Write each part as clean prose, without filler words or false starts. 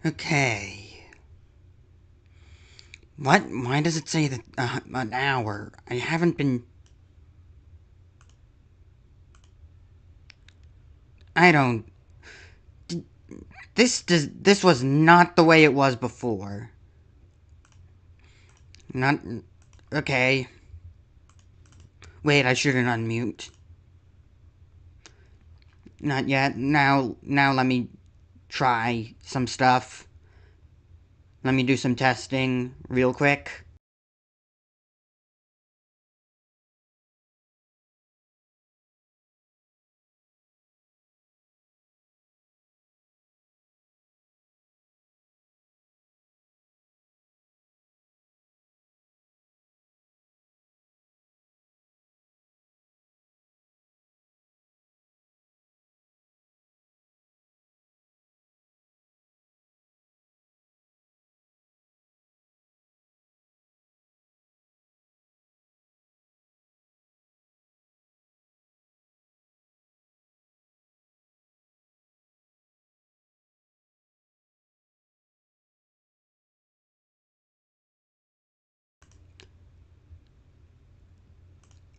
Okay. What? Why does it say that, an hour? I haven't been... I don't... This was not the way it was before. Not... Okay. Wait, I shouldn't unmute. Not yet. Now let me try some stuff. Let me do some testing real quick.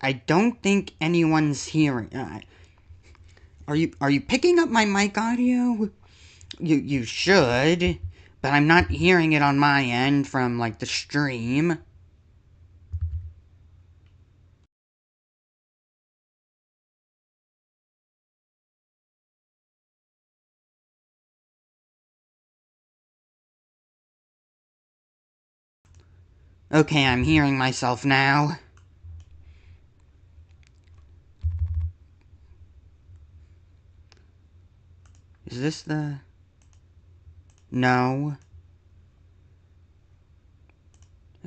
I don't think anyone's hearing. Are you picking up my mic audio? You should, but I'm not hearing it on my end from like the stream. Okay, I'm hearing myself now. Is this the... No.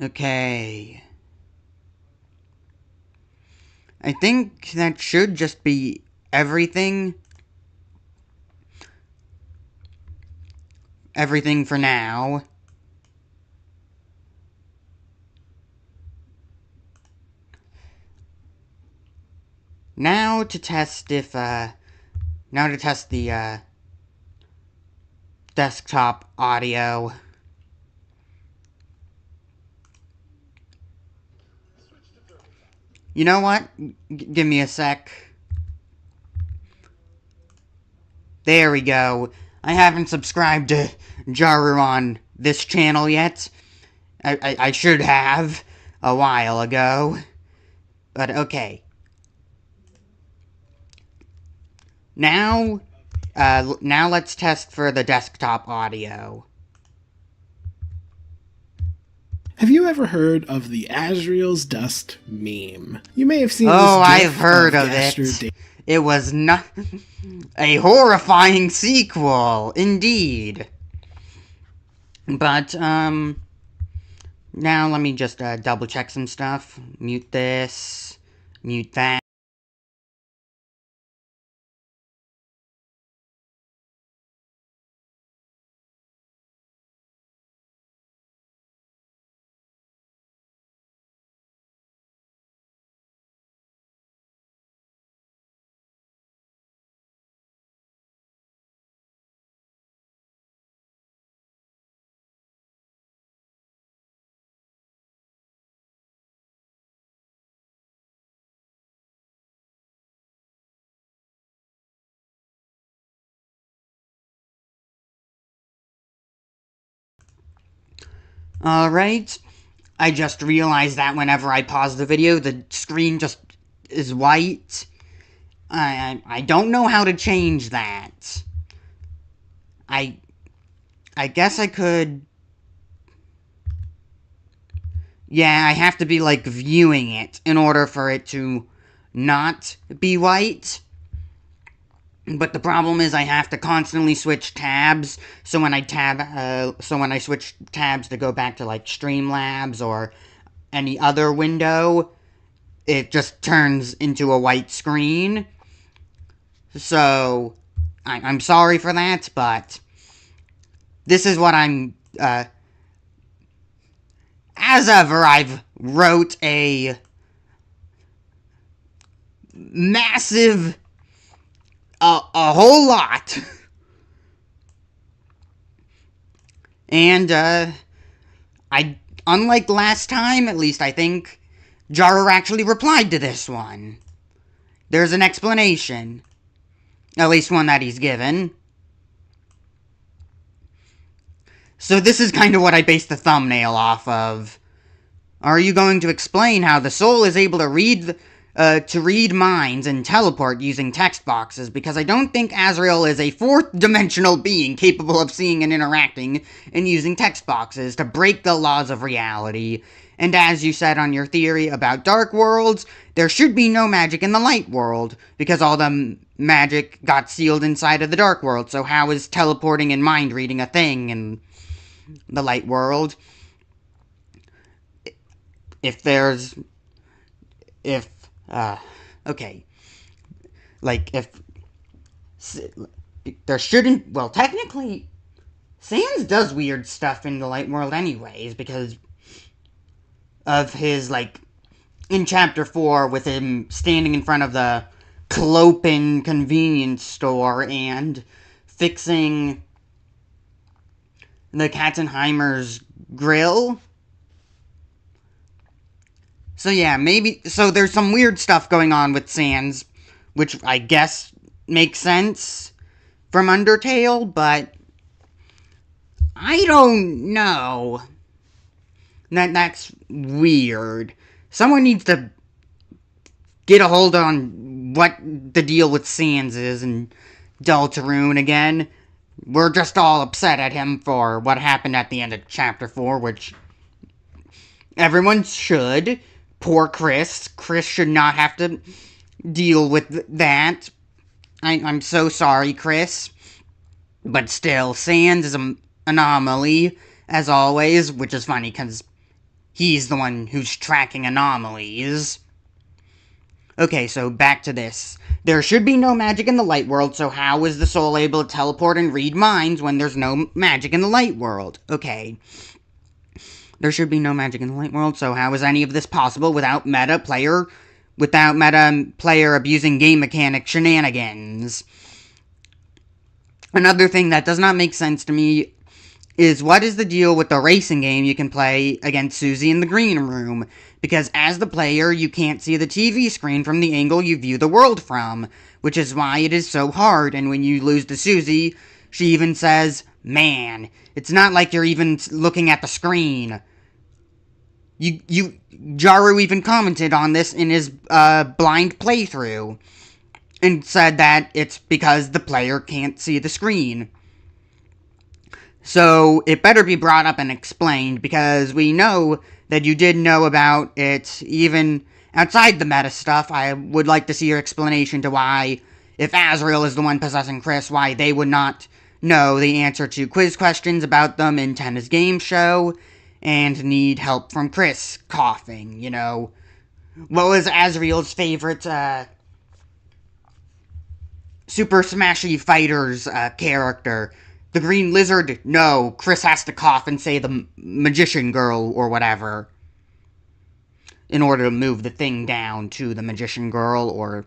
Okay. I think that should just be everything. Everything for now. Now to test if, now to test the, desktop audio. You know what? Give me a sec. There we go. I haven't subscribed to Jaru on this channel yet. I should have a while ago. But okay. Now let's test for the desktop audio. Have you ever heard of the Asriel's Dust meme? You may have seen Oh, this I've heard of it. It was not a horrifying sequel, indeed. But, now let me just, double check some stuff. Mute this, mute that. Alright, I just realized that whenever I pause the video, the screen just is white. I don't know how to change that. I guess I could... Yeah, I have to be, like, viewing it in order for it to not be white. But the problem is I have to constantly switch tabs, so when I switch tabs to go back to, like, Streamlabs or any other window, it just turns into a white screen. So, I'm sorry for that, but this is what I'm, as ever, I've wrote a massive... a whole lot And, unlike last time, at least I think, Jaru actually replied to this one. There's an explanation. At least one that he's given. So this is kind of what I based the thumbnail off of. Are you going to explain how the soul is able to read minds and teleport using text boxes? Because I don't think Asriel is a fourth-dimensional being capable of seeing and interacting and using text boxes to break the laws of reality. And as you said on your theory about dark worlds, there should be no magic in the light world, because all the magic got sealed inside of the dark world. So how is teleporting and mind reading a thing in the light world? Okay. Like, if there shouldn't, well, technically, Sans does weird stuff in the light world anyways, because of his, like, in Chapter 4, with him standing in front of the Clopen convenience store and fixing the Katzenheimer's grill. So yeah, maybe, so there's some weird stuff going on with Sans, which I guess makes sense from Undertale, but I don't know. That's weird. Someone needs to get a hold on what the deal with Sans is and Deltarune again. We're just all upset at him for what happened at the end of Chapter 4, which everyone should. Poor Kris. Kris should not have to deal with that. I'm so sorry, Kris. But still, Sans is an anomaly, as always, which is funny, because he's the one who's tracking anomalies. Okay, so back to this. There should be no magic in the light world, so how is the soul able to teleport and read minds when there's no magic in the light world? Okay. There should be no magic in the light world, so how is any of this possible without meta player abusing game mechanic shenanigans? Another thing that does not make sense to me is, what is the deal with the racing game you can play against Susie in the green room? Because as the player, you can't see the TV screen from the angle you view the world from, which is why it is so hard, and when you lose to Susie, she even says, "Man, it's not like you're even looking at the screen." Jaru even commented on this in his blind playthrough, and said that it's because the player can't see the screen. So, it better be brought up and explained, because we know that you did know about it even outside the meta stuff. I would like to see your explanation to why, if Asriel is the one possessing Kris, why they would not know the answer to quiz questions about them in Tenna's game show, and need help from Kris coughing, you know. What was Asriel's favorite, Super Smashy Fighters, character? The Green Lizard? No, Kris has to cough and say the Magician Girl or whatever in order to move the thing down to the Magician Girl, or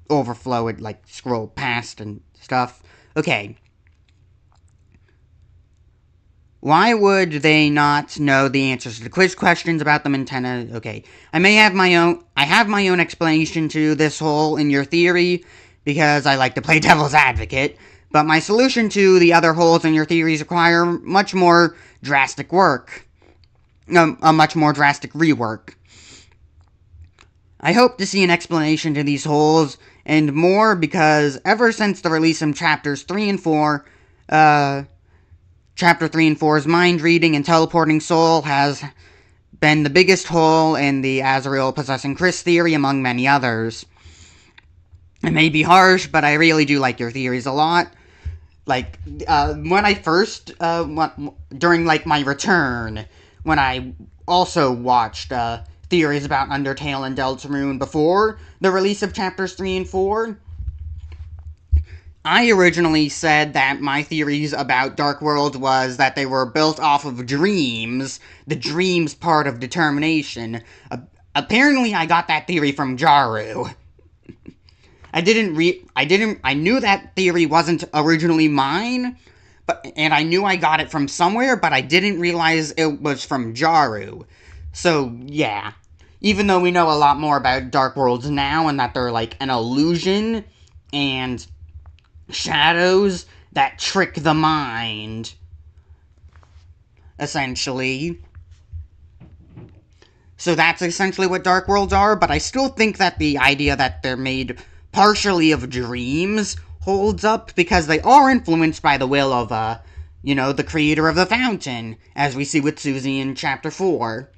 overflow it, like scroll past and stuff. Okay. Why would they not know the answers to the quiz questions about them in Tenna? Okay. I have my own explanation to this hole in your theory, because I like to play devil's advocate. But my solution to the other holes in your theories require much more drastic work. A much more drastic rework. I hope to see an explanation to these holes and more, because ever since the release of Chapters 3 and 4, Chapter 3 and 4's mind reading and teleporting soul has been the biggest hole in the Asriel possessing Kris theory, among many others. It may be harsh, but I really do like your theories a lot. Like, when I first, during, like, my return, when I also watched, theories about Undertale and Deltarune before the release of Chapters 3 and 4, I originally said that my theories about Dark World was that they were built off of dreams, the dreams part of determination. Apparently I got that theory from Jaru. I knew that theory wasn't originally mine, and I knew I got it from somewhere, but I didn't realize it was from Jaru. So, yeah. Even though we know a lot more about Dark Worlds now, and that they're like an illusion and shadows that trick the mind, essentially. So that's essentially what Dark Worlds are, but I still think that the idea that they're made partially of dreams holds up, because they are influenced by the will of, the creator of the fountain, as we see with Susie in Chapter 4.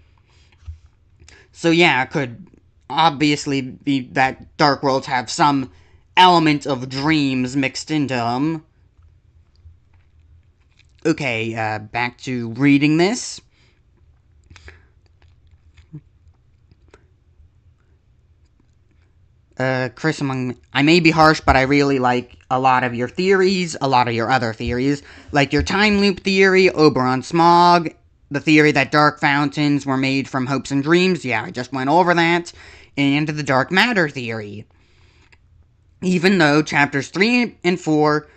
So yeah, it could obviously be that Dark Worlds have some element of dreams mixed into them. Okay, back to reading this. Kris, I may be harsh, but I really like a lot of your theories, a lot of your other theories, like your time loop theory, Oberon Smog, the theory that dark fountains were made from hopes and dreams, yeah, I just went over that, and the dark matter theory. Even though chapters 3 and 4,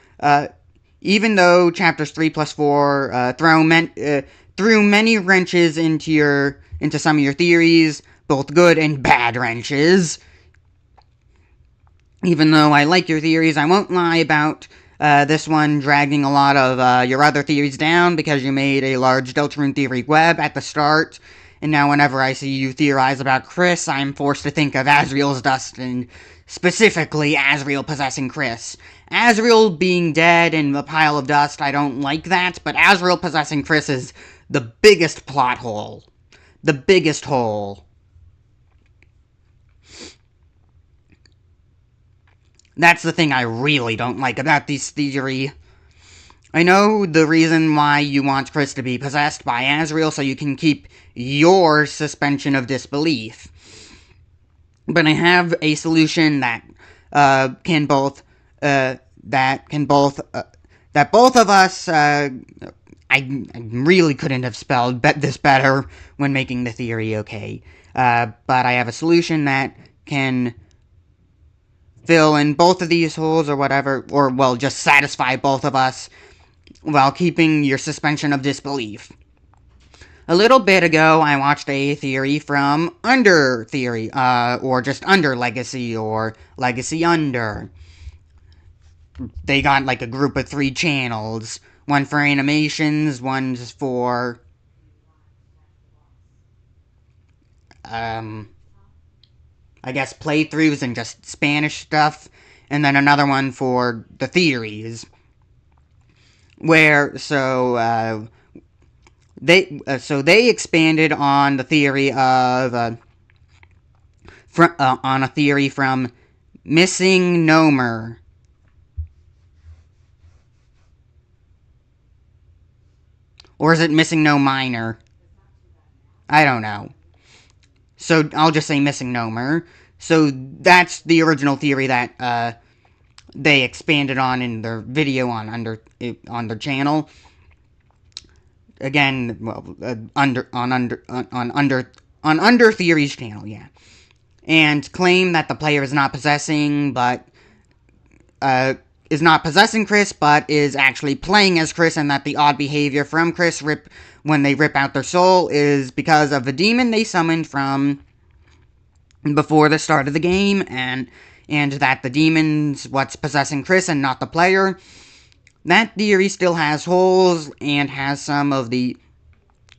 even though chapters 3 plus 4 threw many wrenches into some of your theories, both good and bad wrenches. Even though I like your theories, I won't lie about this one dragging a lot of your other theories down, because you made a large Deltarune theory web at the start, and now whenever I see you theorize about Kris, I'm forced to think of Asriel's dust, and specifically Asriel possessing Kris. Asriel being dead and a pile of dust, I don't like that, but Asriel possessing Kris is the biggest plot hole. The biggest hole. That's the thing I really don't like about this theory. I know the reason why you want Kris to be possessed by Asriel, so you can keep your suspension of disbelief. But I have a solution that both of us, I really couldn't have spelled this better when making the theory, okay. But I have a solution that can fill in both of these holes or whatever, or, well, just satisfy both of us while keeping your suspension of disbelief. A little bit ago, I watched a theory from Under Theory, or just Under Legacy, or Legacy Under. They got like a group of 3 channels. One for animations, one's for I guess playthroughs and just Spanish stuff, and then another one for the theories. Where they expanded on the theory of on a theory from Missing Nomer. Or is it Missing No Minor? I don't know. So I'll just say Missing Nomer. So that's the original theory that they expanded on in their video on their channel. Again, well, on Under Theory's channel, yeah, and claim that the player is not possessing Kris, but is actually playing as Kris, and that the odd behavior from Kris when they rip out their soul is because of a demon they summoned from before the start of the game, and that the demon's what's possessing Kris and not the player. That theory still has holes, and has some of the...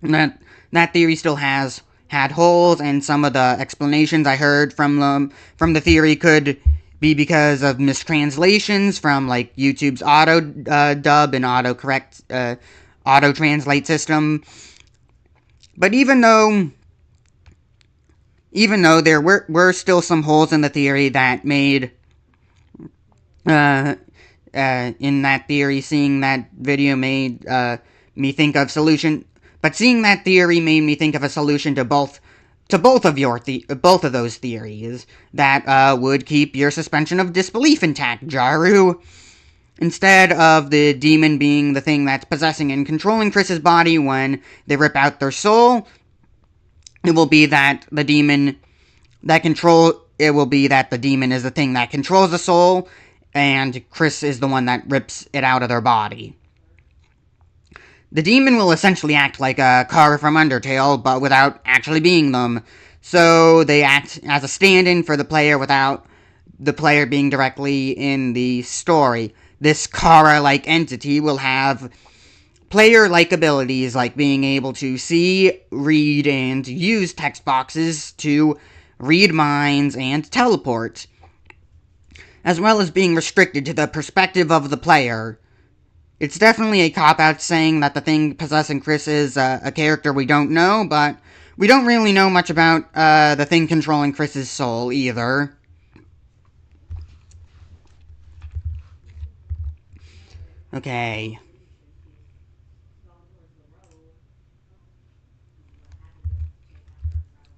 That theory still has had holes, and some of the explanations I heard from the theory could be because of mistranslations from, like, YouTube's auto dub and auto translate system. But even though there were still some holes in the theory that made in that theory, seeing that video made me think of solution. But seeing that theory made me think of a solution to both of those theories that would keep your suspension of disbelief intact, Jaru. Instead of the demon being the thing that's possessing and controlling Kris's body when they rip out their soul, it will be that the demon is the thing that controls the soul, and Kris is the one that rips it out of their body. The demon will essentially act like a car from Undertale, but without actually being them. So they act as a stand-in for the player without the player being directly in the story. This Kara-like entity will have player-like abilities like being able to see, read, and use text boxes to read minds and teleport, as well as being restricted to the perspective of the player. It's definitely a cop-out saying that the thing possessing Kris is a character we don't know, but we don't really know much about the thing controlling Kris's soul either. Okay.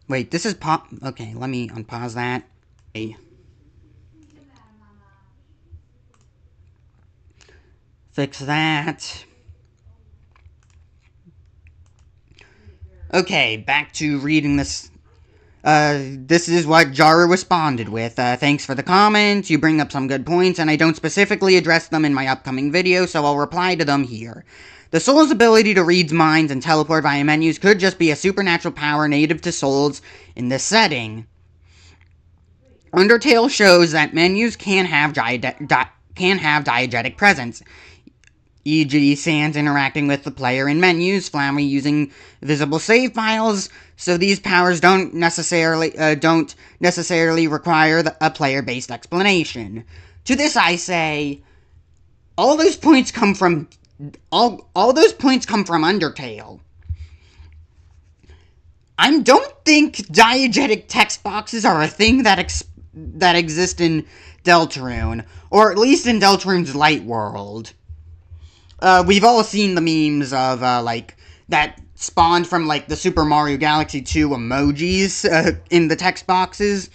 Wait, this is pop. Okay, let me unpause that. Okay. Fix that. Okay, back to reading this. This is what Jaru responded with. Thanks for the comments, you bring up some good points, and I don't specifically address them in my upcoming video, so I'll reply to them here. The soul's ability to read minds and teleport via menus could just be a supernatural power native to souls in this setting. Undertale shows that menus can have diegetic presence, e.g. Sans interacting with the player in menus, Flowery using visible save files, so these powers don't necessarily require a player-based explanation. To this I say, all those points come from Undertale. I don't think diegetic text boxes are a thing that exist in Deltarune, or at least in Deltarune's light world. We've all seen the memes of, like, that spawned from, like, the Super Mario Galaxy 2 emojis, in the text boxes,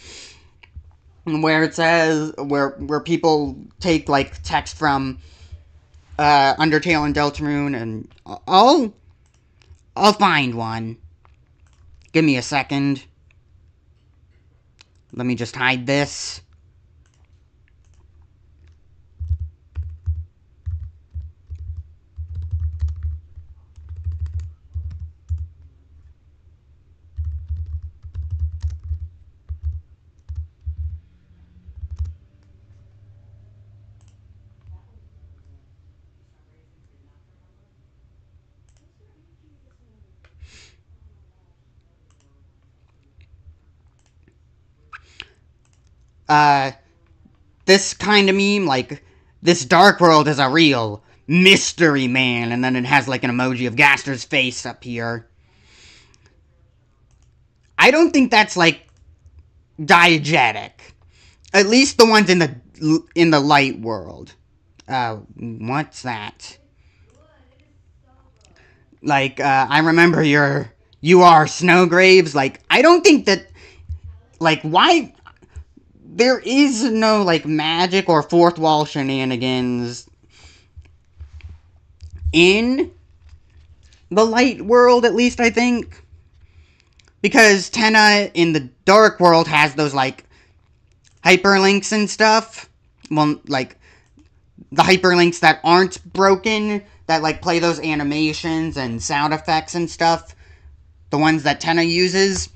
where it says, where people take, like, text from, Undertale and Deltarune, and I'll find one. Give me a second. Let me just hide this. This kind of meme, like, this dark world is a real mystery man, and then it has, like, an emoji of Gaster's face up here. I don't think that's, like, diegetic. At least the ones in the light world. What's that? Like, I remember you are Snowgraves. Like, I don't think that, like, why... There is no, like, magic or fourth wall shenanigans in the light world, at least, I think. Because Tenna in the dark world has those, like, hyperlinks and stuff. Well, like, the hyperlinks that aren't broken, that, like, play those animations and sound effects and stuff. The ones that Tenna uses.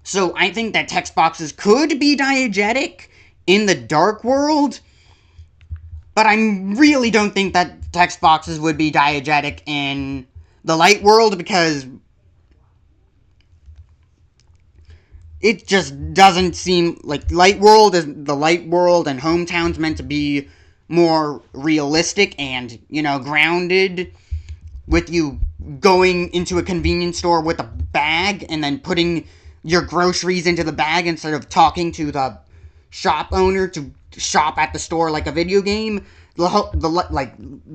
So I think that text boxes could be diegetic in the dark world, but I really don't think that text boxes would be diegetic in the light world, because it just doesn't seem like the light world and Hometown's meant to be more realistic and, you know, grounded, with you going into a convenience store with a bag and then putting your groceries into the bag instead of talking to the shop owner to shop at the store like a video game. The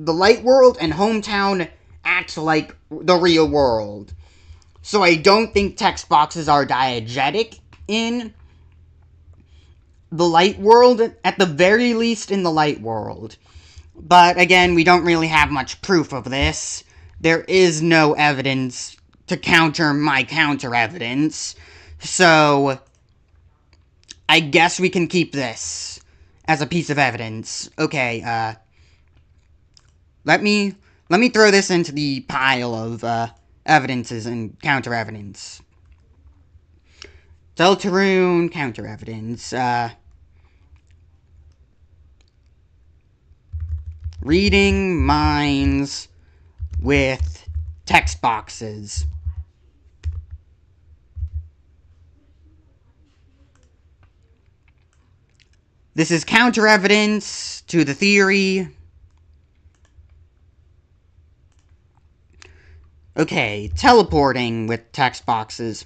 light world and Hometown acts like the real world. So I don't think text boxes are diegetic in the light world, at the very least in the light world. But again, we don't really have much proof of this. There is no evidence to counter my counter evidence. So I guess we can keep this as a piece of evidence. Okay, let me let me throw this into the pile of evidences and counter evidence. Deltarune, counter evidence. Reading minds with text boxes. This is counter evidence to the theory. Okay, teleporting with text boxes.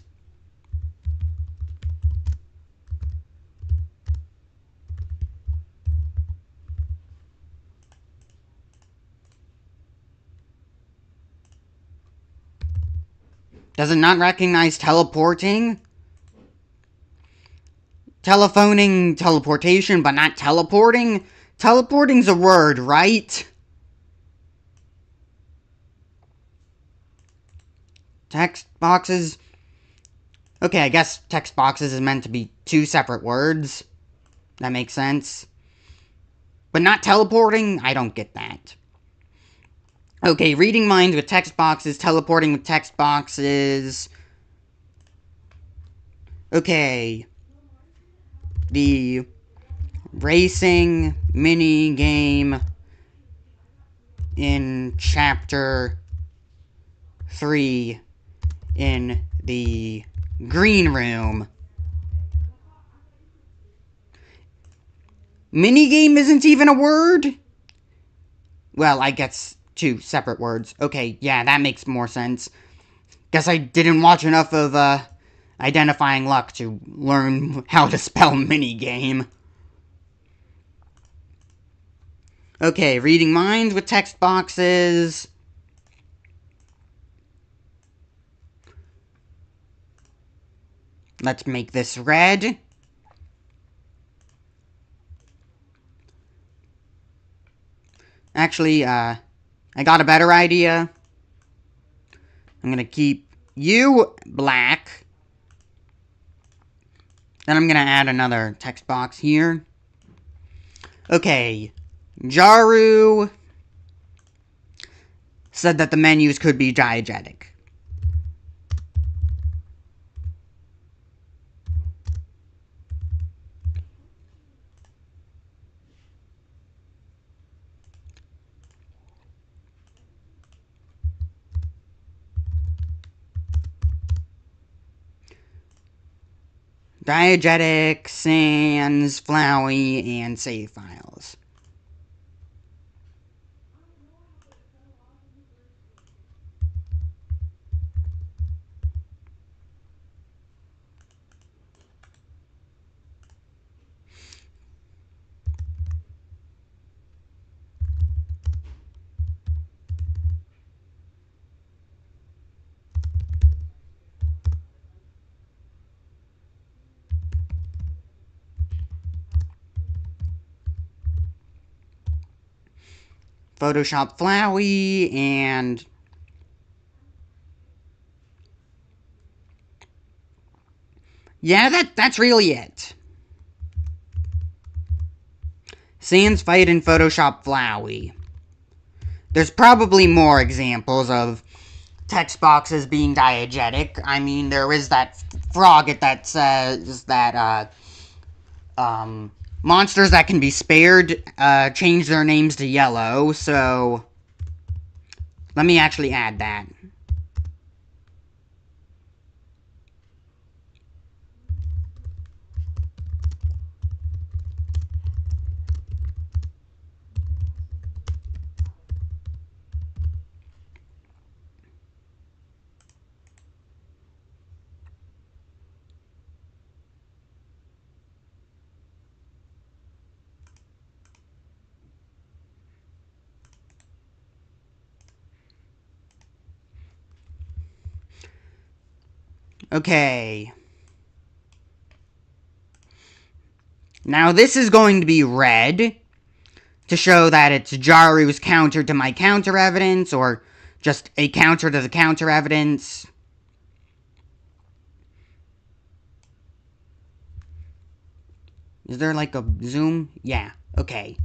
Does it not recognize teleporting? Telephoning, teleportation, but not teleporting? Teleporting's a word, right? Text boxes. Okay, I guess text boxes is meant to be two separate words. That makes sense. But not teleporting? I don't get that. Okay, reading minds with text boxes, teleporting with text boxes. Okay. The racing mini game in chapter 3 in the green room. Minigame isn't even a word? Well, I guess two separate words. Okay, yeah, that makes more sense. Guess I didn't watch enough of, Identifying Luck to learn how to spell minigame. Okay, reading minds with text boxes. Let's make this red. Actually, I got a better idea. I'm gonna keep you black. Then I'm gonna add another text box here. Okay, Jaru said that the menus could be diegetic. Diegetic, sans, flowy, and save files. Photoshop flowy, and yeah, that's really it. Sans fight in Photoshop flowy. There's probably more examples of text boxes being diegetic. I mean, there is that frog that says that, monsters that can be spared, change their names to yellow, so let me actually add that. Okay. Now this is going to be red to show that it's Jaru's counter to my counter evidence, or just a counter to the counter evidence. Is there like a zoom? Yeah, okay.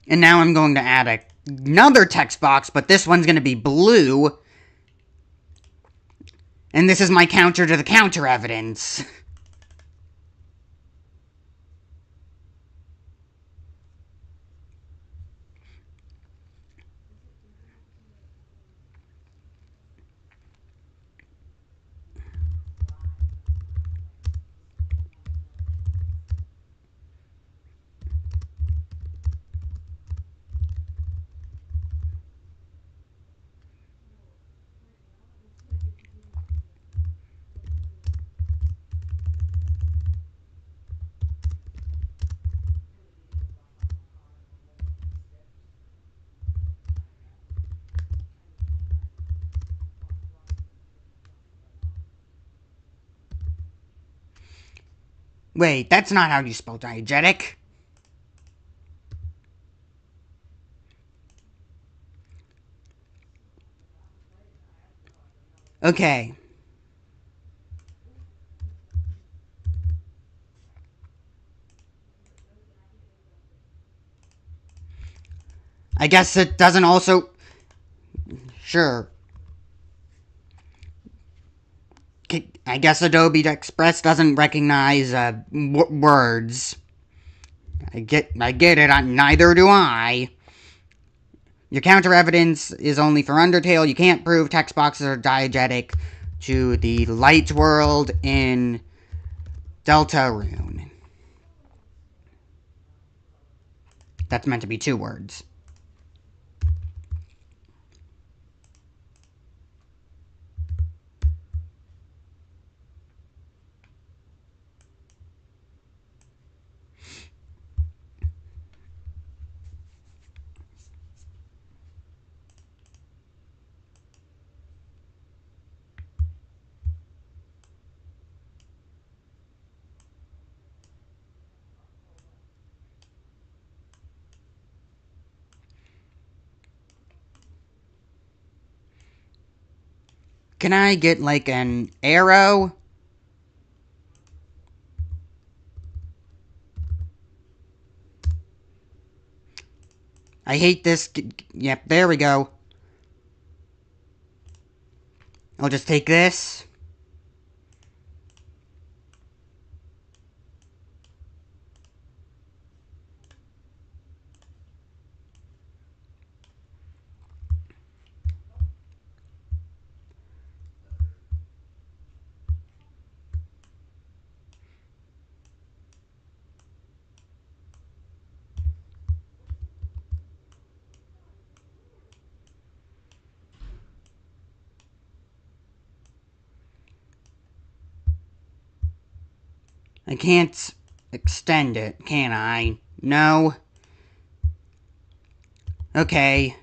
And now I'm going to add another text box, but this one's going to be blue. And this is my counter to the counter evidence. Wait, that's not how you spell diegetic. Okay. I guess it doesn't also... Sure. I guess Adobe Express doesn't recognize words. I get it. Neither do I. Your counter evidence is only for Undertale. You can't prove text boxes are diegetic to the light world in Deltarune. That's meant to be 2 words. Can I get, like, an arrow? I hate this. Yep, there we go. I'll just take this. I can't extend it, can I? No? Okay.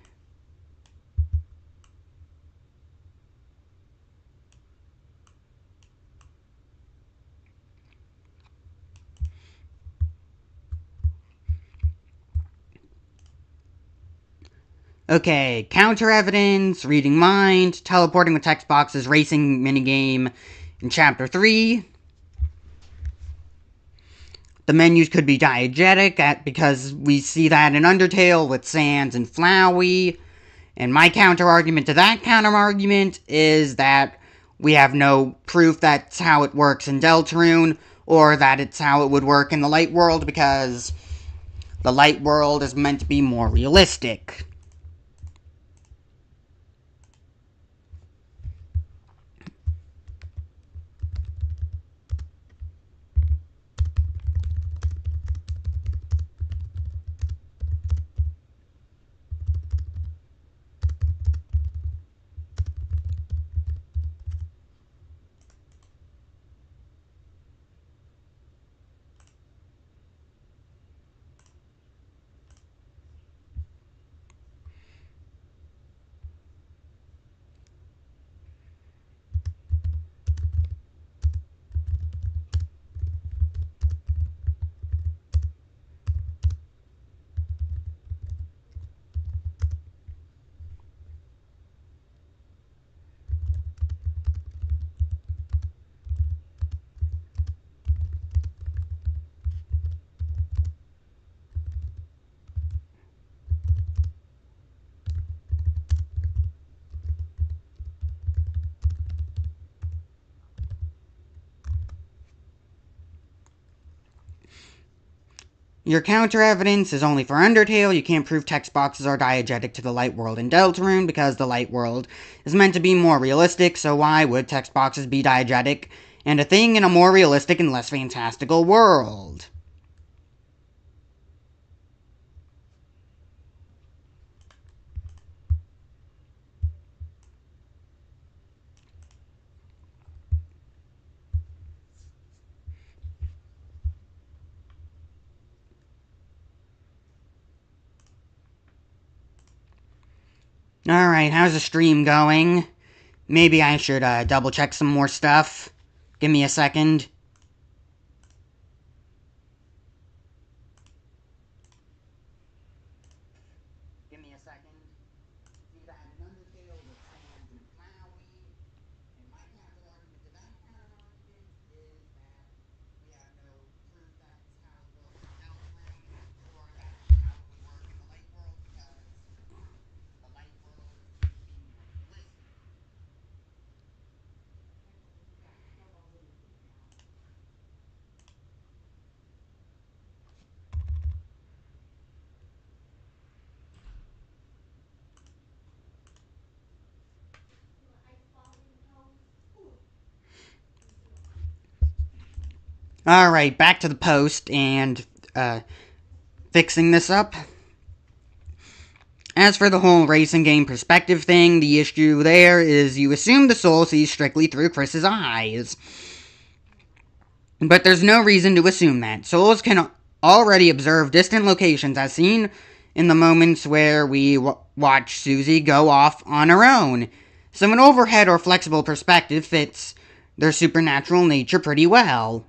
Okay, counter evidence, reading mind, teleporting with text boxes, racing minigame in Chapter 3. The menus could be diegetic, because we see that in Undertale with Sans and Flowey. And my counter-argument to that counter-argument is that we have no proof that's how it works in Deltarune, or that it's how it would work in the Light World, because the Light World is meant to be more realistic. Your counter evidence is only for Undertale. You can't prove text boxes are diegetic to the light world in Deltarune because the light world is meant to be more realistic, so why would text boxes be diegetic and a thing in a more realistic and less fantastical world? Alright, how's the stream going? Maybe I should double check some more stuff. Give me a second. Give me a second. See that in Undertale with sands and cloudy. And my counter argument to that counter argument is that we have no proof that's how it works in Deltarune or that's how it would work in the light world because the light world is meant to be more realistic. Alright, back to the post and fixing this up. As for the whole racing game perspective thing, the issue there is you assume the soul sees strictly through Kris's eyes. But there's no reason to assume that. Souls can already observe distant locations as seen in the moments where we watch Susie go off on her own. So an overhead or flexible perspective fits their supernatural nature pretty well.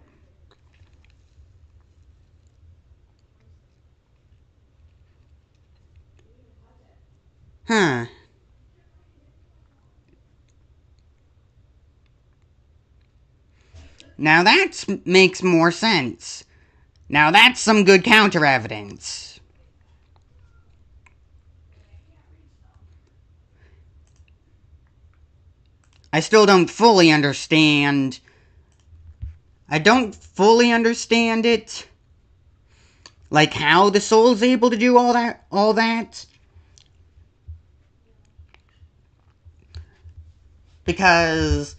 Huh. Now that makes more sense. Now that's some good counter evidence. I still don't fully understand. I don't fully understand it. Like how the soul's able to do all that. Because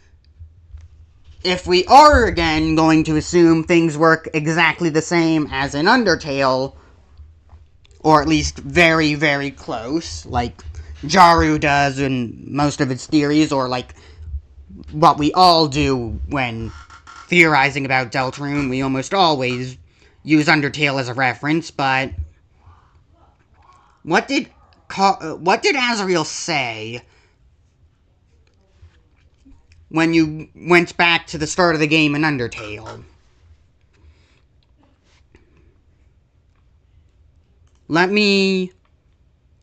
if we are again going to assume things work exactly the same as in Undertale, or at least very, very close, like Jaru does in most of its theories, or like what we all do when theorizing about Deltarune, we almost always use Undertale as a reference, but what did Asriel say when you went back to the start of the game in Undertale? Let me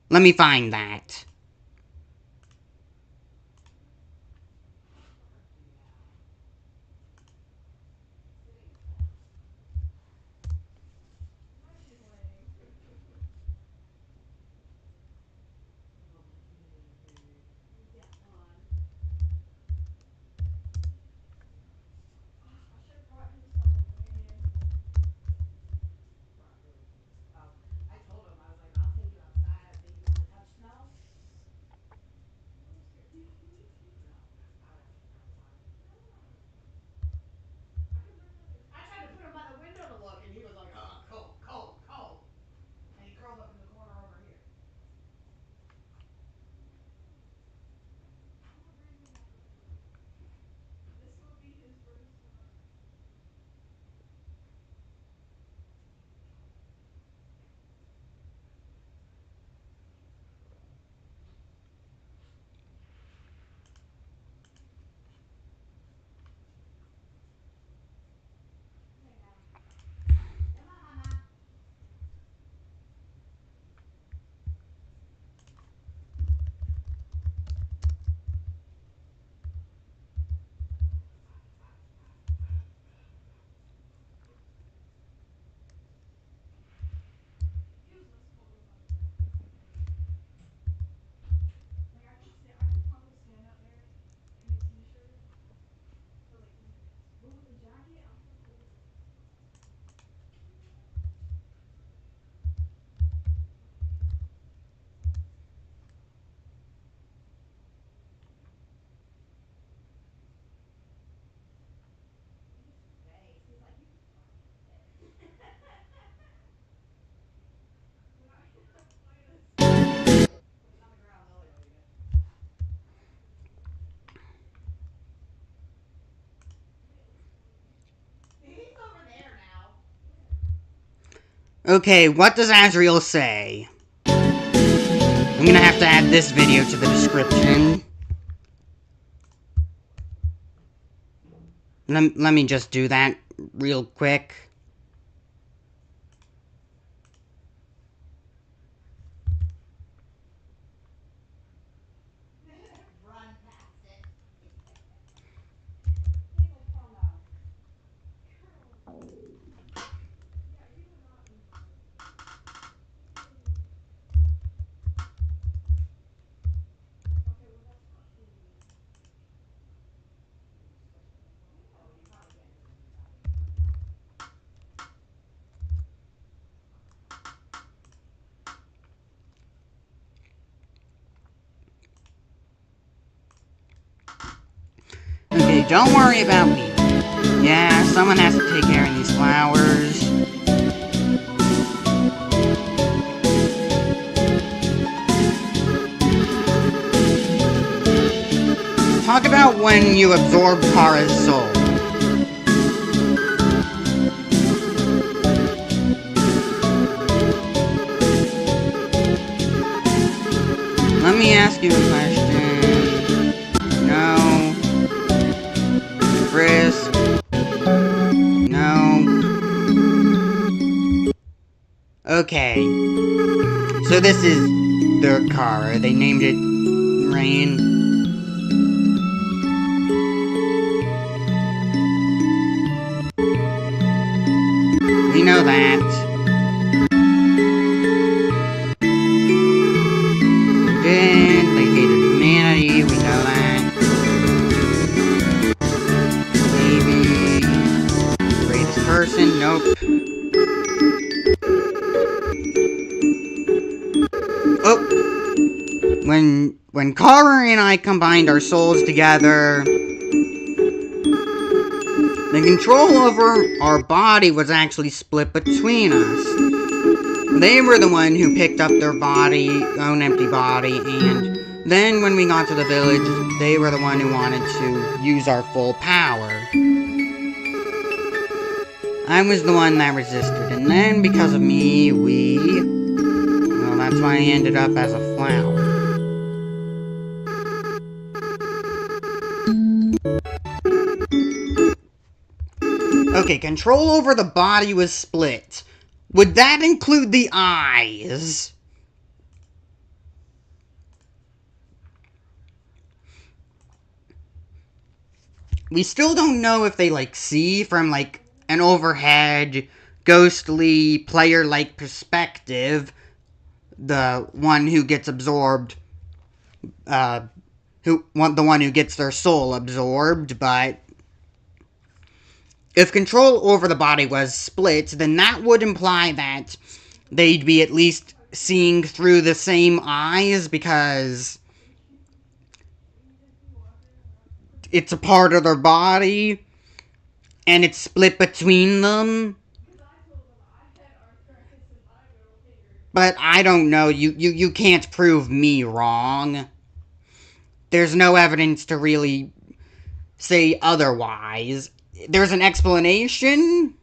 find that. Okay, what does Asriel say? I'm gonna have to add this video to the description. Let me just do that real quick. Okay, don't worry about me. Yeah, someone has to take care of these flowers. Talk about when you absorb Kara's soul. Let me ask you a question. No. Kris. No. Okay. So this is their Kara. They named it Rain. We know that. They hated humanity, we know that. Maybe. Greatest person, nope. Oh! When Kara and I combined our souls together, the control over our body was actually split between us. They were the one who picked up their own empty body, and then when we got to the village, they were the one who wanted to use our full power. I was the one that resisted, and then because of me, well, that's why I ended up as a flower. Okay, control over the body was split. Would that include the eyes? We still don't know if they, see from, an overhead, ghostly, player-like perspective, the one who gets absorbed, the one who gets their soul absorbed, but if control over the body was split, then that would imply that they'd be at least seeing through the same eyes, because it's a part of their body, and it's split between them. But I don't know, you can't prove me wrong. There's no evidence to really say otherwise. There's an explanation.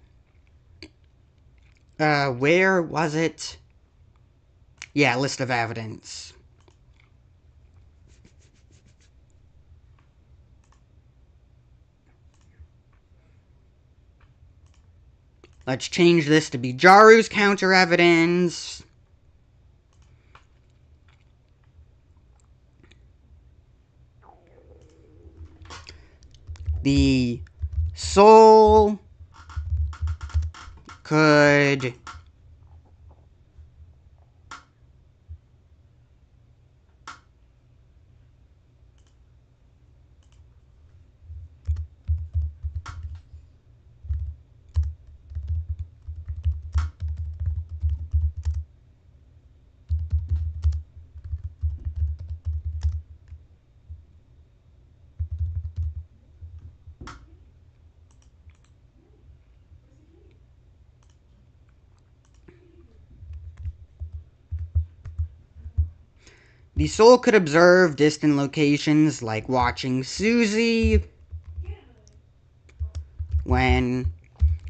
Where was it? Yeah, list of evidence. Let's change this to be Jaru's counter evidence. The soul could The soul could observe distant locations, like watching Susie when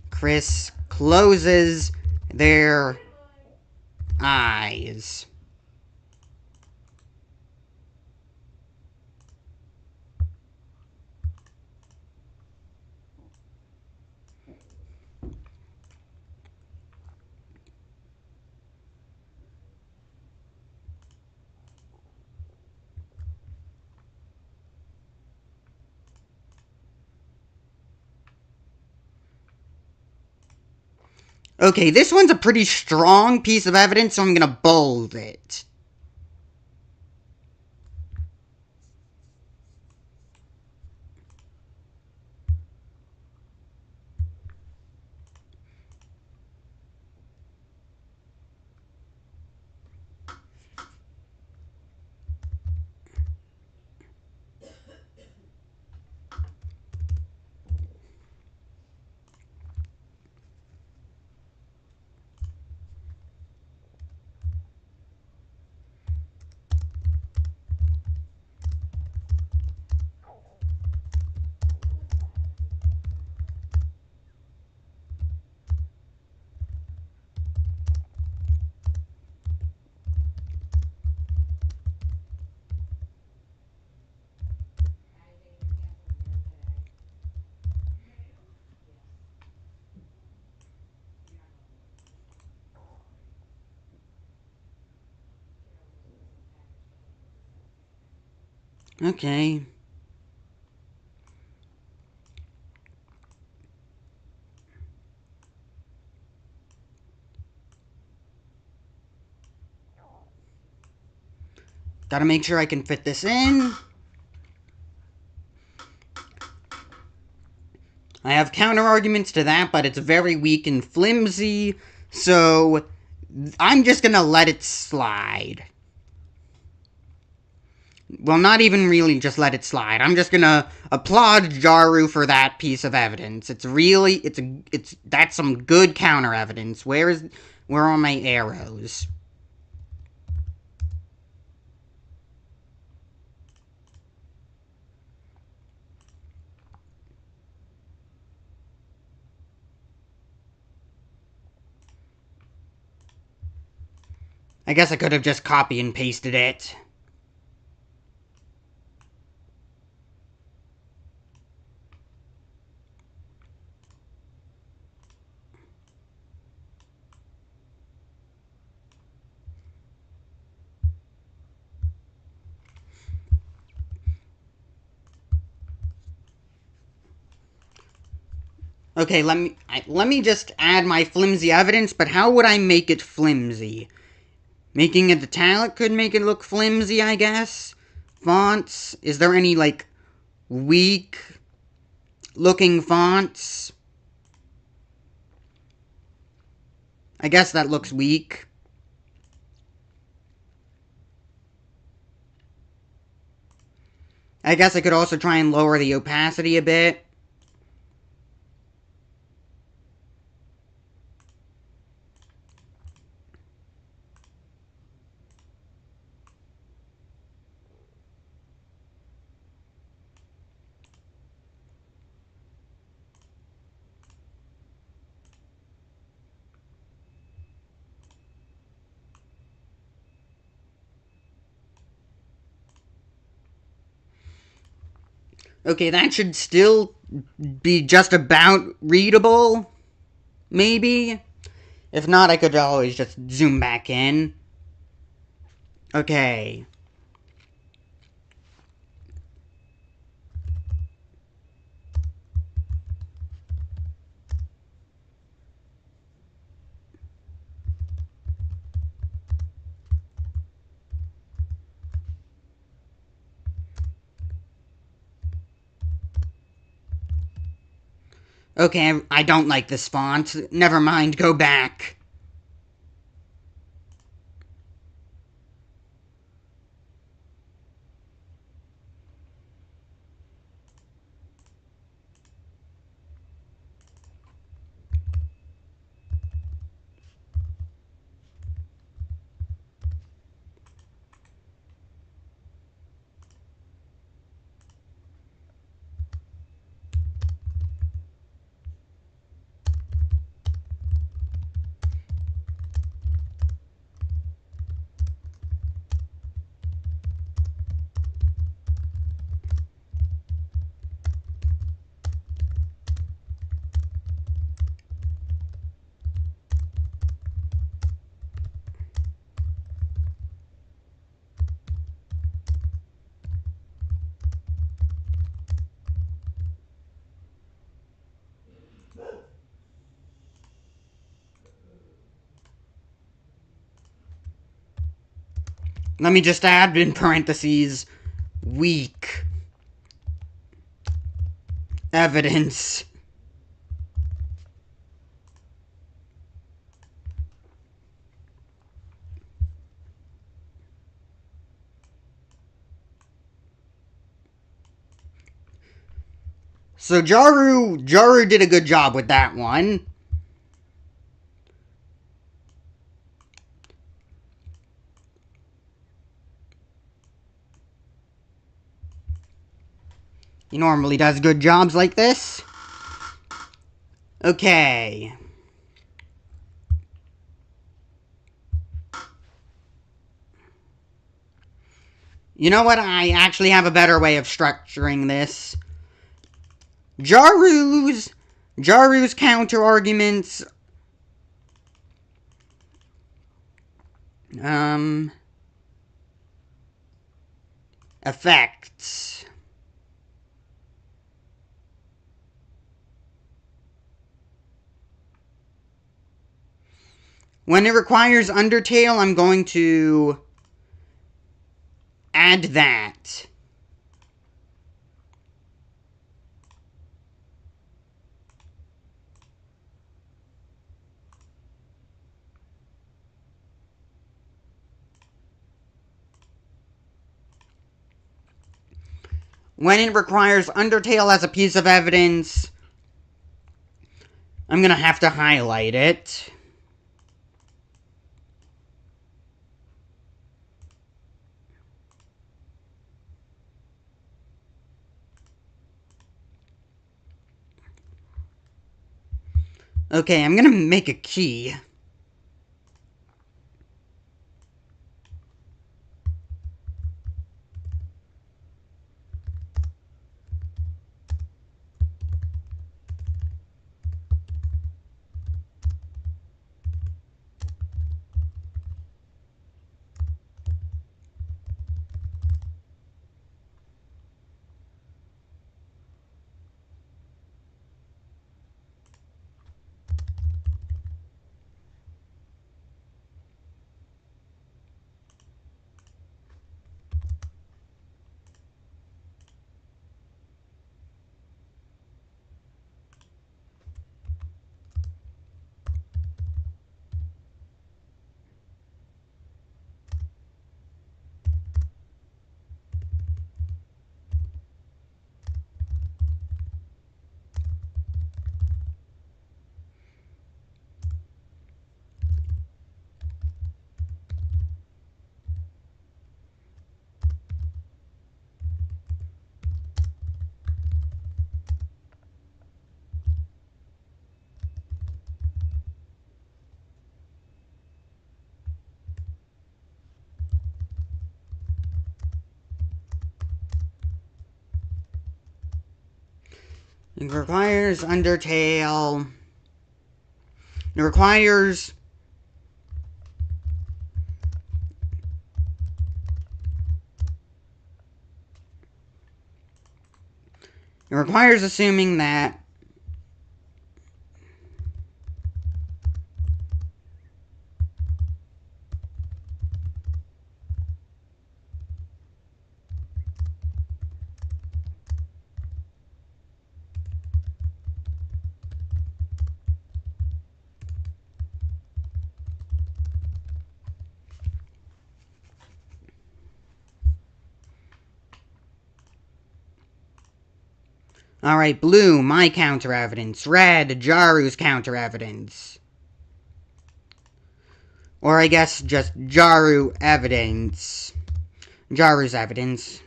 Kris closes their eyes. Okay, this one's a pretty strong piece of evidence, so I'm gonna bold it. Okay. Gotta make sure I can fit this in. I have counter arguments to that, but it's very weak and flimsy, so I'm just gonna let it slide. Well, not even really just let it slide. I'm just gonna applaud Jaru for that piece of evidence. That's some good counter evidence. Where are my arrows? I guess I could have just copy and pasted it. Okay, let me just add my flimsy evidence, but how would I make it flimsy? Making it italic could make it look flimsy, I guess. Fonts, is there any, like, weak looking fonts? I guess that looks weak. I guess I could also try and lower the opacity a bit. Okay, that should still be just about readable, maybe? If not, I could always just zoom back in. Okay. Okay, I don't like this font. Never mind, go back. Let me just add in parentheses, weak evidence. So Jaru did a good job with that one. He normally does good jobs like this. Okay. You know what? I actually have a better way of structuring this. Jaru's counter arguments. Effects. When it requires Undertale, I'm going to add that. When it requires Undertale as a piece of evidence, I'm going to have to highlight it. Okay, I'm going to make a key. It requires Undertale. It requires assuming that alright, blue, my counter evidence. Red, Jaru's counter evidence. Or I guess just Jaru evidence. Jaru's evidence.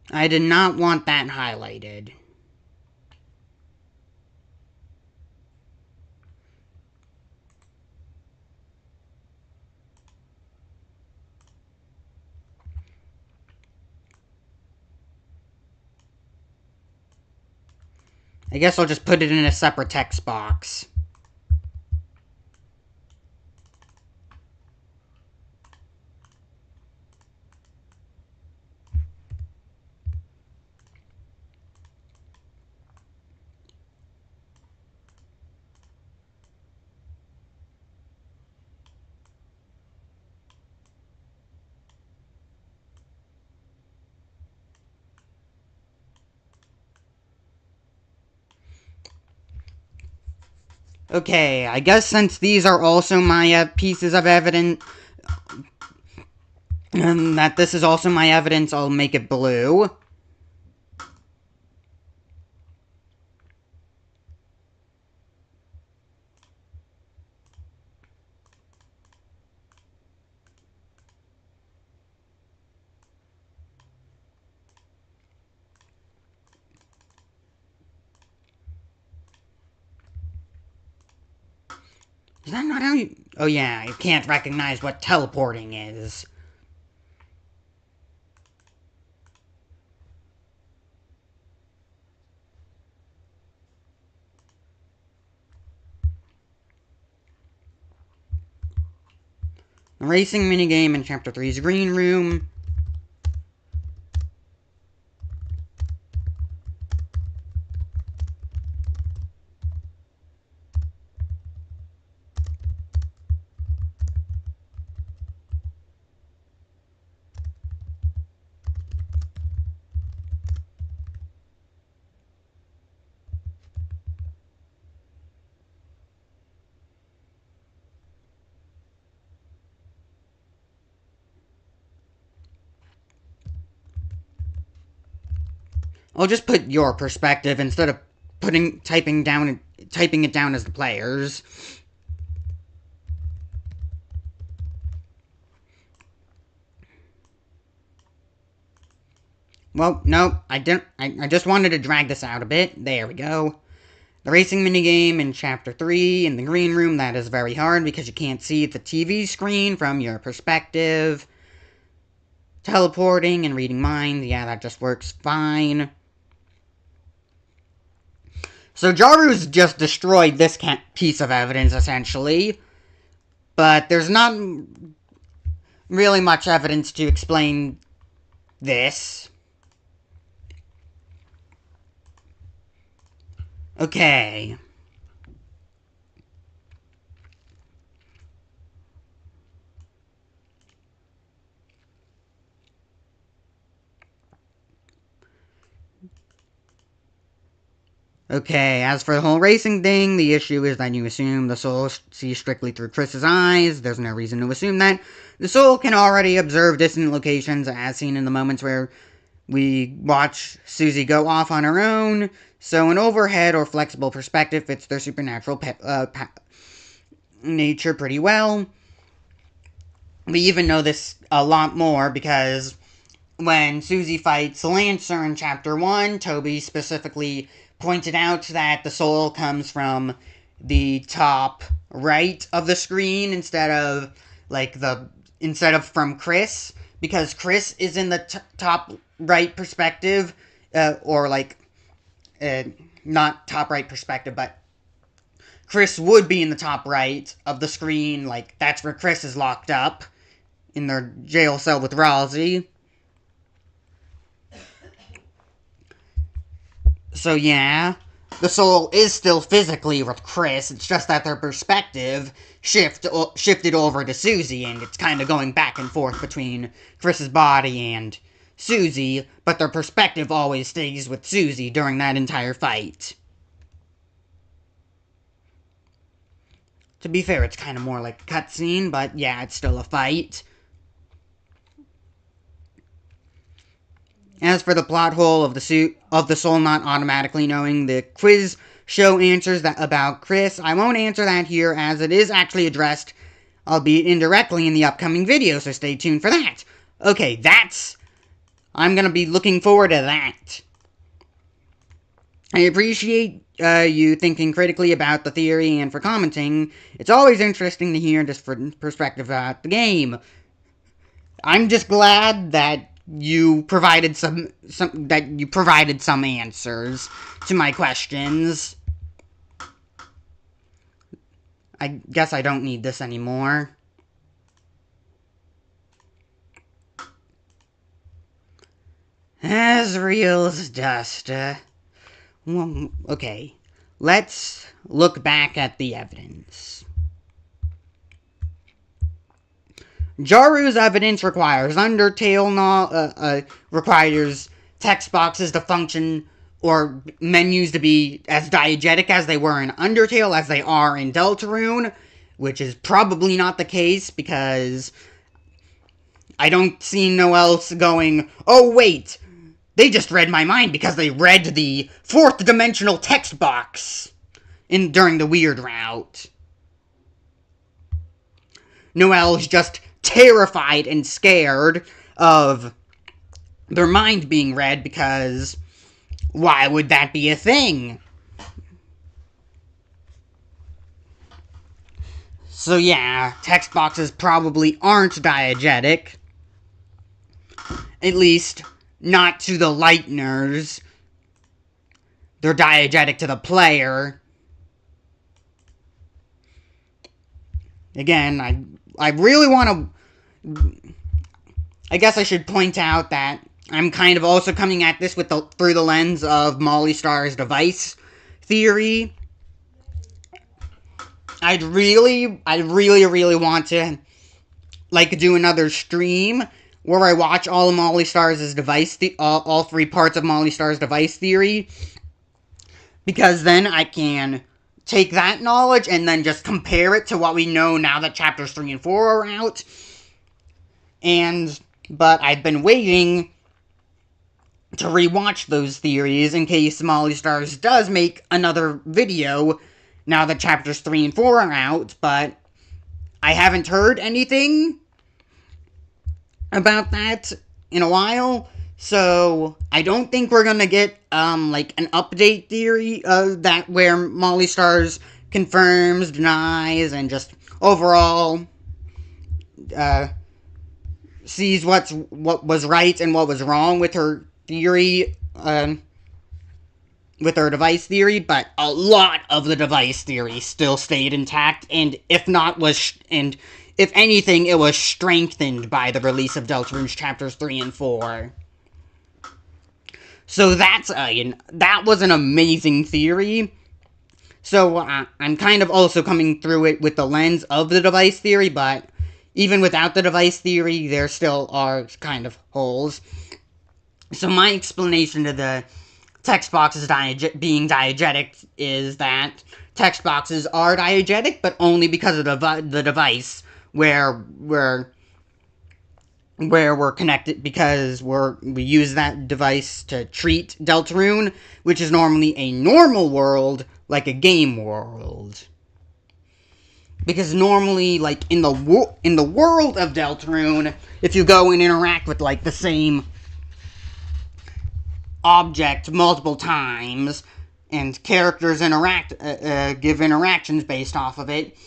I did not want that highlighted. I guess I'll just put it in a separate text box. Okay, I guess since these are also my pieces of evidence, and that this is also my evidence, I'll make it blue. Is that not how you... Oh yeah, you can't recognize what teleporting is. The racing minigame in Chapter 3's green room. I'll just put your perspective instead of typing it down as the players. Well, no, I didn't. I just wanted to drag this out a bit. There we go. The racing minigame in Chapter 3 in the green room, that is very hard because you can't see the TV screen from your perspective. Teleporting and reading minds, yeah, that just works fine. So Jaru's just destroyed this piece of evidence, essentially. But there's not really much evidence to explain this. Okay. Okay, as for the whole racing thing, the issue is that you assume the soul sees strictly through Kris's eyes. There's no reason to assume that. The soul can already observe distant locations, as seen in the moments where we watch Susie go off on her own. So an overhead or flexible perspective fits their supernatural nature pretty well. We even know this a lot more because when Susie fights Lancer in Chapter 1, Toby specifically pointed out that the soul comes from the top right of the screen instead of from Kris, because Kris is in the top right perspective, not top right perspective, but Kris would be in the top right of the screen, like that's where Kris is locked up in their jail cell with Rosie. So yeah, the soul is still physically with Kris, it's just that their perspective shifted over to Susie, and it's kind of going back and forth between Kris's body and Susie, but their perspective always stays with Susie during that entire fight. To be fair, it's kind of more like a cutscene, but yeah, it's still a fight. As for the plot hole of the soul not automatically knowing the quiz show answers about Kris, I won't answer that here as it is actually addressed, albeit indirectly, in the upcoming video, so stay tuned for that. Okay, I'm gonna be looking forward to that. I appreciate you thinking critically about the theory and for commenting. It's always interesting to hear different perspective about the game. I'm just glad that you provided some answers to my questions. I guess I don't need this anymore. Asriel's dust. Well, okay. Let's look back at the evidence. Jaru's evidence requires Undertale requires text boxes to function or menus to be as diegetic as they were in Undertale, as they are in Deltarune, which is probably not the case, because I don't see no else going, oh wait, they just read my mind because they read the fourth dimensional text box during the weird route. Noelle's just terrified and scared of their mind being read, because why would that be a thing? So yeah, text boxes probably aren't diegetic. At least, not to the lighteners. They're diegetic to the player. Again, I really want to... I guess I should point out that I'm kind of also coming at this through the lens of Molly Star's device theory. I'd really want to, like, do another stream where I watch all of Molly Star's device, all three parts of Molly Star's device theory, because then I can take that knowledge and then just compare it to what we know now that chapters 3 and 4 are out. But I've been waiting to rewatch those theories in case Molly Stars does make another video now that chapters 3 and 4 are out, but I haven't heard anything about that in a while, so I don't think we're gonna get, like, an update theory that where Molly Stars confirms, denies, and just overall, sees what was right and what was wrong with her theory, with her device theory, but a lot of the device theory still stayed intact, and if anything, it was strengthened by the release of Deltarune's chapters 3 and 4. So that was an amazing theory. So I'm kind of also coming through it with the lens of the device theory, but even without the device theory, there still are kind of holes. So my explanation to the text boxes being diegetic is that text boxes are diegetic, but only because of the device where we're connected, because we use that device to treat Deltarune, which is normally a normal world, like a game world. Because normally, like, in the world of Deltarune, if you go and interact with, like, the same object multiple times, and characters give interactions based off of it,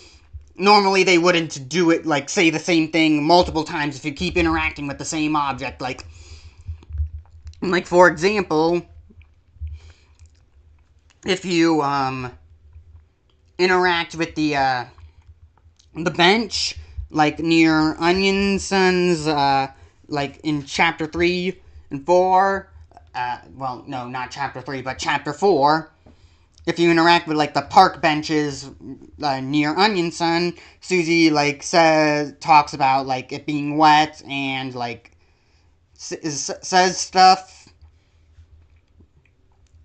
normally they wouldn't do it, like, say the same thing multiple times if you keep interacting with the same object. Like, for example, if you, interact with the bench, like, near Onion Sun's, like, in Chapter 3 and 4, well, no, not Chapter 3, but Chapter 4, if you interact with, like, the park benches near Onion Sun, Susie, like, talks about, like, it being wet, and, like, says stuff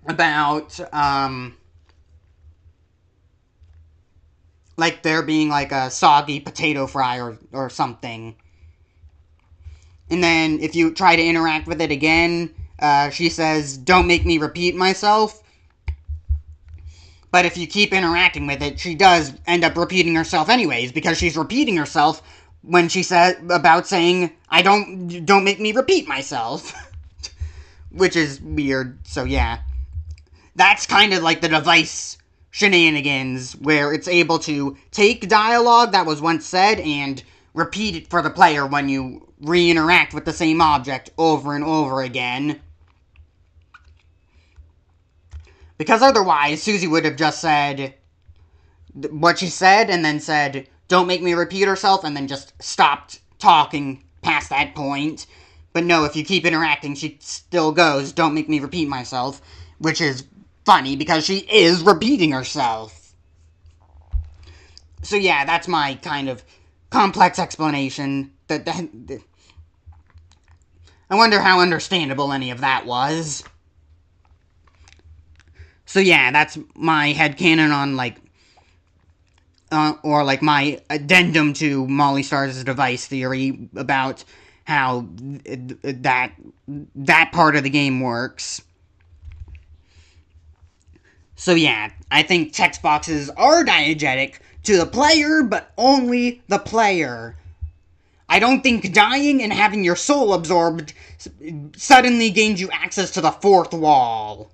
about, like, there being, like, a soggy potato fry or something. And then, if you try to interact with it again, she says, don't make me repeat myself. But if you keep interacting with it, she does end up repeating herself anyways, because she's repeating herself when she said about saying, don't make me repeat myself. Which is weird, so yeah. That's kind of like the device shenanigans, where it's able to take dialogue that was once said and repeat it for the player when you re-interact with the same object over and over again. Because otherwise, Susie would have just said what she said, and then said, don't make me repeat herself, and then just stopped talking past that point. But no, if you keep interacting, she still goes, don't make me repeat myself, which is funny, because she is repeating herself. So yeah, that's my kind of complex explanation. I wonder how understandable any of that was. So yeah, that's my headcanon on, like, or like my addendum to Molly Star's device theory about how that part of the game works. So yeah, I think text boxes are diegetic to the player, but only the player. I don't think dying and having your soul absorbed suddenly gains you access to the fourth wall.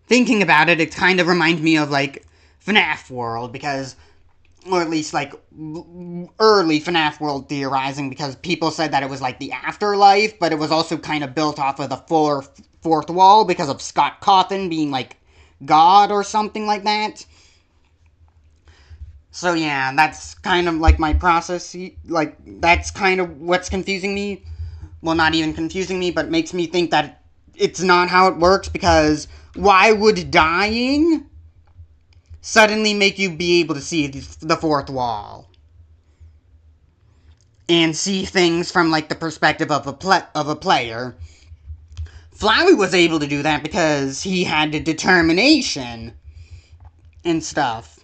Thinking about it, it kind of reminds me of, like, FNAF World, because, or at least, like, early FNAF World theorizing, because people said that it was, like, the afterlife, but it was also kind of built off of the fourth wall because of Scott Cawthon being, like, God or something like that. So yeah, that's kind of, like, my process. Like, that's kind of what's confusing me. Well, not even confusing me, but makes me think that it's not how it works, because why would dying suddenly make you be able to see the fourth wall? And see things from, like, the perspective of a player. Flowey was able to do that because he had the determination and stuff.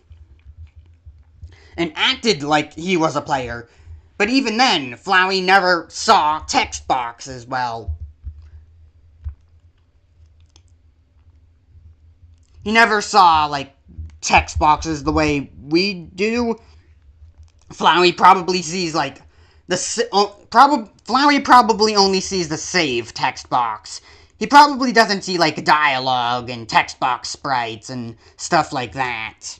And acted like he was a player. But even then, Flowey never saw text boxes well. He never saw, like, text boxes the way we do. Flowey probably sees, like, Flowey probably only sees the save text box. He probably doesn't see, like, dialogue and text box sprites and stuff like that.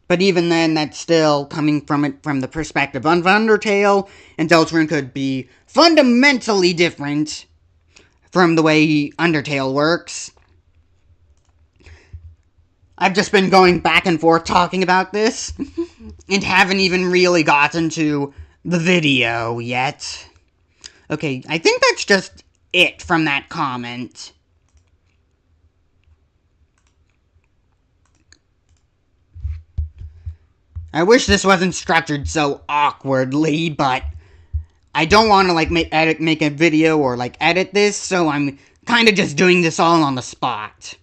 But even then, that's still coming from the perspective of Undertale, and Deltarune could be fundamentally different from the way Undertale works. I've just been going back and forth talking about this, and haven't even really gotten to the video yet. Okay, I think that's just it from that comment. I wish this wasn't structured so awkwardly, but I don't want to, like, make a video or, like, edit this, so I'm kind of just doing this all on the spot.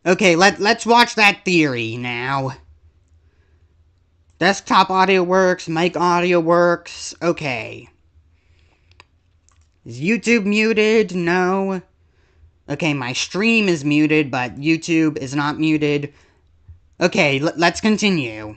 Okay, let's watch that theory now. Desktop audio works, mic audio works, okay. Is YouTube muted? No. Okay, my stream is muted, but YouTube is not muted. Okay, let's continue.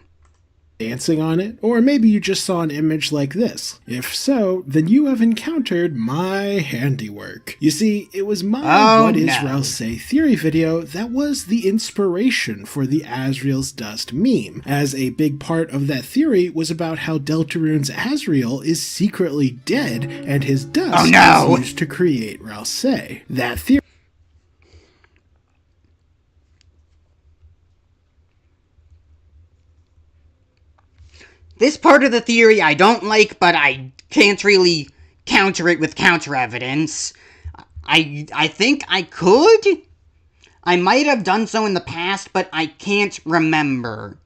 Dancing on it, or maybe you just saw an image like this. If so, then you have encountered my handiwork. You see, it was my What is Ralsei theory video that was the inspiration for the Asriel's Dust meme, as a big part of that theory was about how Deltarune's Asriel is secretly dead and his dust is used to create Ralsei. That theory This part of the theory I don't like, but I can't really counter it with counter evidence. I think I could? I might have done so in the past, but I can't remember.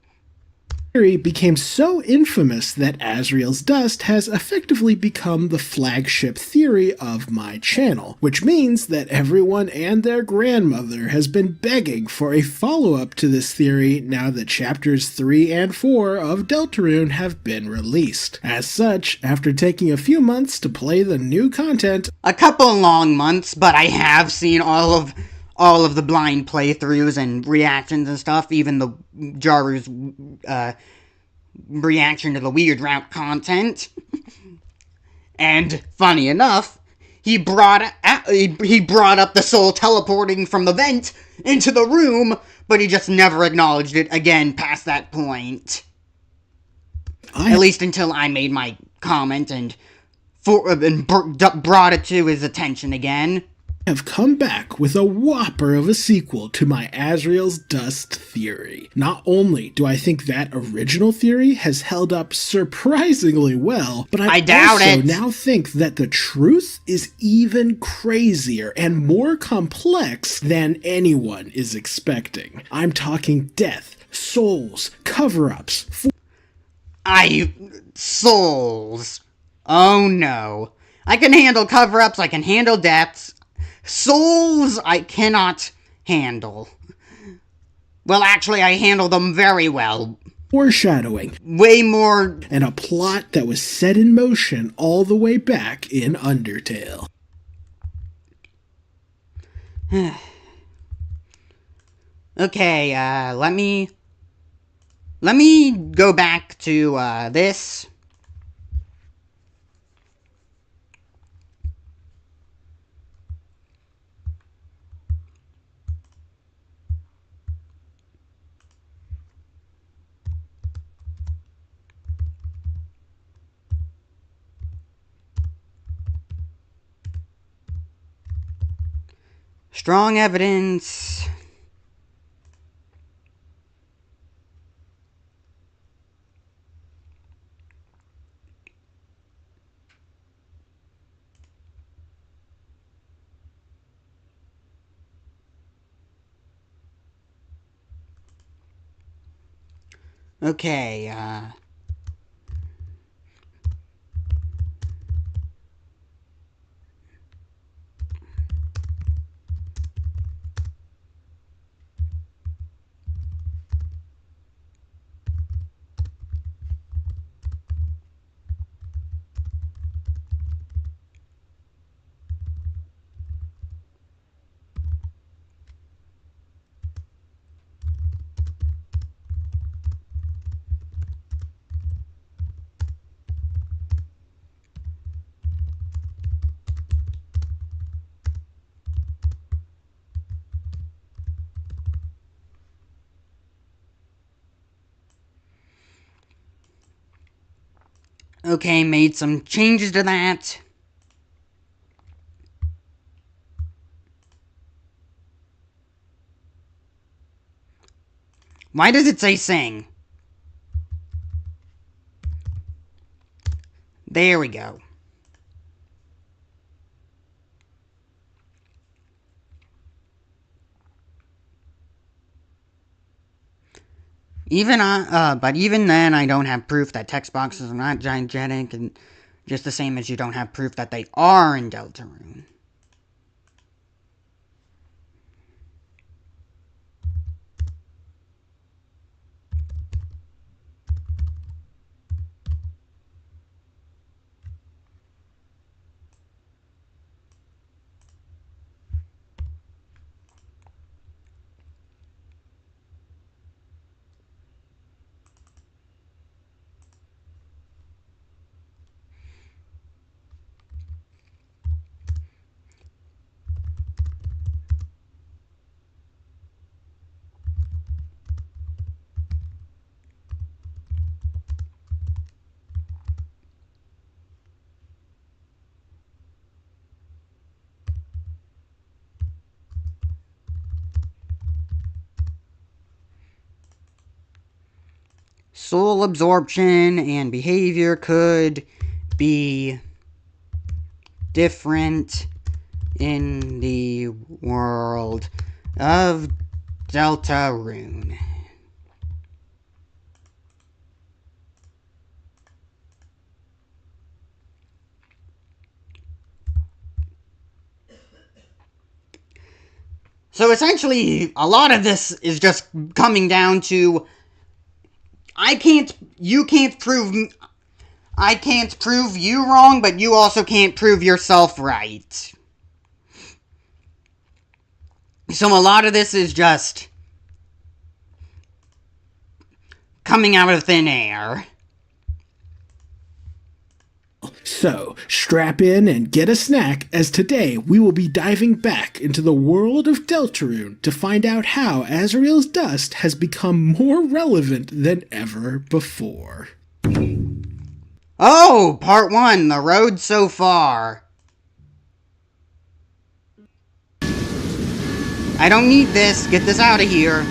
Theory became so infamous that Asriel's Dust has effectively become the flagship theory of my channel, which means that everyone and their grandmother has been begging for a follow-up to this theory now that chapters 3 and 4 of Deltarune have been released. As such, after taking a few months to play the new content, a couple long months, but I have seen all of the blind playthroughs and reactions and stuff, even the Jaru's reaction to the Weird Route content. And funny enough, he brought up the soul teleporting from the vent into the room, but he just never acknowledged it again past that point. At least until I made my comment and brought it to his attention again. have come back with a whopper of a sequel to my Asriel's Dust theory. Not only do I think that original theory has held up surprisingly well, but I also now think that the truth is even crazier and more complex than anyone is expecting. I'm talking death, souls, cover-ups. Souls. Oh no. I can handle cover-ups, I can handle deaths. Souls, I cannot handle. Well, actually, I handle them very well. Foreshadowing. Way more. And a plot that was set in motion all the way back in Undertale. Okay, let me go back to, this. Strong evidence. Okay, okay, made some changes to that. Why does it say sing? There we go. But even then, I don't have proof that text boxes are not gigantic, and just the same as you don't have proof that they are in Deltarune. Soul absorption and behavior could be different in the world of Deltarune. So essentially, a lot of this is just coming down to I can't prove you wrong, but you also can't prove yourself right. So a lot of this is just coming out of thin air. So, strap in and get a snack, as today we will be diving back into the world of Deltarune to find out how Asriel's Dust has become more relevant than ever before. Oh, part 1, the road so far. I don't need this. Get this out of here.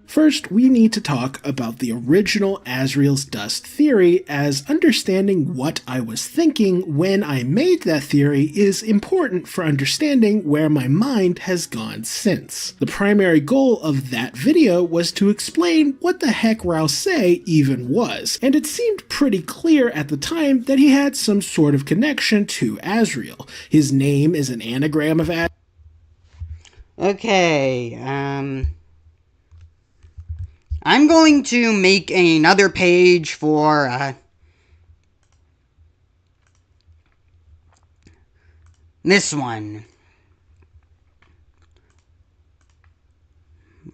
First, we need to talk about the original Asriel's Dust theory, as understanding what I was thinking when I made that theory is important for understanding where my mind has gone since. The primary goal of that video was to explain what the heck Rouse even was, and it seemed pretty clear at the time that he had some sort of connection to Asriel. His name is an anagram of Asriel. Okay, I'm going to make another page for, this one.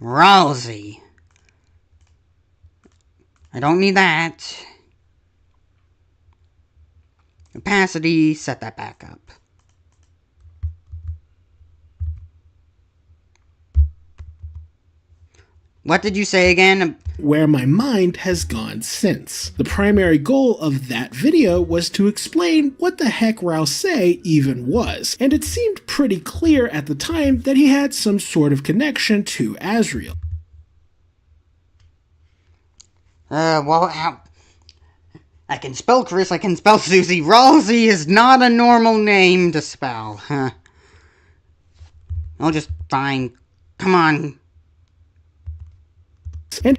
Rousey. I don't need that. Opacity, set that back up. What did you say again? Where my mind has gone since. The primary goal of that video was to explain what the heck Rouse even was, and it seemed pretty clear at the time that he had some sort of connection to Asriel. Well, how... I can spell Kris, I can spell Susie. Rousey is not a normal name to spell, huh? I'll just... fine. Come on. And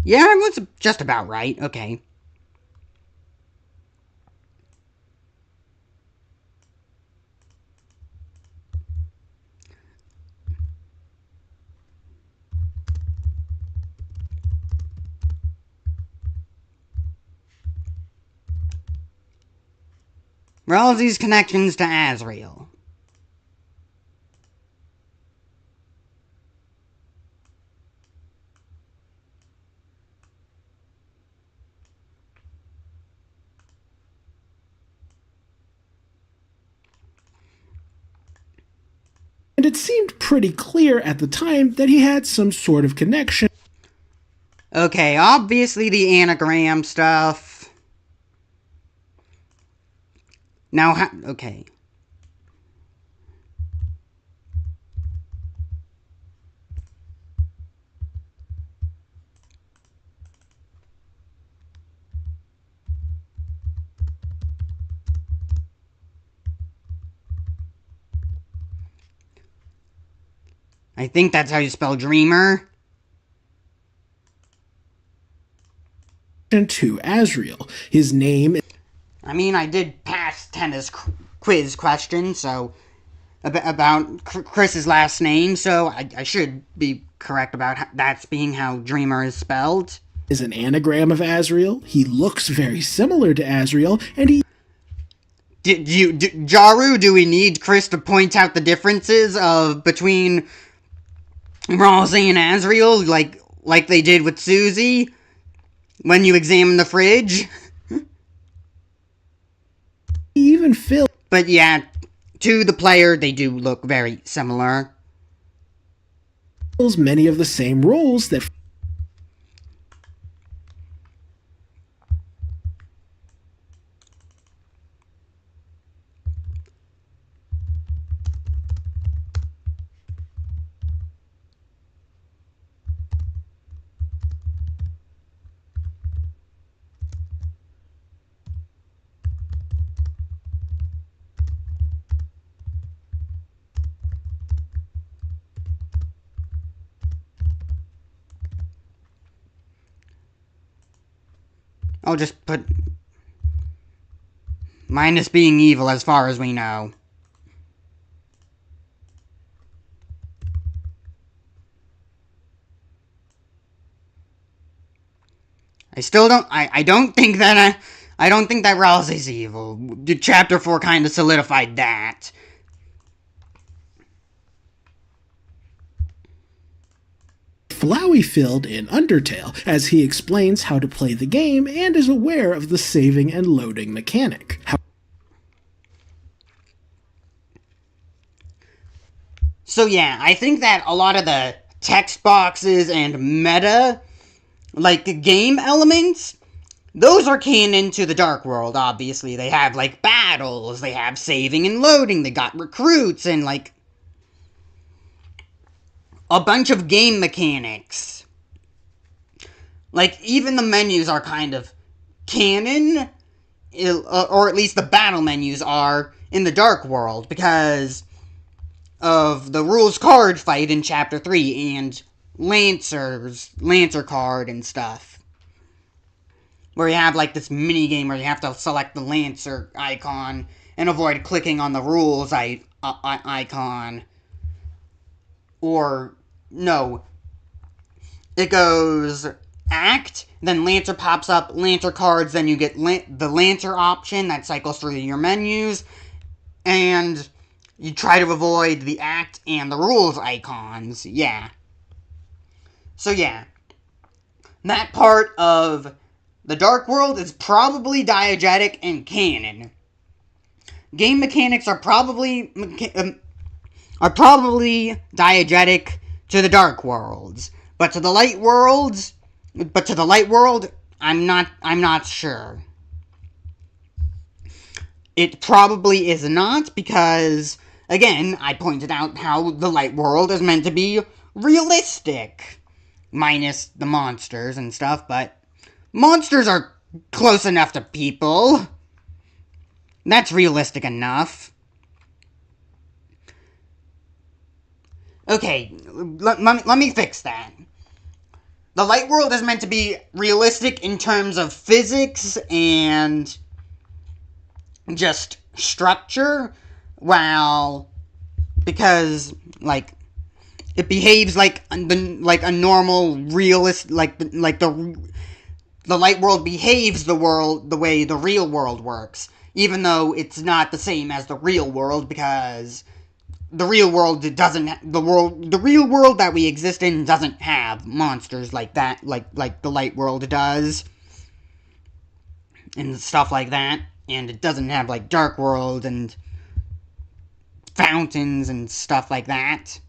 yeah, it was just about right. Okay. Rousey's connections to Asriel. And it seemed pretty clear at the time that he had some sort of connection. Okay, obviously the anagram stuff. Now, okay. I think that's how you spell dreamer. To Asriel. His name... I mean, I did pass tennis quiz question, so... about Kris's last name, so I should be correct about that's being how dreamer is spelled. Is an anagram of Asriel. He looks very similar to Asriel, and he... Jaru, do we need Kris to point out the differences between Rousey and Asriel, like they did with Susie, when you examine the fridge? He even fills... But yeah, to the player, they do look very similar. Many of the same roles that... I'll just put... minus being evil as far as we know. I still don't... I don't think that... I don't think that Rousey's evil. Chapter 4 kind of solidified that. Flowey filled in Undertale, as he explains how to play the game and is aware of the saving and loading mechanic. So yeah, I think that a lot of the text boxes and meta, like game elements, those are canon to the Dark World, obviously. They have, like, battles, they have saving and loading, they got recruits, and, like, a bunch of game mechanics. Like, even the menus are kind of canon, or at least the battle menus are in the Dark World, because of the rules card fight in Chapter 3, and Lancer card and stuff. Where you have, like, this mini-game where you have to select the Lancer icon and avoid clicking on the rules icon. Or, no. It goes Act, then Lancer pops up, Lancer cards, then you get the Lancer option that cycles through your menus, and you try to avoid the Act and the rules icons. Yeah. So, yeah. That part of the Dark World is probably diegetic and canon. Game mechanics are probably diegetic to the Dark Worlds, but to the Light World, I'm not sure. It probably is not, because, again, I pointed out how the Light World is meant to be realistic, minus the monsters and stuff, but monsters are close enough to people. That's realistic enough. Okay, let me fix that. The Light World is meant to be realistic in terms of physics and just structure, because, like, it behaves like a normal realist, the Light World behaves the way the real world works, even though it's not the same as the real world, because the real world the real world that we exist in doesn't have monsters like that, like the Light World does, and stuff like that, and it doesn't have, like, Dark World and fountains and stuff like that.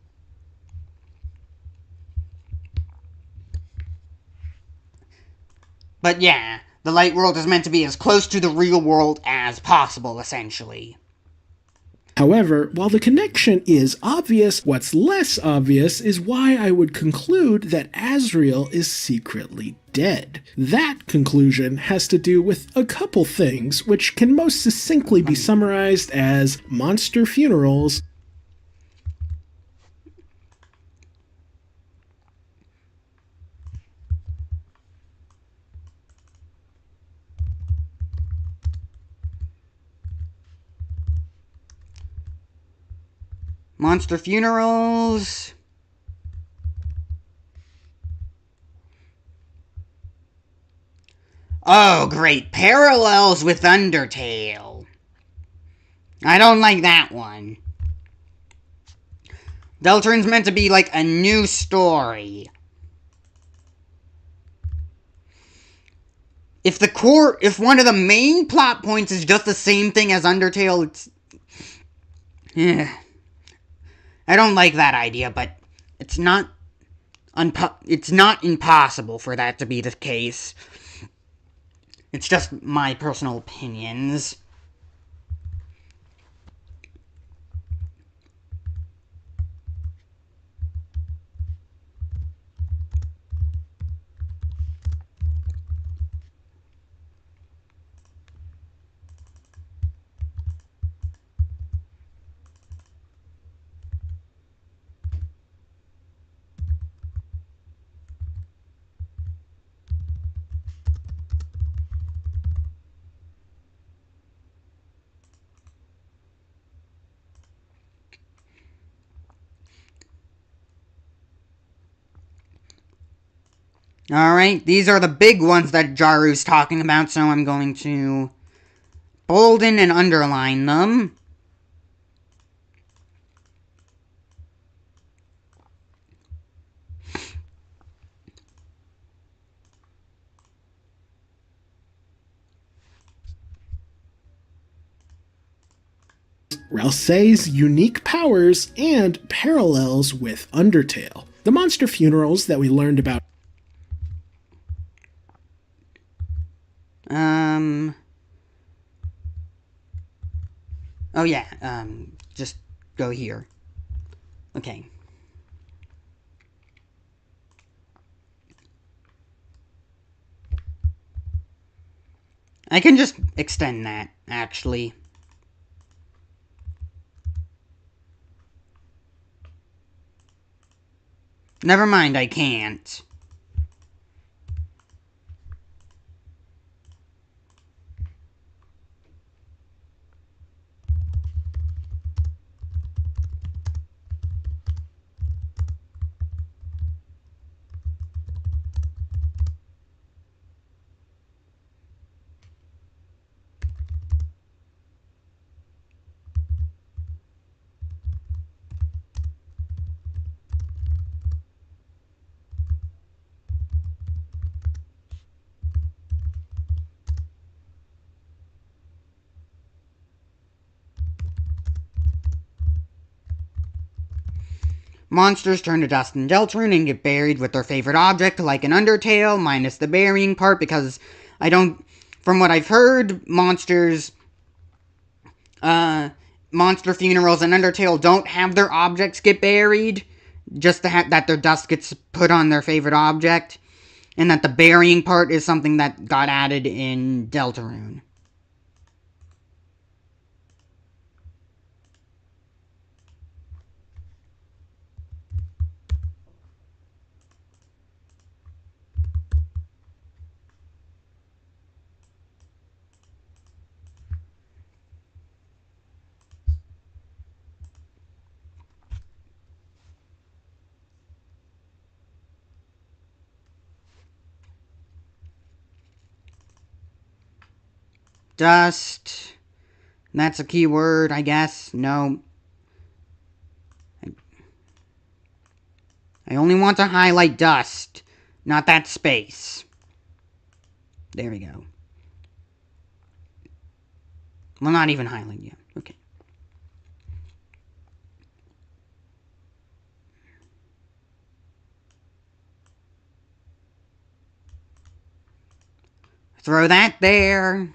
But yeah, the Light World is meant to be as close to the real world as possible, essentially. However, while the connection is obvious, what's less obvious is why I would conclude that Asriel is secretly dead. That conclusion has to do with a couple things, which can most succinctly be summarized as monster funerals, Monster funerals. Oh, great. Parallels with Undertale. I don't like that one. Deltarune's meant to be like a new story. If one of the main plot points is just the same thing as Undertale, it's... I don't like that idea, but it's not impossible for that to be the case. It's just my personal opinions. Alright, these are the big ones that Jaru's talking about, so I'm going to bolden and underline them. Ralsei's unique powers and parallels with Undertale. The monster funerals that we learned about Oh yeah, just go here. Okay. I can just extend that, actually. Never mind, I can't. Monsters turn to dust in Deltarune and get buried with their favorite object, like an Undertale, minus the burying part, because I don't... From what I've heard, monster funerals in Undertale don't have their objects get buried, just that their dust gets put on their favorite object, and that the burying part is something that got added in Deltarune. Dust. That's a keyword, I guess. No. I only want to highlight dust, not that space. There we go. Well, not even highlight yet. Okay. Throw that there.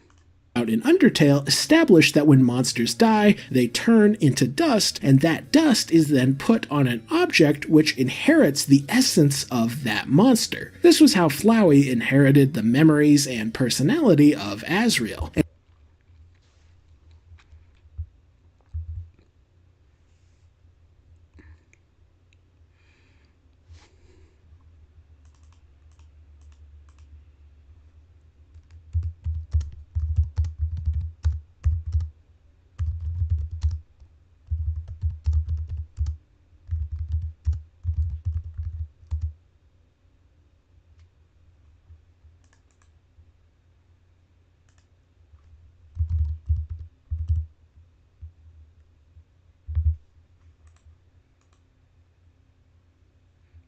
Out in Undertale established that when monsters die, they turn into dust, and that dust is then put on an object which inherits the essence of that monster. This was how Flowey inherited the memories and personality of Asriel.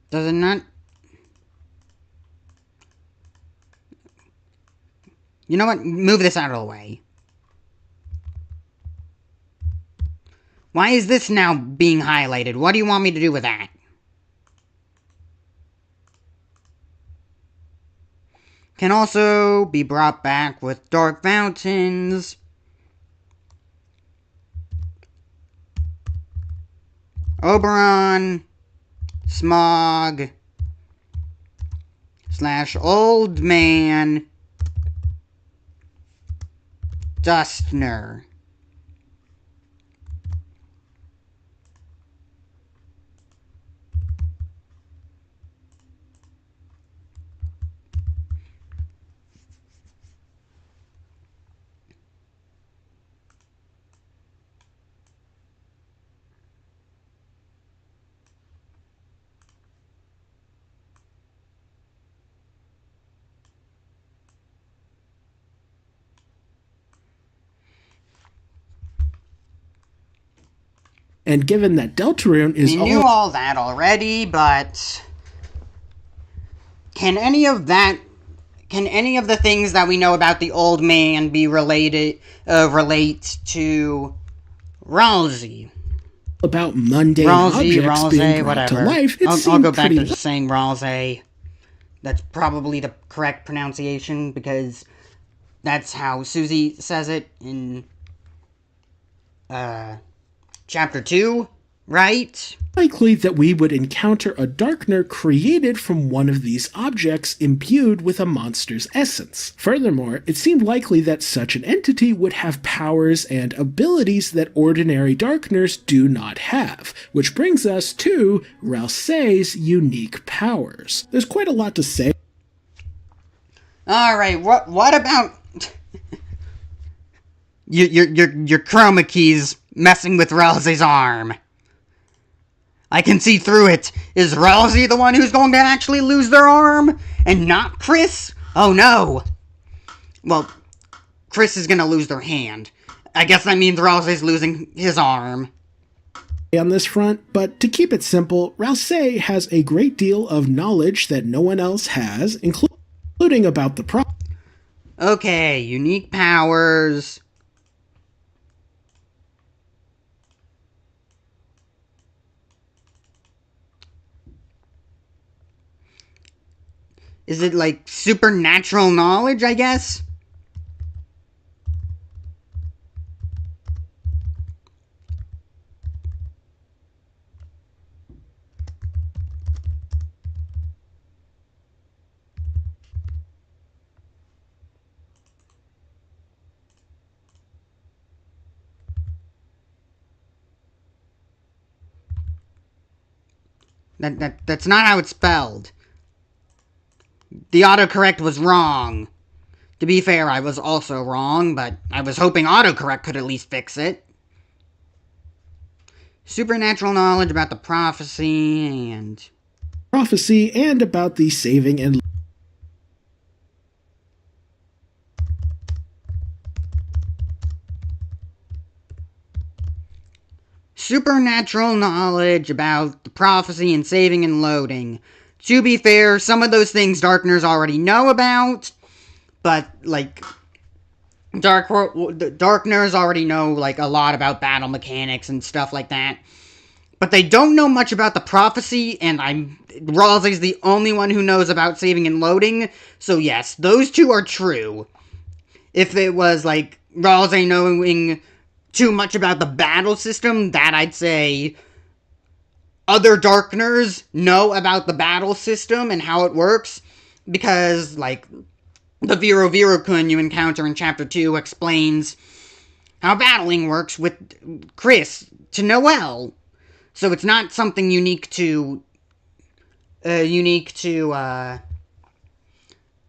Does it not? You know what? Move this out of the way. Why is this now being highlighted? What do you want me to do with that? Can also be brought back with dark fountains. Oberon. Smog. / old man. Dustner. And given that Deltarune is We knew all that already, but can any of the things that we know about the old man be relate to Ralsei? About mundane objects being brought whatever. to life, I'll go back to just saying Ralsei. That's probably the correct pronunciation, because That's how Susie says it in chapter 2, right? Likely that we would encounter a darkener created from one of these objects imbued with a monster's essence. Furthermore, it seemed likely that such an entity would have powers and abilities that ordinary darkeners do not have, which brings us to Ralsei's unique powers. There's quite a lot to say. Alright, what about your chroma keys messing with Ralsei's arm? I can see through it. Is Ralsei the one who's going to actually lose their arm? And not Kris? Oh no. Well, Kris is going to lose their hand. I guess that means Ralsei's losing his arm. On this front, but to keep it simple, Ralsei has a great deal of knowledge that no one else has, including about the problem. Okay, unique powers. Is it like supernatural knowledge, I guess? That's not how it's spelled. The autocorrect was wrong. To be fair, I was also wrong, but I was hoping autocorrect could at least fix it. Supernatural knowledge about the prophecy and about the saving and supernatural knowledge about the prophecy and saving and loading. To be fair, some of those things Darkners already know about, but, like, Darkners already know, like, a lot about battle mechanics and stuff like that. But they don't know much about the prophecy, and Ralsei's the only one who knows about saving and loading, so yes, those two are true. If it was, like, Ralsei knowing too much about the battle system, that I'd say other Darkners know about the battle system and how it works, because, like, the Viro-Viro-kun you encounter in Chapter 2 explains how battling works with Kris to Noelle. So it's not something unique to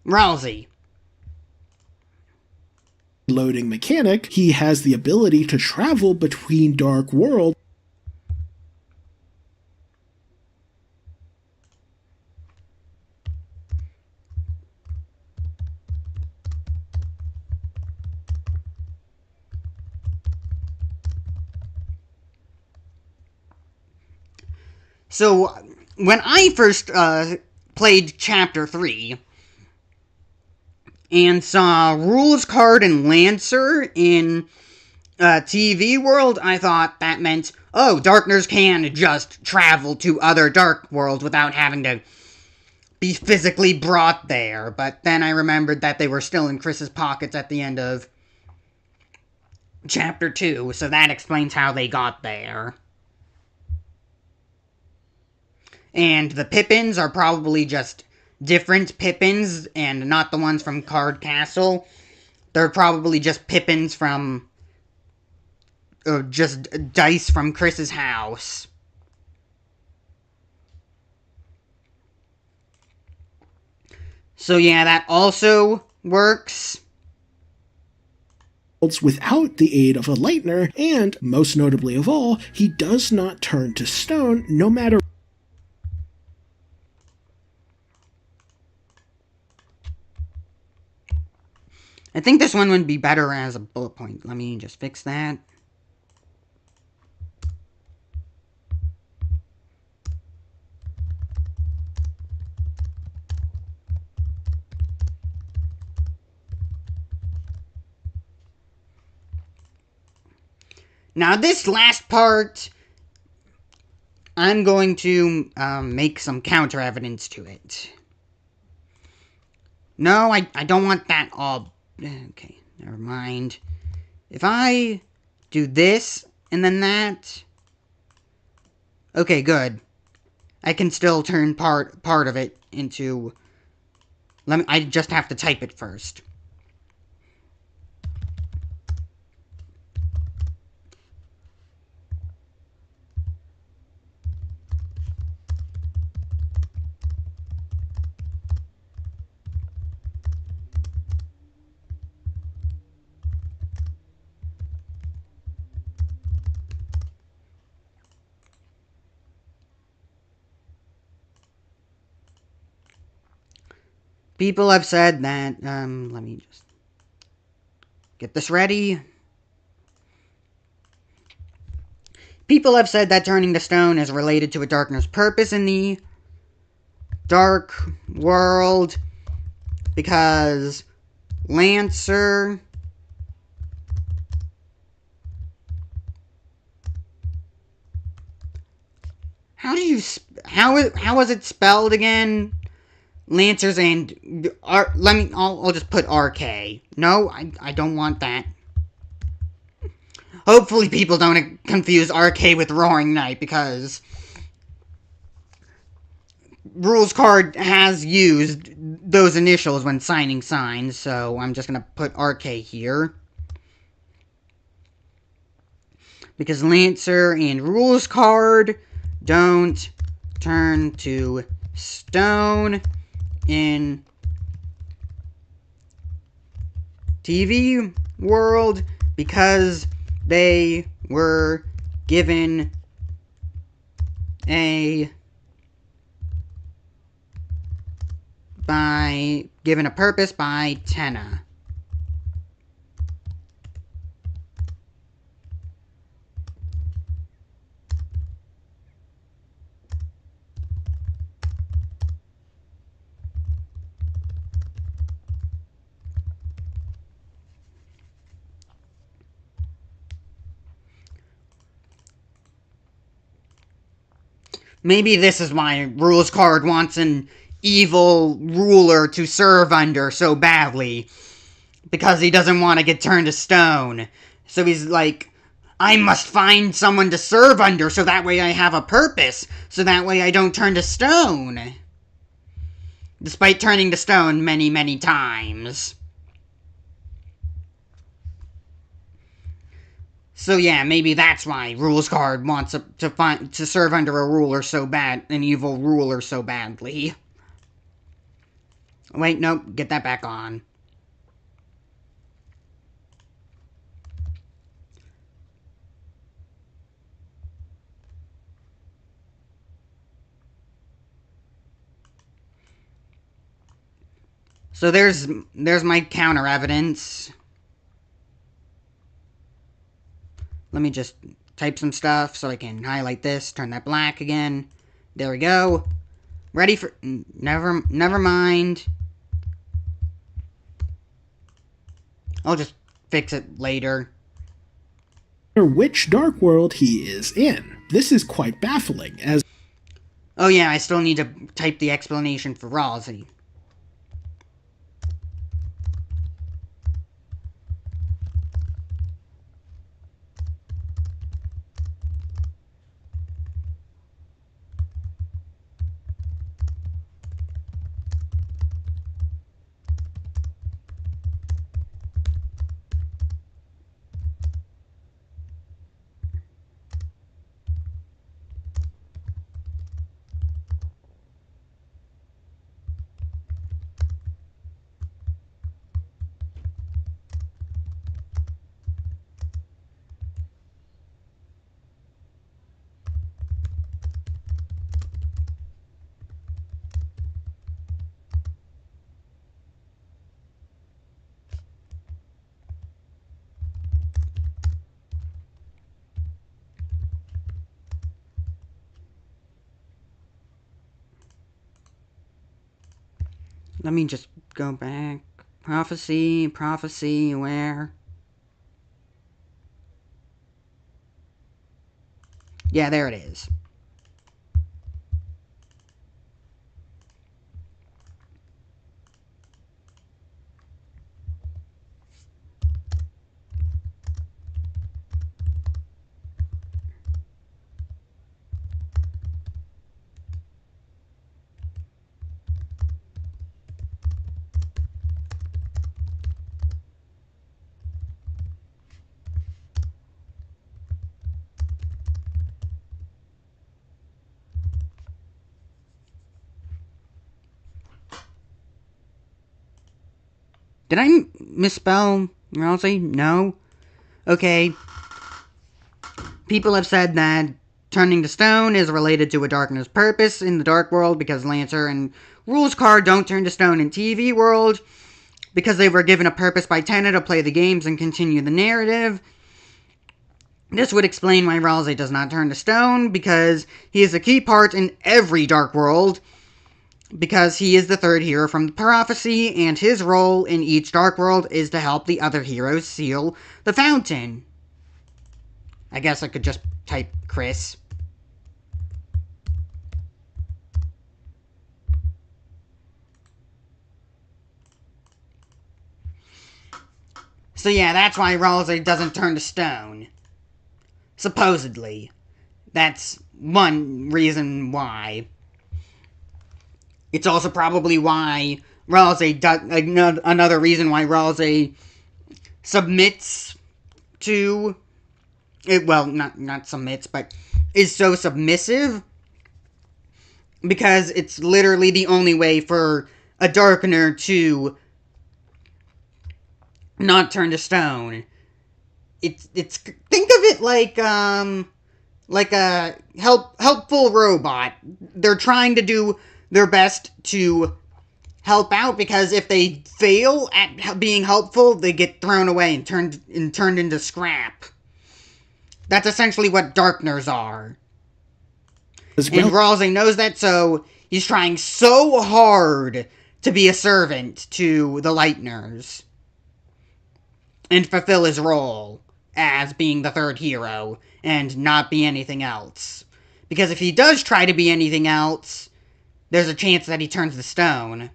Ralsei. Loading mechanic, he has the ability to travel between dark worlds. So, when I first played Chapter 3 and saw Rules Card and Lancer in TV World, I thought that meant, oh, Darkners can just travel to other Dark Worlds without having to be physically brought there. But then I remembered that they were still in Kris's pockets at the end of Chapter 2, so that explains how they got there. And the Pippins are probably just different Pippins and not the ones from Card Castle. They're probably just Pippins from just dice from Kris's house. So yeah, that also works. Without the aid of a lightener, and most notably of all, he does not turn to stone no matter. I think this one would be better as a bullet point. Let me just fix that. Now this last part, I'm going to make some counter evidence to it. No, I don't want that all Okay, never mind. If I do this and then that... Okay, good. I can still turn part of it into... I just have to type it first. People have said that, let me just get this ready. People have said that turning to stone is related to a darkness purpose in the dark world, because Lancer... How is it spelled again? Lancers and... I'll just put RK. No, I don't want that. Hopefully people don't confuse RK with Roaring Knight, because Rules Card has used those initials when signing signs, so I'm just going to put RK here. Because Lancer and Rules Card don't turn to stone in TV world, because they were given a purpose by Tenna. Maybe this is why Rules Card wants an evil ruler to serve under so badly. Because he doesn't want to get turned to stone. So he's like, I must find someone to serve under so that way I have a purpose. So that way I don't turn to stone. Despite turning to stone many, many times. So yeah, maybe that's why Rules Card wants to serve under a ruler so bad, an evil ruler so badly. Wait, nope, get that back on. So there's my counter evidence. Let me just type some stuff so I can highlight this, turn that black again. There we go. Ready for... Never mind. I'll just fix it later. Which dark world he is in. This is quite baffling, as... Oh yeah, I still need to type the explanation for Rossi. Let me just go back. Prophecy, where? Yeah, there it is. Did I misspell Rousey? No? Okay. People have said that turning to stone is related to a darkness purpose in the dark world because Lancer and Rules card don't turn to stone in TV world because they were given a purpose by Tenna to play the games and continue the narrative. This would explain why Rousey does not turn to stone, because he is a key part in every Dark World, because he is the third hero from the prophecy, and his role in each Dark World is to help the other heroes seal the fountain. I guess I could just type Kris. So yeah, that's why Rousey doesn't turn to stone. Supposedly. That's one reason why. It's also probably why Rousey does, another reason why Rousey submits to it, well, not submits, but is so submissive, because it's literally the only way for a Darkener to not turn to stone. It's think of it like a helpful robot. They're trying to do their best to help out, because if they fail at being helpful, they get thrown away and turned into scrap. That's essentially what Darkners are. And Rousey knows that, so he's trying so hard to be a servant to the Lightners and fulfill his role as being the third hero and not be anything else. Because if he does try to be anything else, there's a chance that he turns to stone.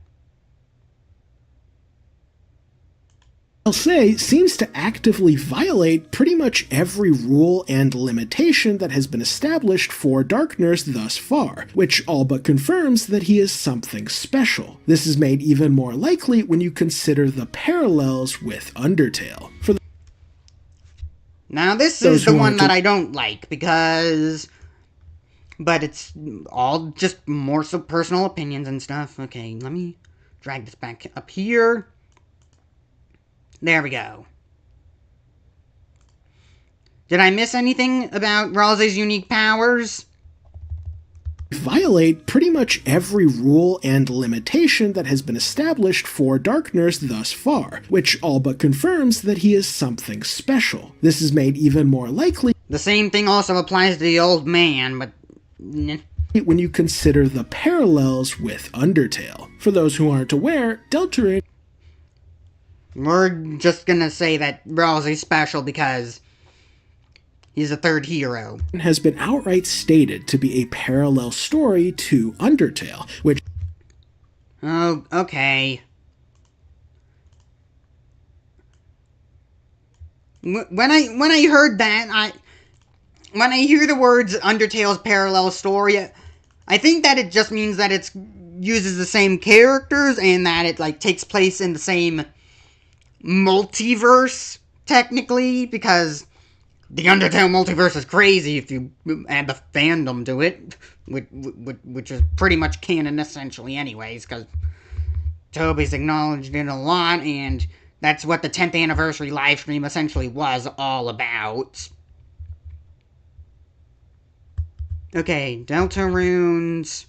Say seems to actively violate pretty much every rule and limitation that has been established for Darkners thus far, which all but confirms that he is something special. This is made even more likely when you consider the parallels with Undertale. Now this is the one that I don't like, because... but it's all just more so personal opinions and stuff. Okay, let me drag this back up here. There we go. Did I miss anything about Rousey's unique powers? Violate pretty much every rule and limitation that has been established for Darkners thus far, which all but confirms that he is something special. This is made even more likely. The same thing also applies to the old man, but... when you consider the parallels with Undertale. For those who aren't aware, Deltarune... we're just gonna say that Rousey's special because he's a third hero. Has been outright stated to be a parallel story to Undertale, which... oh, okay. When I heard that, when I hear the words Undertale's parallel story, I think that it just means that it uses the same characters and that it, like, takes place in the same multiverse, technically, because the Undertale multiverse is crazy if you add the fandom to it, which is pretty much canon, essentially, anyways, because Toby's acknowledged it a lot, and that's what the 10th anniversary livestream essentially was all about. Okay, Deltarune's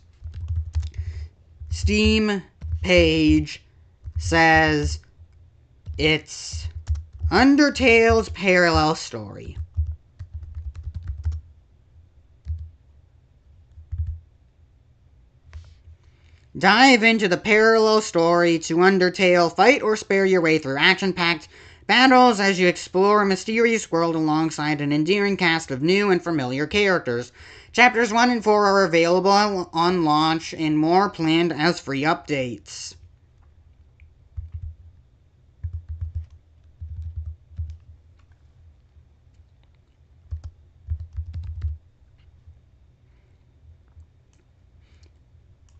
Steam page says it's Undertale's parallel story. Dive into the parallel story to Undertale, fight or spare your way through action-packed battles as you explore a mysterious world alongside an endearing cast of new and familiar characters. Chapters 1 and 4 are available on launch, and more planned as free updates.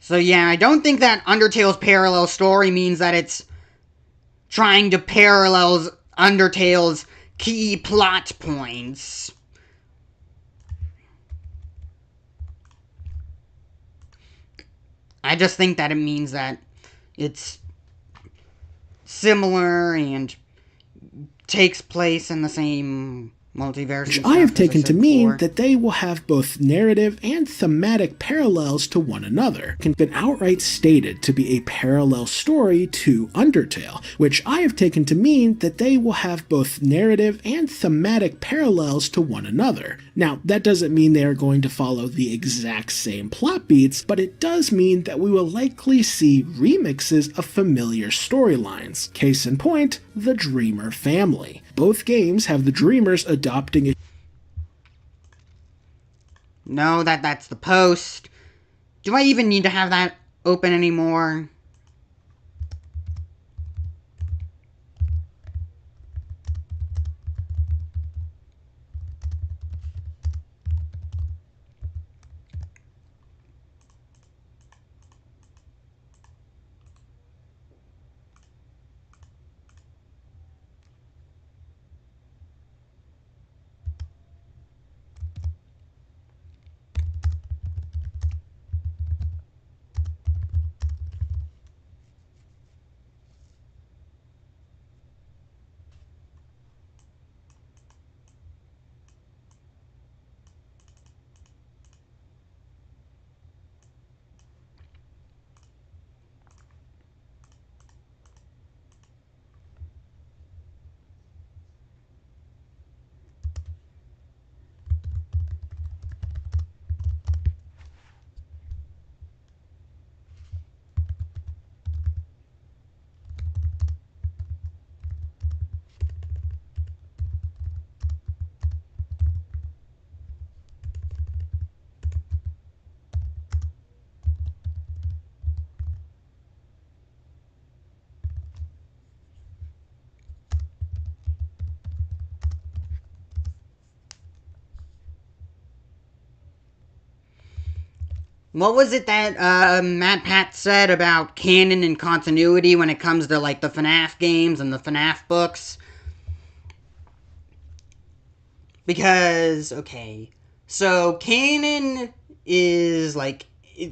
So yeah, I don't think that Undertale's parallel story means that it's trying to parallel Undertale's key plot points. I just think that it means that it's similar and takes place in the same multiverse which and I stuff, have as taken to said mean before. that they will have both narrative and thematic parallels to one another. It can be outright stated to be a parallel story to Undertale, which I have taken to mean that they will have both narrative and thematic parallels to one another. Now, that doesn't mean they are going to follow the exact same plot beats, but it does mean that we will likely see remixes of familiar storylines. Case in point, the Dreamer family. Both games have the Dreamers adopting a No, that's the post. Do I even need to have that open anymore? What was it that Matt Pat said about canon and continuity when it comes to like the FNAF games and the FNAF books? Because, okay, so canon is like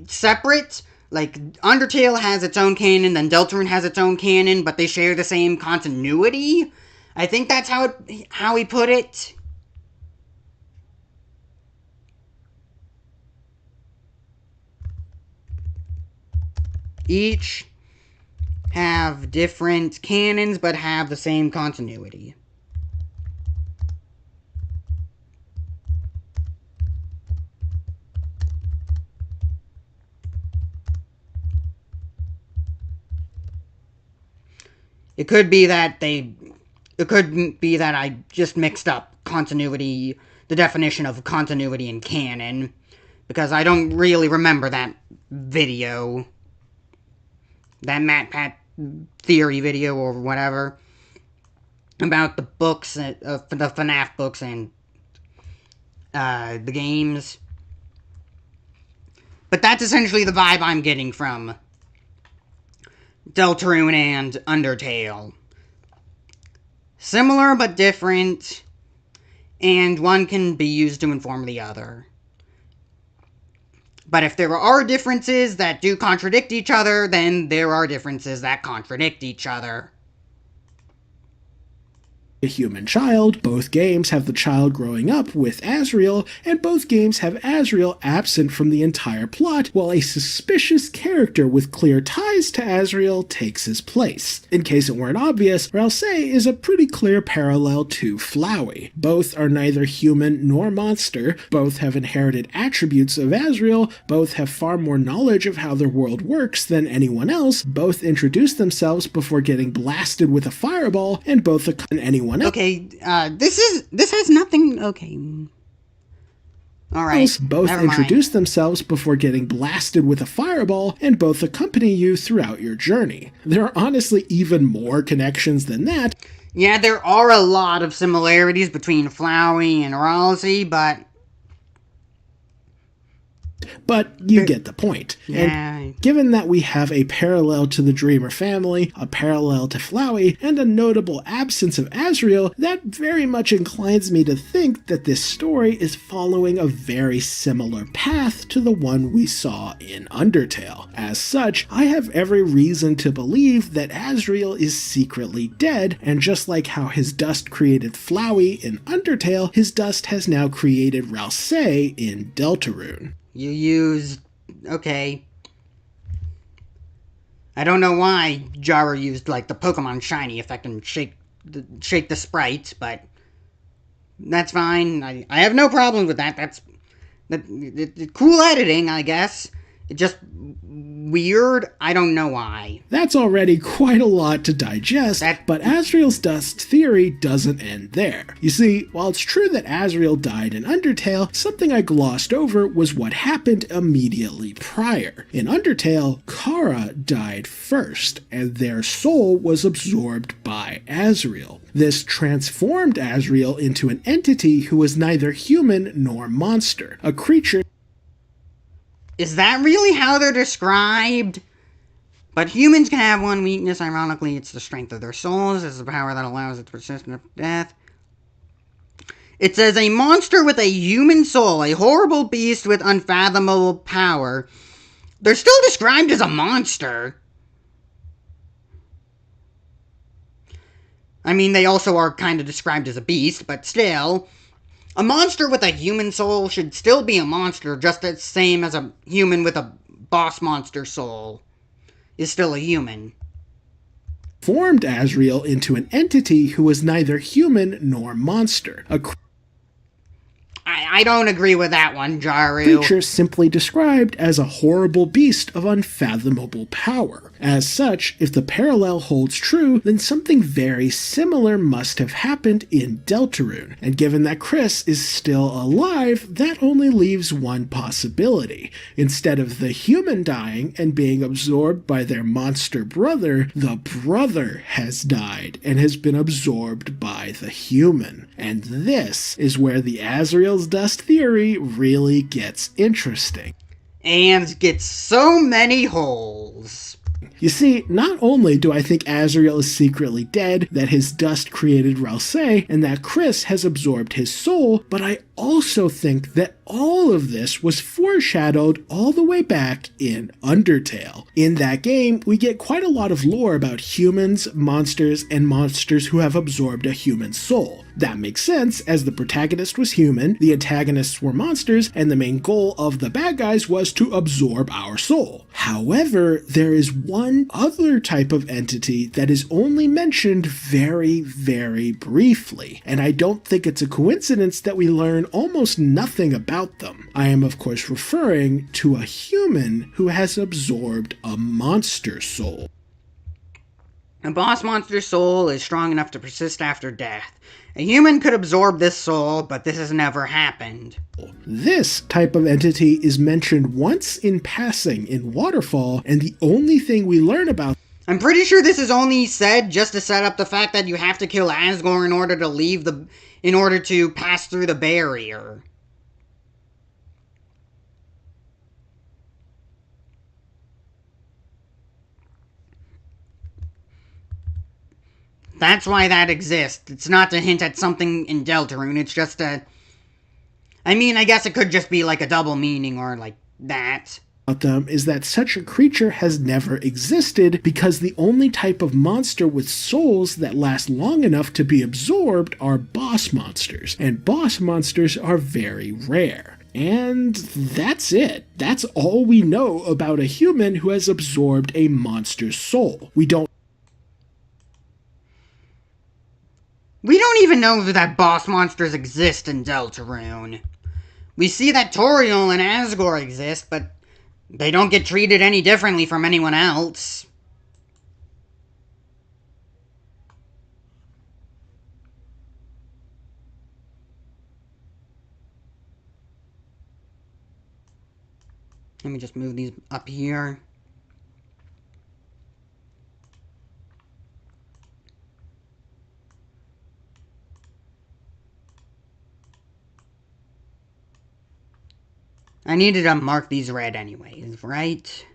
separate. Like Undertale has its own canon, then Deltarune has its own canon, but they share the same continuity. I think that's how he put it. Each have different canons but have the same continuity. It could be that I just mixed up continuity, the definition of continuity and canon, because I don't really remember that video, that Matt Pat theory video or whatever, about the books, the FNAF books and the games. But that's essentially the vibe I'm getting from Deltarune and Undertale. Similar but different, and one can be used to inform the other. But if there are differences that do contradict each other, then there are differences that contradict each other. A human child, both games have the child growing up with Asriel, and both games have Asriel absent from the entire plot, while a suspicious character with clear ties to Asriel takes his place. In case it weren't obvious, Ralse is a pretty clear parallel to Flowey. Both are neither human nor monster, both have inherited attributes of Asriel, both have far more knowledge of how their world works than anyone else, both introduce themselves before getting blasted with a fireball, and both anyone else. Okay, this has nothing. Okay. Alright. Both introduce themselves before getting blasted with a fireball, and both accompany you throughout your journey. There are honestly even more connections than that. Yeah, there are a lot of similarities between Flowey and Ralsei, but But you get the point. Yeah. And given that we have a parallel to the Dreamer family, a parallel to Flowey, and a notable absence of Asriel, that very much inclines me to think that this story is following a very similar path to the one we saw in Undertale. As such, I have every reason to believe that Asriel is secretly dead, and just like how his dust created Flowey in Undertale, his dust has now created Ralsei in Deltarune. You used... okay. I don't know why Jaru used, like, the Pokemon Shiny effect and shake the sprite, but that's fine. I have no problem with that. That's cool editing, I guess. It just weird. I don't know why. That's already quite a lot to digest, but Asriel's dust theory doesn't end there. You see, while it's true that Asriel died in Undertale, something I glossed over was what happened immediately prior. In Undertale, Kara died first, and their soul was absorbed by Asriel. This transformed Asriel into an entity who was neither human nor monster, a creature. Is that really how they're described? But humans can have one weakness. Ironically, it's the strength of their souls. It's the power that allows it to persist after death. It says, a monster with a human soul, a horrible beast with unfathomable power. They're still described as a monster. I mean, they also are kind of described as a beast, but still. A monster with a human soul should still be a monster, just the same as a human with a boss monster soul is still a human. Formed Asriel into an entity who was neither human nor monster. I don't agree with that one, Jaru. Creature simply described as a horrible beast of unfathomable power. As such, if the parallel holds true, then something very similar must have happened in Deltarune. And given that Kris is still alive, that only leaves one possibility. Instead of the human dying and being absorbed by their monster brother, the brother has died and has been absorbed by the human. And this is where the Asriel's dust theory really gets interesting. And gets so many holes. You see, not only do I think Asriel is secretly dead, that his dust created Ralsei, and that Kris has absorbed his soul, but I also think that all of this was foreshadowed all the way back in Undertale. In that game, we get quite a lot of lore about humans, monsters, and monsters who have absorbed a human soul. That makes sense, as the protagonist was human, the antagonists were monsters, and the main goal of the bad guys was to absorb our soul. However, there is one other type of entity that is only mentioned very, very briefly, and I don't think it's a coincidence that we learn almost nothing about them. I am of course referring to a human who has absorbed a monster soul. A boss monster soul is strong enough to persist after death. A human could absorb this soul, but this has never happened. This type of entity is mentioned once in passing in Waterfall, and the only thing we learn about... I'm pretty sure this is only said just to set up the fact that you have to kill Asgore in order to in order to pass through the barrier. That's why that exists. It's not to hint at something in Deltarune, it's just a... I mean, I guess it could just be like a double meaning or like that. Them is that such a creature has never existed because the only type of monster with souls that last long enough to be absorbed are boss monsters, and boss monsters are very rare. And that's it. That's all we know about a human who has absorbed a monster's soul. We don't even know that boss monsters exist in Deltarune. We see that Toriel and Asgore exist, but they don't get treated any differently from anyone else. Let me just move these up here. I needed to mark these red anyways, right?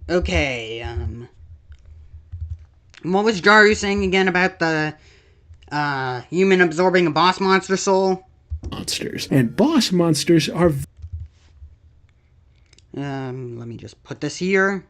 Okay, what was Jaru saying again about the, human absorbing a boss monster soul? Monsters. And boss monsters are... Let me just put this here.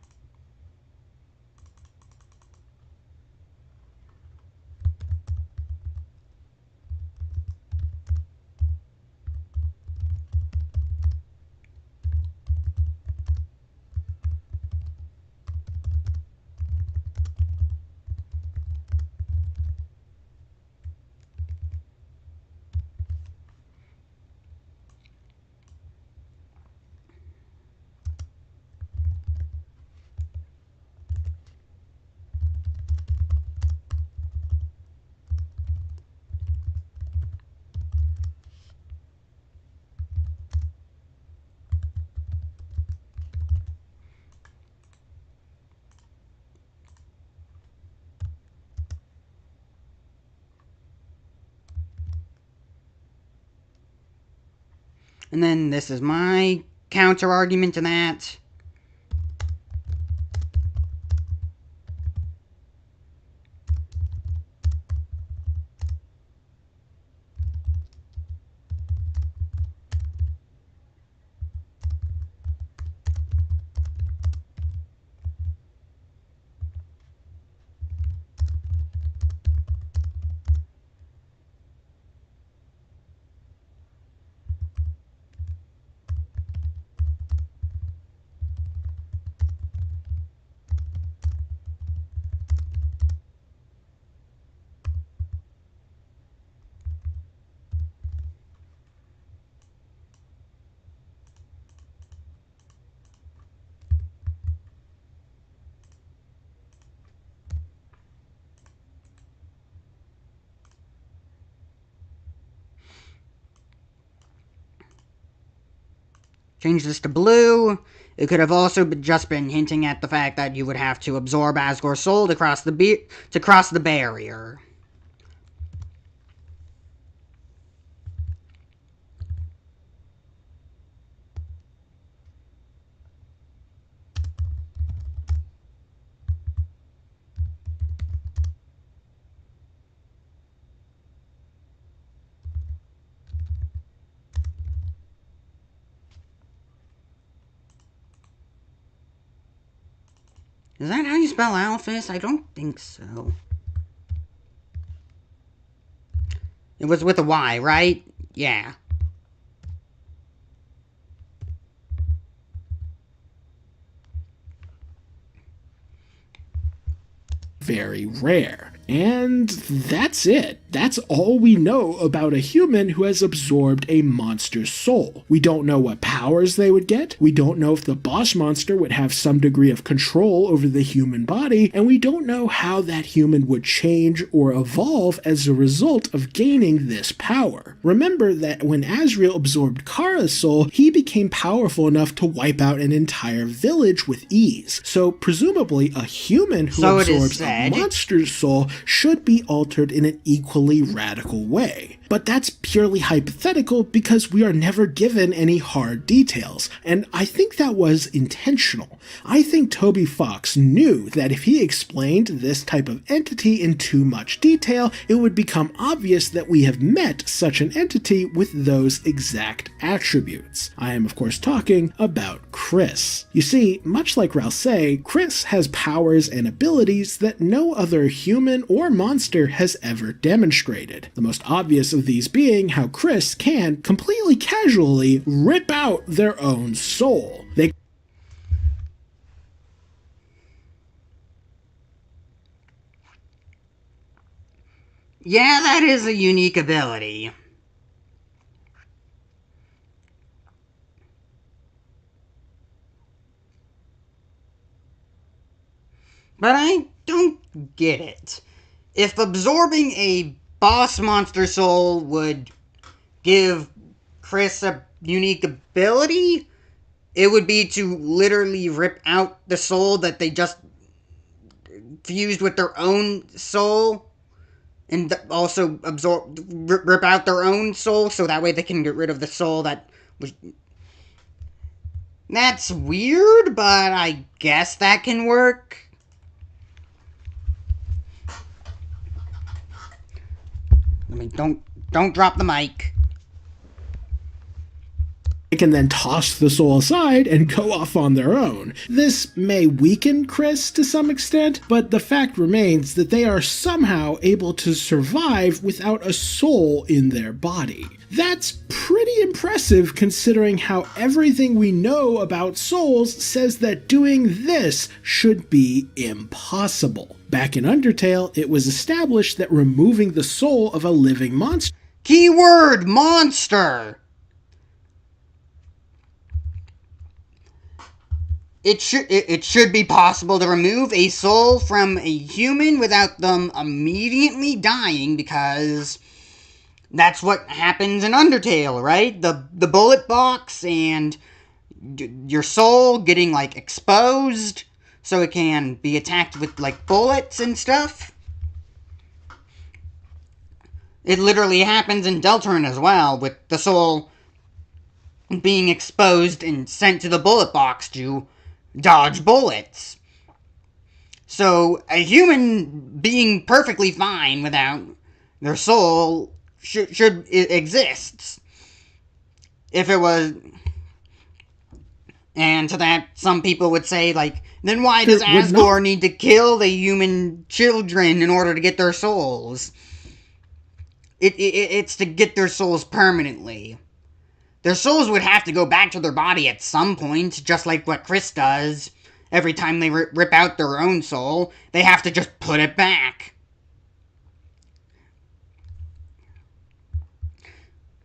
And then this is my counter argument to that. Change this to blue. It could have also just been hinting at the fact that you would have to absorb Asgore's soul to cross the barrier. Is that how you spell Alphys? I don't think so. It was with a Y, right? Yeah. Very rare. And that's it. That's all we know about a human who has absorbed a monster's soul. We don't know what powers they would get, we don't know if the boss monster would have some degree of control over the human body, and we don't know how that human would change or evolve as a result of gaining this power. Remember that when Asriel absorbed Kara's soul, he became powerful enough to wipe out an entire village with ease. So presumably a human who absorbs a monster's soul should be altered in an equally radical way. But that's purely hypothetical because we are never given any hard details, and I think that was intentional. I think Toby Fox knew that if he explained this type of entity in too much detail, it would become obvious that we have met such an entity with those exact attributes. I am of course talking about Kris. You see, much like Ralsei, Kris has powers and abilities that no other human or monster has ever demonstrated. The most obvious of of these being how Kris can completely casually rip out their own soul. Yeah, that is a unique ability. But I don't get it. If absorbing a boss monster soul would give Kris a unique ability, it would be to literally rip out the soul that they just fused with their own soul, and also rip out their own soul, so that way they can get rid of the soul that was. That's weird, but I guess that can work. Don't drop the mic. They can then toss the soul aside and go off on their own. This may weaken Kris to some extent, but the fact remains that they are somehow able to survive without a soul in their body. That's pretty impressive considering how everything we know about souls says that doing this should be impossible. Back in Undertale, it was established that removing the soul of a living monster— keyword monster! It should be possible to remove a soul from a human without them immediately dying, because that's what happens in Undertale, right? The bullet box and your soul getting, like, exposed so it can be attacked with, like, bullets and stuff. It literally happens in Deltarune as well, with the soul being exposed and sent to the bullet box to dodge bullets. So a human being perfectly fine without their soul should exist. If it was, and to that some people would say, like, then why does Asgore need to kill the human children in order to get their souls? It's to get their souls permanently. Their souls would have to go back to their body at some point, just like what Kris does. Every time they rip out their own soul, they have to just put it back.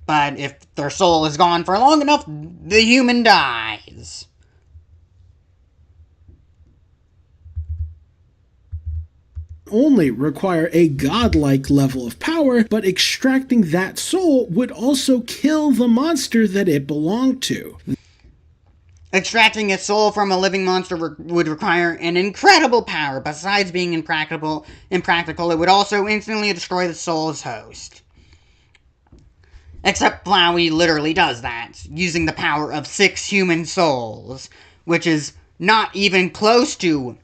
But if their soul is gone for long enough, the human dies. Only require a godlike level of power, but extracting that soul would also kill the monster that it belonged to. Extracting a soul from a living monster would require an incredible power. Besides being impractical, it would also instantly destroy the soul's host. Except Flowey literally does that, using the power of 6 human souls, which is not even close to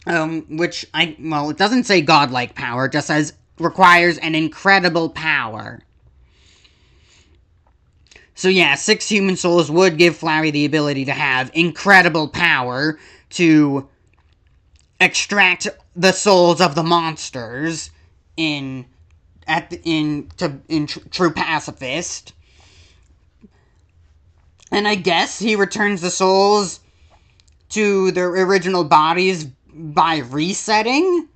it doesn't say godlike power, it just says requires an incredible power. So yeah, 6 human souls would give Flowey the ability to have incredible power to extract the souls of the monsters in True Pacifist. And I guess he returns the souls to their original bodies by resetting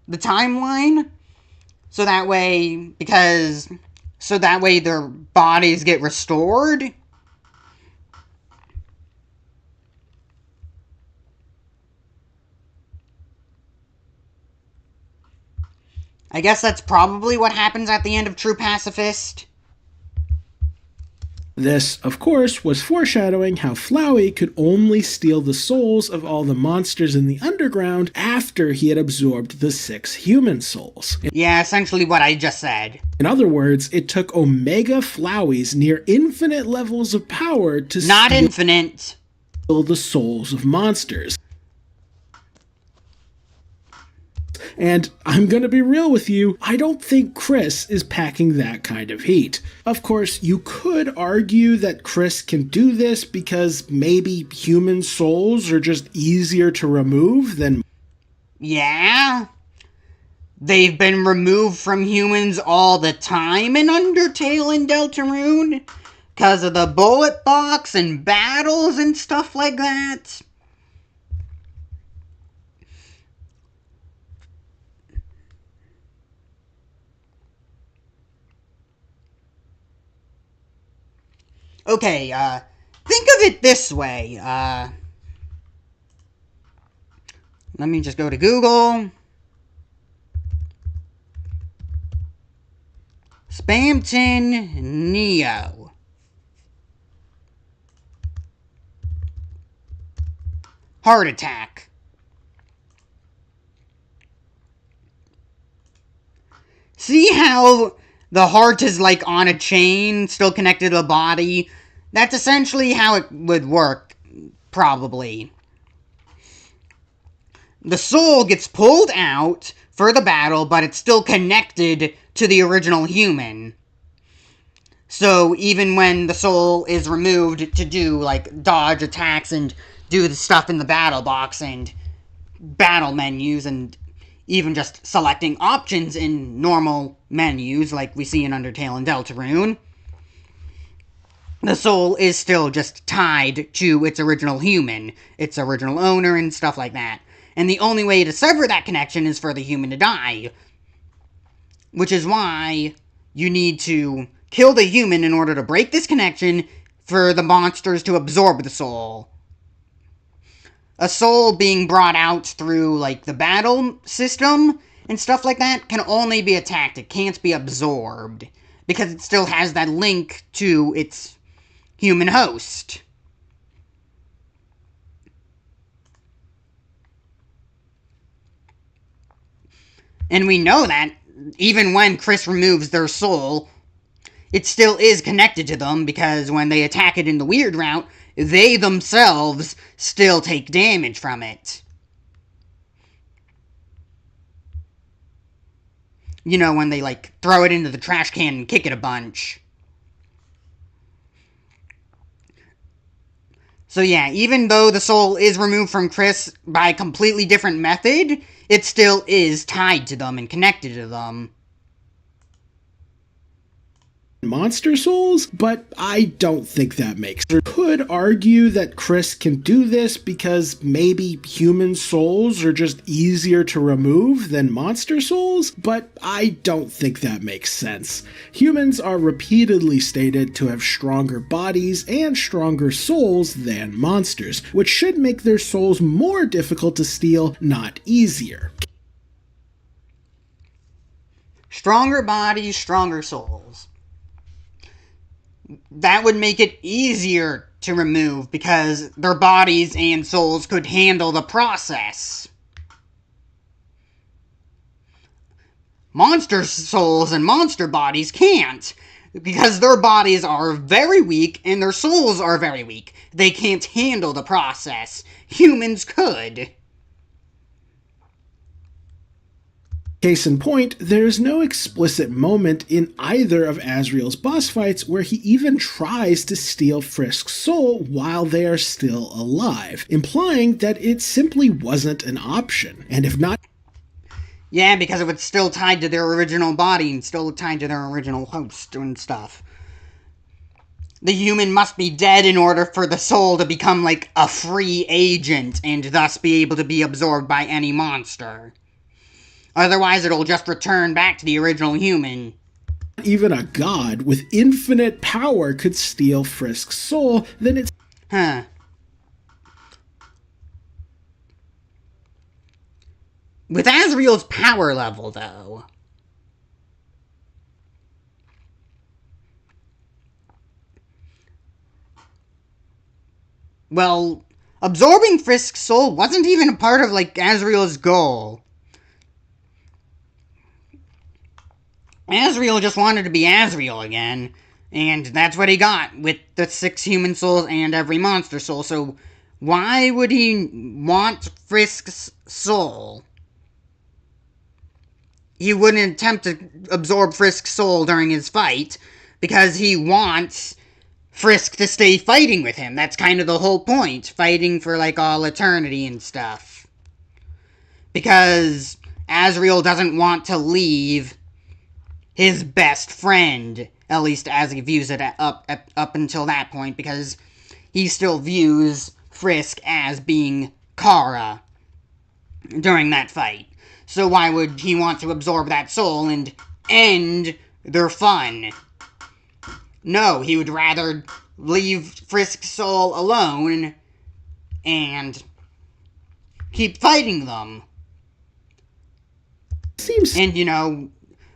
the timeline, so that way their bodies get restored. I guess that's probably what happens at the end of True Pacifist. This, of course, was foreshadowing how Flowey could only steal the souls of all the monsters in the underground after he had absorbed the 6 human souls. Yeah, essentially what I just said. In other words, it took Omega Flowey's near infinite levels of power to steal the souls of monsters. And I'm gonna be real with you, I don't think Kris is packing that kind of heat. Of course, you could argue that Kris can do this because maybe human souls are just easier to remove than... Yeah? they've been removed from humans all the time in Undertale and Deltarune because of the bullet box and battles and stuff like that. Okay, think of it this way. Let me just go to Google. Spamton Neo. Heart attack. See how the heart is like on a chain, still connected to the body? That's essentially how it would work, probably. The soul gets pulled out for the battle, but it's still connected to the original human. So even when the soul is removed to do, like, dodge attacks and do the stuff in the battle box and battle menus and even just selecting options in normal menus like we see in Undertale and Deltarune, the soul is still just tied to its original human, its original owner, and stuff like that. And the only way to sever that connection is for the human to die. Which is why you need to kill the human in order to break this connection for the monsters to absorb the soul. A soul being brought out through, like, the battle system and stuff like that can only be attacked. It can't be absorbed. Because it still has that link to its human host. And we know that even when Kris removes their soul, it still is connected to them, because when they attack it in the weird route, they themselves still take damage from it. You know, when they, like, throw it into the trash can and kick it a bunch. So yeah, even though the soul is removed from Kris by a completely different method, it still is tied to them and connected to them. Monster souls, but I don't think that makes sense. Could argue that Kris can do this because maybe human souls are just easier to remove than monster souls, but I don't think that makes sense. Humans are repeatedly stated to have stronger bodies and stronger souls than monsters, which should make their souls more difficult to steal, not easier. Stronger bodies, stronger souls. That would make it easier to remove because their bodies and souls could handle the process. Monster souls and monster bodies can't, because their bodies are very weak and their souls are very weak. They can't handle the process. Humans could. Case in point, there's no explicit moment in either of Asriel's boss fights where he even tries to steal Frisk's soul while they are still alive, implying that it simply wasn't an option. And if not... Yeah, because it was still tied to their original body and still tied to their original host and stuff. The human must be dead in order for the soul to become like a free agent and thus be able to be absorbed by any monster. Otherwise, it'll just return back to the original human. Even a god with infinite power could steal Frisk's soul, then it's... Huh. With Asriel's power level, though... Well, absorbing Frisk's soul wasn't even a part of, like, Asriel's goal. Asriel just wanted to be Asriel again, and that's what he got with the 6 human souls and every monster soul, so why would he want Frisk's soul? He wouldn't attempt to absorb Frisk's soul during his fight, because he wants Frisk to stay fighting with him. That's kind of the whole point, fighting for, like, all eternity and stuff. Because Asriel doesn't want to leave his best friend, at least as he views it up until that point, because he still views Frisk as being Kara during that fight. So why would he want to absorb that soul and end their fun? No, he would rather leave Frisk's soul alone and keep fighting them. And,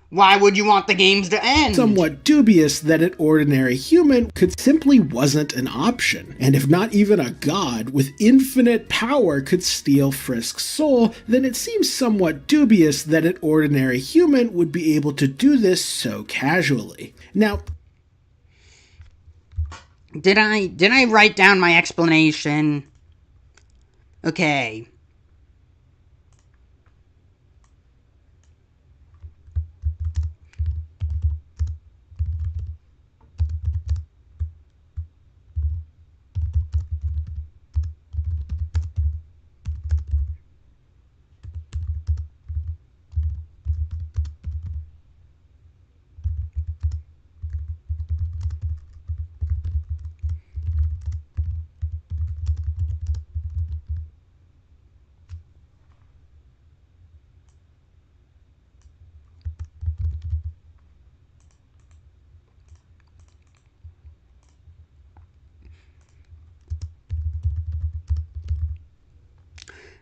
why would you want the games to end? Somewhat dubious that an ordinary human could simply wasn't an option. And if not even a god with infinite power could steal Frisk's soul, then it seems somewhat dubious that an ordinary human would be able to do this so casually. Now, Did I write down my explanation? Okay.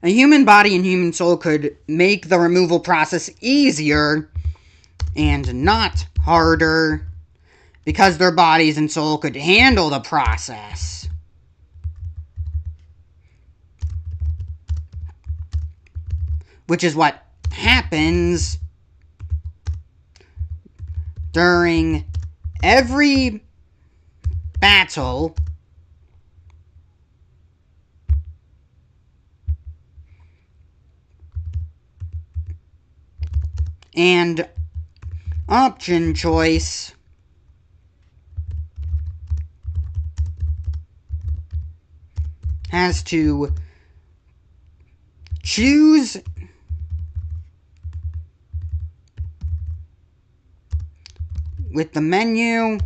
A human body and human soul could make the removal process easier and not harder because their bodies and soul could handle the process. Which is what happens during every battle and option choice has to choose with the menu.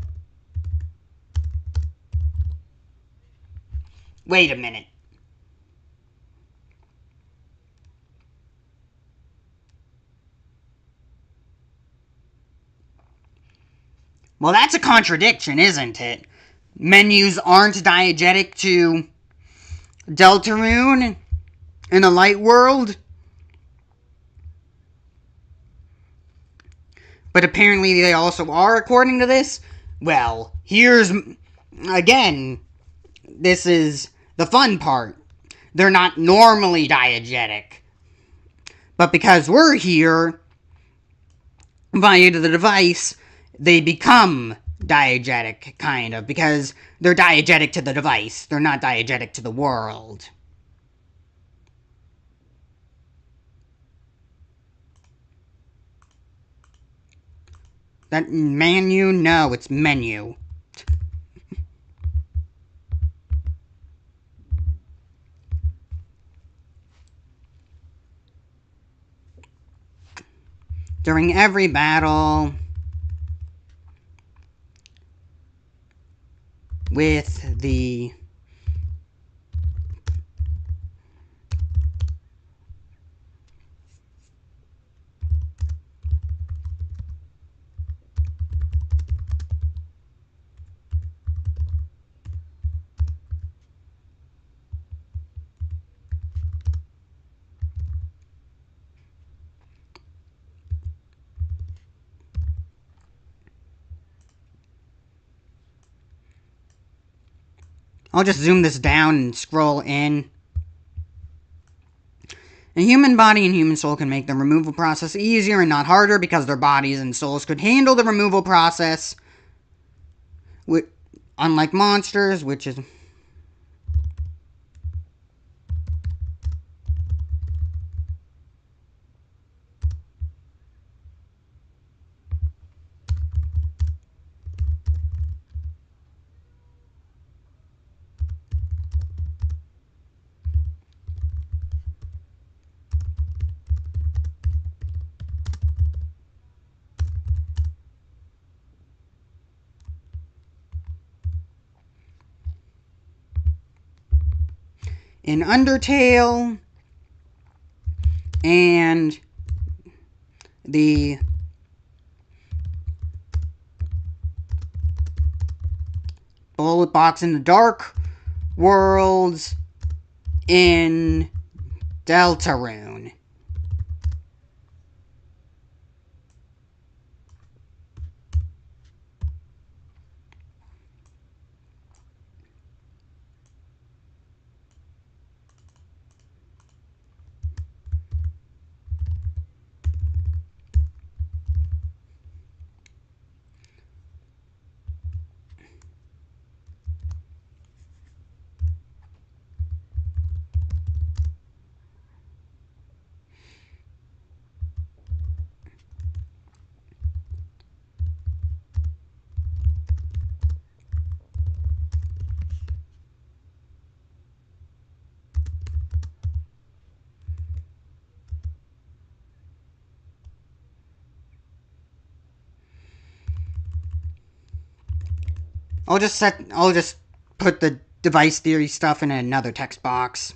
Wait a minute. Well, that's a contradiction, isn't it? Menus aren't diegetic to Deltarune in the light world. But apparently they also are, according to this. Well, here's... Again, this is the fun part. They're not normally diegetic. But because we're here, via the device, they become diegetic, kind of, because they're diegetic to the device. They're not diegetic to the world. That menu? No, it's menu. During every battle with the I'll just zoom this down and scroll in. A human body and human soul can make the removal process easier and not harder because their bodies and souls could handle the removal process. Unlike monsters, which is... in Undertale and the bullet box in the dark worlds in Deltarune. I'll just put the device theory stuff in another text box.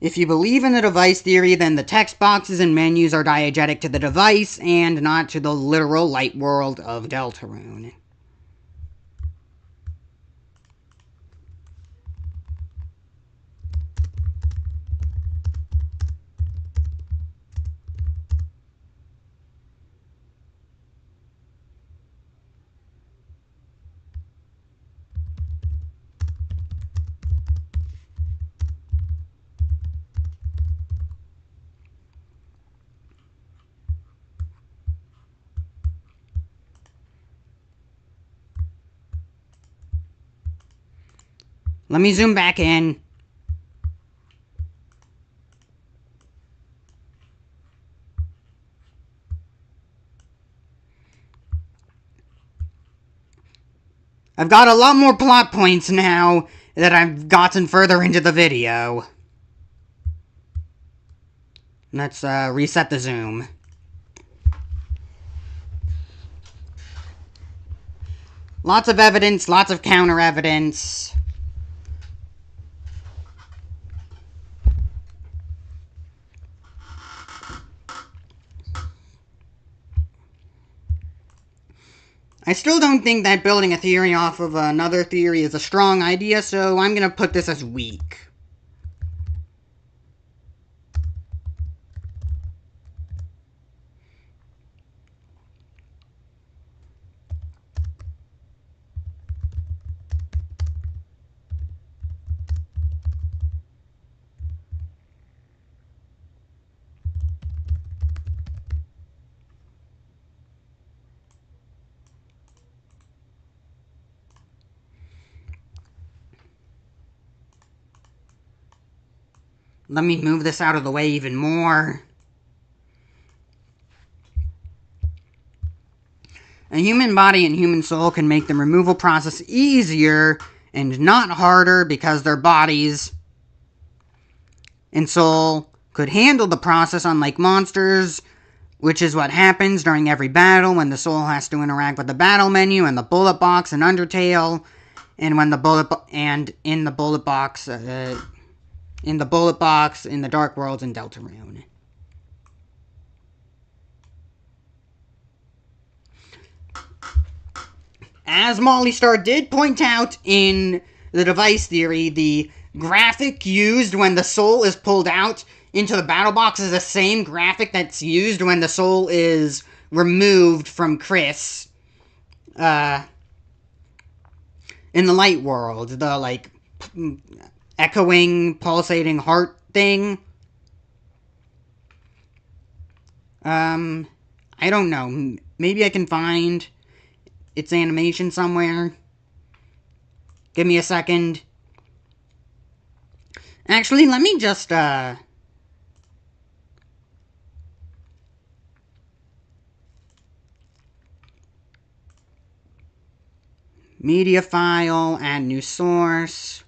If you believe in the device theory, then the text boxes and menus are diegetic to the device and not to the literal light world of Deltarune. Let me zoom back in. I've got a lot more plot points now that I've gotten further into the video. Let's reset the zoom. Lots of evidence, lots of counter evidence. I still don't think that building a theory off of another theory is a strong idea, so I'm gonna put this as weak. Let me move this out of the way even more. A human body and human soul can make the removal process easier and not harder because their bodies and soul could handle the process, unlike monsters, which is what happens during every battle when the soul has to interact with the battle menu and the bullet box in Undertale, and when the in the bullet box in the Dark Worlds in Deltarune. As Molly Star did point out in the device theory, the graphic used when the soul is pulled out into the battle box is the same graphic that's used when the soul is removed from Kris in the light world. The, like, echoing, pulsating heart thing. I don't know. Maybe I can find its animation somewhere. Give me a second. Actually, let me just, media file, add new source.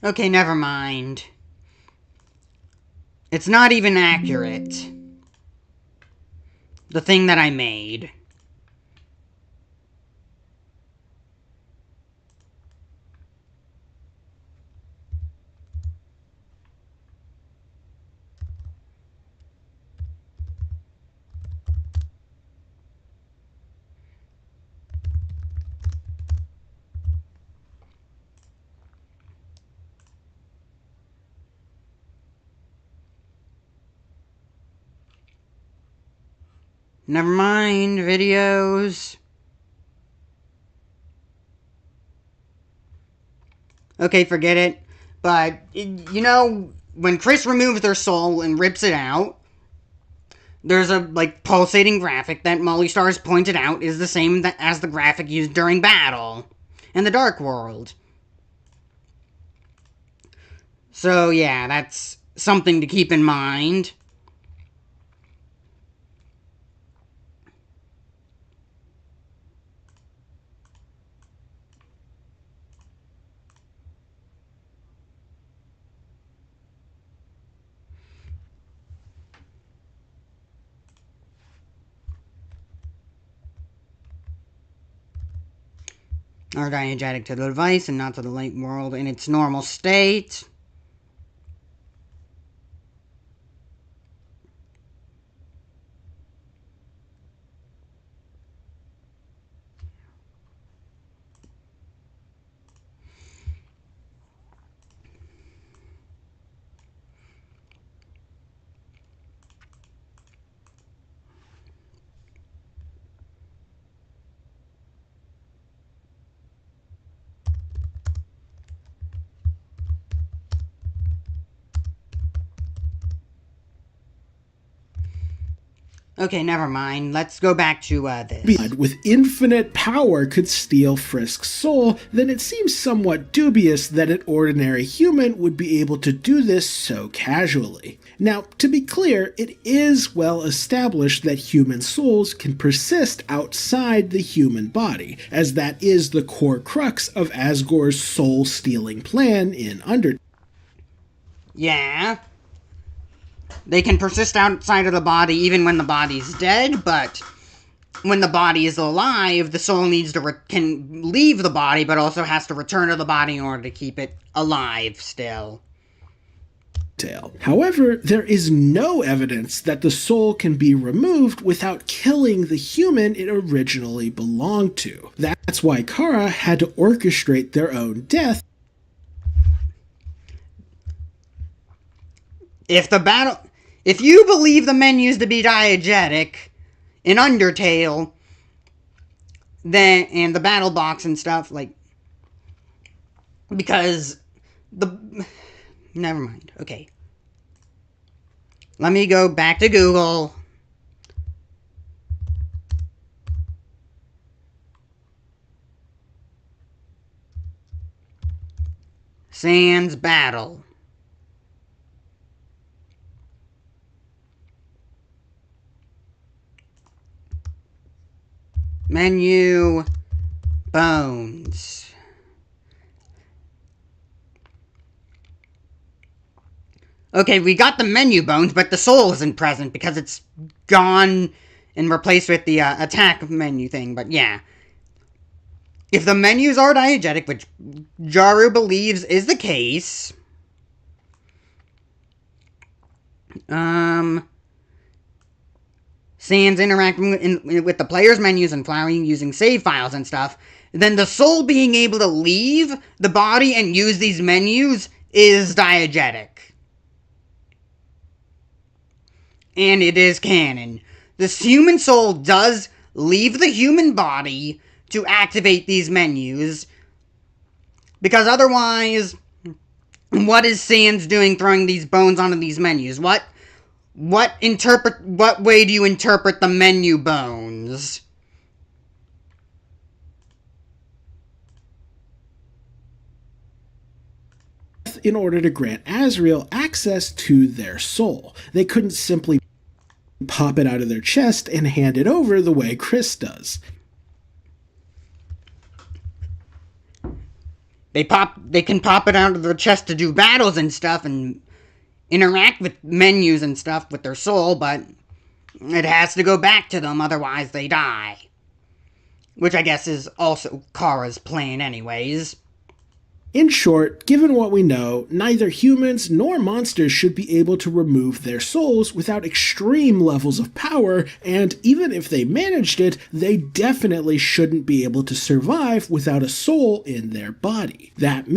Okay, never mind. It's not even accurate. The thing that I made. Never mind, videos. Okay, forget it. But, you know, when Kris removes their soul and rips it out, there's a, like, pulsating graphic that Molly Stars pointed out is the same as the graphic used during battle in the Dark World. So, yeah, that's something to keep in mind. Are diegetic to the device and not to the light world in its normal state. Okay, never mind. Let's go back to this. With infinite power could steal Frisk's soul, then it seems somewhat dubious that an ordinary human would be able to do this so casually. Now, to be clear, it is well established that human souls can persist outside the human body, as that is the core crux of Asgore's soul-stealing plan in Undertale. Yeah. They can persist outside of the body even when the body's dead, but when the body is alive, the soul can leave the body, but also has to return to the body in order to keep it alive still. However, there is no evidence that the soul can be removed without killing the human it originally belonged to. That's why Kara had to orchestrate their own death. If you believe the menus to be diegetic in Undertale, then, and the battle box and stuff, like, because never mind, okay. Let me go back to Google. Sans battle. Menu bones. Okay, we got the menu bones, but the soul isn't present because it's gone and replaced with the attack menu thing. But yeah, if the menus are diegetic, which Jaru believes is the case, Sans interacting with the player's menus and flowering using save files and stuff, then the soul being able to leave the body and use these menus is diegetic. And it is canon. This human soul does leave the human body to activate these menus, because otherwise, what is Sans doing throwing these bones onto these menus? What way do you interpret the menu bones? In order to grant Asriel access to their soul. They couldn't simply pop it out of their chest and hand it over the way Kris does. They can pop it out of their chest to do battles and stuff and interact with menus and stuff with their soul, but it has to go back to them, otherwise they die. Which I guess is also Kara's plan anyways. In short, given what we know, neither humans nor monsters should be able to remove their souls without extreme levels of power, and even if they managed it, they definitely shouldn't be able to survive without a soul in their body. That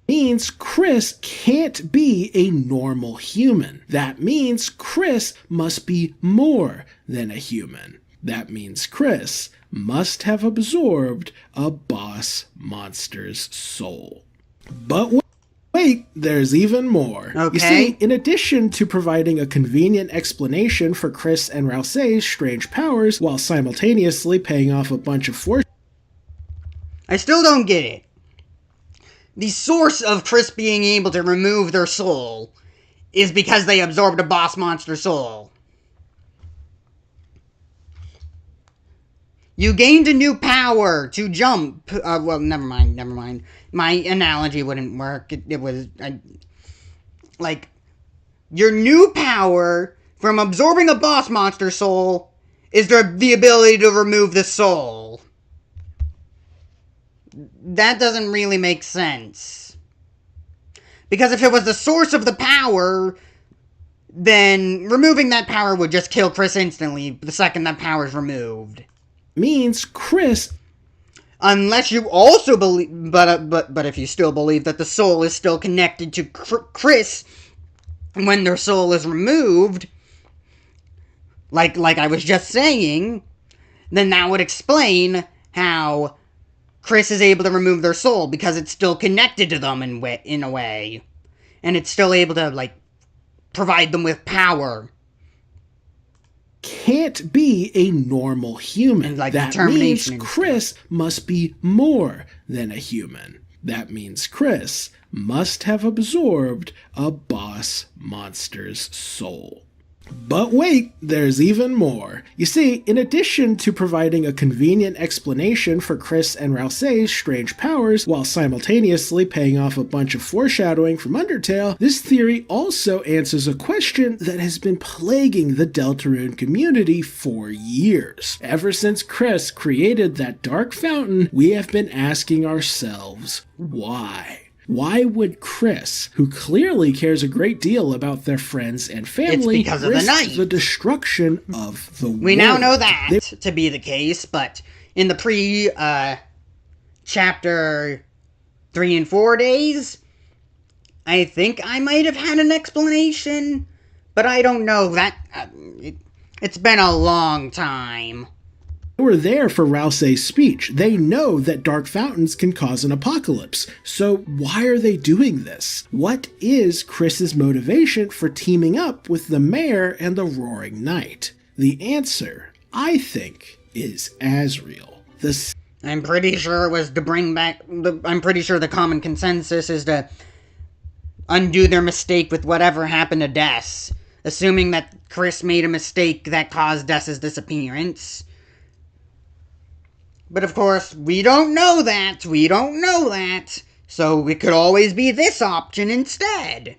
means Kris can't be a normal human. That means Kris must be more than a human. That means Kris must have absorbed a boss monster's soul. But wait, there's even more. Okay. You see, in addition to providing a convenient explanation for Kris and Ralsei's strange powers while simultaneously paying off a bunch of force, I still don't get it. The source of Kris being able to remove their soul is because they absorbed a boss monster soul. You gained a new power to jump. Well, never mind. My analogy wouldn't work. Your new power from absorbing a boss monster soul is the ability to remove the soul. That doesn't really make sense. Because if it was the source of the power, then removing that power would just kill Kris instantly the second that power is removed. Means Kris, unless you also believe, but if you still believe that the soul is still connected to Kris when their soul is removed, like I was just saying, then that would explain how Kris is able to remove their soul, because it's still connected to them in a way, and it's still able to provide them with power. Can't be a normal human. That means Kris must be more than a human. That means Kris must have absorbed a boss monster's soul. But wait, there's even more. You see, in addition to providing a convenient explanation for Kris and Ralsei's strange powers while simultaneously paying off a bunch of foreshadowing from Undertale, this theory also answers a question that has been plaguing the Deltarune community for years. Ever since Kris created that dark fountain, we have been asking ourselves, why? Why would Kris, who clearly cares a great deal about their friends and family, risk the destruction of the world? We now know that to be the case, but in the chapter 3 and 4 days, I think I might have had an explanation, but I don't know. It's been a long time. They were there for Ralsei's speech. They know that dark fountains can cause an apocalypse. So why are they doing this? What is Kris's motivation for teaming up with the mayor and the Roaring Knight? The answer, I think, is Asriel. I'm pretty sure it was to bring back... I'm pretty sure the common consensus is to undo their mistake with whatever happened to Des. Assuming that Kris made a mistake that caused Des's disappearance. But of course, we don't know that. We don't know that. So it could always be this option instead.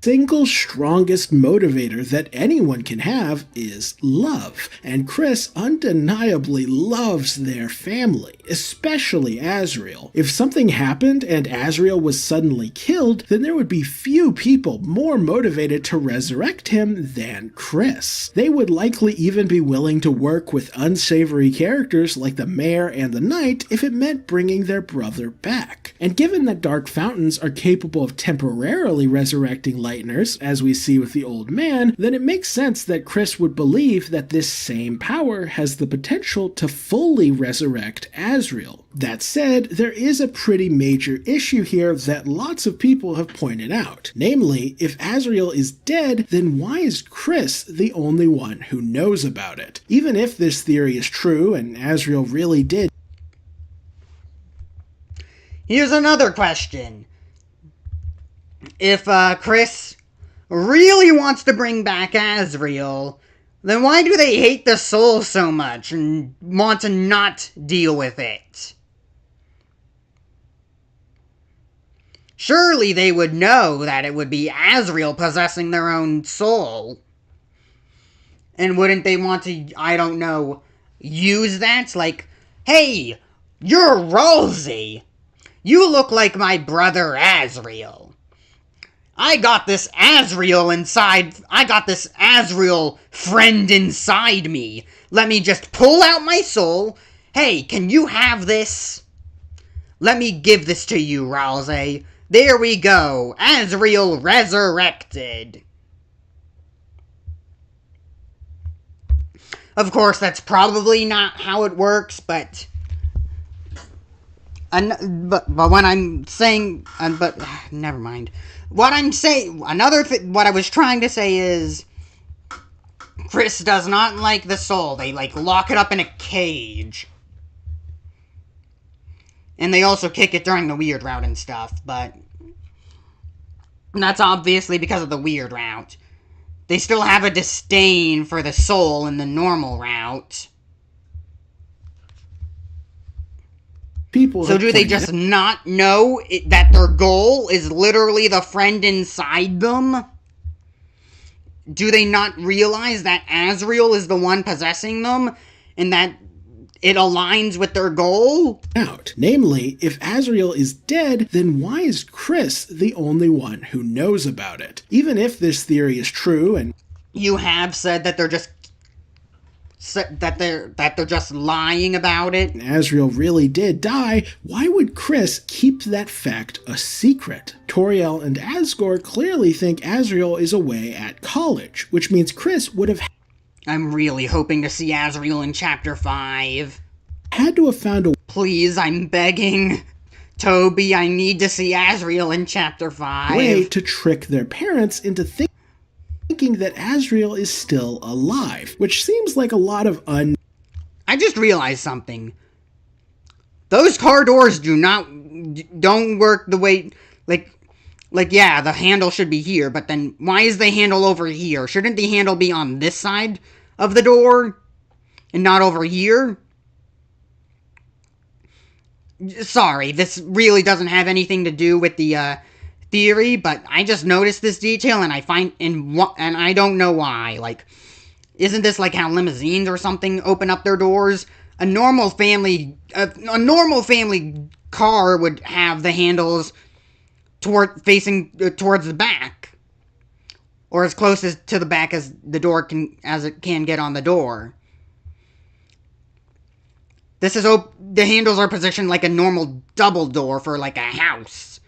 Single strongest motivator that anyone can have is love, and Kris undeniably loves their family, especially Asriel. If something happened and Asriel was suddenly killed, then there would be few people more motivated to resurrect him than Kris. They would likely even be willing to work with unsavory characters like the mayor and the knight if it meant bringing their brother back. And given that dark fountains are capable of temporarily resurrecting Lighteners, as we see with the old man, then it makes sense that Kris would believe that this same power has the potential to fully resurrect Asriel. That said, there is a pretty major issue here that lots of people have pointed out. Namely, if Asriel is dead, then why is Kris the only one who knows about it? Even if this theory is true and Asriel really did. Here's another question. If Kris really wants to bring back Asriel, then why do they hate the soul so much and want to not deal with it? Surely they would know that it would be Asriel possessing their own soul. And wouldn't they want to, I don't know, use that? Like, hey, you're Ralsei. You look like my brother Asriel. I got this Asriel friend inside me. Let me just pull out my soul. Hey, can you have this? Let me give this to you, Ralsei. There we go. Asriel resurrected. Of course, that's probably not how it works, but when I'm saying, never mind. What I'm saying, what I was trying to say is, Kris does not like the soul. They, lock it up in a cage. And they also kick it during the weird route and stuff, but that's obviously because of the weird route. They still have a disdain for the soul in the normal route. So do they just not know that their goal is literally the friend inside them? Do they not realize that Asriel is the one possessing them, and that it aligns with their goal? Namely, if Asriel is dead, then why is Kris the only one who knows about it? Even if this theory is true, and you have said that they're just lying about it. Asriel really did die. Why would Kris keep that fact a secret? Toriel and Asgore clearly think Asriel is away at college, which means Kris would have I'm really hoping to see Asriel in Chapter 5. Had to have found a Please, I'm begging. Toby, I need to see Asriel in Chapter 5. way to trick their parents into thinking that Asriel is still alive, which seems like a lot of I just realized something. Those car doors don't work the way, yeah, the handle should be here, but then why is the handle over here? Shouldn't the handle be on this side of the door and not over here? Sorry, this really doesn't have anything to do with the theory, but I just noticed this detail and and I don't know why. Isn't this like how limousines or something open up their doors? A normal family car would have the handles facing towards the back, or as close to the back as it can get on the door. The handles are positioned like a normal double door for a house,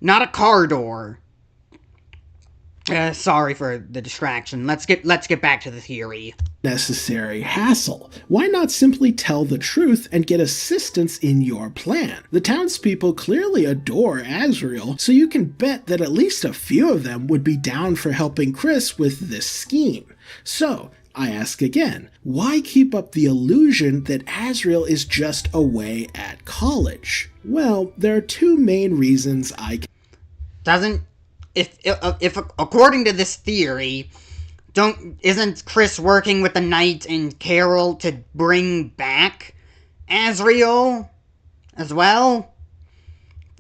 not a car door. Sorry for the distraction. Let's get back to the theory. Necessary hassle. Why not simply tell the truth and get assistance in your plan? The townspeople clearly adore Asriel, so you can bet that at least a few of them would be down for helping Kris with this scheme. So, I ask again, why keep up the illusion that Asriel is just away at college? Well, there are two main reasons If according to this theory, isn't Kris working with the knight and Carol to bring back Asriel as well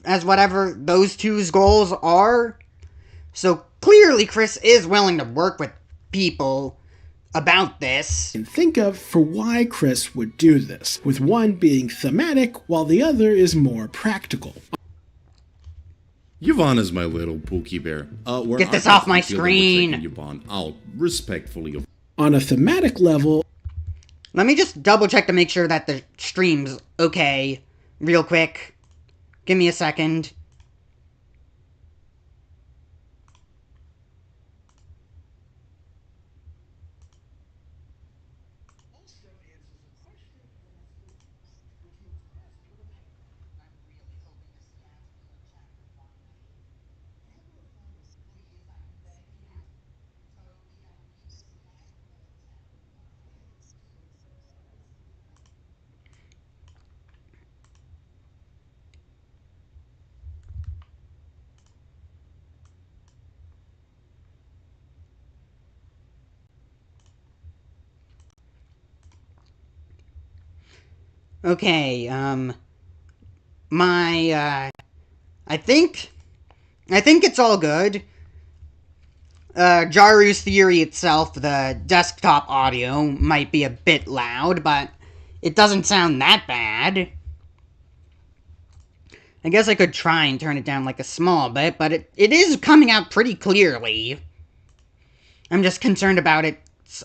as whatever those two's goals are. So clearly Kris is willing to work with people about this. And think of for why Kris would do this, with one being thematic while the other is more practical. Yvonne is my little Pookie Bear. Get this off my screen! Yvonne out respectfully. On a thematic level... Let me just double check to make sure that the stream's okay, real quick. Give me a second. Okay, I think it's all good. Jaru's theory itself, the desktop audio, might be a bit loud, but it doesn't sound that bad. I guess I could try and turn it down like a small bit, but it is coming out pretty clearly. I'm just concerned about its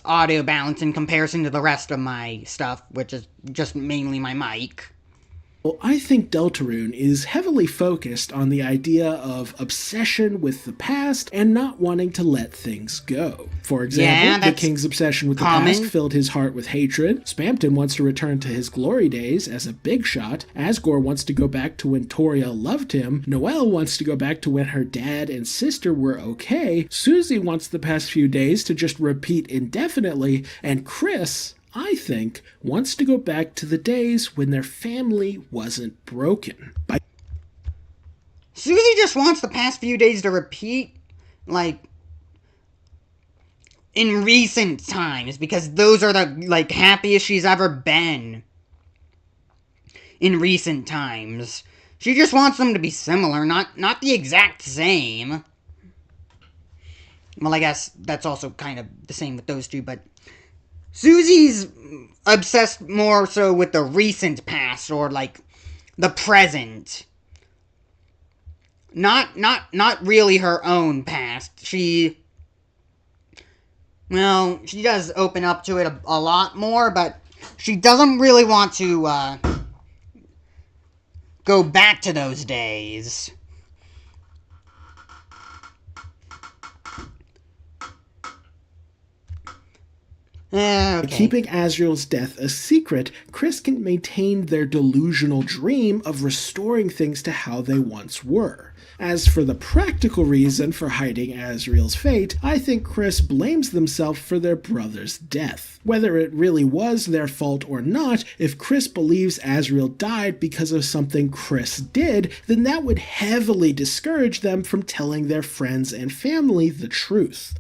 audio balance in comparison to the rest of my stuff, which is just mainly my mic. Well, I think Deltarune is heavily focused on the idea of obsession with the past and not wanting to let things go. For example, the king's obsession with the past filled his heart with hatred. Spamton wants to return to his glory days as a big shot. Asgore wants to go back to when Toria loved him. Noelle wants to go back to when her dad and sister were okay. Susie wants the past few days to just repeat indefinitely. And Kris, I think, wants to go back to the days when their family wasn't broken. Susie just wants the past few days to repeat, like, in recent times, because those are the, like, happiest she's ever been in recent times. She just wants them to be similar, not the exact same. Well, I guess that's also kind of the same with those two, but Susie's obsessed more so with the recent past, or, like, the present. Not really her own past. She does open up to it a lot more, but she doesn't really want to, go back to those days. By keeping Asriel's death a secret, Kris can maintain their delusional dream of restoring things to how they once were. As for the practical reason for hiding Asriel's fate, I think Kris blames themselves for their brother's death. Whether it really was their fault or not, if Kris believes Asriel died because of something Kris did, then that would heavily discourage them from telling their friends and family the truth.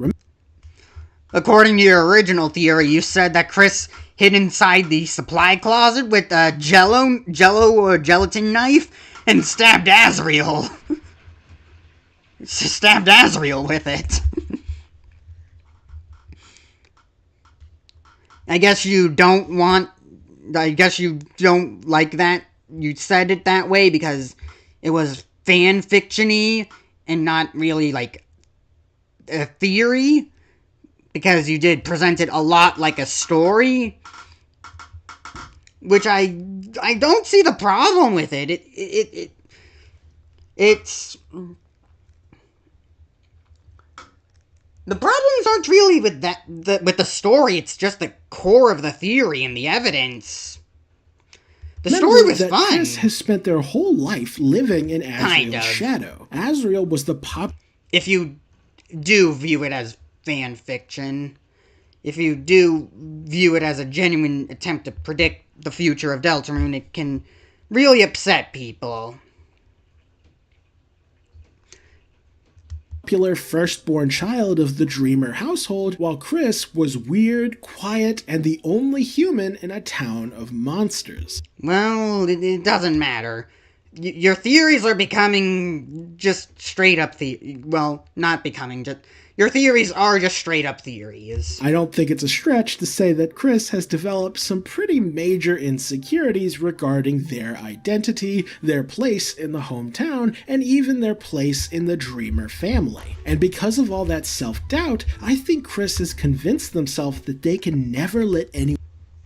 According to your original theory, you said that Kris hid inside the supply closet with a gelatin knife and stabbed Asriel. Stabbed Asriel with it. I guess you don't like that you said it that way because it was fan fiction-y and not really like a theory. Because you did present it a lot like a story, which I don't see the problem with it. It's the problems aren't really with with the story. It's just the core of the theory and the evidence. The story was fun. Kris has spent their whole life living in Asriel's shadow. Asriel was the If you do view it as fan fiction, if you do view it as a genuine attempt to predict the future of Deltarune, it can really upset people. popular firstborn child of the Dreamer household, while Kris was weird, quiet, and the only human in a town of monsters. Well, it doesn't matter. Your theories are becoming just straight up well, not becoming, just... Your theories are just straight up theories. I don't think it's a stretch to say that Kris has developed some pretty major insecurities regarding their identity, their place in the hometown, and even their place in the Dreamer family. And because of all that self-doubt, I think Kris has convinced themselves that they can never let anyone...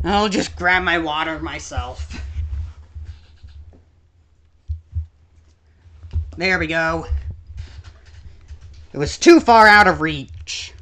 I'll just grab my water myself. There we go. It was too far out of reach.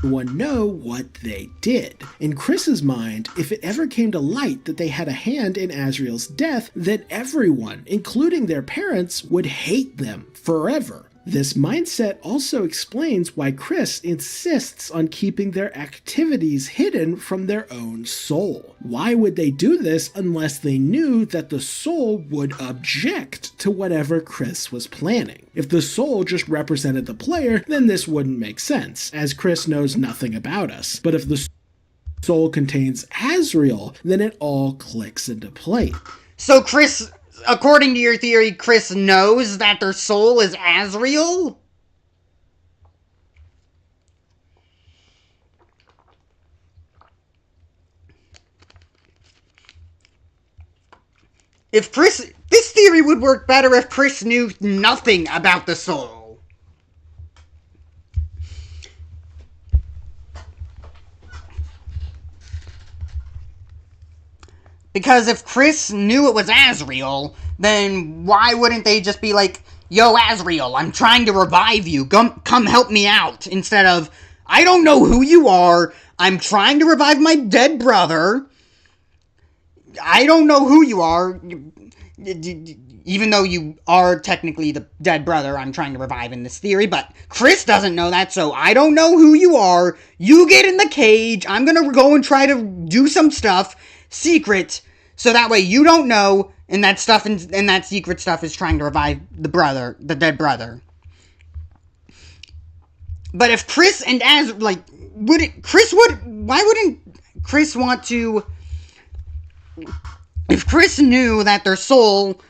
know what they did. In Kris's mind, if it ever came to light that they had a hand in Asriel's death, then everyone, including their parents, would hate them forever. This mindset also explains why Kris insists on keeping their activities hidden from their own soul. Why would they do this unless they knew that the soul would object to whatever Kris was planning? If the soul just represented the player, then this wouldn't make sense, as Kris knows nothing about us. But if the soul contains Asriel, then it all clicks into place. So Kris... According to your theory, Kris knows that their soul is Asriel? If Kris... This theory would work better if Kris knew nothing about the soul. Because if Kris knew it was Asriel, then why wouldn't they just be like, yo, Asriel, I'm trying to revive you, come help me out, instead of, I don't know who you are, I'm trying to revive my dead brother, I don't know who you are, even though you are technically the dead brother I'm trying to revive in this theory, but Kris doesn't know that, so I don't know who you are, you get in the cage, I'm gonna go and try to do some stuff, secret, so that way you don't know, and that stuff and that secret stuff is trying to revive the dead brother. But if Kris and why wouldn't Kris want to, if Kris knew that their soul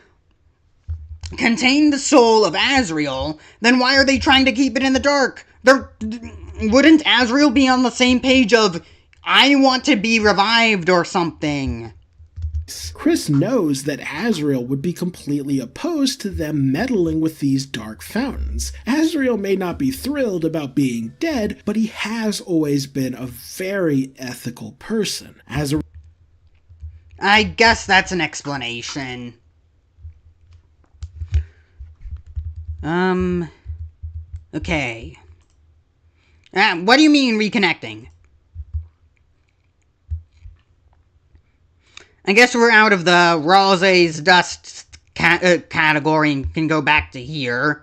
contained the soul of Asriel, then why are they trying to keep it in the dark? Wouldn't Asriel be on the same page of, I want to be revived or something? Kris knows that Asriel would be completely opposed to them meddling with these dark fountains. Asriel may not be thrilled about being dead, but he has always been a very ethical person. I guess that's an explanation. Okay. What do you mean reconnecting? I guess we're out of the Rose's Dust category and can go back to here.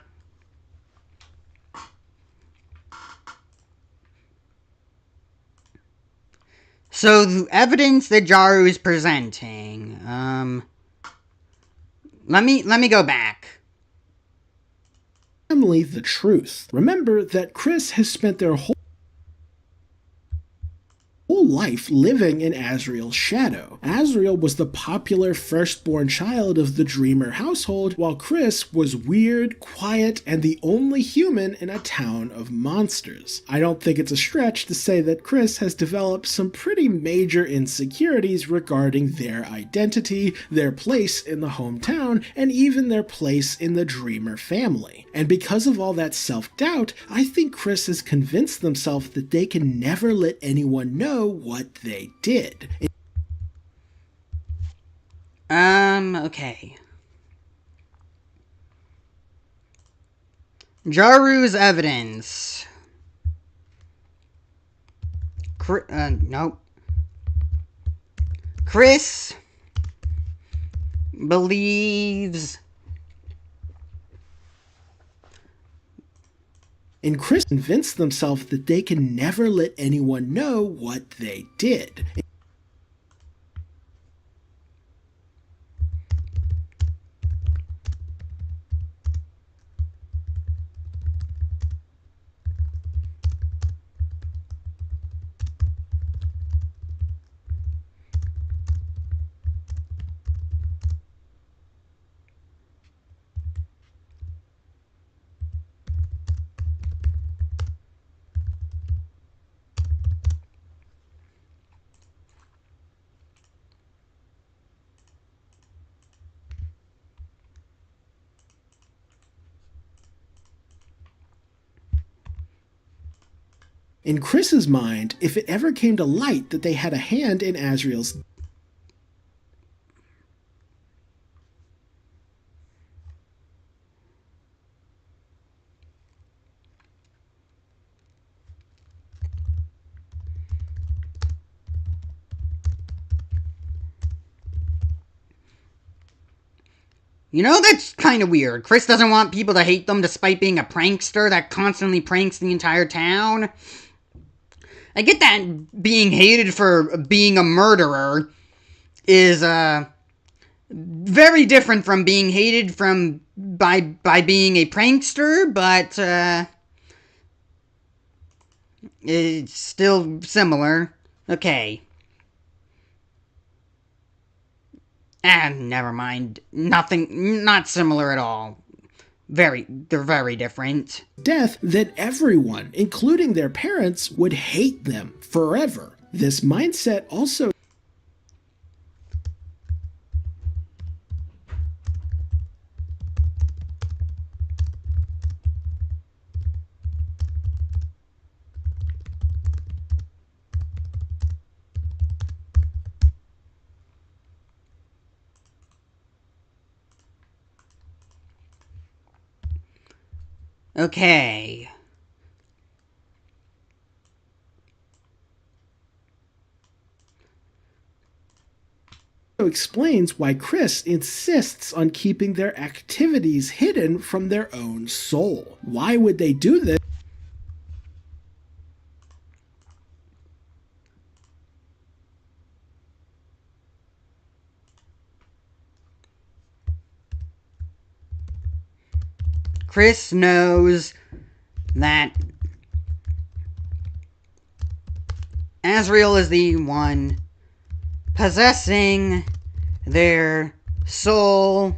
So, the evidence that Jaru is presenting, let me go back. Family the truth. Remember that Kris has spent their whole life living in Asriel's shadow. Asriel was the popular firstborn child of the Dreamer household, while Kris was weird, quiet, and the only human in a town of monsters. I don't think it's a stretch to say that Kris has developed some pretty major insecurities regarding their identity, their place in the hometown, and even their place in the Dreamer family. And because of all that self-doubt, I think Kris has convinced themselves that they can never let anyone know what they did. Okay. Jaru's evidence. Nope. Kris believes... And Kris convinced themselves that they can never let anyone know what they did. In Kris's mind, if it ever came to light that they had a hand in Asriel's You know, that's kind of weird. Kris doesn't want people to hate them despite being a prankster that constantly pranks the entire town. I get that being hated for being a murderer is, very different from being hated by being a prankster, but, it's still similar. Okay. Never mind. Nothing, not similar at all. They're very different. Death, that everyone, including their parents, would hate them forever. This mindset also Okay. explains why Kris insists on keeping their activities hidden from their own soul. Why would they do this? Kris knows that Asriel is the one possessing their soul.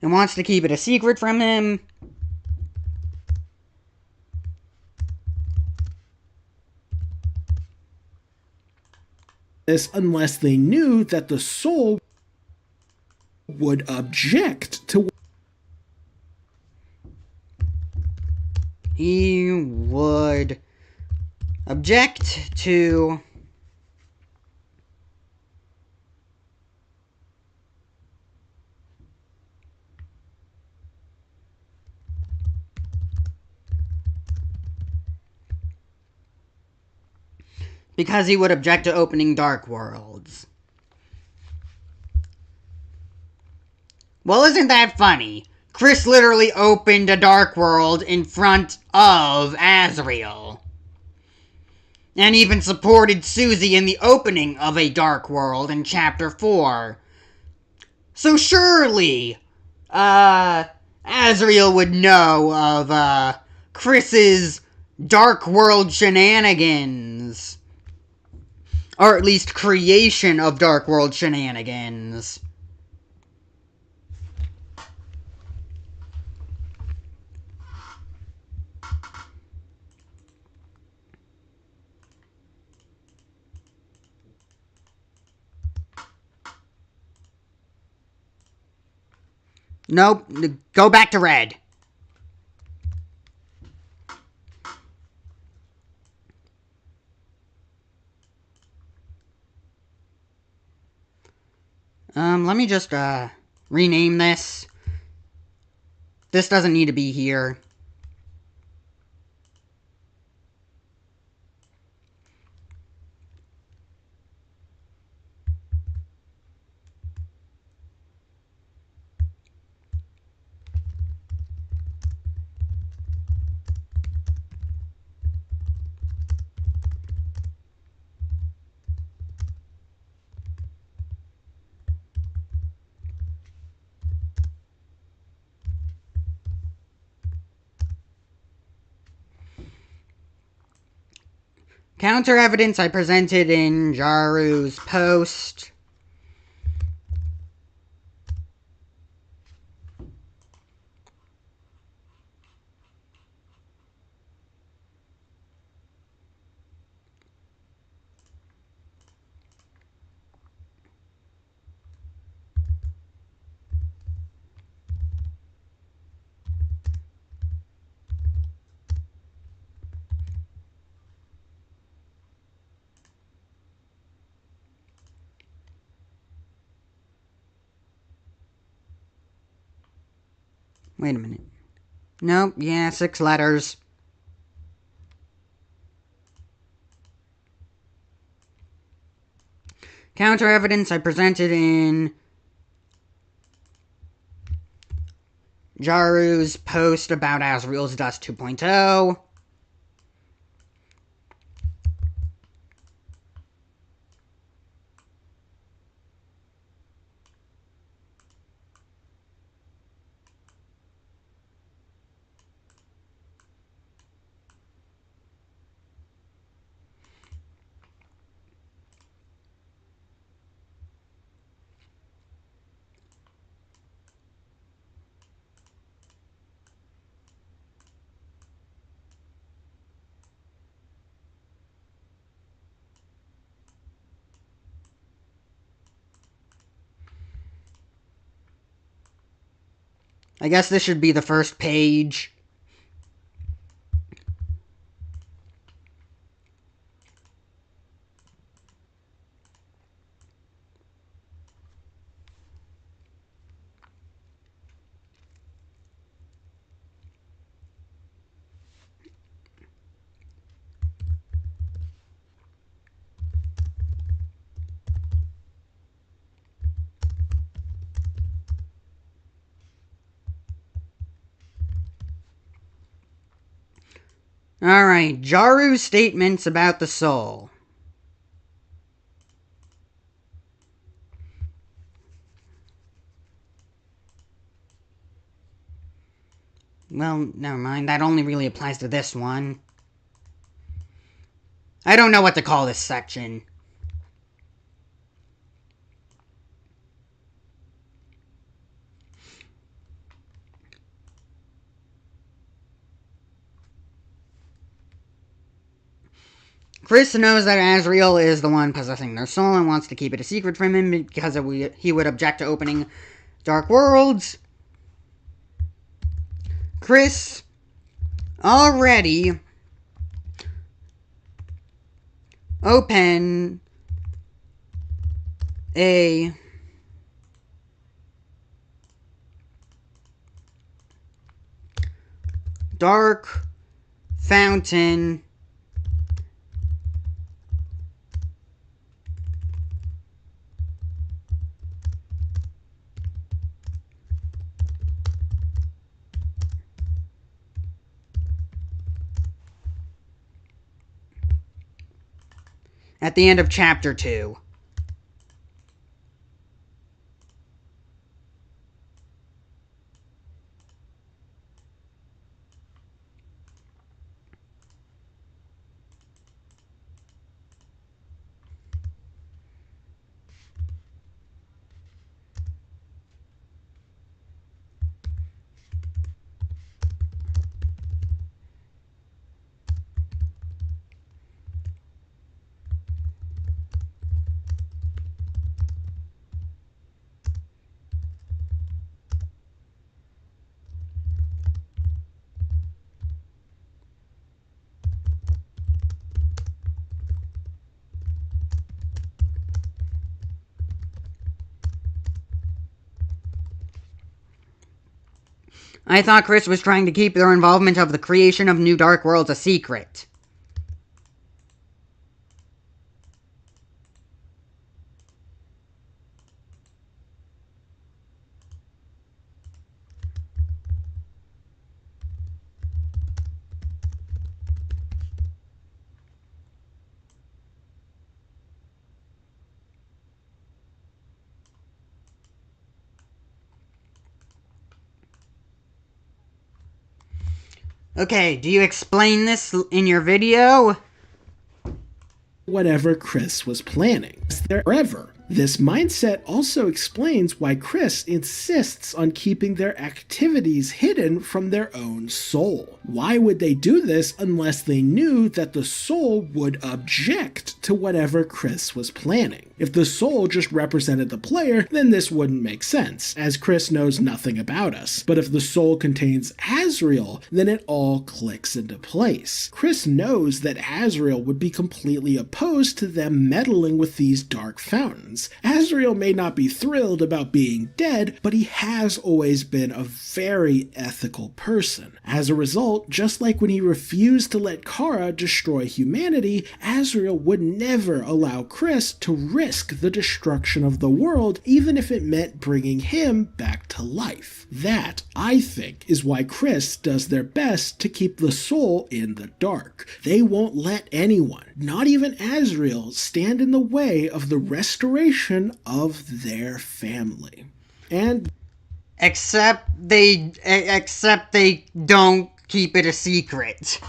And wants to keep it a secret from him. This unless they knew that the soul would object to. He would object to because he would object to opening Dark Worlds. Well, isn't that funny? Kris literally opened a Dark World in front of Asriel. And even supported Susie in the opening of a Dark World in Chapter 4. So surely, Asriel would know of, Kris's Dark World shenanigans. Or at least creation of Dark World shenanigans. Nope, go back to red. Let me just, rename this. This doesn't need to be here. Counter evidence I presented in Jaru's post. Wait a minute. Nope, yeah, 6 letters. Counter evidence I presented in Jaru's post about Asriel's Dust 2.0. I guess this should be the first page. Alright, Jaru's statements about the soul. Well, never mind, that only really applies to this one. I don't know what to call this section. Kris knows that Asriel is the one possessing their soul and wants to keep it a secret from him because he would object to opening Dark Worlds. Kris already opened a dark fountain at the end of chapter 2. I thought Kris was trying to keep their involvement of the creation of new Dark Worlds a secret. Okay, do you explain this in your video? Whatever Kris was planning. Forever. This mindset also explains why Kris insists on keeping their activities hidden from their own soul. Why would they do this unless they knew that the soul would object to whatever Kris was planning? If the soul just represented the player, then this wouldn't make sense, as Kris knows nothing about us. But if the soul contains Asriel, then it all clicks into place. Kris knows that Asriel would be completely opposed to them meddling with these dark fountains, reasons. Asriel may not be thrilled about being dead, but he has always been a very ethical person. As a result, just like when he refused to let Kara destroy humanity, Asriel would never allow Kris to risk the destruction of the world, even if it meant bringing him back to life. That, I think, is why Kris does their best to keep the soul in the dark. They won't let anyone, not even Asriel, stand in the way of the restoration of their family. And except they don't keep it a secret.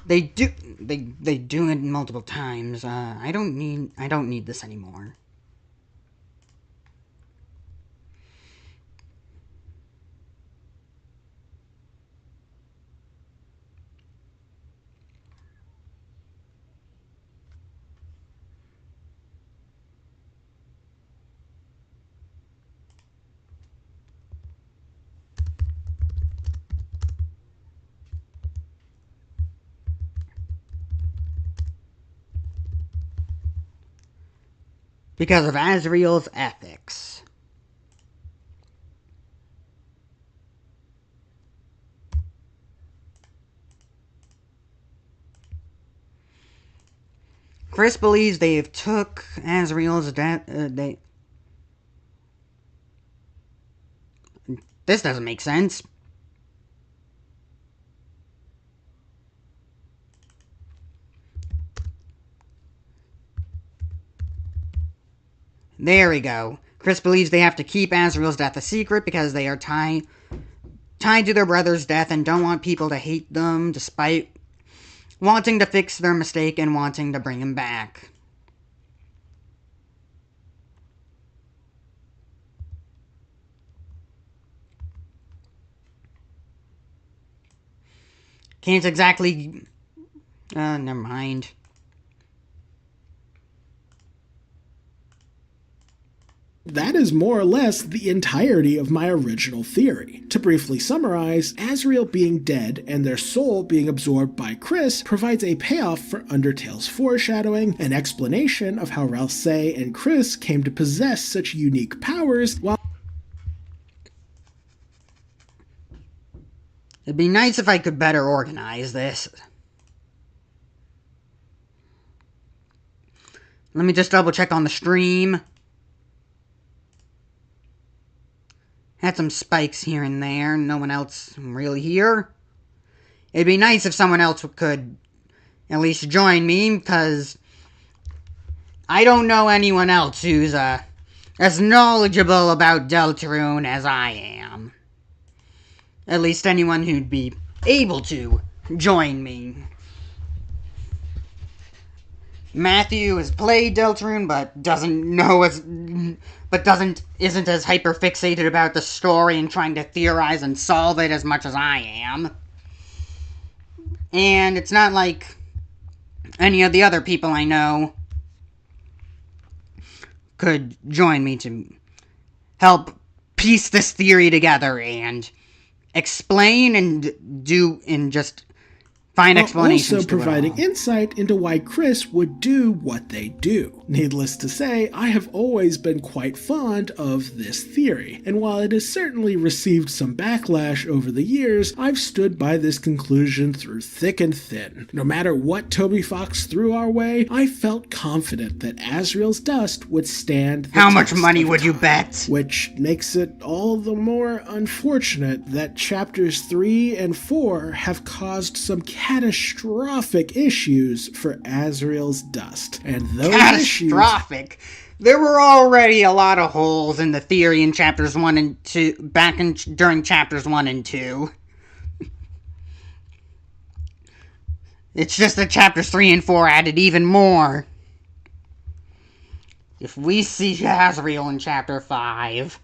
They do it multiple times. I don't need this anymore. Because of Asriel's ethics. Kris believes they have took Asriel's death. This doesn't make sense. There we go. Kris believes they have to keep Asriel's death a secret because they are tied to their brother's death and don't want people to hate them despite wanting to fix their mistake and wanting to bring him back. Can't exactly... never mind. That is more or less the entirety of my original theory. To briefly summarize, Asriel being dead and their soul being absorbed by Kris provides a payoff for Undertale's foreshadowing, an explanation of how Ralsei and Kris came to possess such unique powers, while it'd be nice if I could better organize this. Let me just double check on the stream. Had some spikes here and there. No one else really here. It'd be nice if someone else could at least join me, because I don't know anyone else who's as knowledgeable about Deltarune as I am. At least anyone who'd be able to join me. Matthew has played Deltarune, but isn't as hyper fixated about the story and trying to theorize and solve it as much as I am. And it's not like any of the other people I know could join me to help piece this theory together and explain and just find explanations. Also providing insight into why Kris would do what they do. Needless to say, I have always been quite fond of this theory, and while it has certainly received some backlash over the years, I've stood by this conclusion through thick and thin. No matter what Toby Fox threw our way, I felt confident that Asriel's dust would stand the How much test money of would you time, bet? which makes it all the more unfortunate that chapters 3 and 4 have caused some catastrophic issues for Asriel's dust. And those Catastrophic? There were already a lot of holes in the theory in chapters 1 and 2, during chapters 1 and 2. It's just that chapters 3 and 4 added even more. If we see Asriel in chapter 5,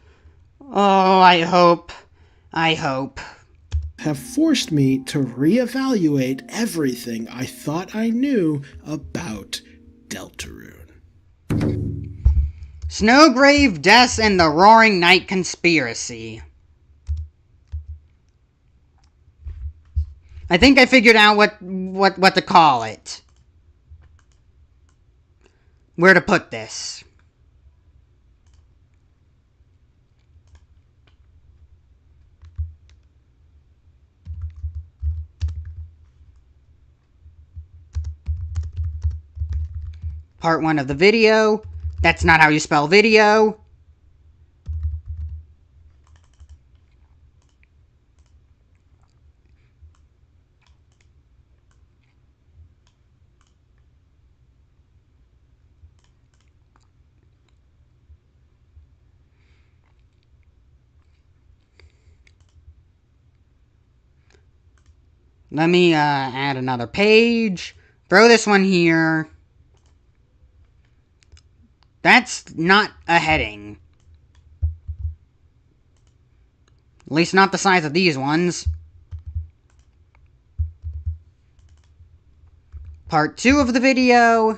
oh, I hope, have forced me to reevaluate everything I thought I knew about Deltarune. Snowgrave, Des, and the Roaring Night Conspiracy. I think I figured out what to call it. Where to put this. Part 1 of the video. That's not how you spell video. Let me add another page. Throw this one here. That's not a heading. At least not the size of these ones. Part 2 of the video.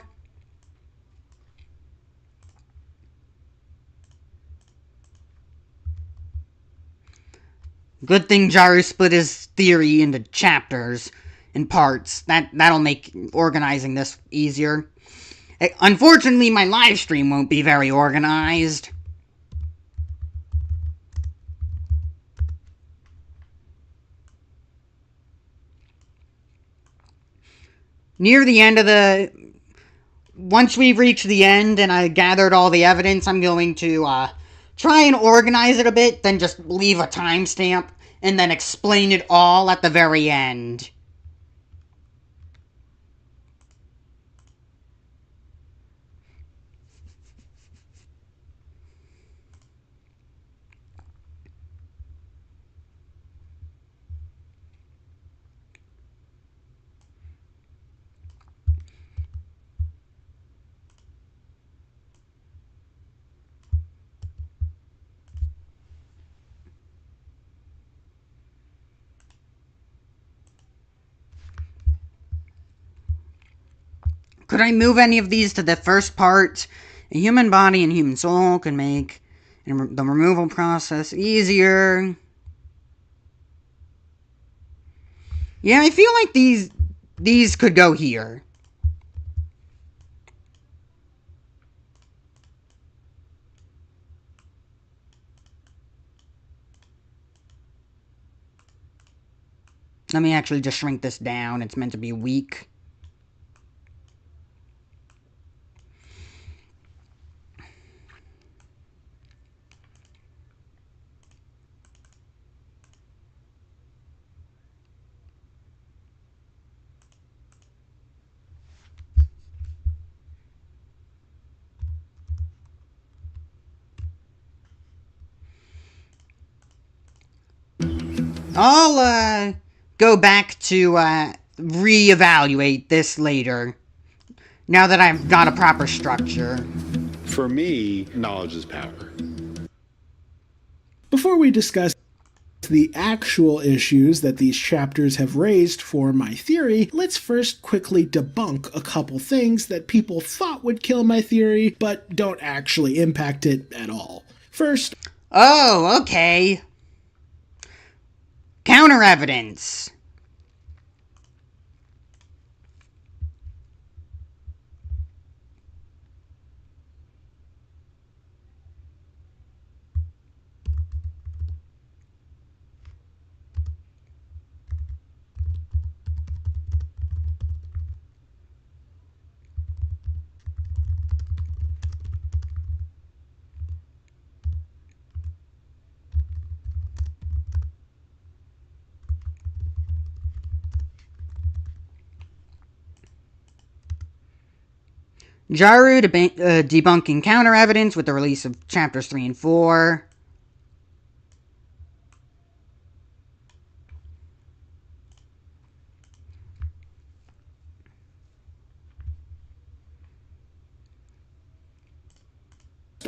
Good thing Jaru split his theory into chapters and parts. That'll make organizing this easier. Unfortunately, my live stream won't be very organized. Near the end of the... Once we've reached the end and I gathered all the evidence, I'm going to try and organize it a bit, then just leave a timestamp, and then explain it all at the very end. Could I move any of these to the first part? A human body and human soul can make the removal process easier. Yeah, I feel like these could go here. Let me actually just shrink this down. It's meant to be weak. I'll go back to reevaluate this later, now that I've got a proper structure. For me, knowledge is power. Before we discuss the actual issues that these chapters have raised for my theory, let's first quickly debunk a couple things that people thought would kill my theory, but don't actually impact it at all. First... Oh, okay. Counter evidence. Jaru debunking counter evidence with the release of chapters 3 and 4.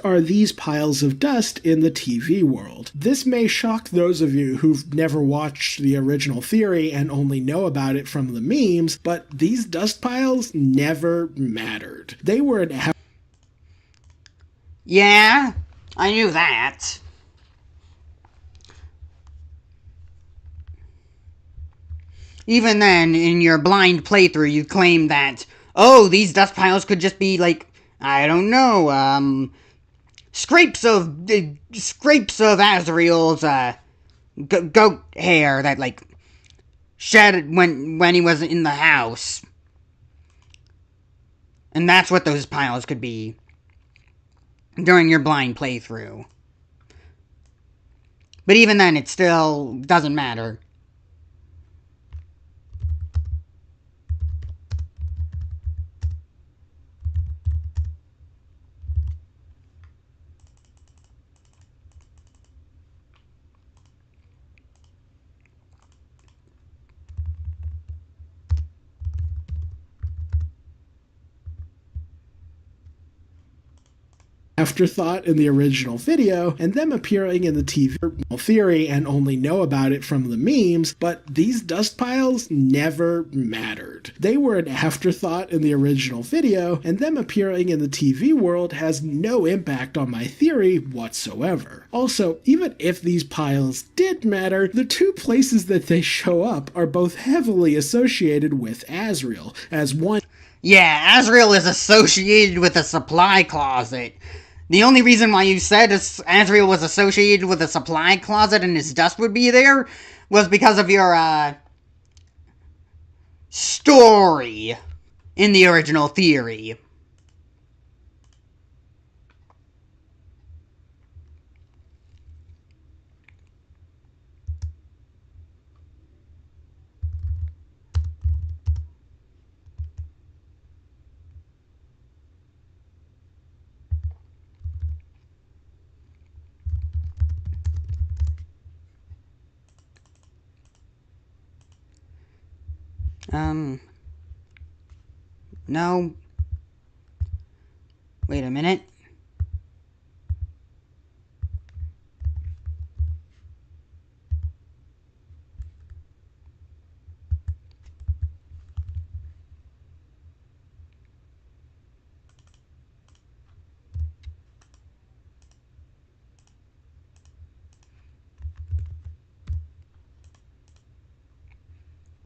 Are these piles of dust in the TV world. This may shock those of you who've never watched the original theory and only know about it from the memes, but these dust piles never mattered. They were an... Yeah, I knew that. even then, in your blind playthrough, you claim that, oh, these dust piles could just be like, I don't know, scrapes of Asriel's goat hair that like shed when he was in the house, and that's what those piles could be during your blind playthrough. But even then, it still doesn't matter. Afterthought in the original video, and them appearing in the TV theory and only know about it from the memes, but these dust piles never mattered. They were an afterthought in the original video, and them appearing in the TV world has no impact on my theory whatsoever. Also, even if these piles did matter, the two places that they show up are both heavily associated with Asriel, as one— Yeah, Asriel is associated with a supply closet. The only reason why you said Asriel was associated with a supply closet and his dust would be there was because of your, story in the original theory. No. Wait a minute.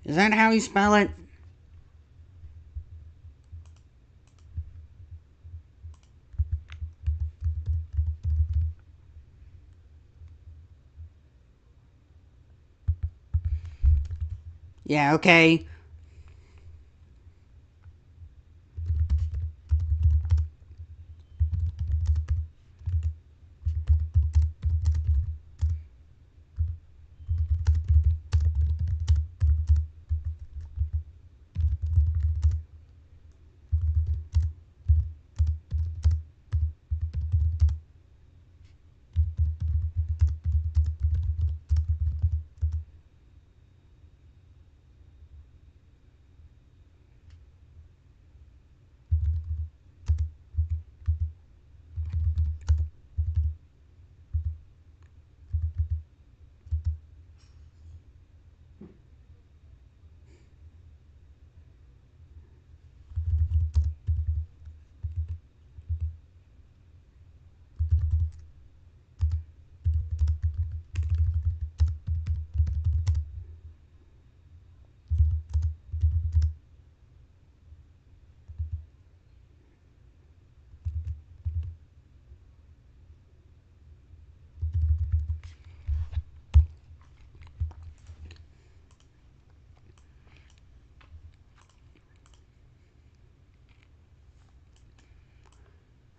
Is that how you spell it? Yeah, okay.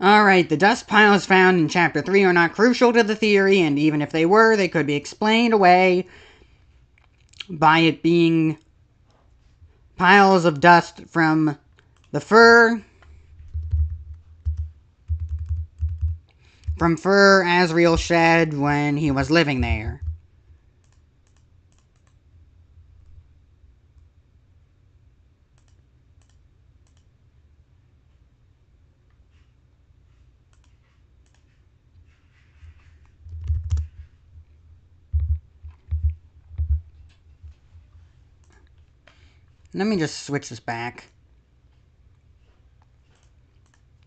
Alright, the dust piles found in Chapter 3 are not crucial to the theory, and even if they were, they could be explained away by it being piles of dust from the fur Asriel shed when he was living there. Let me just switch this back.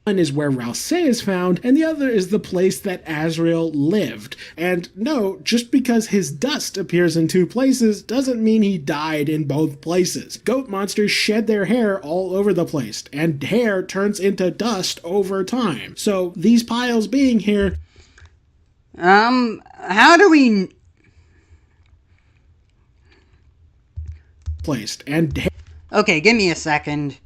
One is where Rouse is found, and the other is the place that Asriel lived. And no, just because his dust appears in two places doesn't mean he died in both places. Goat monsters shed their hair all over the place, and hair turns into dust over time. So these piles being here... how do we... placed, and... Okay, give me a second.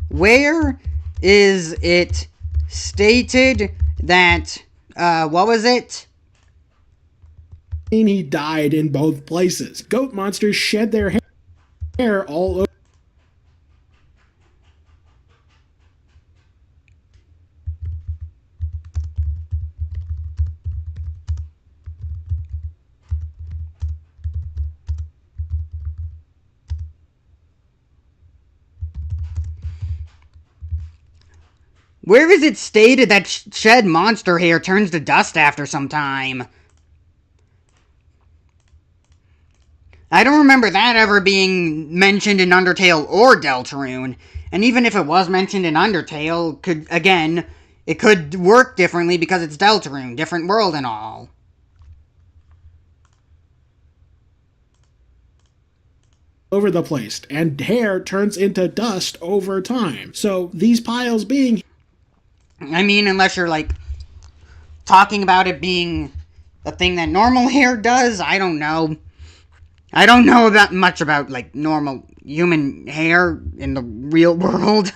Where is it stated that, what was it? He died in both places. Goat monsters shed their hair all over. Where is it stated that shed monster hair turns to dust after some time? I don't remember that ever being mentioned in Undertale or Deltarune. And even if it was mentioned in Undertale, it could work differently because it's Deltarune, different world and all. Over the place, and hair turns into dust over time. So these piles being... I mean, unless you're, like, talking about it being a thing that normal hair does, I don't know. I don't know much about, like, normal human hair in the real world.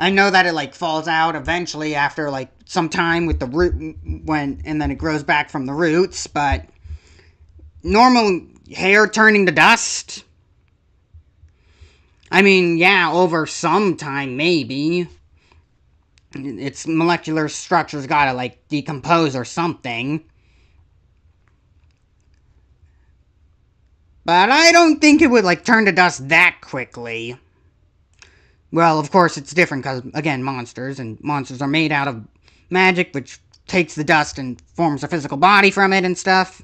I know that it, like, falls out eventually after, like, some time with the root, and then it grows back from the roots, but normal hair turning to dust? I mean, yeah, over some time, maybe. Its molecular structure's gotta, like, decompose or something. But I don't think it would, like, turn to dust that quickly. Well, of course, it's different because, again, monsters, and monsters are made out of magic, which takes the dust and forms a physical body from it and stuff.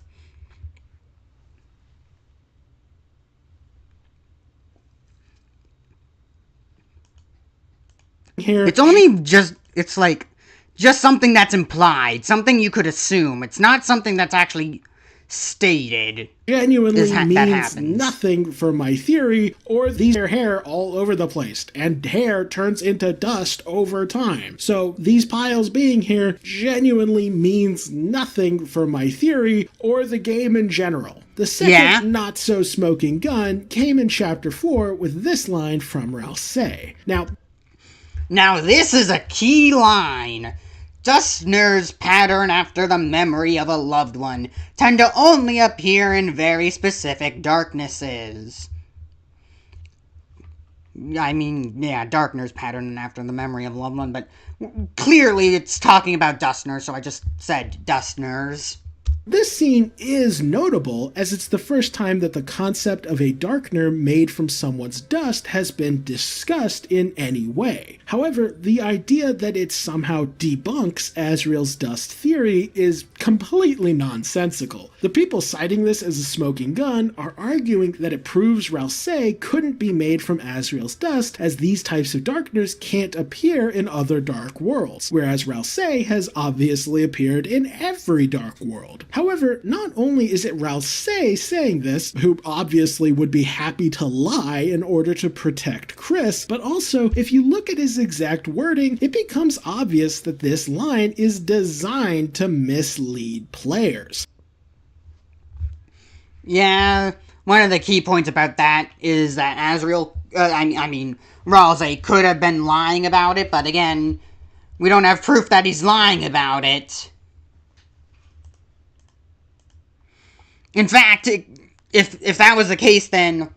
Here. It's only just, it's like, just something that's implied, something you could assume. It's not something that's actually stated. Genuinely means nothing for my theory, or these hair all over the place, and hair turns into dust over time. So these piles being here genuinely means nothing for my theory, or the game in general. The second not-so-smoking gun came in Chapter 4 with this line from Rouse. Now this is a key line. Dustners pattern after the memory of a loved one tend to only appear in very specific darknesses. I mean, yeah, Darkners pattern after the memory of a loved one, but clearly it's talking about Dustners, so I just said Dustners. This scene is notable as it's the first time that the concept of a darkener made from someone's dust has been discussed in any way. However, the idea that it somehow debunks Asriel's dust theory is completely nonsensical. The people citing this as a smoking gun are arguing that it proves Rouse couldn't be made from Asriel's dust, as these types of darkeners can't appear in other dark worlds, whereas Rouse has obviously appeared in every dark world. However, not only is it Rouse saying this, who obviously would be happy to lie in order to protect Kris, but also, if you look at his exact wording, it becomes obvious that this line is designed to mislead players. Yeah, one of the key points about that is that Asriel, Rouse could have been lying about it, but again, we don't have proof that he's lying about it. In fact, if that was the case, then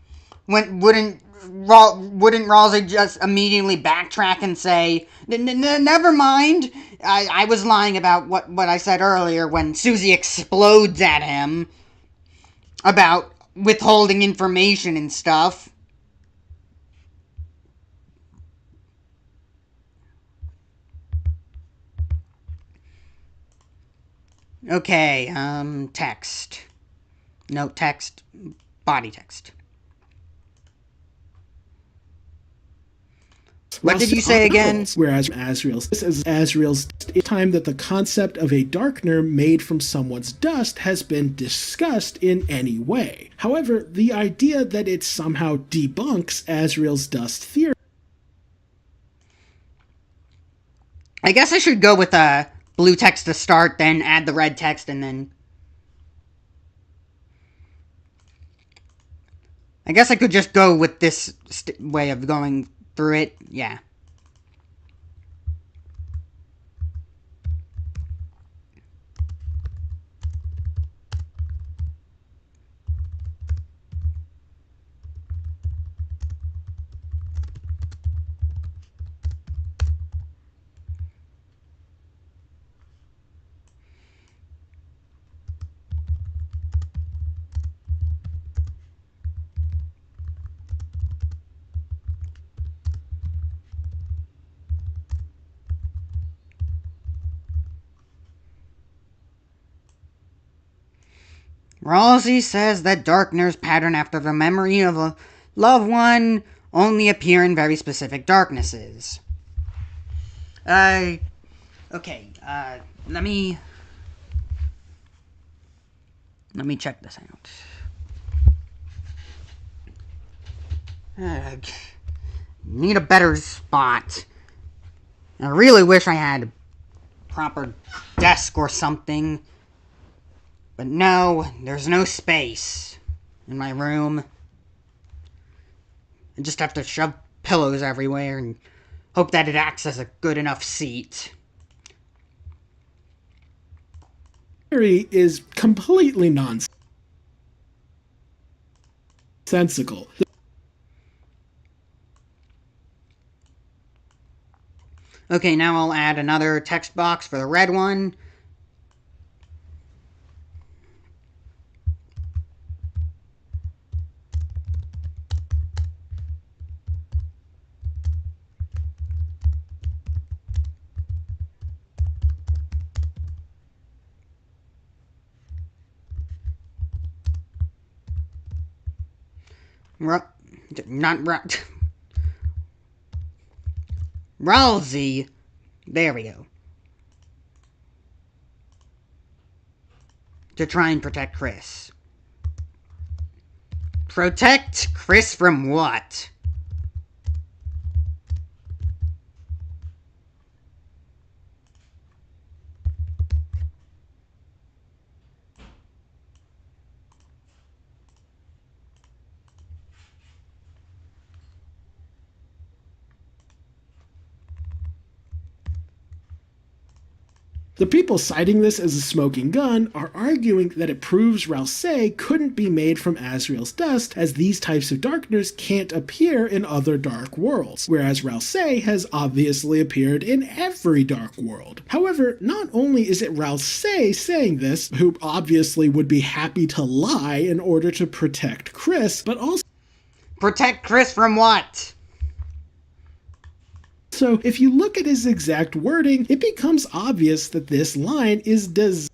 wouldn't Rouse just immediately backtrack and say, never mind, I was lying about what I said earlier when Susie explodes at him about withholding information and stuff. Okay, text. No, text. Body text. What did you say again? Whereas Asriel's time that the concept of a darkener made from someone's dust has been discussed in any way. However, the idea that it somehow debunks Asriel's dust theory. I guess I should go with blue text to start, then add the red text, and then... I guess I could just go with this way of going through it. Yeah. Ralsei says that darkeners pattern after the memory of a loved one only appear in very specific darknesses. Okay, let me check this out. Need a better spot. I really wish I had a proper desk or something. But no, there's no space in my room. I just have to shove pillows everywhere and hope that it acts as a good enough seat. Theory is completely nonsensical. Okay, now I'll add another text box for the red one. Ralsei. There we go. To try and protect Kris. Protect Kris from what? The people citing this as a smoking gun are arguing that it proves Ralsei couldn't be made from Asriel's dust, as these types of darkeners can't appear in other dark worlds, whereas Ralsei has obviously appeared in every dark world. However, not only is it Ralsei saying this, who obviously would be happy to lie in order to protect Kris, but also... Protect Kris from what? So, if you look at his exact wording, it becomes obvious that this line is designed.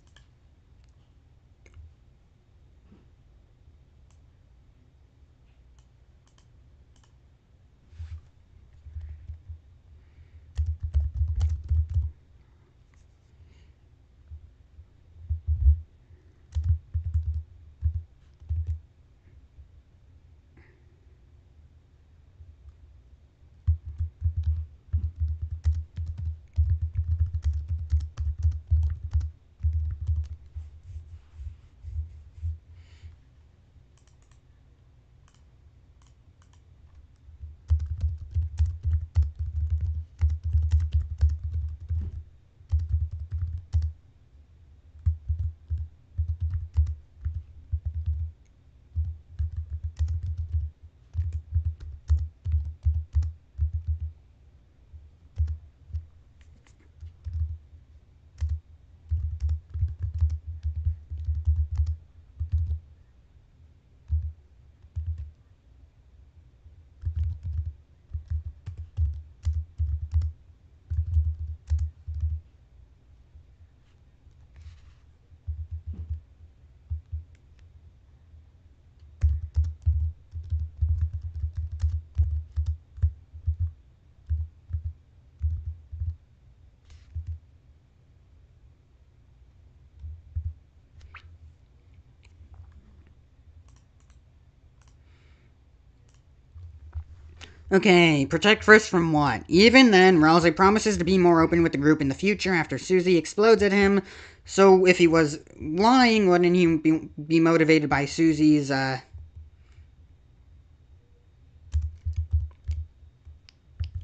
Okay, protect Kris from what? Even then, Rousey promises to be more open with the group in the future after Susie explodes at him. So if he was lying, wouldn't he be motivated by Susie's,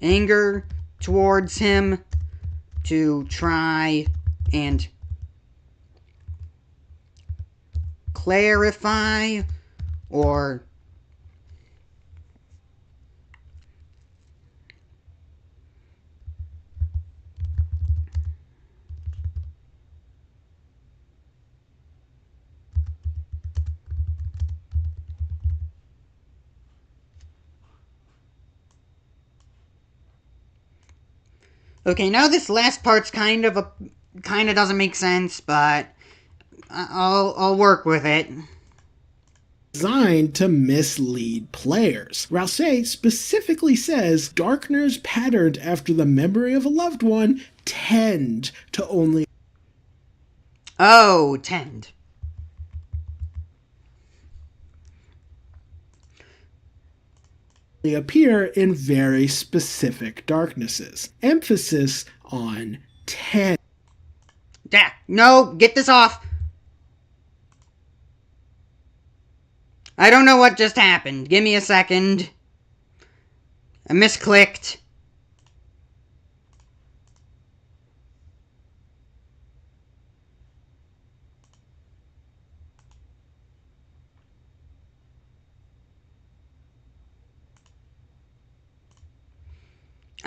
anger towards him to try and clarify or okay, now this last part's kind of doesn't make sense, but I'll work with it. Designed to mislead players. Rousey specifically says darkeners patterned after the memory of a loved one tend to only tend. appear in very specific darknesses. Emphasis on tend. No, get this off. I don't know what just happened. Give me a second. I misclicked.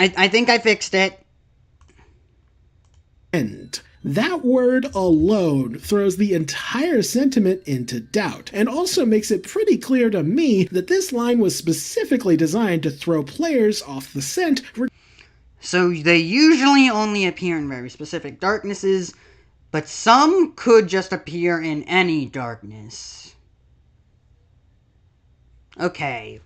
I think I fixed it. End. That word alone throws the entire sentiment into doubt, and also makes it pretty clear to me that this line was specifically designed to throw players off the scent. So they usually only appear in very specific darknesses, but some could just appear in any darkness. Okay.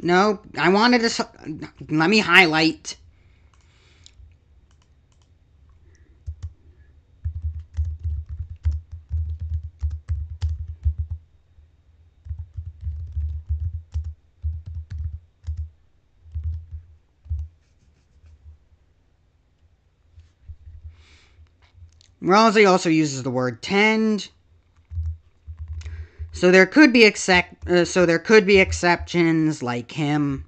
No, I wanted to... Let me highlight. Rousey also uses the word tend. So there could be exceptions like him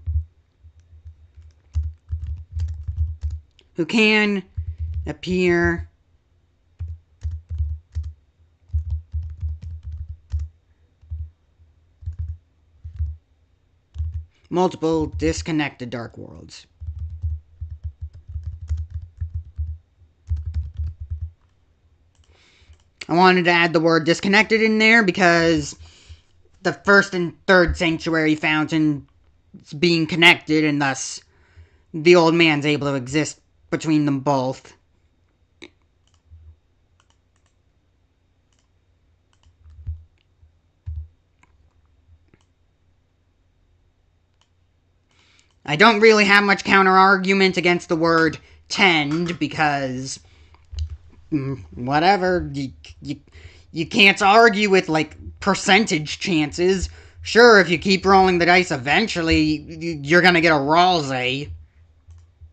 who can appear multiple disconnected dark worlds. I wanted to add the word disconnected in there because the first and third sanctuary fountains being connected, and thus the old man's able to exist between them both. I don't really have much counter-argument against the word tend because... whatever, you can't argue with, like, percentage chances. Sure, if you keep rolling the dice, eventually you're gonna get a Rousey.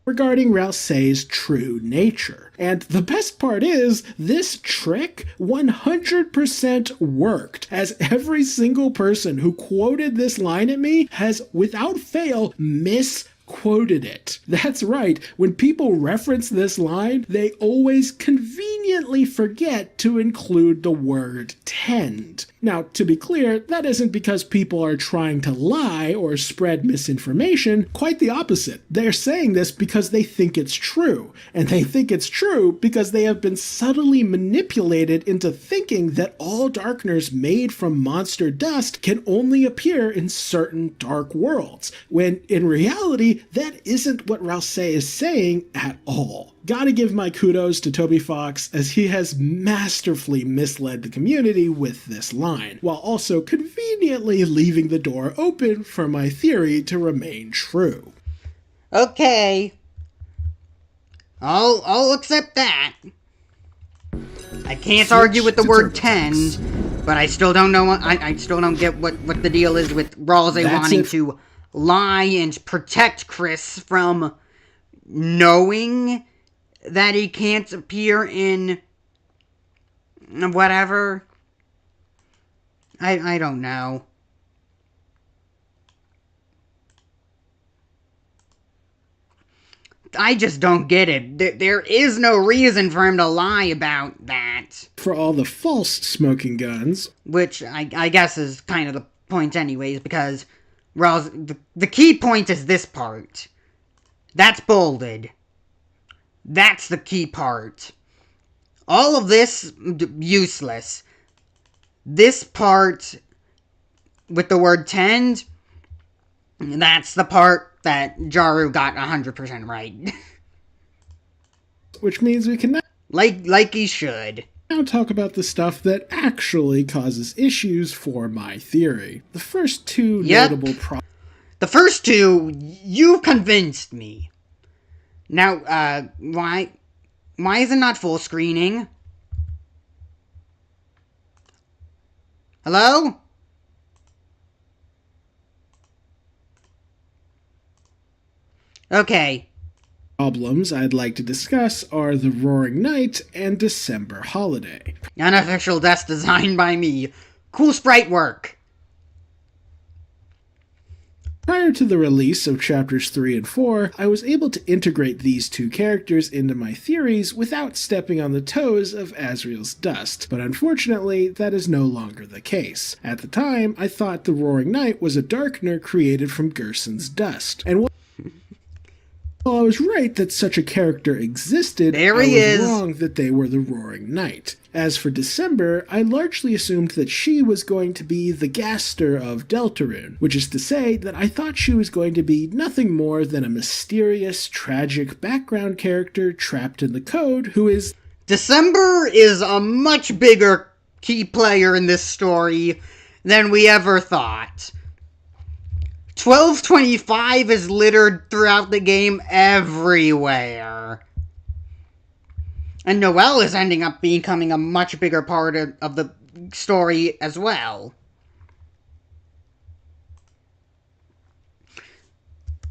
Regarding Rousey's true nature. And the best part is, this trick 100% worked, as every single person who quoted this line at me has, without fail, misquoted quoted it. That's right, when people reference this line, they always conveniently forget to include the word tend. Now, to be clear, that isn't because people are trying to lie or spread misinformation. Quite the opposite. They're saying this because they think it's true. And they think it's true because they have been subtly manipulated into thinking that all darkners made from monster dust can only appear in certain dark worlds, when in reality, that isn't what Rouse is saying at all. Gotta give my kudos to Toby Fox, as he has masterfully misled the community with this line, while also conveniently leaving the door open for my theory to remain true. Okay. I'll accept that. I can't argue with the word tend, but I still don't know. I still don't get what the deal is with Rouse wanting to lie and protect Kris from knowing that he can't appear in whatever. I don't know. I just don't get it. There is no reason for him to lie about that. For all the false smoking guns. Which I guess is kind of the point anyways, because the key point is this part. That's bolded. That's the key part. All of this, useless. This part, with the word tend, that's the part that Jaru got 100% right. Which means we can now... Like he should. Now talk about the stuff that actually causes issues for my theory. The first two notable problems... The first two, you convinced me. Now, why is it not full screening? Hello? Okay. Problems I'd like to discuss are the Roaring Night and December Holiday. Unofficial desk design by me. Cool sprite work. Prior to the release of chapters 3 and 4, I was able to integrate these two characters into my theories without stepping on the toes of Asriel's dust, but unfortunately, that is no longer the case. At the time, I thought the Roaring Night was a Darkner created from Gerson's dust, and while I was right that such a character existed, I was wrong that they were the Roaring Night. As for December, I largely assumed that she was going to be the Gaster of Deltarune, which is to say that I thought she was going to be nothing more than a mysterious, tragic background character trapped in the code who is... December is a much bigger key player in this story than we ever thought. 1225 is littered throughout the game everywhere. And Noelle is ending up becoming a much bigger part of the story as well.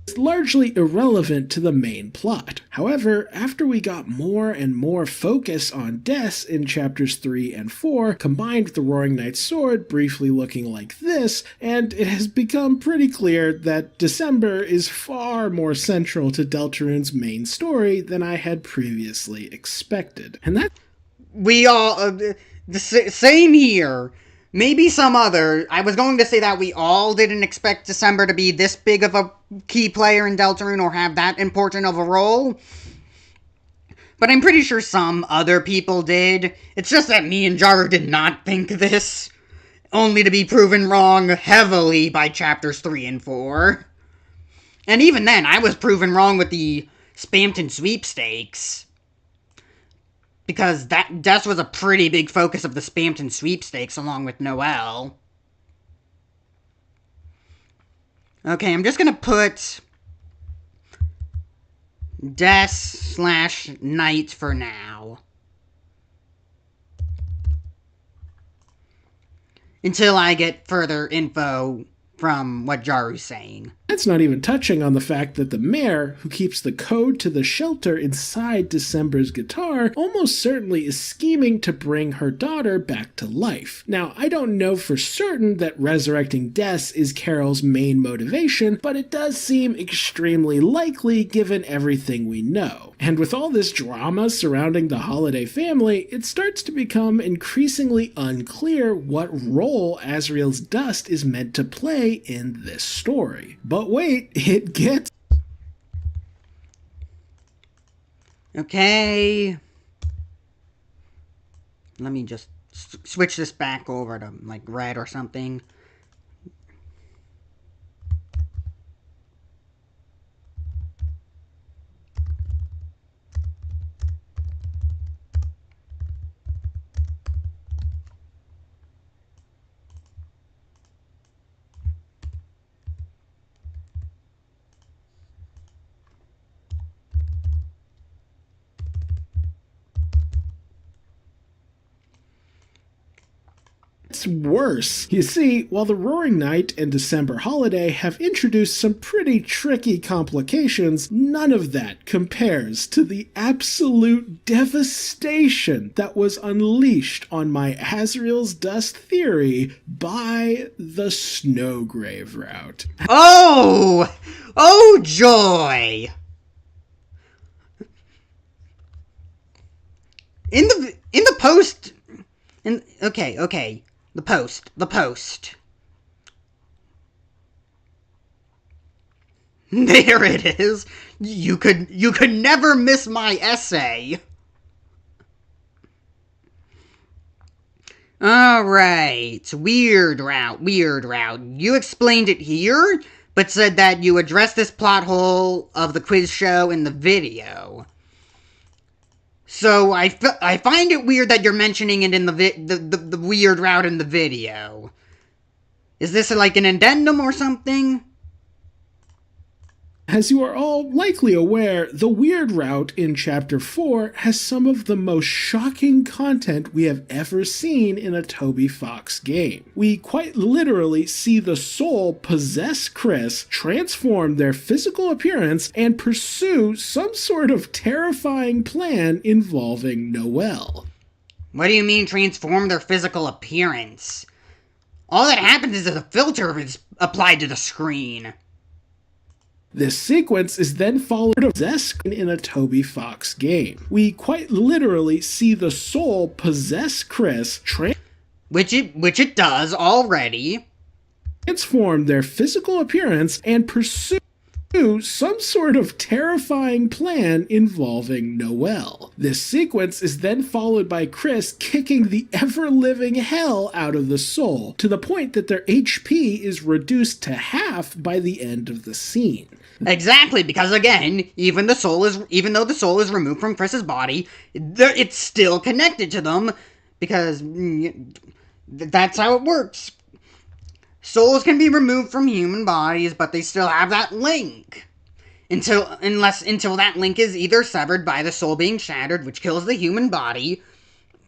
It's largely irrelevant to the main plot. However, after we got more and more focus on Des in chapters 3 and 4, combined with the Roaring Knight's sword briefly looking like this, and it has become pretty clear that December is far more central to Deltarune's main story than I had previously expected. And that... We all... same here. Maybe some other... I was going to say that we all didn't expect December to be this big of a key player in Deltarune or have that important of a role. But I'm pretty sure some other people did. It's just that me and Jaru did not think this. Only to be proven wrong heavily by chapters 3 and 4. And even then, I was proven wrong with the Spamton sweepstakes. Because Des was a pretty big focus of the Spamton sweepstakes along with Noelle. Okay, I'm just gonna put Des/Knight for now. Until I get further info from what Jaru's saying. That's not even touching on the fact that the mayor, who keeps the code to the shelter inside December's guitar, almost certainly is scheming to bring her daughter back to life. Now, I don't know for certain that resurrecting Des is Carol's main motivation, but it does seem extremely likely given everything we know. And with all this drama surrounding the Holiday family, it starts to become increasingly unclear what role Asriel's dust is meant to play in this story. But wait, it gets... Okay. Let me just switch this back over to, like, red or something. It's worse. You see, while the Roaring Night and December Holiday have introduced some pretty tricky complications, none of that compares to the absolute devastation that was unleashed on my Asriel's Dust theory by the Snowgrave route. Oh! Oh, joy! In the post... Okay. The post. There it is. You could never miss my essay. Alright, weird route. You explained it here, but said that you addressed this plot hole of the quiz show in the video. So I find it weird that you're mentioning it in the weird route in the video. Is this like an addendum or something? As you are all likely aware, the Weird Route in Chapter 4 has some of the most shocking content we have ever seen in a Toby Fox game. We quite literally see the soul possess Kris, transform their physical appearance, and pursue some sort of terrifying plan involving Noelle. What do you mean transform their physical appearance? All that happens is that a filter is applied to the screen. This sequence is then followed of Zesk in a Toby Fox game. We quite literally see the soul possess Kris, which it does already, transform their physical appearance, and pursue some sort of terrifying plan involving Noelle. This sequence is then followed by Kris kicking the ever-living hell out of the soul, to the point that their HP is reduced to half by the end of the scene. Exactly, because again, even though the soul is removed from Kris's body, it's still connected to them, because that's how it works. Souls can be removed from human bodies, but they still have that link. Until that link is either severed by the soul being shattered, which kills the human body,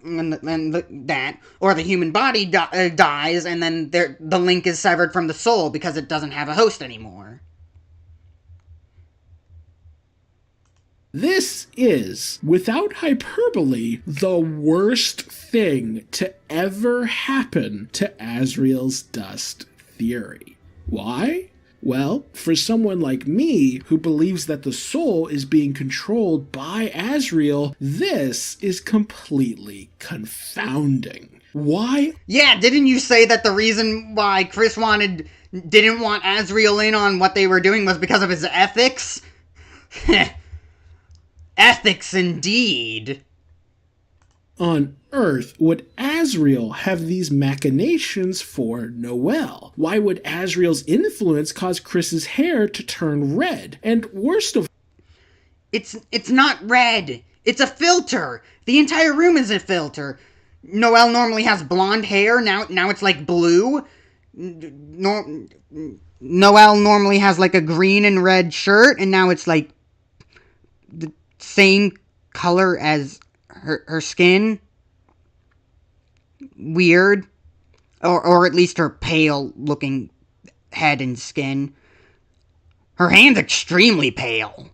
or the human body dies, and then the link is severed from the soul because it doesn't have a host anymore. This is, without hyperbole, the worst thing to ever happen to Asriel's Dust theory. Why? Well, for someone like me, who believes that the soul is being controlled by Asriel, this is completely confounding. Why? Yeah, didn't you say that the reason why Kris didn't want Asriel in on what they were doing was because of his ethics? Ethics indeed. On earth would Asriel have these machinations for Noelle? Why would Asriel's influence cause Kris's hair to turn red? And worst of It's not red. It's a filter. The entire room is a filter. Noelle normally has blonde hair. Now it's like blue. Noelle normally has like a green and red shirt, and now it's like the same color as her skin. Weird. Or at least her pale looking head and skin. Her hand's extremely pale.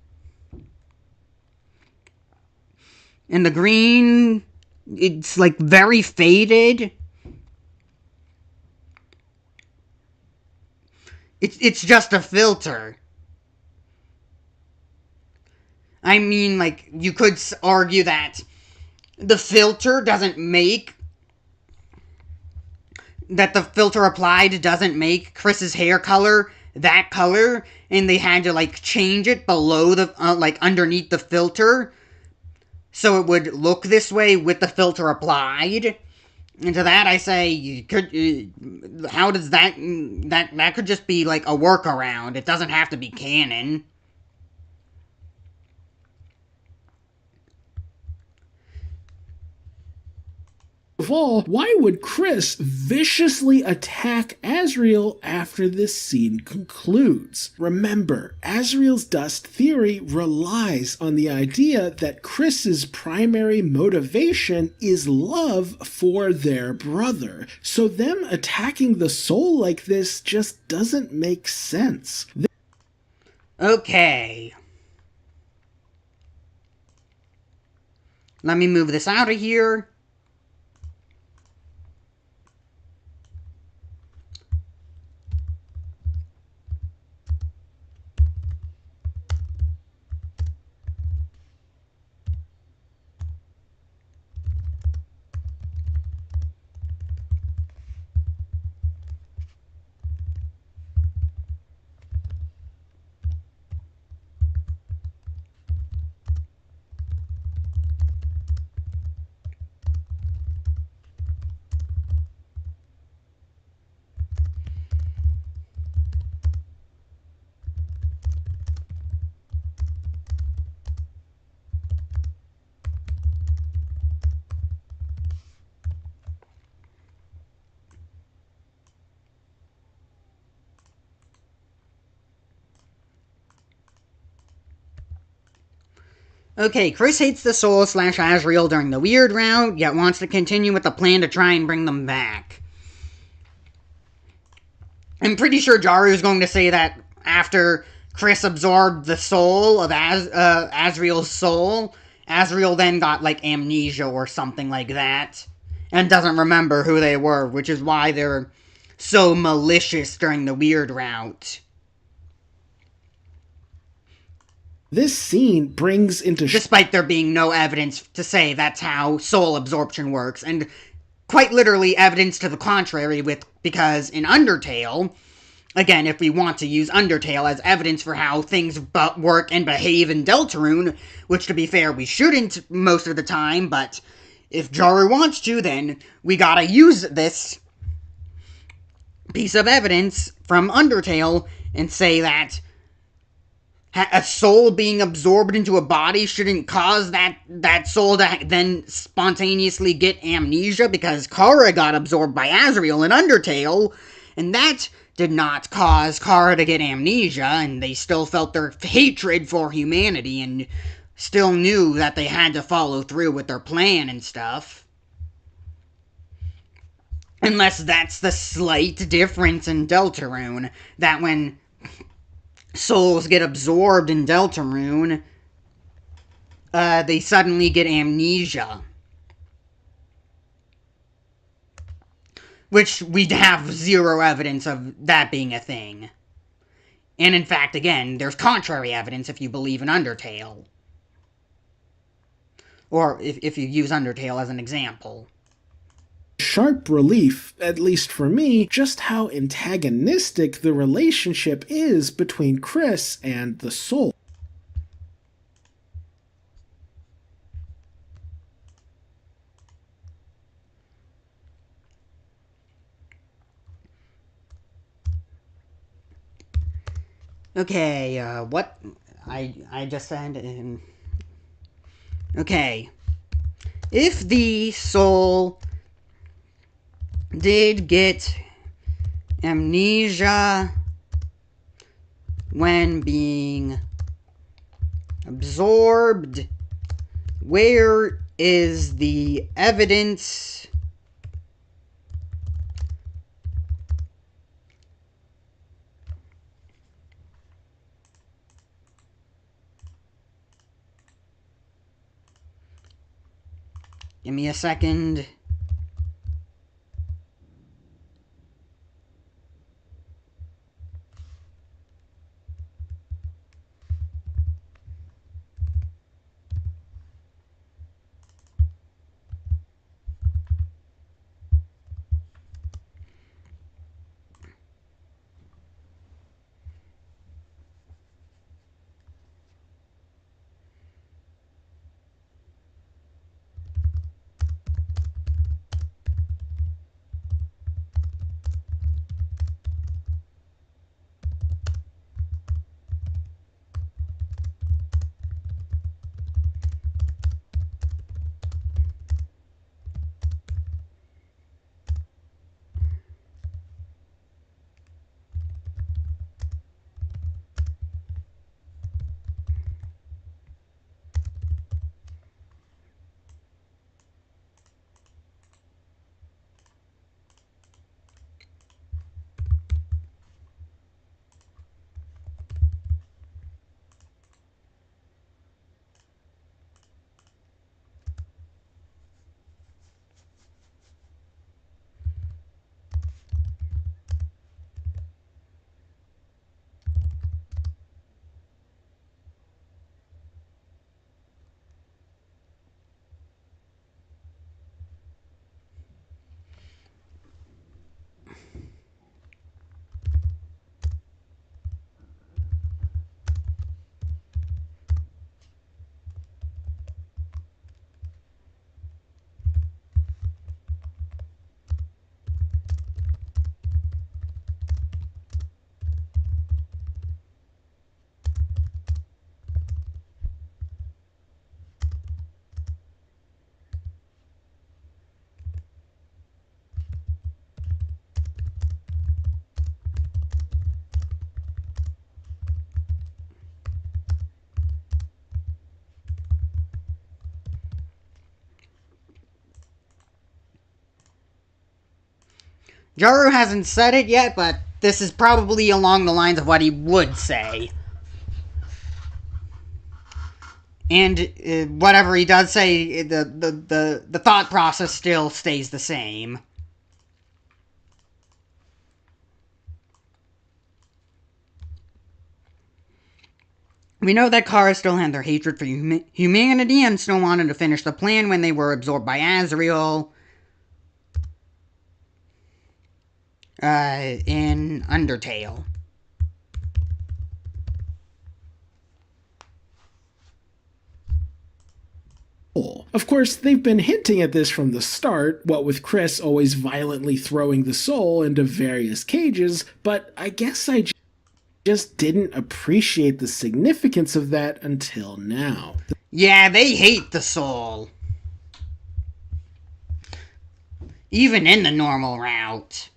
And the green, it's like very faded. It's just a filter. I mean, like, you could argue that the filter doesn't make... that the filter applied doesn't make Kris's hair color that color, and they had to, like, change it below the, like, underneath the filter, so it would look this way with the filter applied. And to that I say, you could, how does that could just be, like, a workaround. It doesn't have to be canon. Of all, why would Kris viciously attack Asriel after this scene concludes? Remember, Asriel's dust theory relies on the idea that Kris's primary motivation is love for their brother, so them attacking the soul like this just doesn't make sense. Okay. Let me move this out of here. Okay, Kris hates the soul / Asriel during the weird route, yet wants to continue with the plan to try and bring them back. I'm pretty sure Jaru is going to say that after Kris absorbed the soul of Asriel's soul, Asriel then got, like, amnesia or something like that, and doesn't remember who they were, which is why they're so malicious during the weird route. This scene brings into... Despite there being no evidence to say that's how soul absorption works, and quite literally evidence to the contrary, because in Undertale, again, if we want to use Undertale as evidence for how things work and behave in Deltarune, which to be fair, we shouldn't most of the time, but if Jaru wants to, then we gotta use this piece of evidence from Undertale and say that a soul being absorbed into a body shouldn't cause that soul to then spontaneously get amnesia, because Kara got absorbed by Asriel in Undertale, and that did not cause Kara to get amnesia, and they still felt their hatred for humanity, and still knew that they had to follow through with their plan and stuff. Unless that's the slight difference in Deltarune, that when souls get absorbed in Deltarune, they suddenly get amnesia. Which we'd have zero evidence of that being a thing. And in fact, again, there's contrary evidence if you believe in Undertale. Or if you use Undertale as an example. Sharp relief, at least for me, just how antagonistic the relationship is between Kris and the soul. Okay, what I just said, okay. If the soul did get amnesia when being absorbed, where is the evidence Give me a second. Jaru hasn't said it yet, but this is probably along the lines of what he would say. And whatever he does say, the thought process still stays the same. We know that Kara still had their hatred for humanity and still wanted to finish the plan when they were absorbed by Asriel. In Undertale. Of course, they've been hinting at this from the start, what with Kris always violently throwing the soul into various cages, but I guess I just didn't appreciate the significance of that until now. Yeah, they hate the soul. Even in the normal route.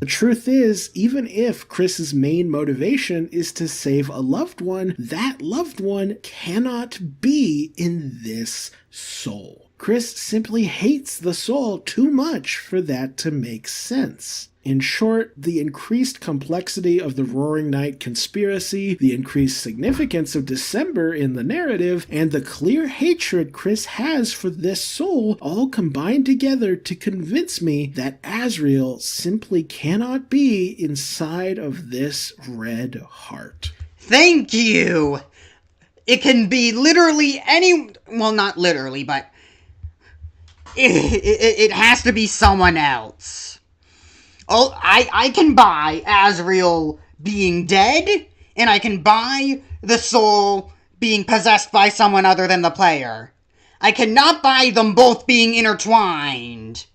The truth is, even if Kris's main motivation is to save a loved one, that loved one cannot be in this soul. Kris simply hates the soul too much for that to make sense. In short, the increased complexity of the Roaring Night conspiracy, the increased significance of December in the narrative, and the clear hatred Kris has for this soul all combine together to convince me that Asriel simply cannot be inside of this red heart. Thank you! It can be literally any... Well, not literally, but... It has to be someone else. Oh, I can buy Asriel being dead, and I can buy the soul being possessed by someone other than the player. I cannot buy them both being intertwined.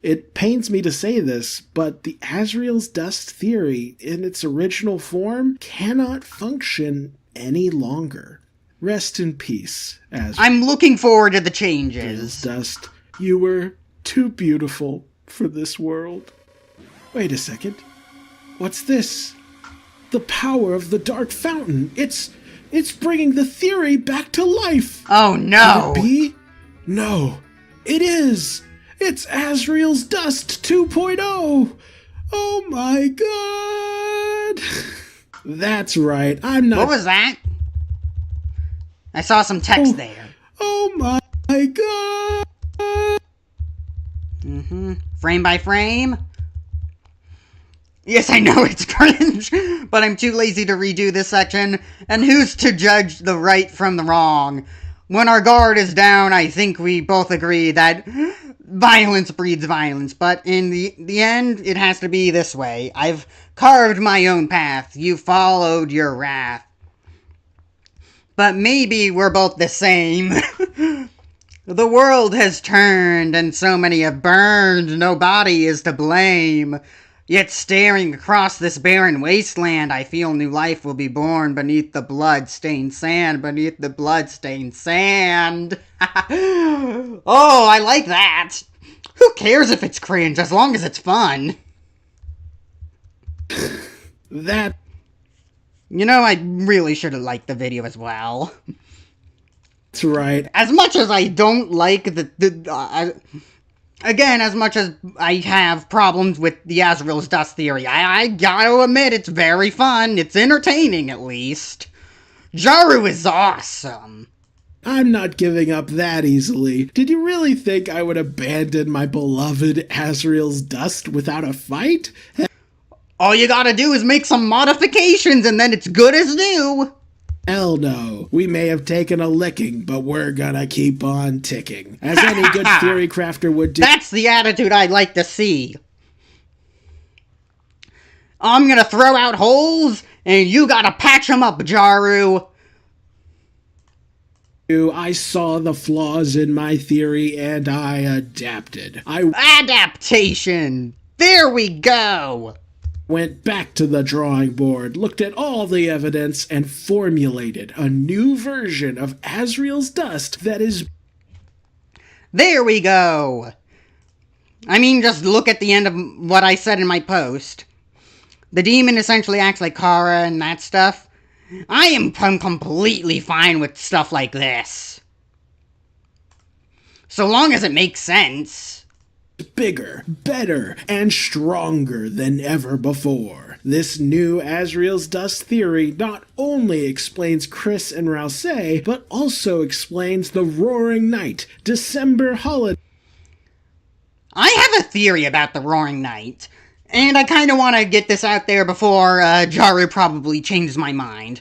It pains me to say this, but the Asriel's Dust theory, in its original form, cannot function any longer. Rest in peace, Asriel. I'm looking forward to the changes. Dust, you were too beautiful for this world. Wait a second. What's this? The power of the Dark Fountain. It's bringing the theory back to life. Oh no. Could it be? No, it is. It's Asriel's Dust 2.0. Oh my god. That's right. I'm not... What was that? I saw some text there. Oh my god! Frame by frame. Yes, I know it's cringe, but I'm too lazy to redo this section, and who's to judge the right from the wrong? When our guard is down, I think we both agree that violence breeds violence, but in the end, it has to be this way. I've carved my own path, you followed your wrath. But maybe we're both the same. The world has turned, and so many have burned, nobody is to blame. Yet staring across this barren wasteland, I feel new life will be born beneath the blood-stained sand, beneath the blood-stained sand. Oh, I like that. Who cares if it's cringe, as long as it's fun? That... You know, I really should have liked the video as well. That's right. As much as I don't like again, as much as I have problems with the Asriel's dust theory, I gotta admit, it's very fun. It's entertaining, at least. Jaru is awesome. I'm not giving up that easily. Did you really think I would abandon my beloved Asriel's dust without a fight? All you gotta do is make some modifications and then it's good as new. Hell no. We may have taken a licking, but we're gonna keep on ticking. As any good theory crafter would do. That's the attitude I'd like to see. I'm gonna throw out holes, and you gotta patch them up, Jaru. I saw the flaws in my theory, and I adapted. Adaptation! There we go! Went back to the drawing board, looked at all the evidence, and formulated a new version of Asriel's dust that is... There we go! I mean, just look at the end of what I said in my post. The demon essentially acts like Kara and that stuff. I am completely fine with stuff like this. So long as it makes sense. Bigger, better, and stronger than ever before. This new Asriel's dust theory not only explains Kris and Rousey, but also explains the Roaring Night, December holiday. I have a theory about the Roaring Night, and I kind of want to get this out there before Jaru probably changes my mind.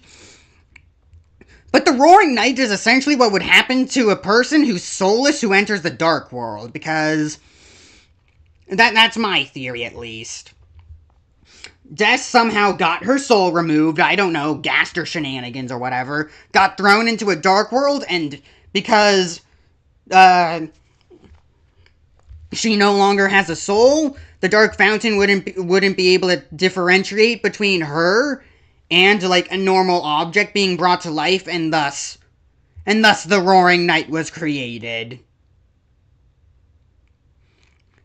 But the Roaring Night is essentially what would happen to a person who's soulless who enters the Dark World, because... That's my theory, at least. Des somehow got her soul removed, I don't know, gassed her shenanigans or whatever, got thrown into a dark world, and because, she no longer has a soul, the Dark Fountain wouldn't be able to differentiate between her and, like, a normal object being brought to life, and thus the Roaring Night was created.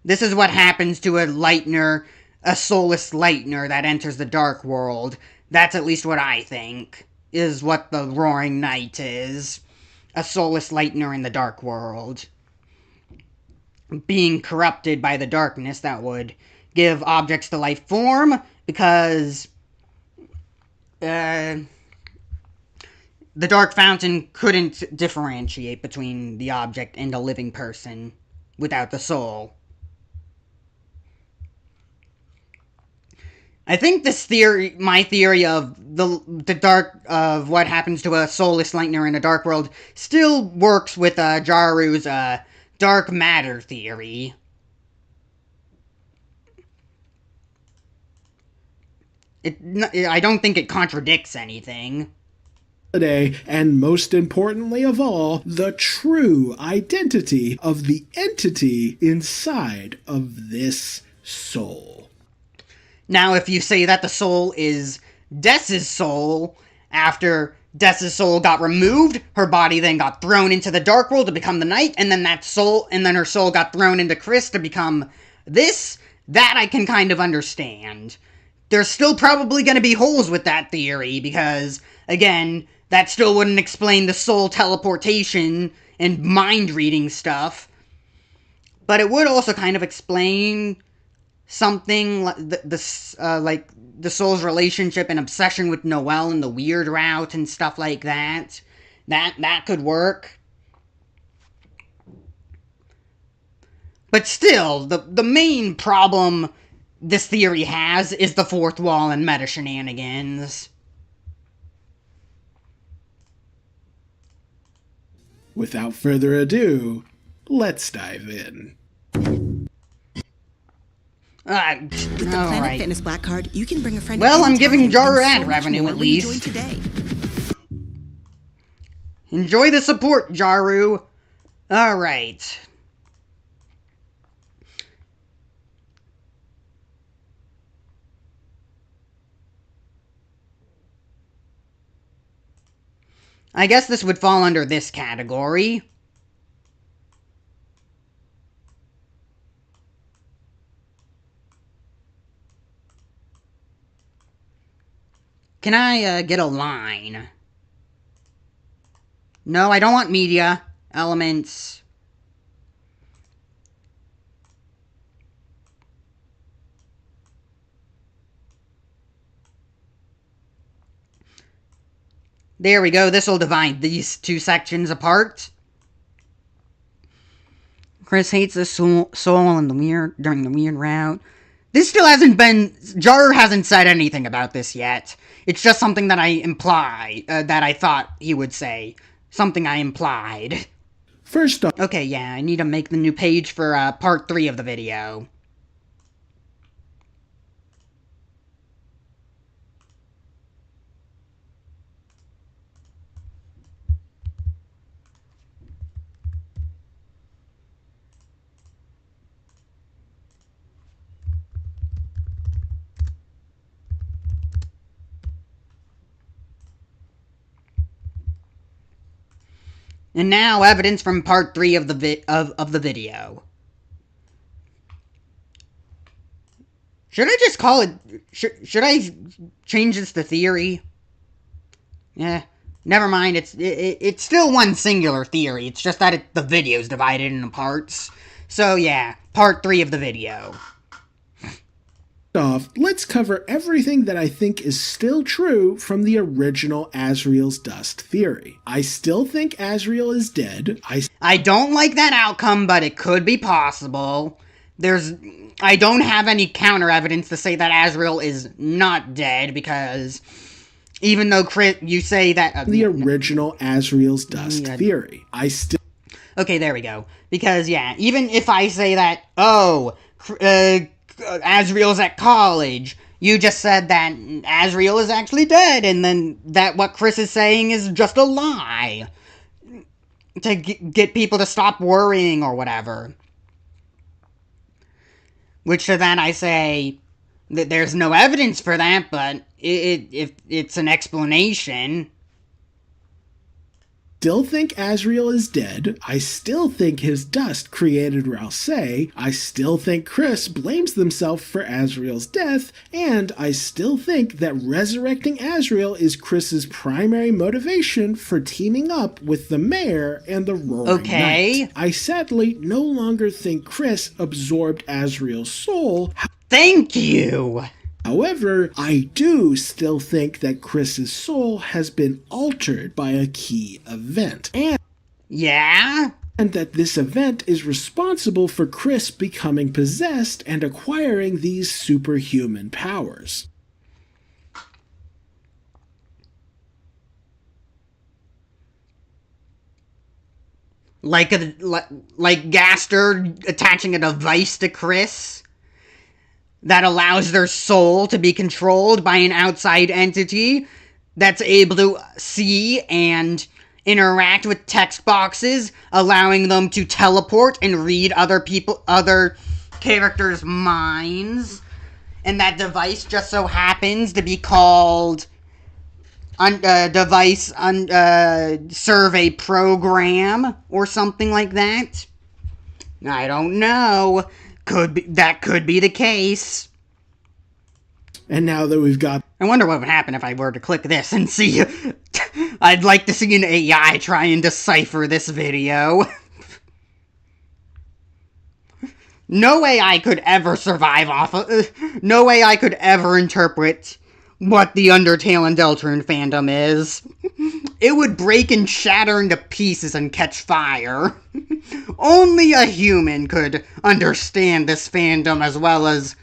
This is what happens to a lightener, a soulless lightener that enters the Dark World. That's at least what I think, is what the Roaring Night is. A soulless lightener in the Dark World. Being corrupted by the darkness that would give objects the life form, because the Dark Fountain couldn't differentiate between the object and a living person without the soul. I think this theory, my theory of of what happens to a soulless lightener in a dark world, still works with Jaru's dark matter theory. I don't think it contradicts anything. And most importantly of all, the true identity of the entity inside of this soul. Now, if you say that the soul is Des's soul, after Des's soul got removed, her body then got thrown into the dark world to become the night, and then her soul got thrown into Kris to become this, that I can kind of understand. There's still probably going to be holes with that theory, because, again, that still wouldn't explain the soul teleportation and mind-reading stuff. But it would also kind of explain something like the soul's relationship and obsession with Noelle and the weird route and stuff like that. That could work. But still, the main problem this theory has is the fourth wall and meta shenanigans. Without further ado, let's dive in. With the Planet Fitness Black Card, you can bring a friend. Well, I'm anytime, giving Jaru and ad so revenue much at more when you least. join today. Enjoy the support, Jaru. Alright. I guess this would fall under this category. Can I get a line? No, I don't want media. Elements. There we go. This will divide these two sections apart. Kris hates the soul in the during the weird route. This still hasn't been... Jaru hasn't said anything about this yet. It's just something that I that I thought he would say. Something I implied. First off, okay, yeah, I need to make the new page for part 3 of the video. And now, evidence from part 3 of the video. Should I just call it... Should I change this to theory? Yeah, never mind. It's still one singular theory. It's just that the video's divided into parts. So yeah, part 3 of the video. off, let's cover everything that I think is still true from the original Asriel's dust theory. I still think Asriel is dead. I don't like that outcome, but it could be possible. I don't have any counter evidence to say that Asriel is not dead, because even though Kris, you say that... the original Asriel's dust theory. Okay, there we go. Because, yeah, even if I say that, Asriel's at college, you just said that Asriel is actually dead, and then that what Kris is saying is just a lie. To get people to stop worrying or whatever. Which to that I say that there's no evidence for that, but if it's an explanation... Still think Asriel is dead. I still think his dust created Ralsei. I still think Kris blames themselves for Asriel's death, and I still think that resurrecting Asriel is Kris's primary motivation for teaming up with the mayor and the Roaring Knight. I sadly no longer think Kris absorbed Asriel's soul. Thank you! However, I do still think that Kris's soul has been altered by a key event. And that this event is responsible for Kris becoming possessed and acquiring these superhuman powers. Like Gaster attaching a device to Kris that allows their soul to be controlled by an outside entity that's able to see and interact with text boxes, allowing them to teleport and read other characters' minds. And that device just so happens to be called Survey Program or something like that. I don't know. That could be the case. And now that we've got... I wonder what would happen if I were to click this and see... I'd like to see an AI try and decipher this video. No way I could ever survive off of... no way I could ever interpret what the Undertale and Deltarune fandom is. it would break and shatter into pieces and catch fire. Only a human could understand this fandom as well as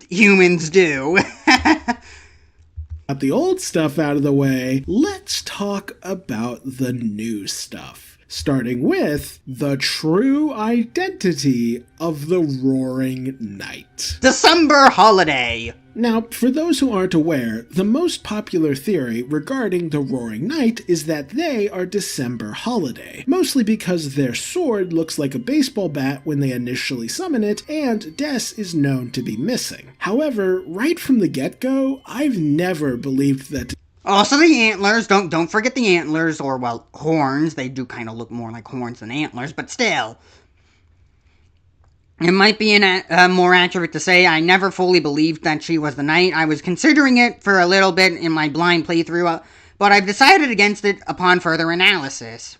humans do. Got the old stuff out of the way, let's talk about the new stuff. Starting with the true identity of the Roaring Night. December holiday. Now, for those who aren't aware, the most popular theory regarding the Roaring Night is that they are December holiday, mostly because their sword looks like a baseball bat when they initially summon it, and Des is known to be missing. However, right from the get-go, I've never believed that. Also the antlers, don't forget the antlers, or, well, horns. They do kind of look more like horns than antlers, but still. It might be more accurate to say I never fully believed that she was the knight. I was considering it for a little bit in my blind playthrough, but I've decided against it upon further analysis.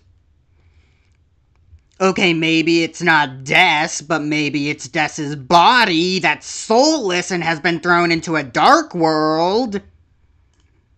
Okay, maybe it's not Des, but maybe it's Des's body that's soulless and has been thrown into a dark world.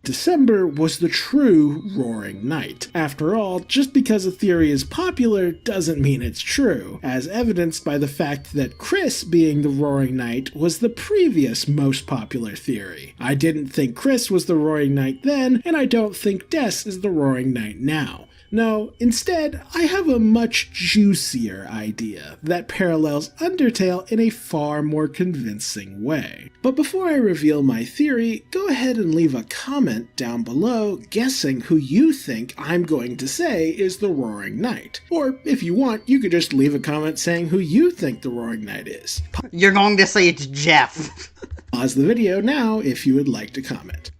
December was the true Roaring Night. After all, just because a theory is popular doesn't mean it's true, as evidenced by the fact that Kris being the Roaring Night was the previous most popular theory. I didn't think Kris was the Roaring Night then, and I don't think Des is the Roaring Night now. No, instead, I have a much juicier idea that parallels Undertale in a far more convincing way. But before I reveal my theory, go ahead and leave a comment down below guessing who you think I'm going to say is the Roaring Night. Or, if you want, you could just leave a comment saying who you think the Roaring Night is. You're going to say it's Jeff. Pause the video now if you would like to comment.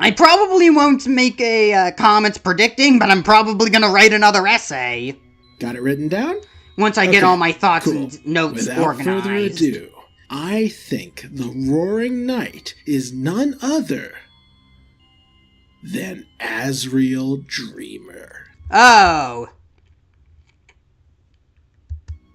I probably won't make a comments predicting, but I'm probably going to write another essay. Got it written down? Once I get all my thoughts and notes Without organized. further ado, I think the Roaring Night is none other than Asriel Dreamer. Oh.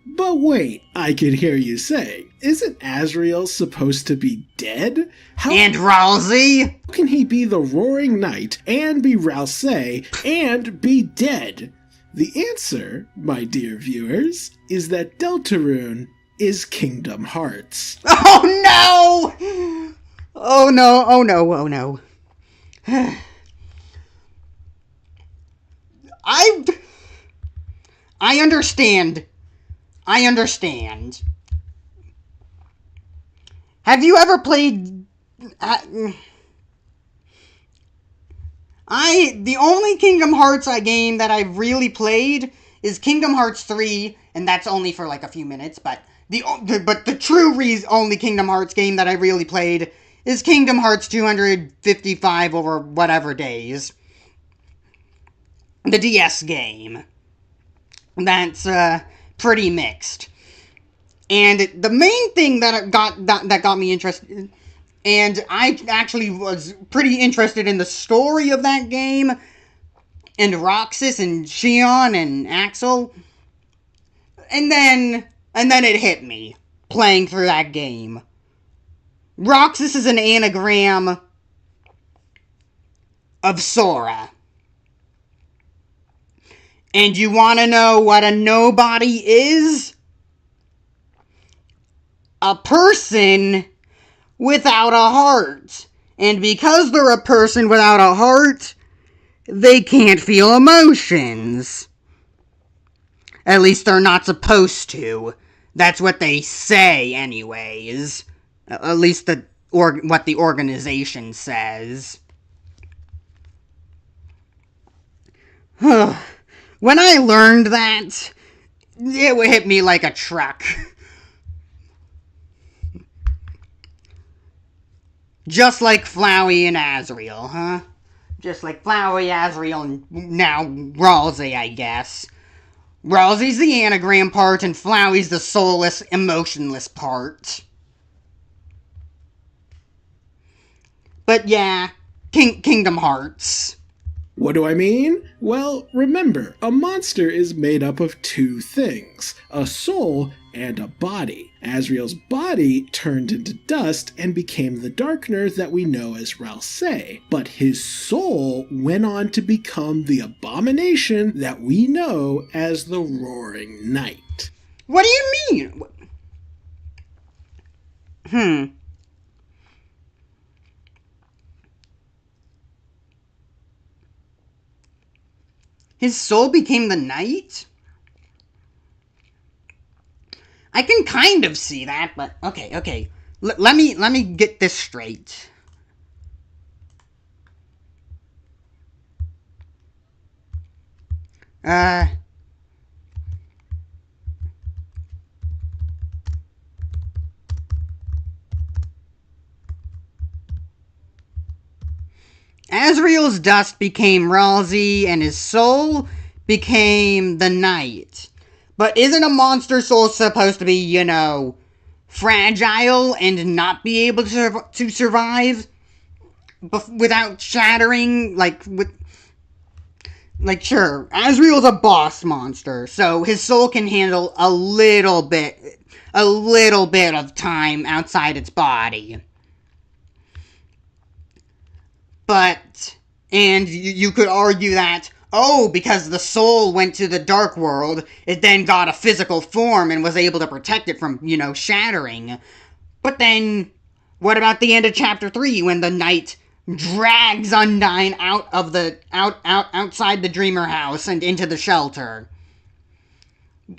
But wait, I could hear you saying, isn't Asriel supposed to be dead? And Ralsei? How can he be the Roaring Knight and be Ralsei and be dead? The answer, my dear viewers, is that Deltarune is Kingdom Hearts. Oh no! Oh no, oh no, oh no. I understand. Have you ever played... The only Kingdom Hearts game that I've really played is Kingdom Hearts 3, and that's only for like a few minutes, but the true only Kingdom Hearts game that I really played is Kingdom Hearts 255 over whatever days. The DS game. That's, pretty mixed. And the main thing that got me interested, and I actually was pretty interested in the story of that game, and Roxas and Xion and Axel, and then it hit me, playing through that game. Roxas is an anagram of Sora. And you want to know what a nobody is? A person without a heart. And because they're a person without a heart, they can't feel emotions. At least they're not supposed to. That's what they say anyways. At least what the organization says. When I learned that, it would hit me like a truck. Just like Flowey and Asriel, huh? Just like Flowey, Asriel, and now Ralsei, I guess. Ralsei's the anagram part, and Flowey's the soulless, emotionless part. But yeah, Kingdom Hearts. What do I mean? Well, remember, a monster is made up of two things, a soul and a body. Asriel's body turned into dust and became the Darkner that we know as Ralsei, but his soul went on to become the abomination that we know as the Roaring Night. What do you mean? His soul became the night? I can kind of see that, but okay. Let me get this straight. Asriel's dust became Ralsei, and his soul became the night. But isn't a monster soul supposed to be, you know, fragile and not be able to survive without shattering? Sure, Asriel's a boss monster, so his soul can handle a little bit of time outside its body. But, and you could argue that, oh, because the soul went to the dark world, it then got a physical form and was able to protect it from, you know, shattering. But then, what about the end of chapter 3 when the night drags Undyne outside the Dreamer house and into the shelter?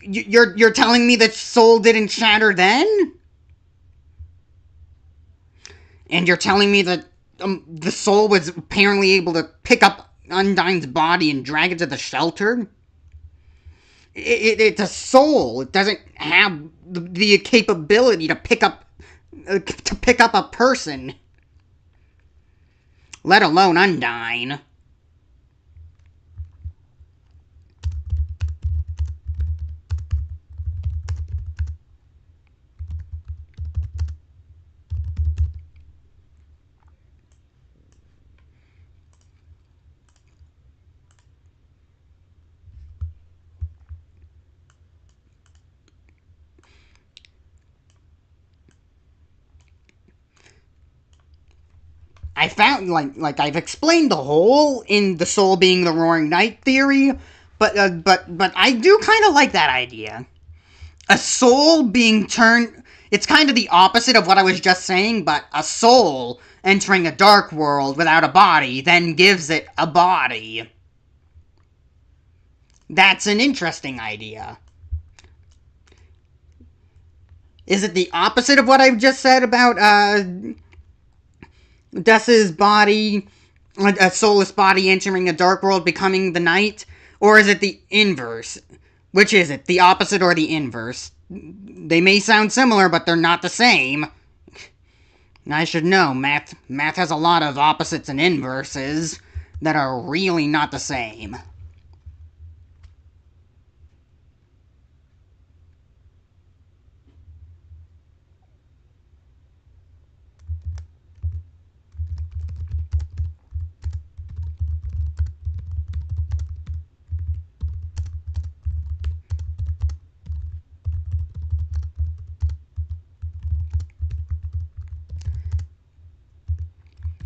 You're telling me that soul didn't shatter then? And you're telling me that the soul was apparently able to pick up Undyne's body and drag it to the shelter? It's a soul. It doesn't have the capability to pick up a person, let alone Undyne. I found, like I've explained the whole in the soul being the Roaring Night theory, but I do kind of like that idea. A soul being turned, it's kind of the opposite of what I was just saying, but a soul entering a dark world without a body then gives it a body. That's an interesting idea. Is it the opposite of what I've just said about, Dessa's body, a soulless body entering a dark world, becoming the night? Or is it the inverse? Which is it, the opposite or the inverse? They may sound similar, but they're not the same. I should know, math has a lot of opposites and inverses that are really not the same.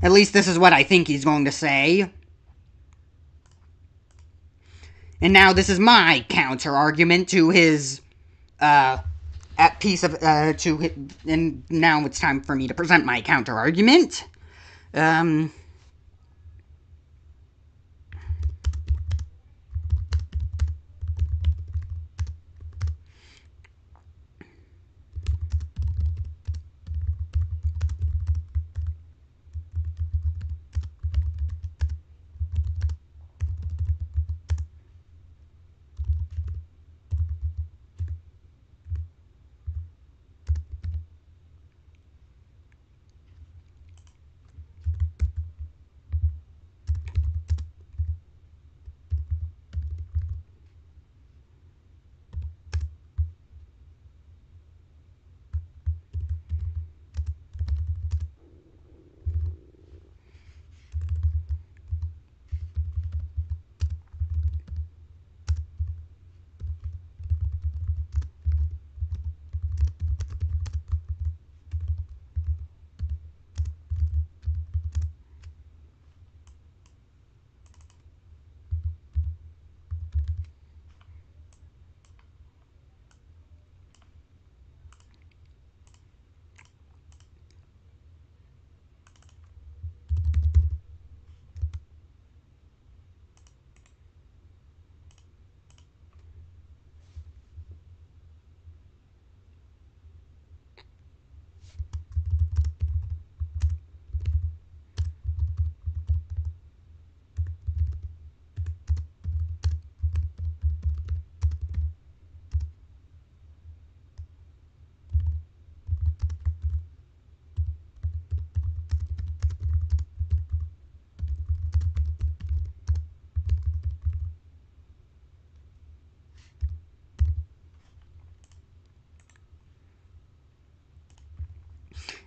At least this is what I think he's going to say. And now this is my counter-argument to his, piece of, and now it's time for me to present my counter-argument.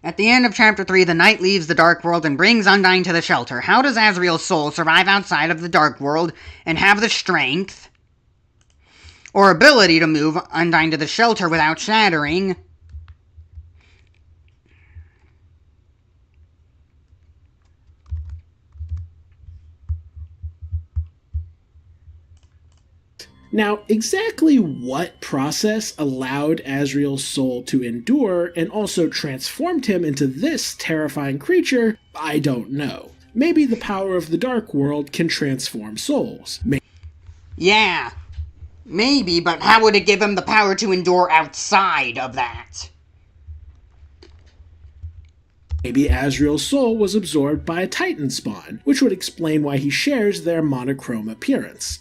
At the end of Chapter 3, the knight leaves the Dark World and brings Undyne to the shelter. How does Asriel's soul survive outside of the Dark World and have the strength or ability to move Undyne to the shelter without shattering? Now, exactly what process allowed Asriel's soul to endure and also transformed him into this terrifying creature, I don't know. Maybe the power of the Dark World can transform souls. Yeah, maybe, but how would it give him the power to endure outside of that? Maybe Asriel's soul was absorbed by a Titan spawn, which would explain why he shares their monochrome appearance.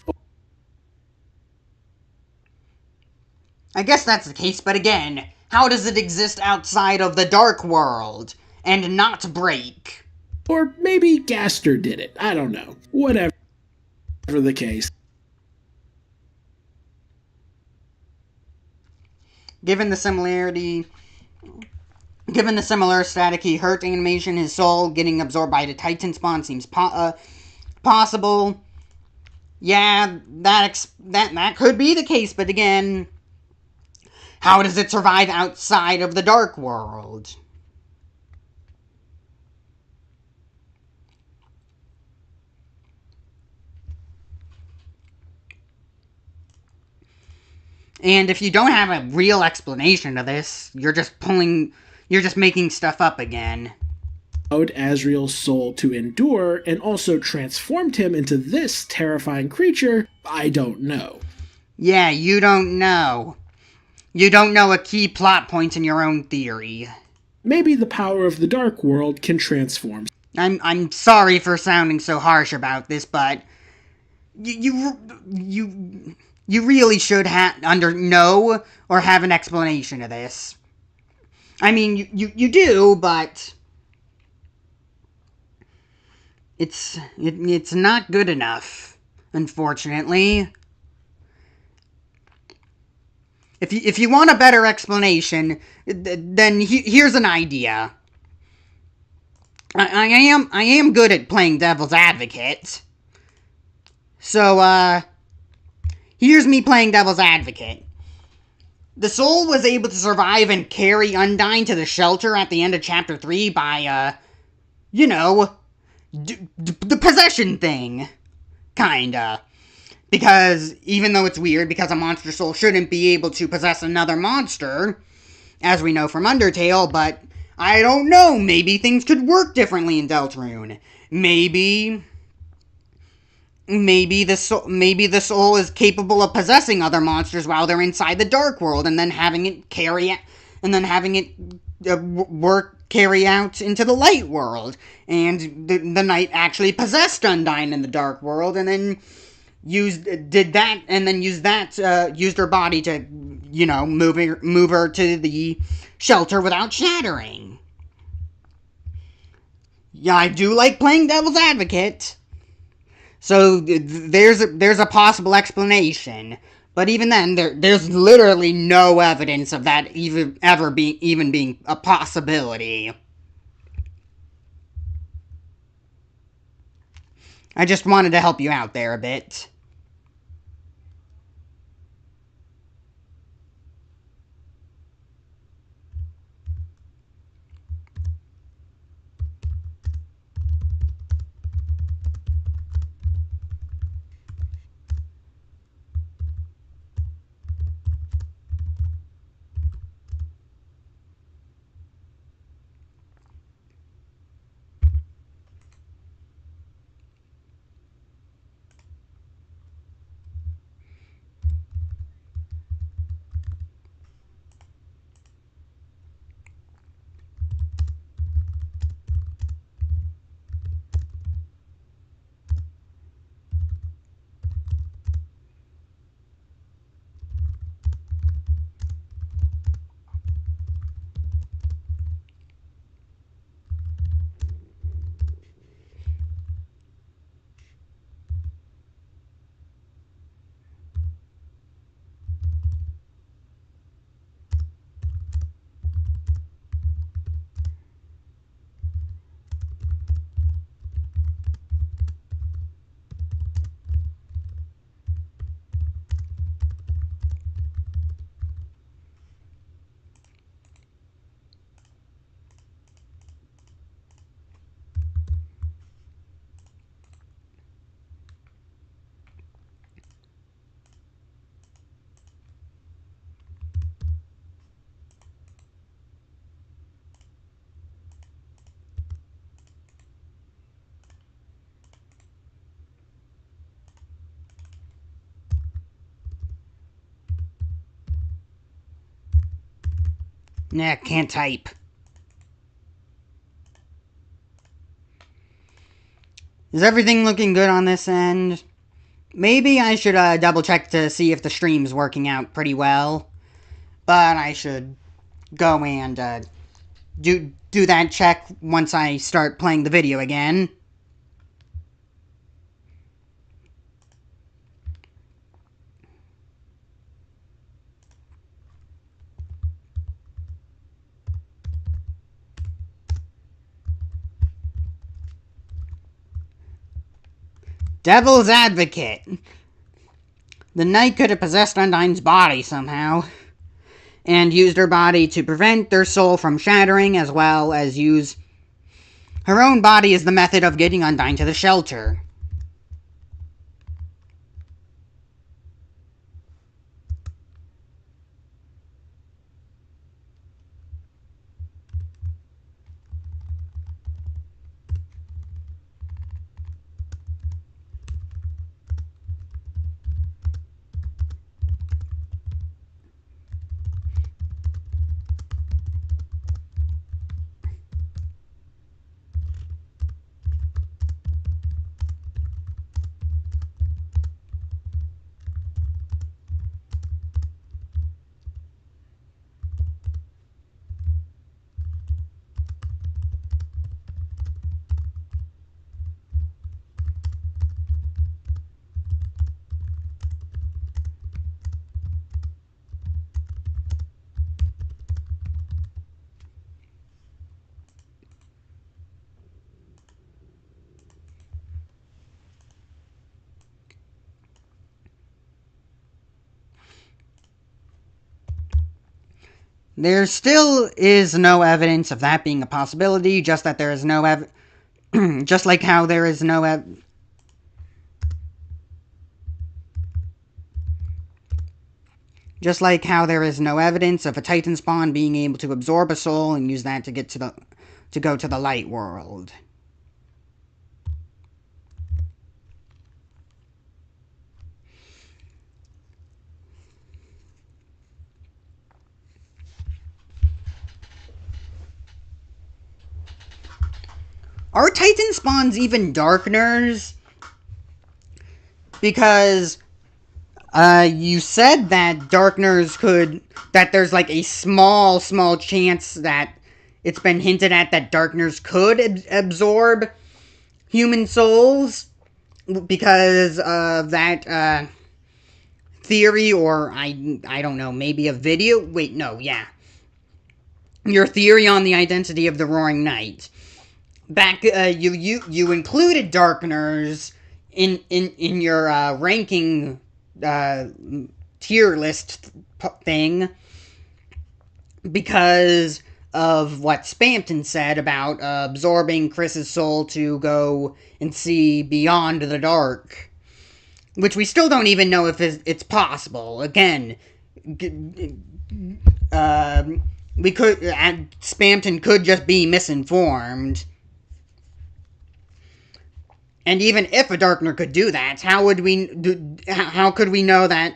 I guess that's the case, but again, how does it exist outside of the Dark World and not break? Or maybe Gaster did it, I don't know. Whatever the case. Given the similar staticky hurt animation, his soul getting absorbed by the Titan spawn seems possible. Yeah, that could be the case, but again, how does it survive outside of the Dark World? And if you don't have a real explanation to this, you're just making stuff up again. Allowed Asriel's soul to endure and also transformed him into this terrifying creature, I don't know. Yeah, you don't know. You don't know a key plot point in your own theory. Maybe the power of the Dark World can transform. I'm sorry for sounding so harsh about this, but you really should know or have an explanation of this. I mean, you do, but it's not good enough, unfortunately. If you want a better explanation, then here's an idea. I am good at playing devil's advocate. So, here's me playing devil's advocate. The soul was able to survive and carry Undyne to the shelter at the end of Chapter 3 by, the possession thing. Kinda. Because, even though it's weird, because a monster soul shouldn't be able to possess another monster, as we know from Undertale, but I don't know, maybe things could work differently in Deltarune. Maybe the soul is capable of possessing other monsters while they're inside the Dark World, and then having it carry out into the Light World, and the knight actually possessed Undyne in the Dark World, and then used her body to, move her to the shelter without shattering. Yeah, I do like playing devil's advocate. So there's a possible explanation, but even then, there's literally no evidence of that even being a possibility. I just wanted to help you out there a bit. Nah, can't type. Is everything looking good on this end? Maybe I should double check to see if the stream's working out pretty well. But I should go and do that check once I start playing the video again. Devil's Advocate. The knight could have possessed Undyne's body somehow, and used her body to prevent their soul from shattering, as well as use her own body as the method of getting Undyne to the shelter. There still is no evidence of that being a possibility, just that there is no just like how there is no just like how there is no evidence of a Titan spawn being able to absorb a soul and use that to get to go to the light world. Are Titan spawns even Darkners? Because you said that Darkners that there's like a small chance that it's been hinted at that Darkners could absorb human souls because of that theory, or I don't know, maybe a video? Wait, no, yeah. Your theory on the identity of the Roaring Knight. Back, you included Darkners in your ranking tier list thing because of what Spamton said about absorbing Kris's soul to go and see beyond the dark, which we still don't even know if it's possible. Again, we could Spamton could just be misinformed. And even if a Darkner could do that, how could we know that?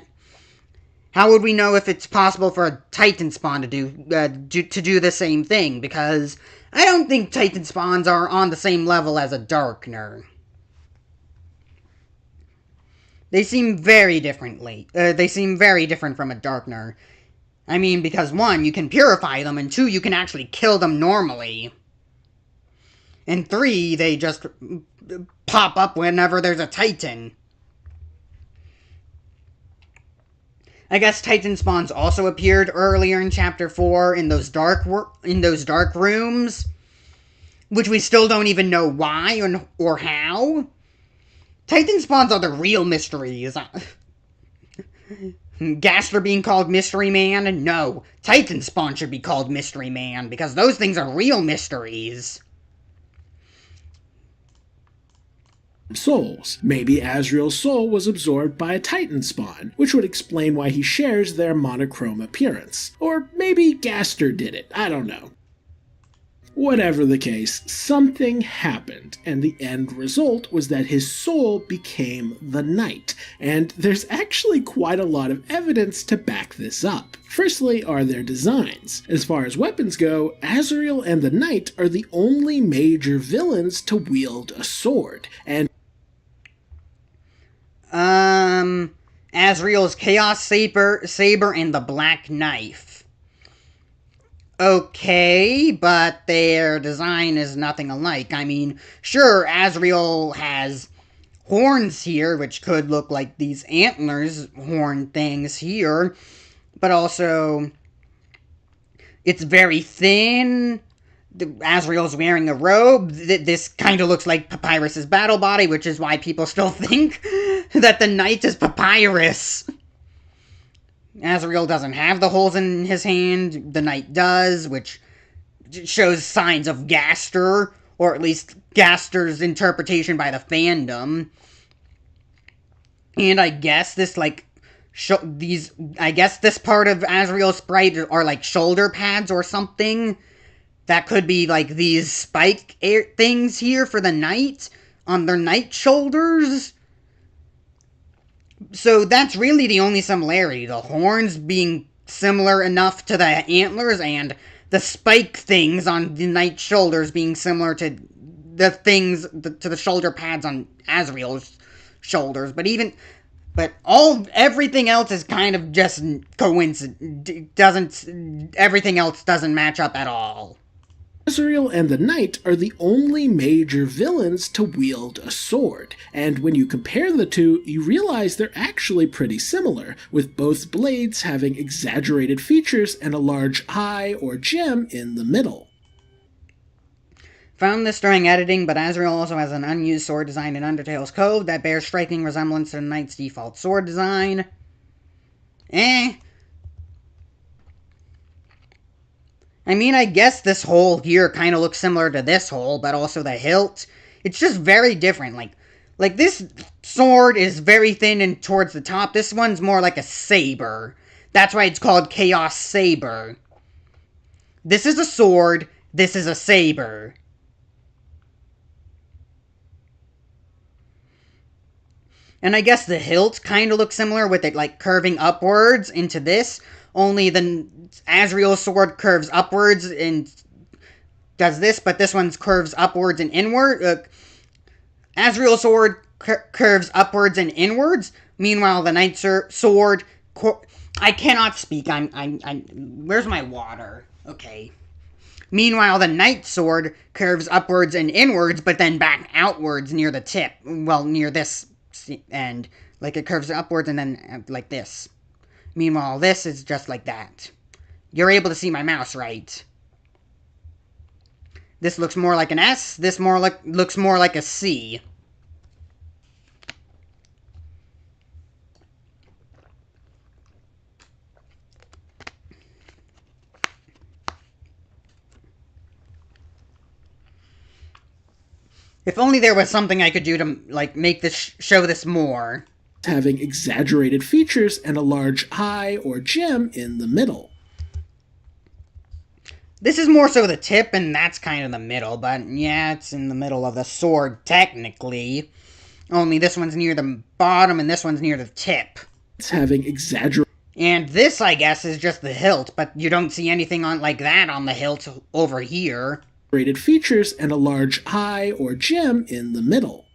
How would we know if it's possible for a Titan spawn to do the same thing? Because I don't think Titan spawns are on the same level as a Darkner. They seem very different from a Darkner. I mean, because one, you can purify them, and two, you can actually kill them normally. And three, they just pop up whenever there's a Titan. I guess Titan spawns also appeared earlier in Chapter 4 in those dark rooms, which we still don't even know why or how. Titan spawns are the real mysteries. Gaster being called Mystery Man? No, Titan spawn should be called Mystery Man, because those things are real mysteries. Souls. Maybe Asriel's soul was absorbed by a Titan spawn, which would explain why he shares their monochrome appearance. Or maybe Gaster did it, I don't know. Whatever the case, something happened, and the end result was that his soul became the knight, and there's actually quite a lot of evidence to back this up. Firstly are their designs. As far as weapons go, Asriel and the knight are the only major villains to wield a sword, and Asriel's Chaos Saber and the Black Knife. Okay, but their design is nothing alike. I mean, sure, Asriel has horns here, which could look like these antlers horn things here, but also it's very thin. Asriel's wearing a robe. This kind of looks like Papyrus's battle body, which is why people still think that the knight is Papyrus. Asriel doesn't have the holes in his hand. The knight does, which shows signs of Gaster, or at least Gaster's interpretation by the fandom. And I guess this, like, I guess this part of Asriel's sprite are like shoulder pads or something. That could be like these spike things here for the knight on their knight shoulders. So that's really the only similarity. The horns being similar enough to the antlers, and the spike things on the knight's shoulders being similar to the things, to the shoulder pads on Asriel's shoulders. Everything else is kind of just coincidence. Everything else doesn't match up at all. Asriel and the knight are the only major villains to wield a sword, and when you compare the two, you realize they're actually pretty similar, with both blades having exaggerated features and a large eye or gem in the middle. Found this during editing, but Asriel also has an unused sword design in Undertale's Code that bears striking resemblance to the knight's default sword design. I mean, I guess this hole here kind of looks similar to this hole, but also the hilt. It's just very different. Like this sword is very thin and towards the top. This one's more like a saber. That's why it's called Chaos Saber. This is a sword. This is a saber. And I guess the hilt kind of looks similar with it like curving upwards into this. Only the Asriel's sword curves upwards and does this, but this one's curves upwards and inward. Asriel's sword curves upwards and inwards. Meanwhile, the knight's sword... I cannot speak. Where's my water? Okay. Meanwhile, the knight's sword curves upwards and inwards, but then back outwards near the tip. Well, near this end. Like, it curves upwards and then like this. Meanwhile, this is just like that. You're able to see my mouse, right? This looks more like an S. This looks more like a C. If only there was something I could do to, like, make this show this more. Having exaggerated features and a large eye or gem in the middle. This is more so the tip, and that's kind of the middle, but yeah, it's in the middle of the sword, technically. Only this one's near the bottom, and this one's near the tip. It's having exaggerated... And this, I guess, is just the hilt, but you don't see anything on like that on the hilt over here. Features and a large eye or gem in the middle.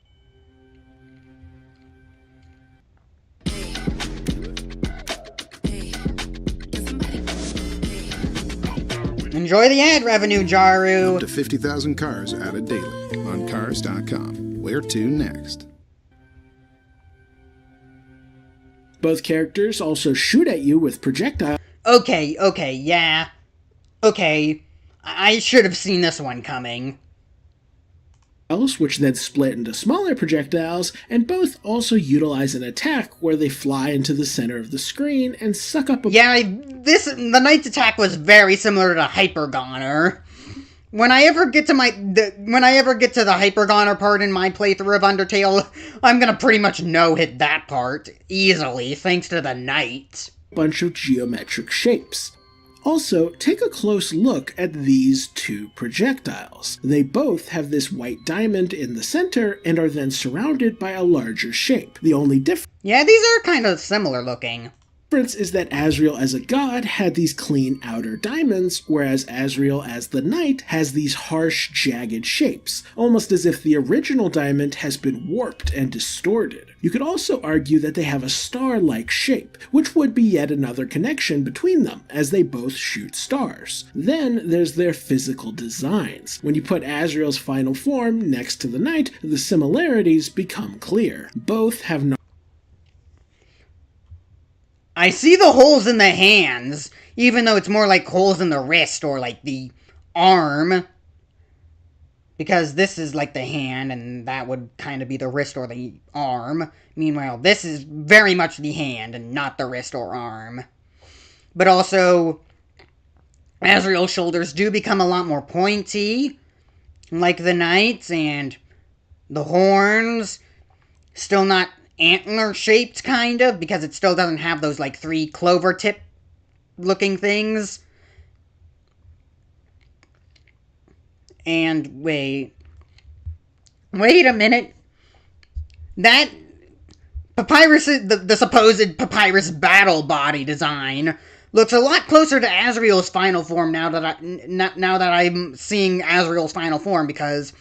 Enjoy the ad revenue, Jaru! Up to 50,000 cars added daily on Cars.com. Where to next? Both characters also shoot at you with projectiles. Okay, yeah. Okay, I should have seen this one coming. Which then split into smaller projectiles, and both also utilize an attack where they fly into the center of the screen and suck up a... Yeah, the knight's attack was very similar to Hypergoner. When I ever get to the Hypergoner part in my playthrough of Undertale, I'm gonna pretty much no-hit that part easily, thanks to the knight. Bunch of geometric shapes. Also, take a close look at these two projectiles. They both have this white diamond in the center and are then surrounded by a larger shape. The only difference Yeah, these are kind of similar looking. Is that Asriel as a god had these clean outer diamonds, whereas Asriel as the knight has these harsh, jagged shapes, almost as if the original diamond has been warped and distorted. You could also argue that they have a star-like shape, which would be yet another connection between them, as they both shoot stars. Then there's their physical designs. When you put Asriel's final form next to the knight, the similarities become clear. Both have I see the holes in the hands, even though it's more like holes in the wrist or like the arm. Because this is like the hand, and that would kind of be the wrist or the arm. Meanwhile, this is very much the hand and not the wrist or arm. But also, Asriel's shoulders do become a lot more pointy, like the knight's, and the horns, still not antler shaped, kind of, because it still doesn't have those like 3 clover tip looking things. And wait a minute, that papyrus, the supposed papyrus battle body design looks a lot closer to Asriel's final form now that I'm seeing Asriel's final form, because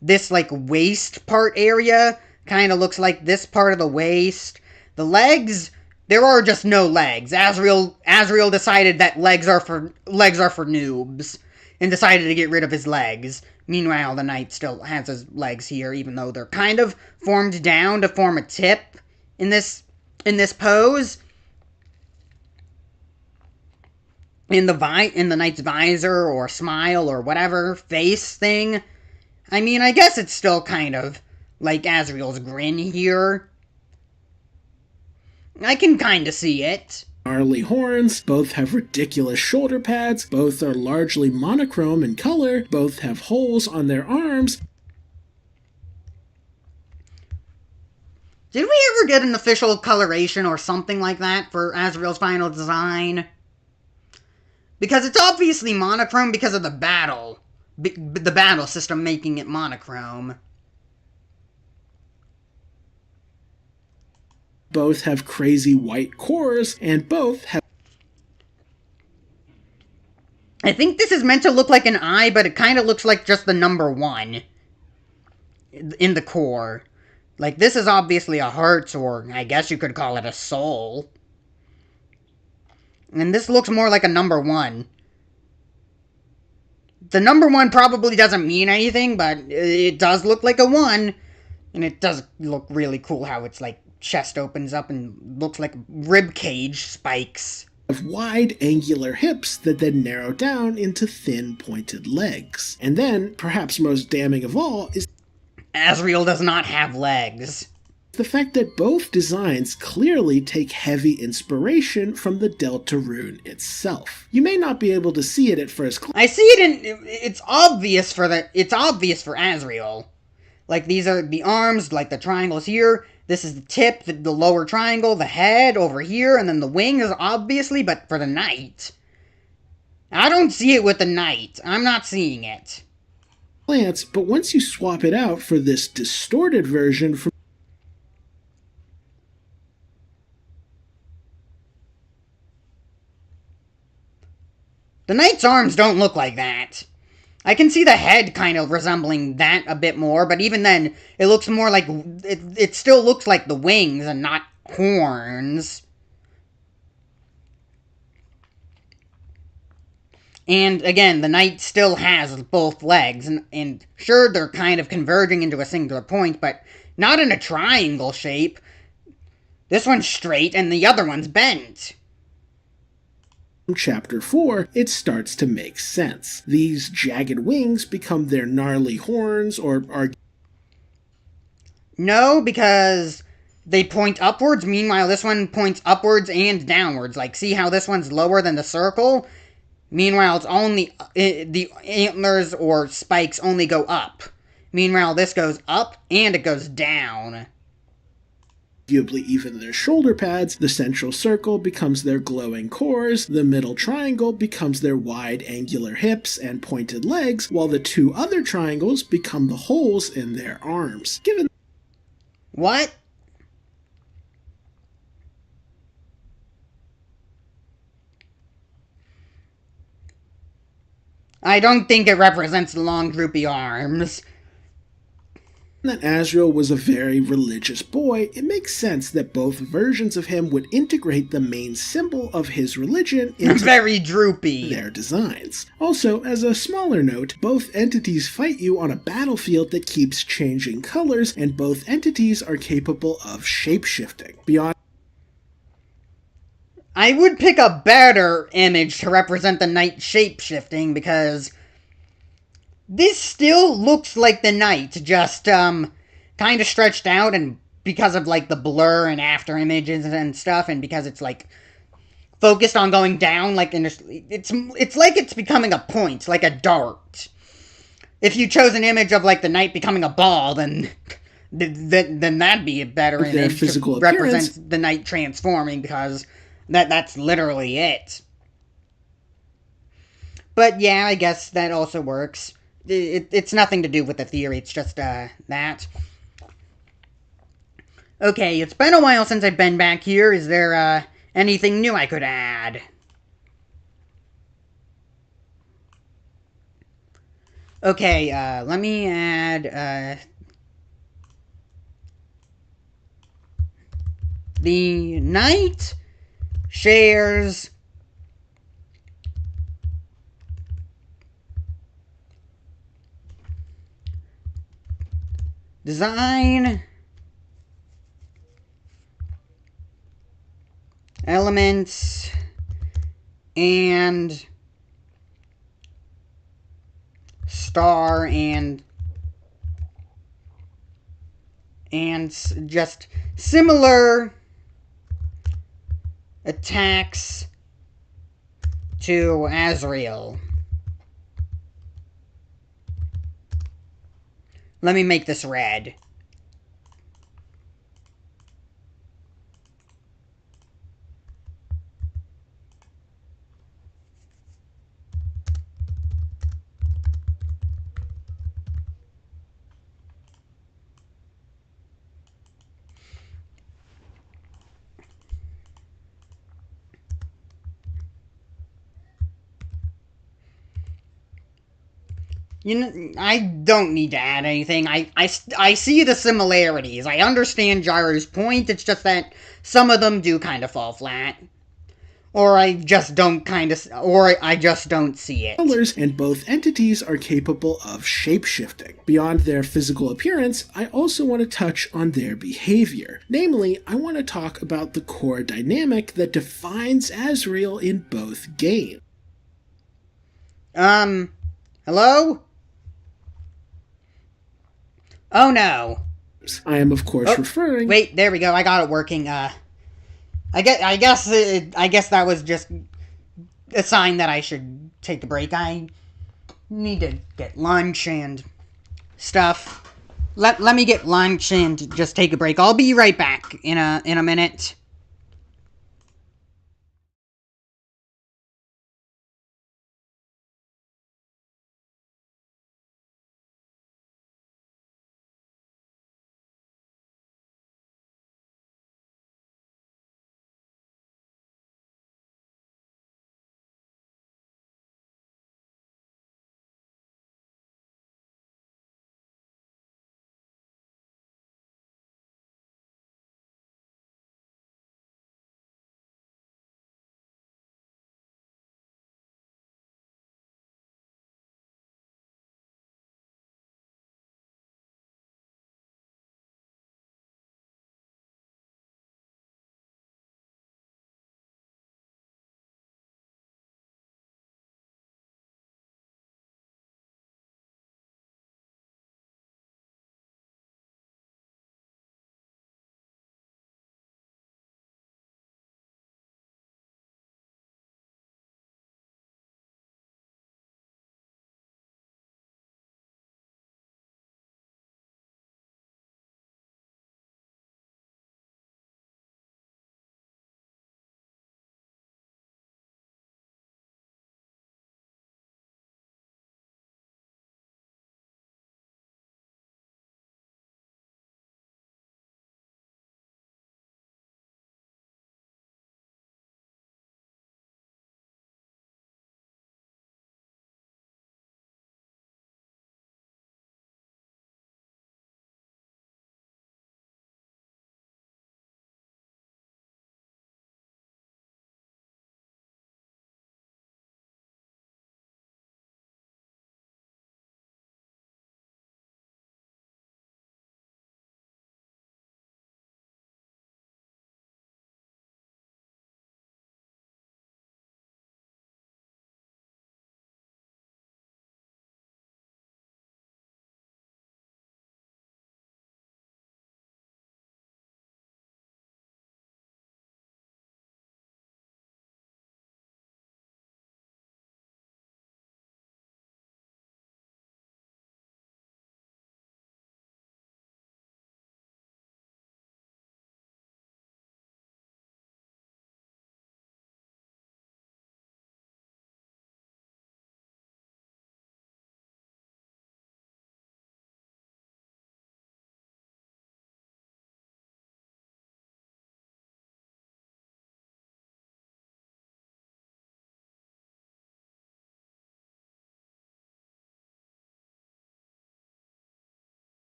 this like waist part area kind of looks like this part of the waist. The legs, there are just no legs. Asriel decided that legs are for noobs, and decided to get rid of his legs. Meanwhile, the knight still has his legs here, even though they're kind of formed down to form a tip in this pose. In the knight's visor or smile or whatever face thing. I mean, I guess it's still kind of like Asriel's grin here. I can kind of see it. Gnarly horns, both have ridiculous shoulder pads, both are largely monochrome in color, both have holes on their arms. Did we ever get an official coloration or something like that for Asriel's final design? Because it's obviously monochrome because of the battle system making it monochrome. Both have crazy white cores, and both have... I think this is meant to look like an eye, but it kind of looks like just the number 1 in the core. Like, this is obviously a heart, or I guess you could call it a soul. And this looks more like a number 1. The number 1 probably doesn't mean anything, but it does look like a 1. And it does look really cool how it's like chest opens up and looks like rib cage spikes. Have wide angular hips that then narrow down into thin pointed legs. And then, perhaps most damning of all, is Asriel does not have legs. The fact that both designs clearly take heavy inspiration from the Deltarune itself. You may not be able to see it at first glance. I see it it's obvious for Asriel. Like, these are the arms, like the triangles here. This is the tip, the lower triangle, the head over here, and then the wings, obviously, but for the knight. I don't see it with the knight. I'm not seeing it. But once you swap it out for this distorted version from the knight's arms don't look like that. I can see the head kind of resembling that a bit more, but even then, it looks more like... It still looks like the wings and not horns. And again, the knight still has both legs, and sure, they're kind of converging into a singular point, but not in a triangle shape. This one's straight, and the other one's bent. Chapter 4, it starts to make sense. These jagged wings become their gnarly horns, or are... No, because they point upwards, meanwhile this one points upwards and downwards. Like, see how this one's lower than the circle? Meanwhile, it's only... the antlers or spikes only go up. Meanwhile, this goes up and it goes down. arguably even their shoulder pads, the central circle becomes their glowing cores, the middle triangle becomes their wide angular hips and pointed legs, while the two other triangles become the holes in their arms. Given What? I don't think it represents the long droopy arms. that Asriel was a very religious boy, it makes sense that both versions of him would integrate the main symbol of his religion into very droopy their designs. Also, as a smaller note, both entities fight you on a battlefield that keeps changing colors, and both entities are capable of shape-shifting. Beyond I would pick a better image to represent the knight shape-shifting, because this still looks like the knight, just, kind of stretched out, and because of, like, the blur and after images and stuff, and because it's, like, focused on going down, like, it's like it's becoming a point, like a dart. If you chose an image of, like, the knight becoming a ball, then that'd be a better image physical to represent the knight transforming, because that's literally it. But yeah, I guess that also works. It's nothing to do with the theory, it's just, that. Okay, it's been a while since I've been back here. Is there, anything new I could add? Okay, let me add, the knight shares design elements and star and just similar attacks to Asriel. Let me make this red. You know, I don't need to add anything. I see the similarities. I understand Jaru's point. It's just that some of them do kind of fall flat. Or I just don't see it. colors, and both entities are capable of shape-shifting. Beyond their physical appearance, I also want to touch on their behavior. Namely, I want to talk about the core dynamic that defines Asriel in both games. Hello? Oh no. I am of course referring... Wait, there we go, I got it working. I guess that was just a sign that I should take a break. I need to get lunch and stuff. Let me get lunch and just take a break. I'll be right back in a minute.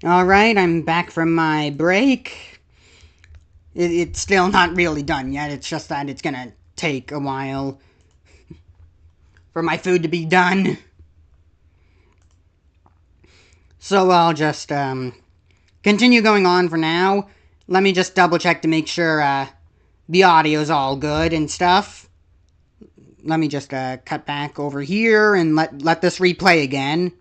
Alright, I'm back from my break. It's still not really done yet, it's just that it's gonna take a while for my food to be done. So I'll just, continue going on for now. Let me just double check to make sure, the audio's all good and stuff. Let me just, cut back over here and let this replay again.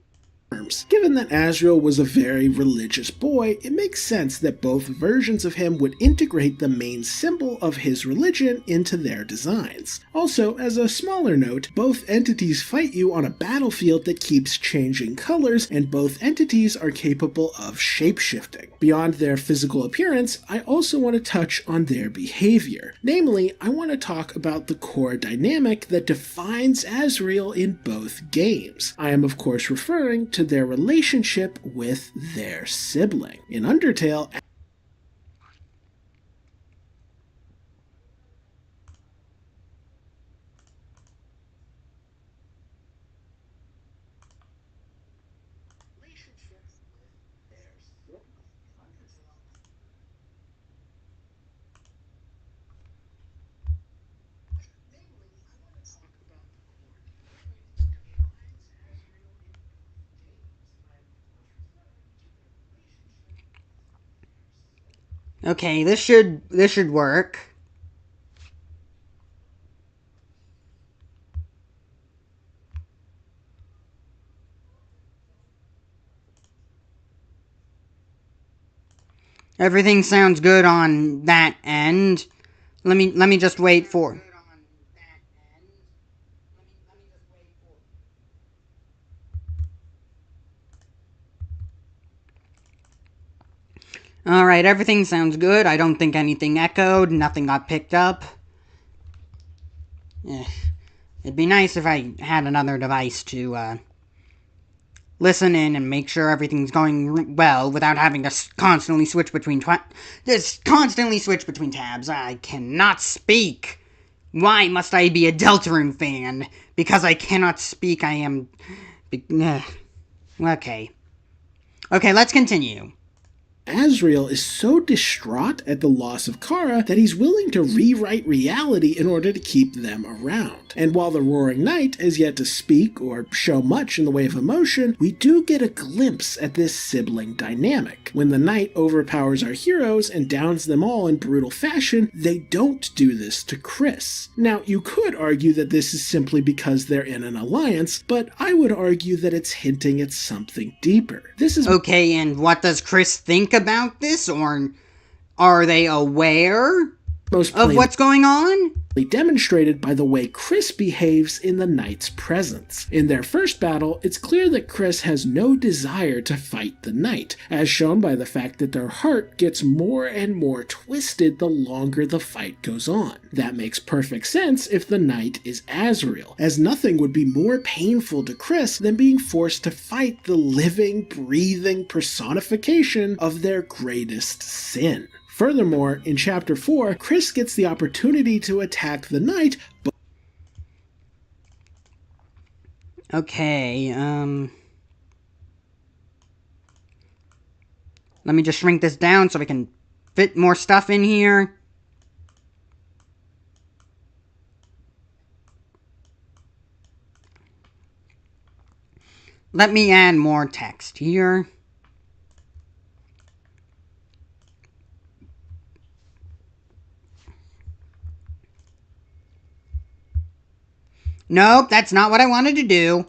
Given that Asriel was a very religious boy, it makes sense that both versions of him would integrate the main symbol of his religion into their designs. Also, as a smaller note, both entities fight you on a battlefield that keeps changing colors, and both entities are capable of shapeshifting. Beyond their physical appearance, I also want to touch on their behavior. Namely, I want to talk about the core dynamic that defines Asriel in both games. I am of course referring to their relationship with their sibling. In Undertale, Okay, this should work. Everything sounds good on that end. Let me just wait for... Alright, everything sounds good. I don't think anything echoed, nothing got picked up. It'd be nice if I had another device to, listen in and make sure everything's going well without having to constantly switch between tabs. I cannot speak. Why must I be a Deltarune fan? Because I cannot speak, I am... Okay. Okay, let's continue. Asriel is so distraught at the loss of Kara that he's willing to rewrite reality in order to keep them around. And while the Roaring Knight has yet to speak or show much in the way of emotion, we do get a glimpse at this sibling dynamic. When the Knight overpowers our heroes and downs them all in brutal fashion, they don't do this to Kris. Now, you could argue that this is simply because they're in an alliance, but I would argue that it's hinting at something deeper. This is... Okay, and what does Kris think about this, or are they aware of what's going on? Demonstrated by the way Kris behaves in the Knight's presence. In their first battle, it's clear that Kris has no desire to fight the Knight, as shown by the fact that their heart gets more and more twisted the longer the fight goes on. That makes perfect sense if the Knight is Asriel, as nothing would be more painful to Kris than being forced to fight the living, breathing personification of their greatest sin. Furthermore, in Chapter 4, Kris gets the opportunity to attack the Knight, but... Okay, let me just shrink this down so we can fit more stuff in here. Let me add more text here. Nope, that's not what I wanted to do.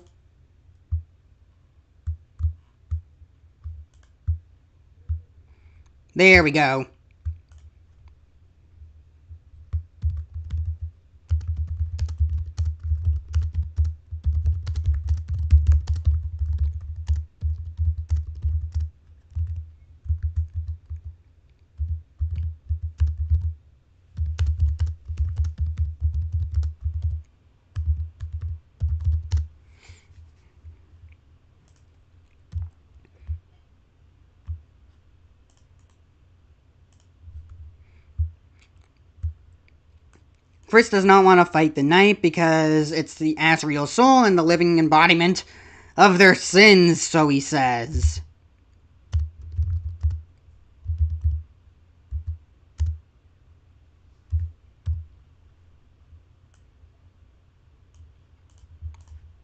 There we go. Kris does not want to fight the Knight because it's the Asriel soul and the living embodiment of their sins, so he says.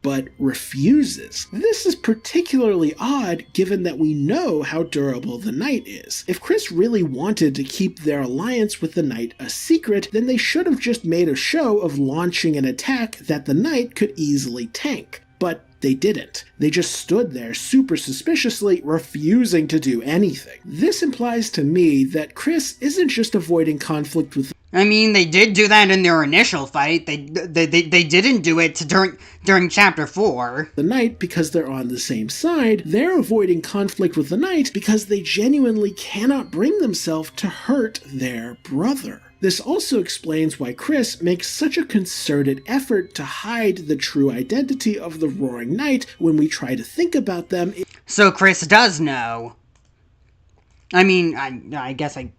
but refuses. This is particularly odd given that we know how durable the Knight is. If Kris really wanted to keep their alliance with the Knight a secret, then they should have just made a show of launching an attack that the Knight could easily tank. But they didn't. They just stood there super suspiciously, refusing to do anything. This implies to me that Kris isn't just avoiding conflict with... I mean, they did do that in their initial fight. They didn't do it during Chapter 4. The Knight because they're on the same side. They're avoiding conflict with the Knight because they genuinely cannot bring themselves to hurt their brother. This also explains why Kris makes such a concerted effort to hide the true identity of the Roaring Knight when we try to think about them. So Kris does know. I mean, I guess I...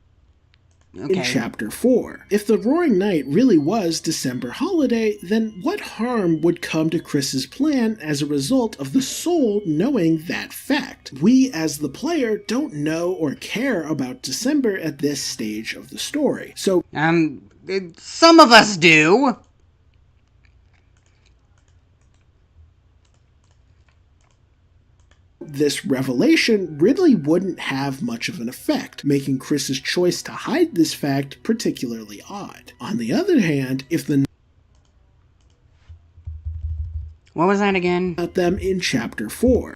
Okay. In Chapter 4. If the Roaring Knight really was December Holiday, then what harm would come to Kris's plan as a result of the soul knowing that fact? We, as the player, don't know or care about December at this stage of the story. So, some of us do. This revelation really wouldn't have much of an effect, making Kris's choice to hide this fact particularly odd. On the other hand, if the... What was that again? About them in Chapter 4.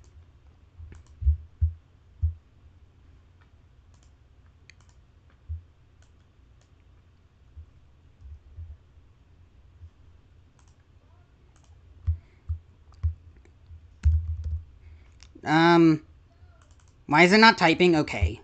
Why is it not typing? Okay.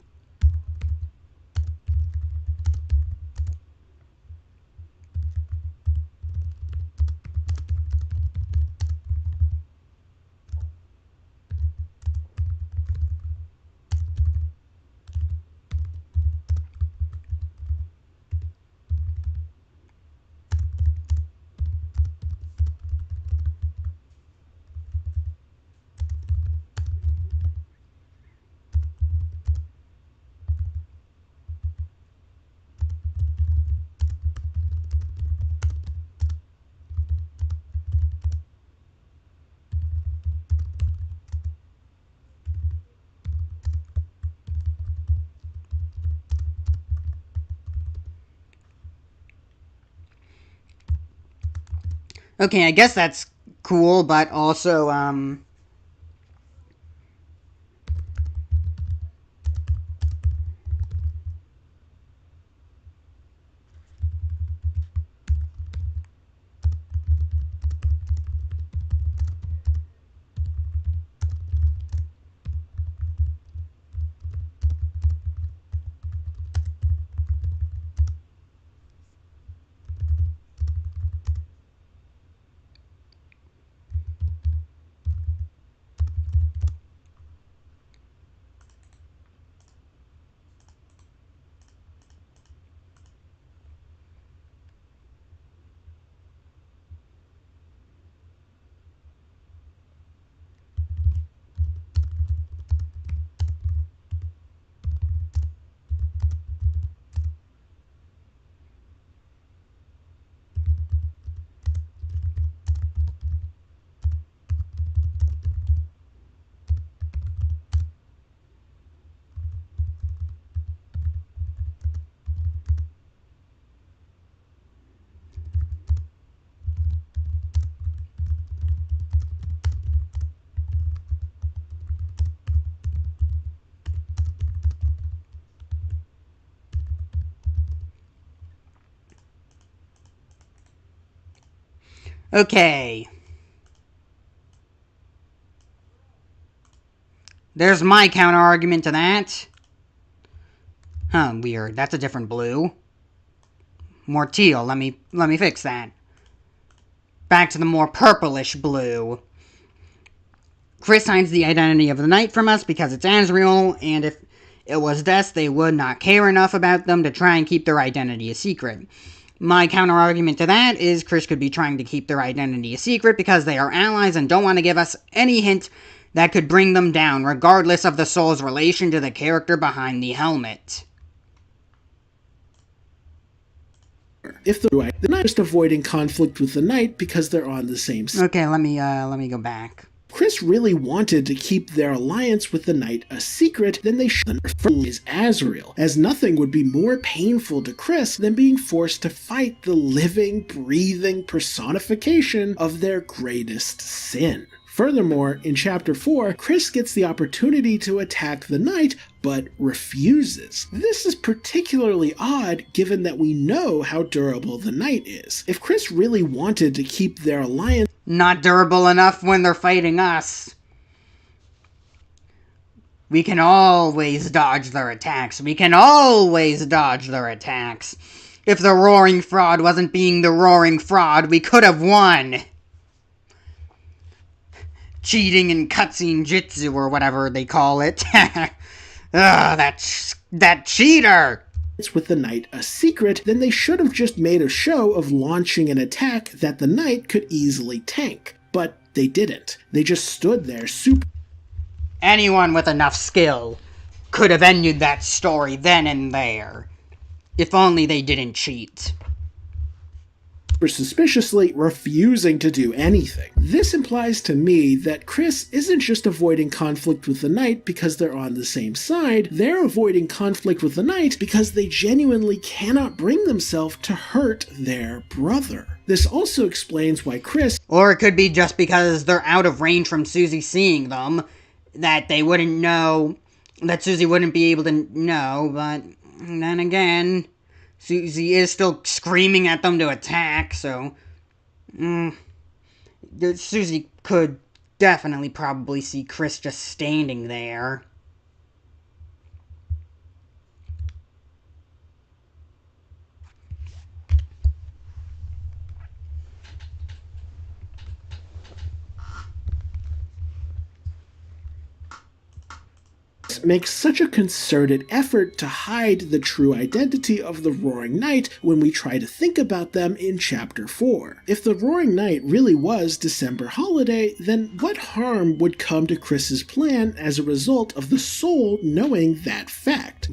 Okay, I guess that's cool, but also, okay. There's my counter-argument to that. Huh, weird. That's a different blue. More teal. Let me fix that. Back to the more purplish blue. Kris hides the identity of the Knight from us because it's Asriel, and if it was Des, they would not care enough about them to try and keep their identity a secret. My counter-argument to that is Kris could be trying to keep their identity a secret because they are allies and don't want to give us any hint that could bring them down, regardless of the soul's relation to the character behind the helmet. If they're not just avoiding conflict with the knight because they're on the same side. Okay, let me go back. Kris really wanted to keep their alliance with the knight a secret, then they should is Asriel, as nothing would be more painful to Kris than being forced to fight the living, breathing personification of their greatest sin. Furthermore, in Chapter 4, Kris gets the opportunity to attack the knight, but refuses. This is particularly odd given that we know how durable the knight is. If Kris really wanted to keep their alliance not durable enough when they're fighting us. We can always dodge their attacks. We can always dodge their attacks. If the roaring fraud wasn't being the roaring fraud, we could have won. Cheating and cutscene jitsu or whatever they call it. That cheater! With the knight a secret, then they should have just made a show of launching an attack that the knight could easily tank. But they didn't. They just stood there super. Anyone with enough skill could have ended that story then and there. If only they didn't cheat. Suspiciously refusing to do anything. This implies to me that Kris isn't just avoiding conflict with the knight because they're on the same side, they're avoiding conflict with the knight because they genuinely cannot bring themselves to hurt their brother. This also explains why Kris... Or it could be just because they're out of range from Susie seeing them, that they wouldn't know, that Susie wouldn't be able to know, but then again... Susie is still screaming at them to attack, so... Susie could definitely probably see Kris just standing there. Makes such a concerted effort to hide the true identity of the Roaring Knight when we try to think about them in Chapter 4. If the Roaring Knight really was December Holiday, then what harm would come to Kris's plan as a result of the soul knowing that fact?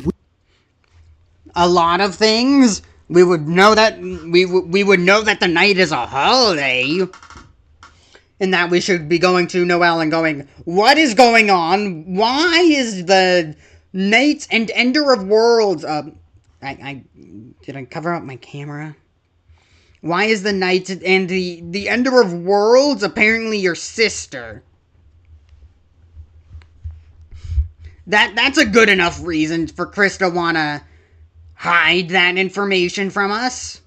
A lot of things. We would know that we would know that the night is a holiday. And that we should be going to Noel and going, what is going on? Why is the Knights and Ender of Worlds... did I cover up my camera? Why is the Knights and the Ender of Worlds apparently your sister? That's a good enough reason for Kris to want to hide that information from us.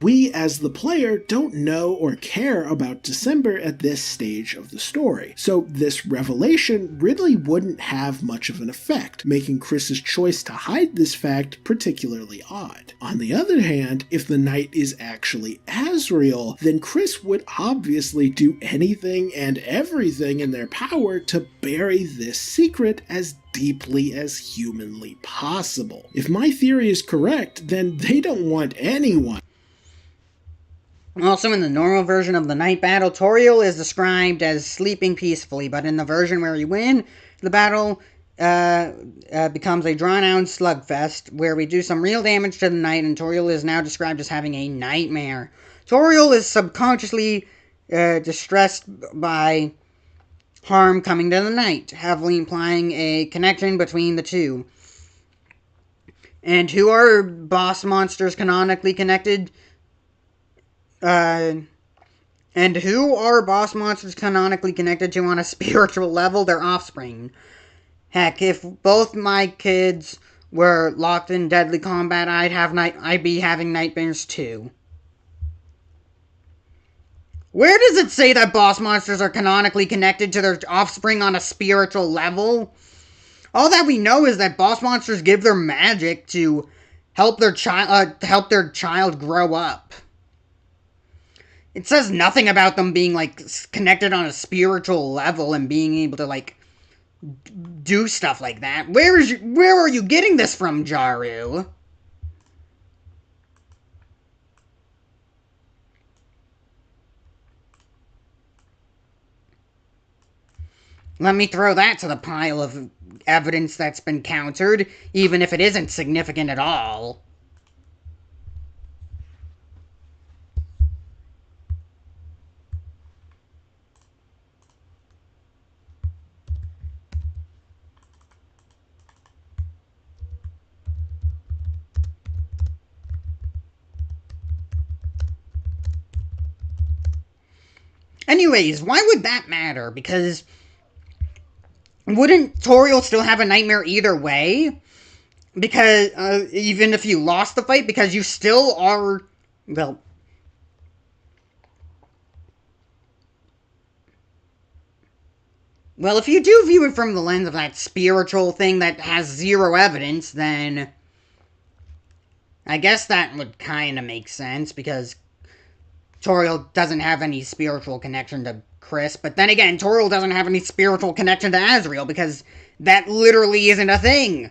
We, as the player, don't know or care about December at this stage of the story, so this revelation really wouldn't have much of an effect, making Kris's choice to hide this fact particularly odd. On the other hand, if the knight is actually Asriel, then Kris would obviously do anything and everything in their power to bury this secret as deeply as humanly possible. If my theory is correct, then they don't want anyone. Also, in the normal version of the night battle, Toriel is described as sleeping peacefully, but in the version where you win, the battle becomes a drawn-out slugfest, where we do some real damage to the knight, and Toriel is now described as having a nightmare. Toriel is subconsciously distressed by harm coming to the knight, heavily implying a connection between the two. And who are boss monsters canonically connected? And who are boss monsters canonically connected to on a spiritual level? Their offspring. Heck, if both my kids were locked in deadly combat, I'd be having nightmares too. Where does it say that boss monsters are canonically connected to their offspring on a spiritual level? All that we know is that boss monsters give their magic to help their child grow up. It says nothing about them being, like, connected on a spiritual level and being able to, like, do stuff like that. Where are you getting this from, Jaru? Let me throw that to the pile of evidence that's been countered, even if it isn't significant at all. Anyways, why would that matter? Because wouldn't Toriel still have a nightmare either way? Because, even if you lost the fight, because you still are, well... Well, if you do view it from the lens of that spiritual thing that has zero evidence, then... I guess that would kind of make sense, because Toriel doesn't have any spiritual connection to Kris, but then again, Toriel doesn't have any spiritual connection to Asriel, because that literally isn't a thing.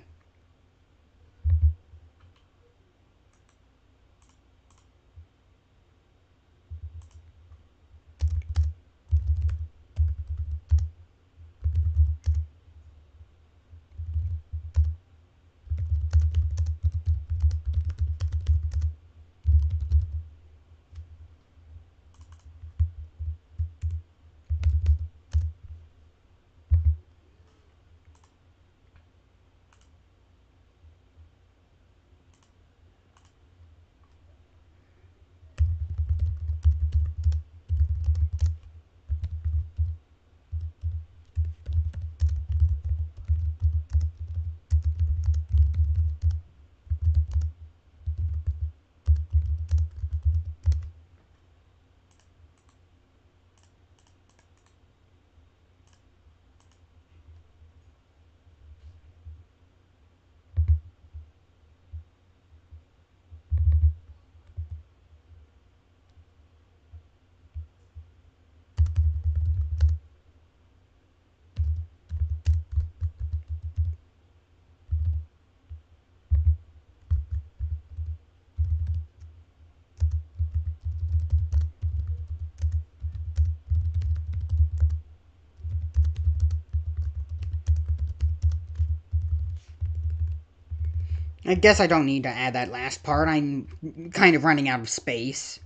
I guess I don't need to add that last part. I'm kind of running out of space.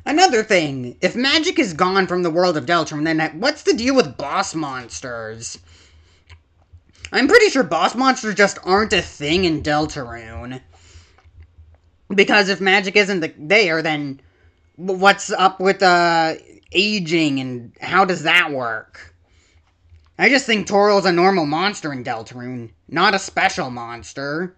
Another thing, if magic is gone from the world of Deltarune, then what's the deal with boss monsters? I'm pretty sure boss monsters just aren't a thing in Deltarune. Because if magic isn't there, then what's up with aging and how does that work? I just think Toriel's a normal monster in Deltarune, not a special monster.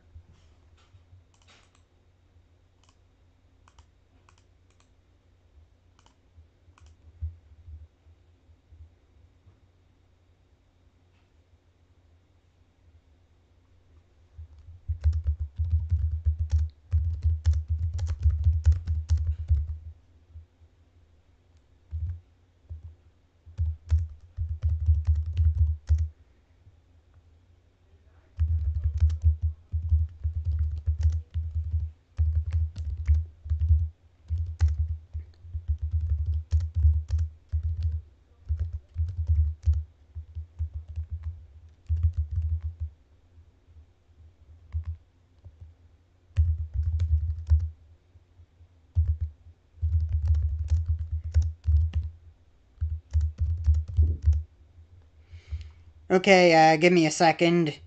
Okay, give me a second.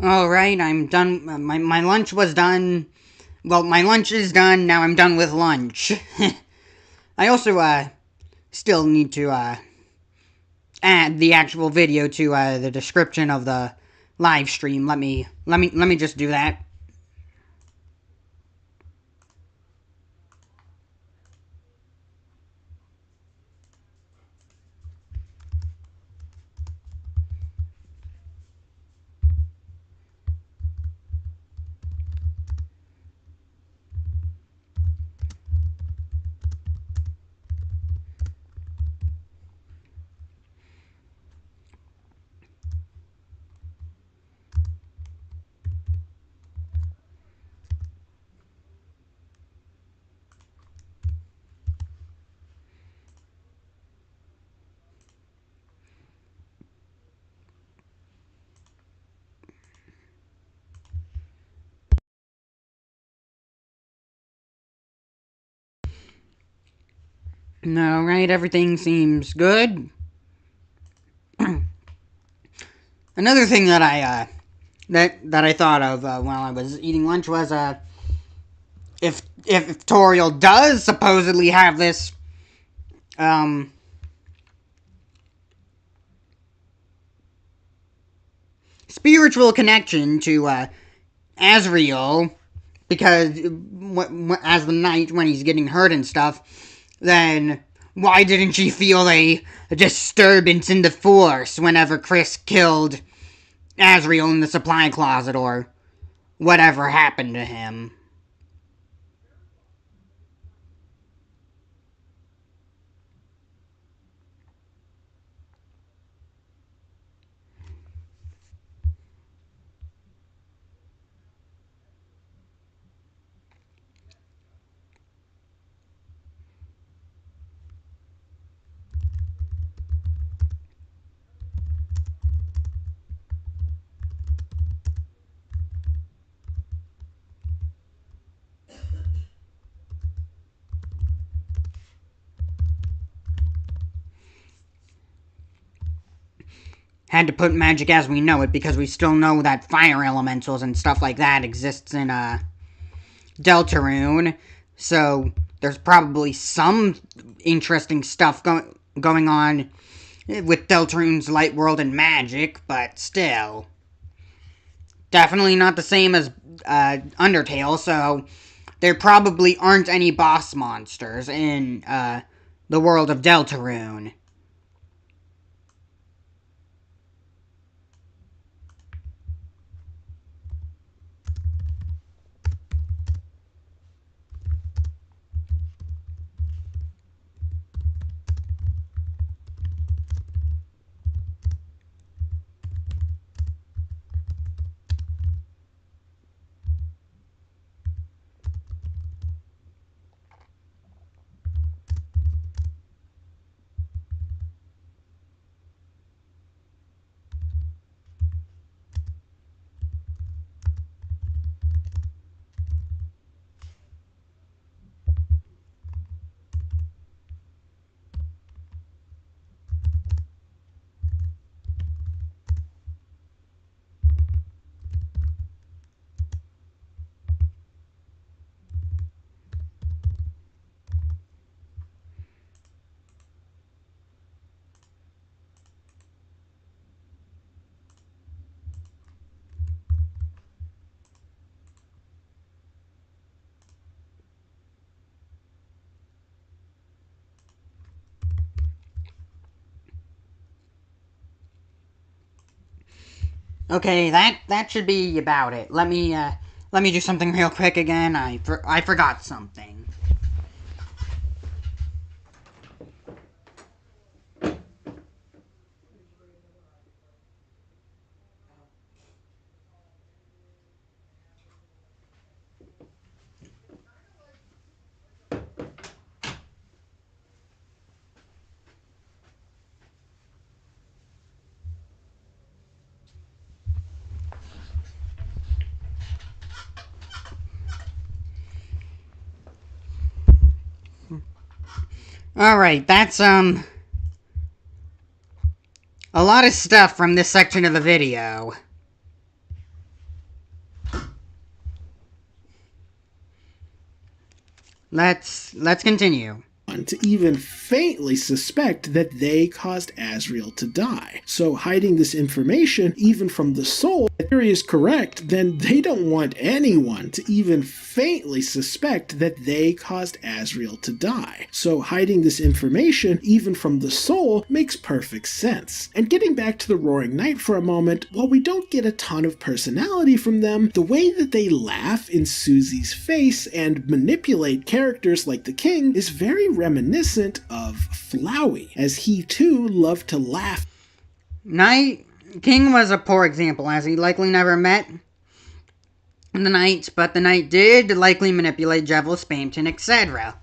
Alright, I'm done. My lunch was done. Well, my lunch is done, now I'm done with lunch. I also, still need to, add the actual video to, the description of the live stream. Let me just do that. Alright, everything seems good. Another thing that I thought of while I was eating lunch was if Toriel does supposedly have this spiritual connection to Asriel, because as the knight when he's getting hurt and stuff, then why didn't she feel a disturbance in the force whenever Kris killed Asriel in the supply closet, or whatever happened to him? Had to put magic as we know it, because we still know that fire elementals and stuff like that exists in Deltarune. So there's probably some interesting stuff going on with Deltarune's light world and magic, but still, definitely not the same as Undertale. So there probably aren't any boss monsters in the world of Deltarune. Okay, that should be about it. Let me do something real quick again. I forgot something. Alright, that's, a lot of stuff from this section of the video. let's continue. To even faintly suspect that they caused Asriel to die. So hiding this information even from the soul, if the theory is correct, then they don't want anyone to even faintly suspect that they caused Asriel to die. So hiding this information even from the soul makes perfect sense. And getting back to the Roaring Knight for a moment, while we don't get a ton of personality from them, the way that they laugh in Susie's face and manipulate characters like the king is very reminiscent of Flowey, as he too loved to laugh. King was a poor example, as he likely never met the knight, but the knight did likely manipulate Jevil, Spampton, etc.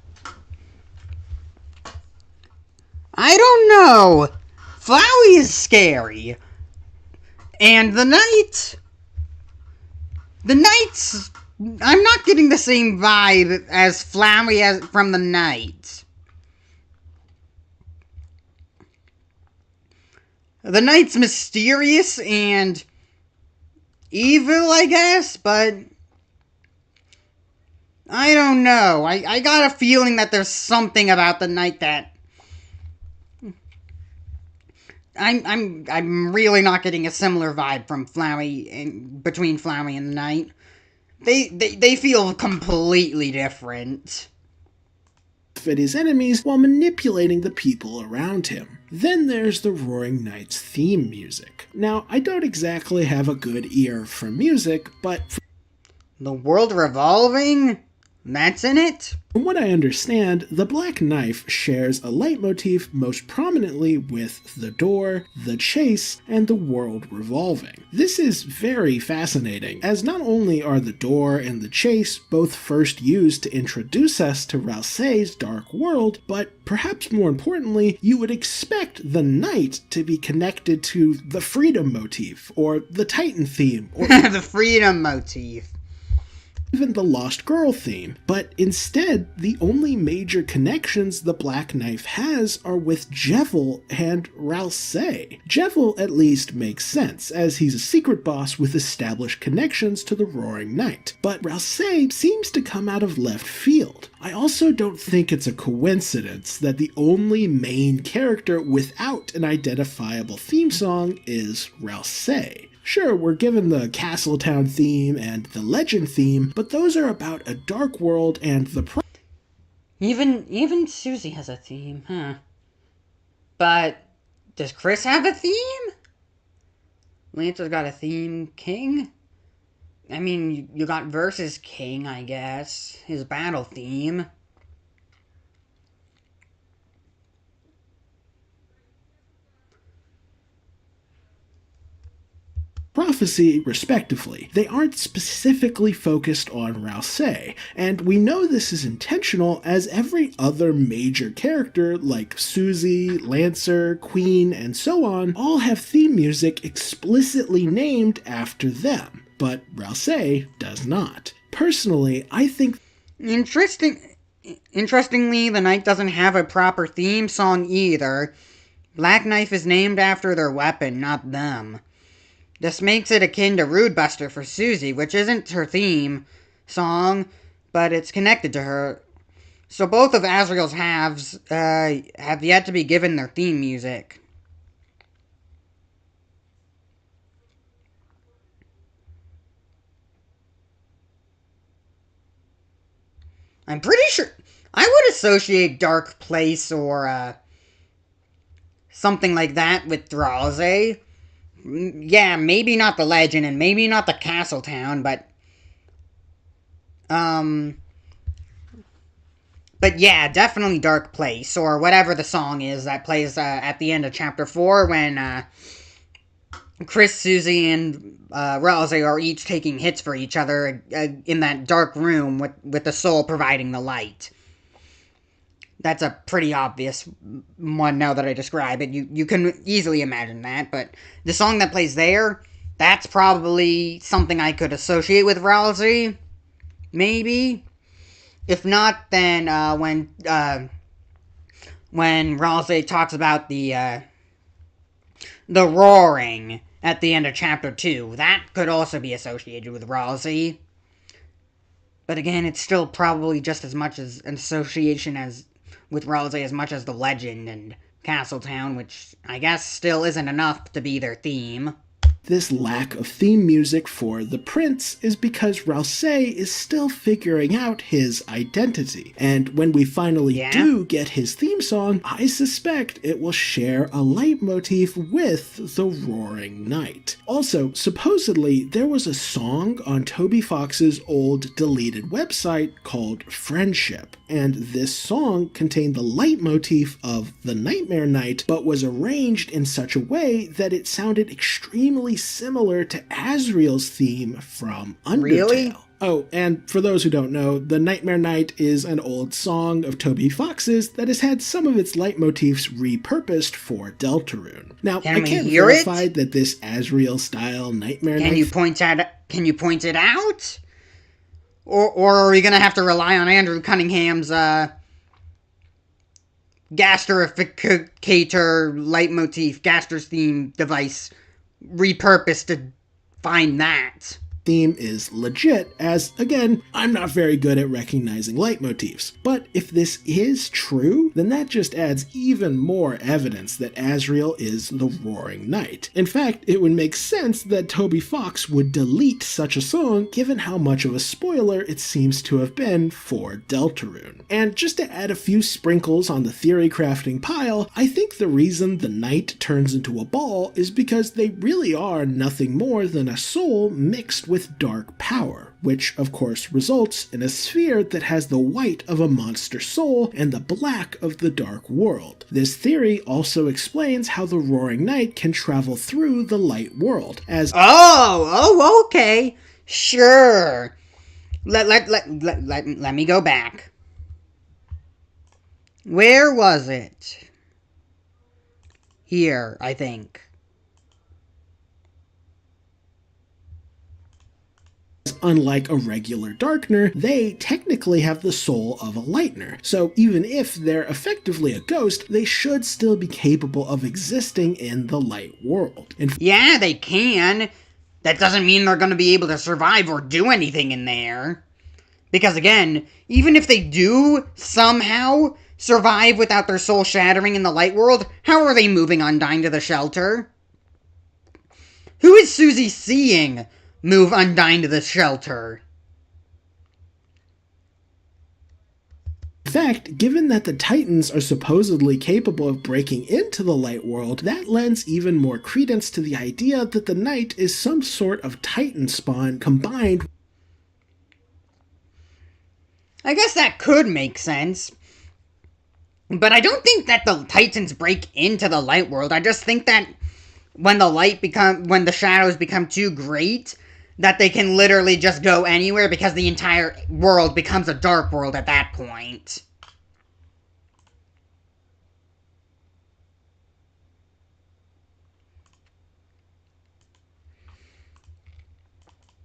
I don't know. Flowey is scary. And the knight's... I'm not getting the same vibe as Flowey as from the knight. The knight's mysterious and evil, I guess, but I don't know. I got a feeling that there's something about the knight that I'm really not getting a similar vibe from Flowey between Flowey and the knight. They feel completely different. At his enemies while manipulating the people around him. Then there's the Roaring Knight's theme music. Now, I don't exactly have a good ear for music, but the world revolving? That's in it? From what I understand, the Black Knife shares a leitmotif most prominently with the door, the chase, and the world revolving. This is very fascinating, as not only are the door and the chase both first used to introduce us to Ralsei's dark world, but perhaps more importantly, you would expect the knight to be connected to the freedom motif, or the Titan theme, or the freedom motif. Even the Lost Girl theme, but instead, the only major connections the Black Knife has are with Jevil and Ralsei. Jevil at least makes sense, as he's a secret boss with established connections to the Roaring Knight, but Ralsei seems to come out of left field. I also don't think it's a coincidence that the only main character without an identifiable theme song is Ralsei. Sure, we're given the Castletown theme and the Legend theme, but those are about a dark world and the Even Susie has a theme, huh? But does Kris have a theme? Lancer's got a theme. King? I mean, you got Versus King, I guess. His battle theme. Prophecy, respectively. They aren't specifically focused on Ralsei, and we know this is intentional as every other major character like Susie, Lancer, Queen, and so on all have theme music explicitly named after them, but Ralsei does not. Personally, I think... Interestingly, the knight doesn't have a proper theme song either. Black Knife is named after their weapon, not them. This makes it akin to Rude Buster for Susie, which isn't her theme song, but it's connected to her. So both of Asriel's halves have yet to be given their theme music. I'm pretty sure I would associate Dark Place or something like that with Ralsei. Yeah, maybe not the Legend and maybe not the Castletown, but yeah, definitely Dark Place, or whatever the song is that plays at the end of Chapter 4 when Kris, Susie, and Ralsei are each taking hits for each other in that dark room with the soul providing the light. That's a pretty obvious one now that I describe it. You can easily imagine that, but the song that plays there, that's probably something I could associate with Ralsei. Maybe. If not, then when Ralsei talks about the roaring at the end of Chapter 2, that could also be associated with Ralsei. But again, it's still probably just as much as an association as with Rose as much as the legend and Castletown, which I guess still isn't enough to be their theme. This lack of theme music for the prince is because Rouse is still figuring out his identity, and when we finally do get his theme song, I suspect it will share a leitmotif with the Roaring Knight. Also, supposedly, there was a song on Toby Fox's old deleted website called Friendship, and this song contained the leitmotif of the Nightmare Knight, but was arranged in such a way that it sounded extremely similar to Asriel's theme from Undertale. Really? Oh, and for those who don't know, the Nightmare Knight is an old song of Toby Fox's that has had some of its leitmotifs repurposed for Deltarune. Now, I can't verify that this Asriel-style Nightmare Knight... Can you point it out? Or are we gonna have to rely on Andrew Cunningham's, gasterificator leitmotif, Gaster's theme device repurposed to find that? Theme is legit, as, again, I'm not very good at recognizing leitmotifs. But if this is true, then that just adds even more evidence that Asriel is the Roaring Knight. In fact, it would make sense that Toby Fox would delete such a song, given how much of a spoiler it seems to have been for Deltarune. And just to add a few sprinkles on the theory crafting pile, I think the reason the knight turns into a ball is because they really are nothing more than a soul mixed with dark power, which of course results in a sphere that has the white of a monster soul and the black of the dark world. This theory also explains how the Roaring Knight can travel through the light world, as— Oh, okay, sure. Let me go back. Where was it? Here, I think. Unlike a regular Darkner, they technically have the soul of a Lightner, so even if they're effectively a ghost, they should still be capable of existing in the light world. Yeah, they can. That doesn't mean they're going to be able to survive or do anything in there. Because again, even if they do somehow survive without their soul shattering in the light world, how are they moving Undyne to the shelter? Who is Susie seeing move Undyne to the shelter? In fact, given that the Titans are supposedly capable of breaking into the light world, that lends even more credence to the idea that the Knight is some sort of Titan spawn combined. I guess that could make sense. But I don't think that the Titans break into the light world. I just think that when the shadows become too great, that they can literally just go anywhere because the entire world becomes a dark world at that point.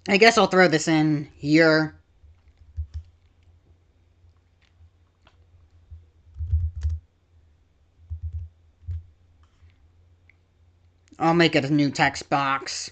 I guess I'll throw this in here. I'll make it a new text box.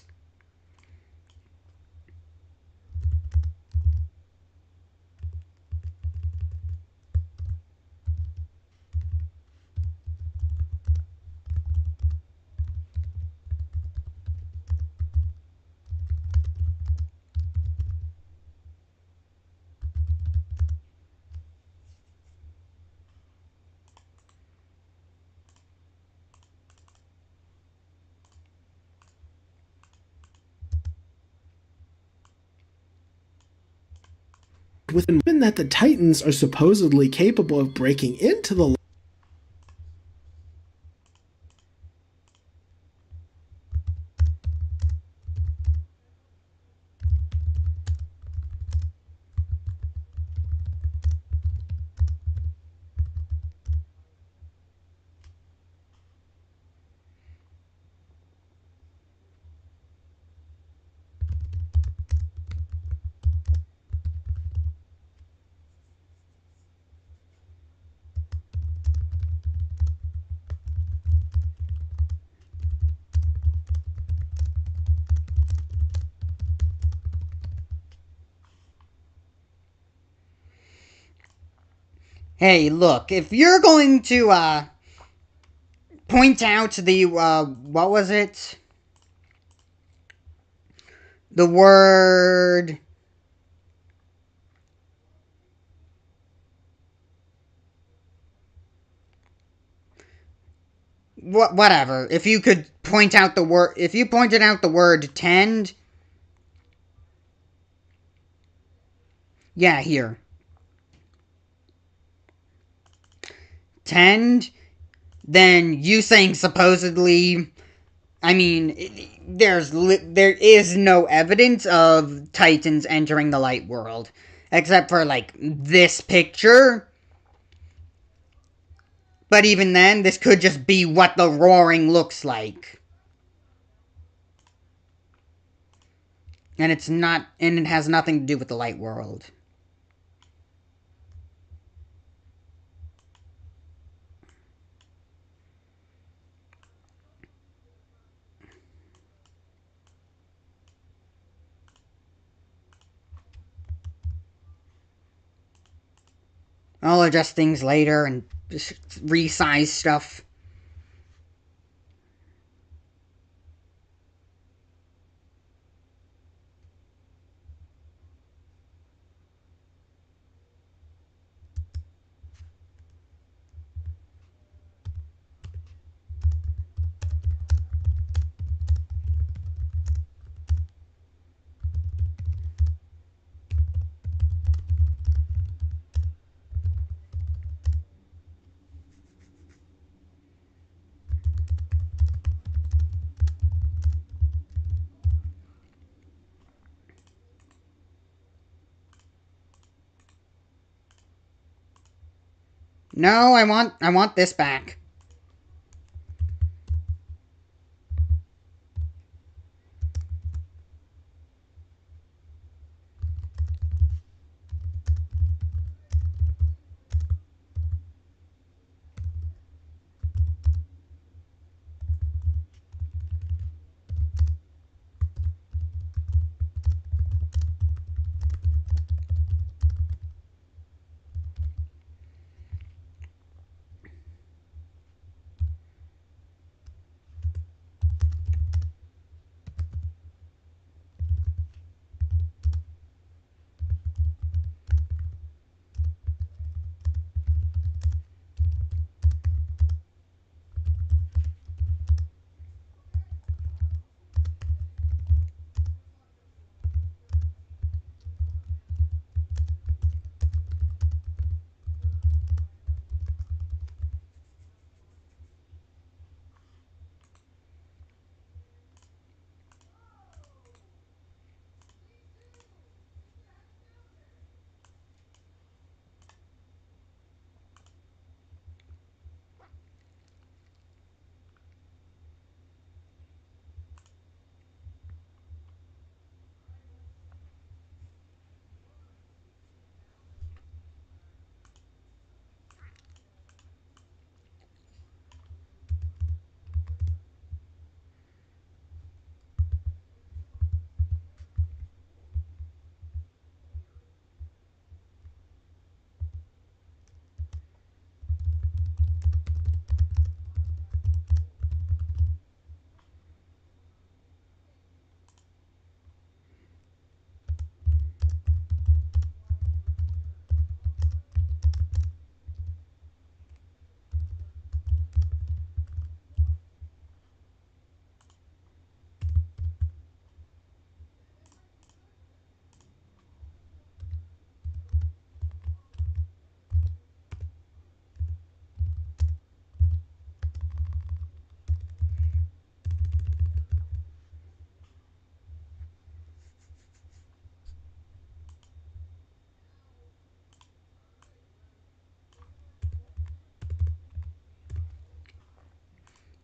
Given that the Titans are supposedly capable of breaking into the Hey, look, if you're going to, point out the, what was it? The word... Whatever. If you could point out the word... If you pointed out the word tend... Yeah, here. Tend... Then you saying supposedly... I mean, there is no evidence of Titans entering the light world. Except for, like, this picture. But even then, this could just be what the roaring looks like. And it's not, and it has nothing to do with the light world. I'll adjust things later and just resize stuff. No, I want this back.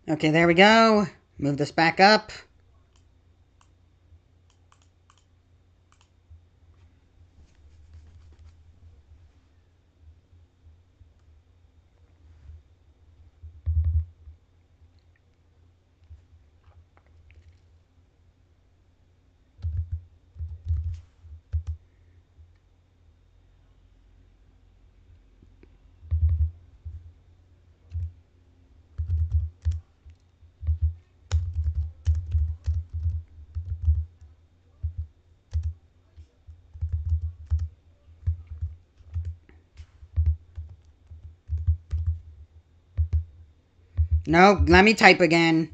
Okay, there we go. Move this back up. No, let me type again.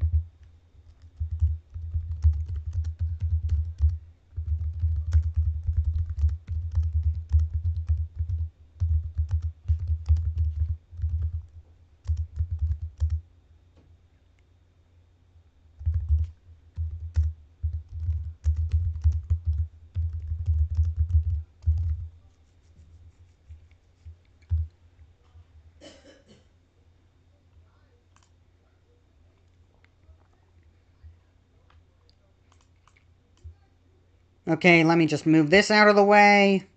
Okay, let me just move this out of the way.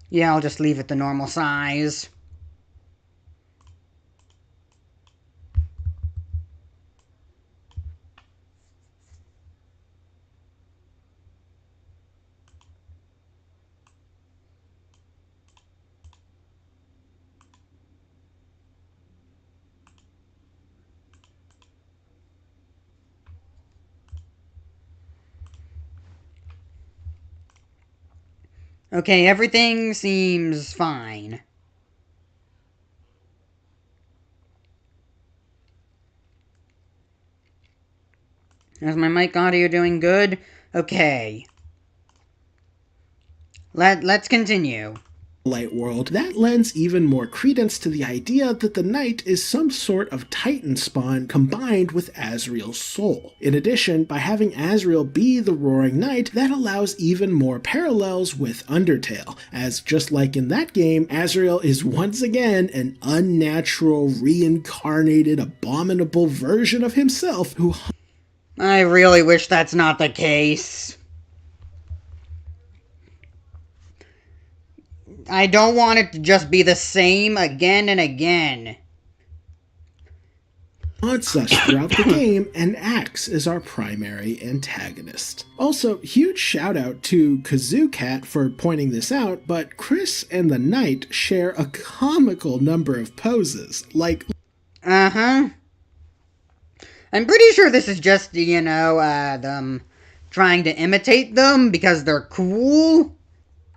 Yeah, I'll just leave it the normal size. Okay, everything seems fine. Is my mic audio doing good? Okay. Let's continue. Light world, that lends even more credence to the idea that the Knight is some sort of Titan spawn combined with Asriel's soul. In addition, by having Asriel be the Roaring Knight, that allows even more parallels with Undertale, as just like in that game, Asriel is once again an unnatural, reincarnated, abominable version of himself who... I really wish that's not the case. I don't want it to just be the same again and again. Haunts us throughout the game and acts as our primary antagonist. Also, huge shout out to Kazoo Cat for pointing this out, but Kris and the Knight share a comical number of poses, like... Uh-huh. I'm pretty sure this is just, you know, them trying to imitate them because they're cool.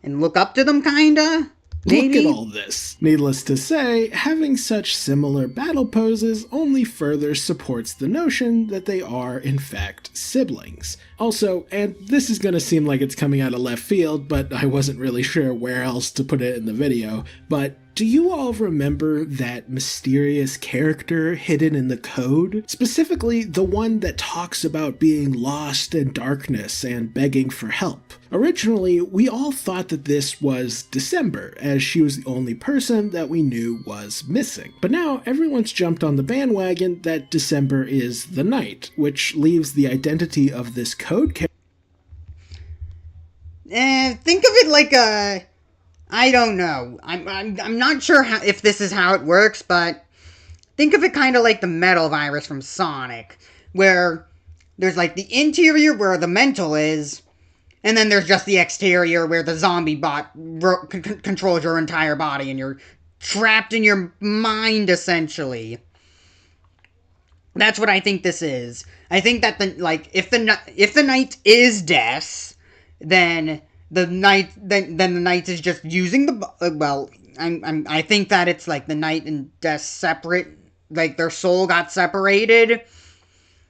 And look up to them, kinda? Maybe? Look at all this. Needless to say, having such similar battle poses only further supports the notion that they are, in fact, siblings. Also, and this is gonna seem like it's coming out of left field, but I wasn't really sure where else to put it in the video, but do you all remember that mysterious character hidden in the code? Specifically, the one that talks about being lost in darkness and begging for help. Originally, we all thought that this was December, as she was the only person that we knew was missing. But now, everyone's jumped on the bandwagon that December is the Knight, which leaves the identity of this code character. Think of it like a... I don't know. I'm not sure if this is how it works, but think of it kind of like the metal virus from Sonic, where there's like the interior where the mental is, and then there's just the exterior where the zombie bot controls your entire body and you're trapped in your mind, essentially. That's what I think this is. I think that if the Knight is Death, then the Knight the Knight is just using the I think that it's like the Knight and Death separate, like their soul got separated.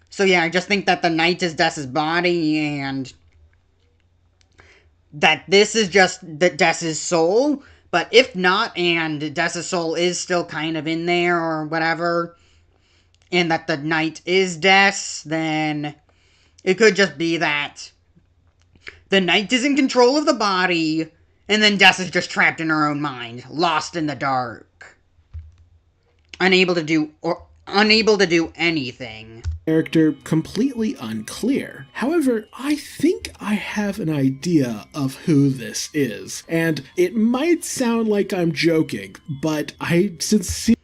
So yeah, I just think that the Knight is Death's body and that this is just Death's soul. But if not, and Death's soul is still kind of in there or whatever, and that the Knight is Death, then it could just be that the Knight is in control of the body, and then Death is just trapped in her own mind, lost in the dark, unable to do anything. Character completely unclear. However, I think I have an idea of who this is, and it might sound like I'm joking, but I sincerely...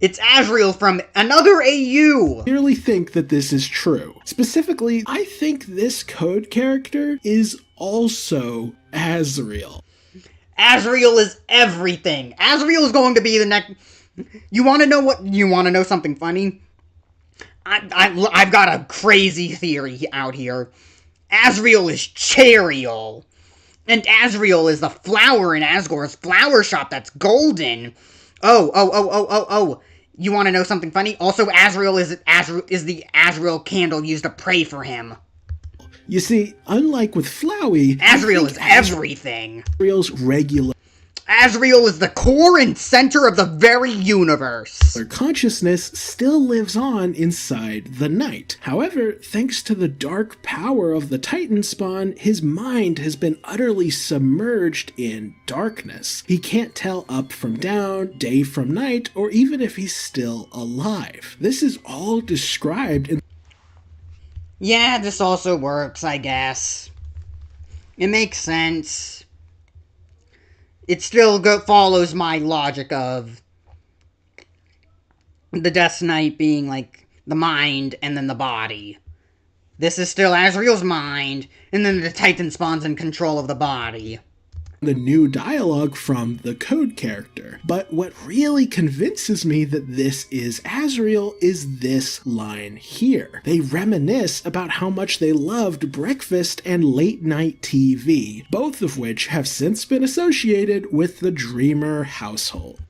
It's Asriel from another AU! I clearly think that this is true. Specifically, I think this code character is also Asriel. Asriel is everything! Asriel is going to be the next... You want to know something funny? I've got a crazy theory out here. Asriel is Chariel. And Asriel is the flower in Asgore's flower shop that's golden. Oh. You want to know something funny? Also, Asriel is the Asriel candle used to pray for him. You see, unlike with Flowey, Asriel is everything. Asriel's regular Asriel is the core and center of the very universe. consciousness still lives on inside the Knight. However, thanks to the dark power of the Titan spawn, his mind has been utterly submerged in darkness. He can't tell up from down, day from night, or even if he's still alive. This is all described in... Yeah, this also works, I guess. It makes sense. It still follows my logic of the Death Knight being, like, the mind and then the body. This is still Asriel's mind, and then the Titan spawns in control of the body. The new dialogue from the code character. But what really convinces me that this is Asriel is this line here. They reminisce about how much they loved breakfast and late night TV, both of which have since been associated with the Dreamer household.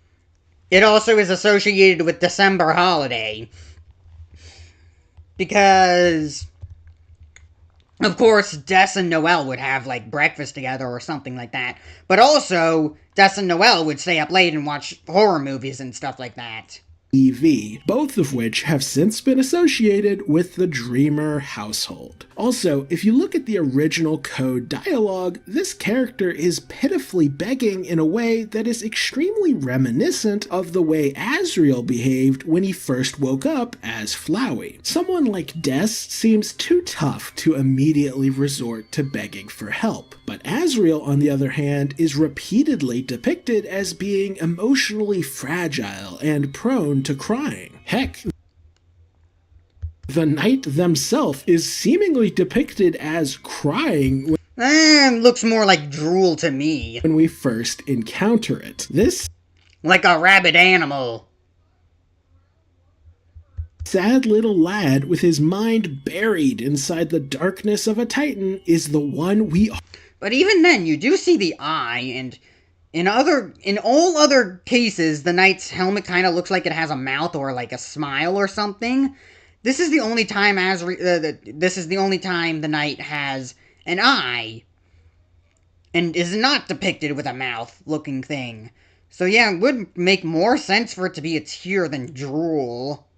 It also is associated with December holiday. Because... of course, Des and Noelle would have, like, breakfast together or something like that. But also, Des and Noelle would stay up late and watch horror movies and stuff like that. EV, both of which have since been associated with the Dreamer household. Also, if you look at the original code dialogue, this character is pitifully begging in a way that is extremely reminiscent of the way Asriel behaved when he first woke up as Flowey. Someone like Des seems too tough to immediately resort to begging for help, but Asriel, on the other hand, is repeatedly depicted as being emotionally fragile and prone to crying. Heck, the Knight themselves is seemingly depicted as crying Looks more like drool to me. when we first encounter it. This Like a rabid animal. sad little lad with his mind buried inside the darkness of a Titan is the one we are. But even then, you do see the eye, and in all other cases, the Knight's helmet kind of looks like it has a mouth or like a smile or something. This is the only time the Knight has an eye, and is not depicted with a mouth-looking thing. So yeah, it would make more sense for it to be a tear than drool.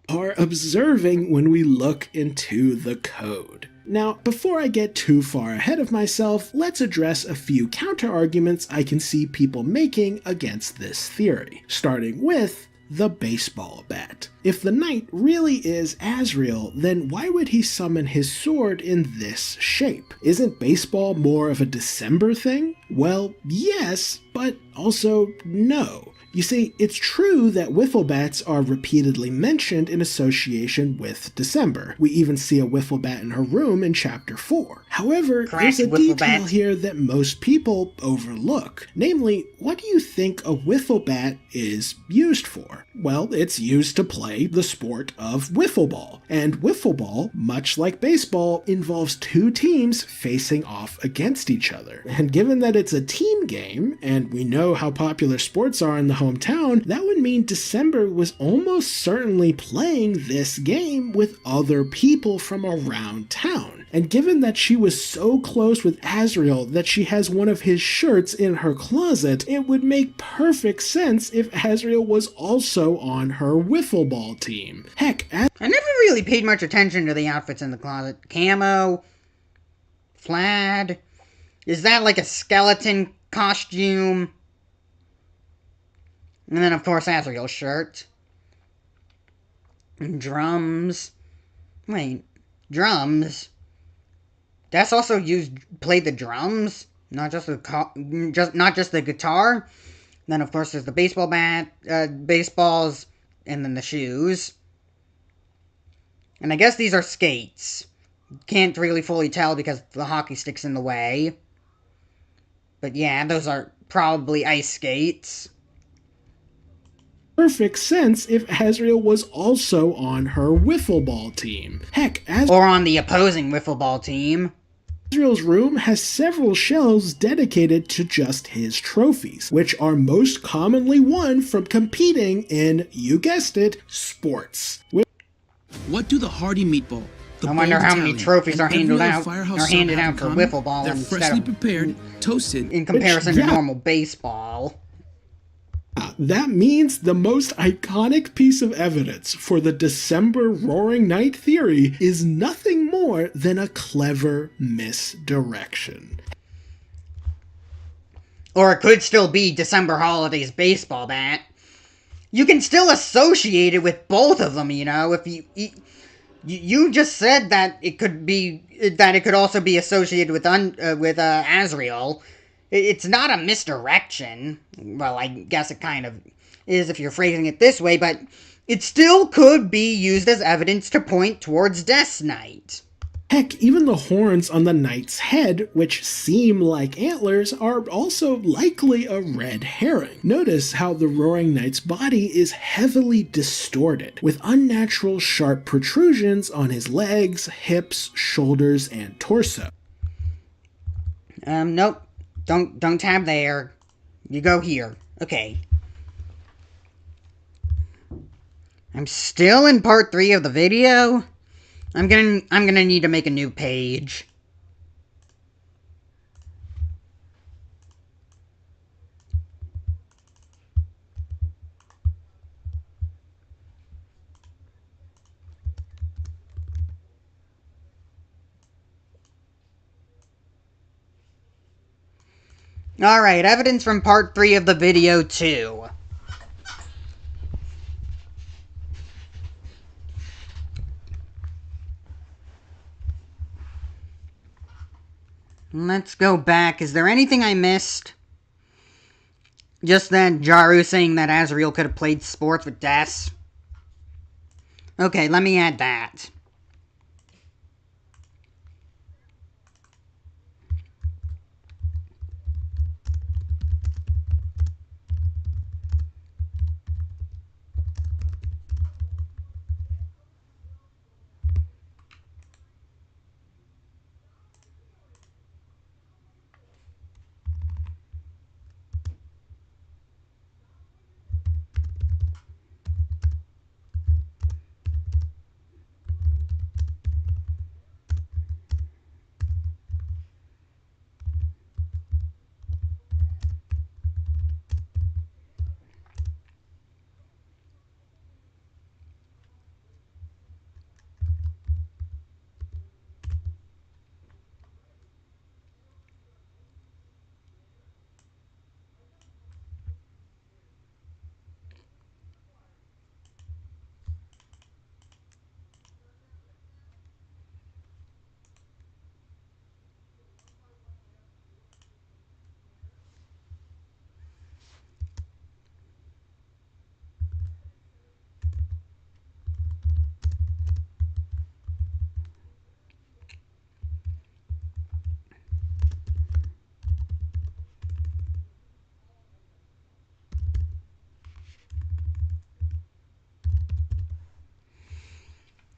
Are observing when we look into the code. Now, before I get too far ahead of myself, let's address a few counter-arguments I can see people making against this theory, starting with the baseball bat. If the Knight really is Asriel, then why would he summon his sword in this shape? Isn't baseball more of a December thing? Well, yes, but also no. You see, it's true that wiffle bats are repeatedly mentioned in association with December. We even see a wiffle bat in her room in Chapter 4. However, there's a detail here that most people overlook. Namely, what do you think a wiffle bat is used for? Well, it's used to play the sport of wiffle ball. And wiffle ball, much like baseball, involves two teams facing off against each other. And given that it's a team game, and we know how popular sports are in the hometown, that would mean December was almost certainly playing this game with other people from around town. And given that she was so close with Asriel that she has one of his shirts in her closet, it would make perfect sense if Asriel was also on her wiffle ball team. Heck, I never really paid much attention to the outfits in the closet. Camo, plaid, is that like a skeleton costume? And then, of course, Asriel's shirt. And drums. Wait, drums? That's also played the drums? Not just the guitar? Then, of course, there's the baseball bat, baseballs, and then the shoes. And I guess these are skates. Can't really fully tell because the hockey stick's in the way. But yeah, those are probably ice skates. Perfect sense if Asriel was also on her wiffle ball team. Heck, or on the opposing wiffle ball team. Asriel's room has several shelves dedicated to just his trophies, which are most commonly won from competing in, you guessed it, sports. What do the Hardy Meatball, the I wonder how many trophies are handed out for common? wiffle ball They're instead freshly of prepared, toasted, in comparison to normal baseball. That means the most iconic piece of evidence for the December Roaring Night theory is nothing more than a clever misdirection. Or it could still be December Holidays baseball bat. You can still associate it with both of them, you know, if you just said that it could also be associated with Asriel. It's not a misdirection. Well, I guess it kind of is if you're phrasing it this way, but it still could be used as evidence to point towards Death Knight. Heck, even the horns on the knight's head, which seem like antlers, are also likely a red herring. Notice how the Roaring Knight's body is heavily distorted, with unnatural sharp protrusions on his legs, hips, shoulders, and torso. Nope. Don't tab there. You go here. Okay. I'm still in part 3 of the video. I'm gonna need to make a new page. Alright, evidence from part 3 of the video 2. Let's go back. Is there anything I missed? Just that Jaru saying that Asriel could have played sports with Des. Okay, let me add that.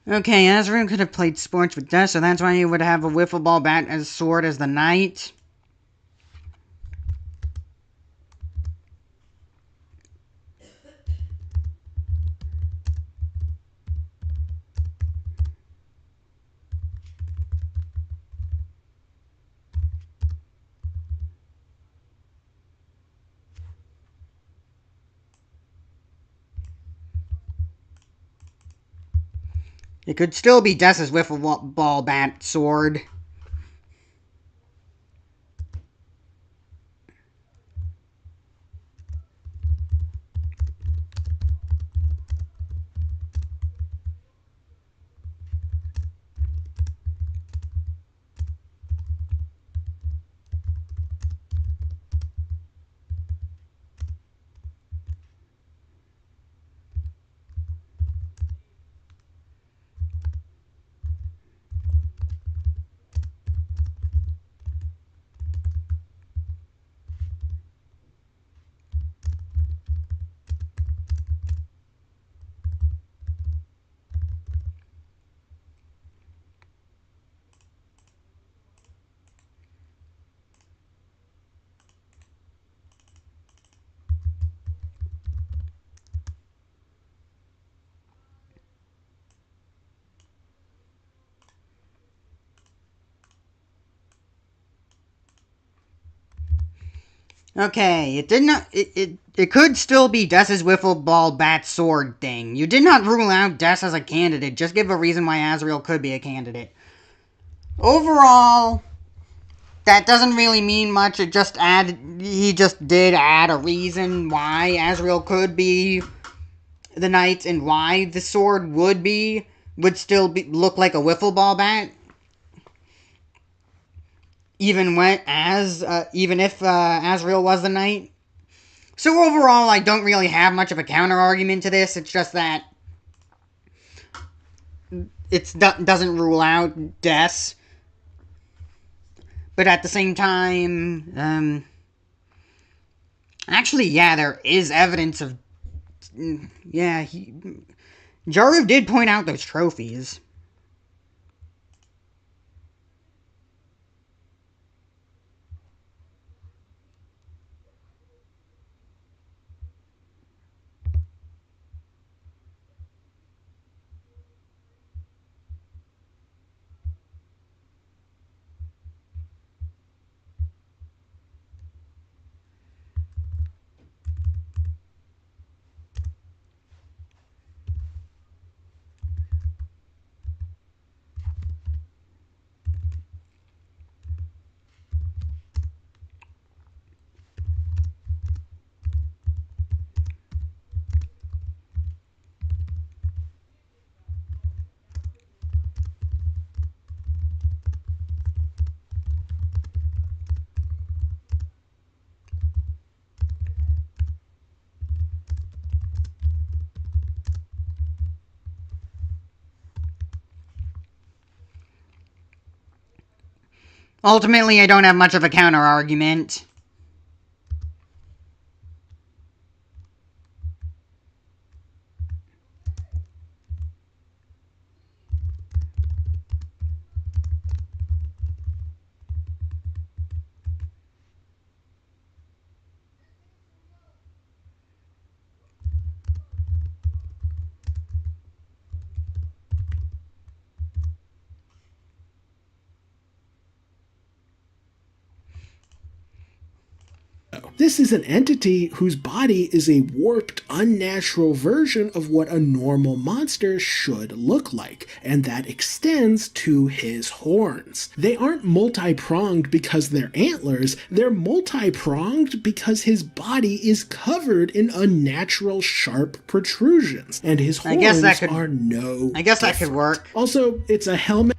Okay, Asriel could have played sports with Des, so that's why he would have a wiffle ball bat as sword as the knight. It could still be Des's wiffle ball bat sword. Okay, it did not. It could still be Dess's wiffle ball bat sword thing. You did not rule out Dess as a candidate. Just give a reason why Asriel could be a candidate. Overall, that doesn't really mean much. He just did add a reason why Asriel could be the knight and why the sword would still look like a wiffle ball bat. Even if Asriel was the knight. So overall, I don't really have much of a counter argument to this. It's just that it doesn't rule out Des. But at the same time, actually, yeah, there is evidence of, yeah, Jaru did point out those trophies. Ultimately, I don't have much of a counter-argument. This is an entity whose body is a warped, unnatural version of what a normal monster should look like, and that extends to his horns. They aren't multi-pronged because they're antlers, they're multi-pronged because his body is covered in unnatural sharp protrusions, and his horns are no I guess different. that could work. Also, it's a helmet,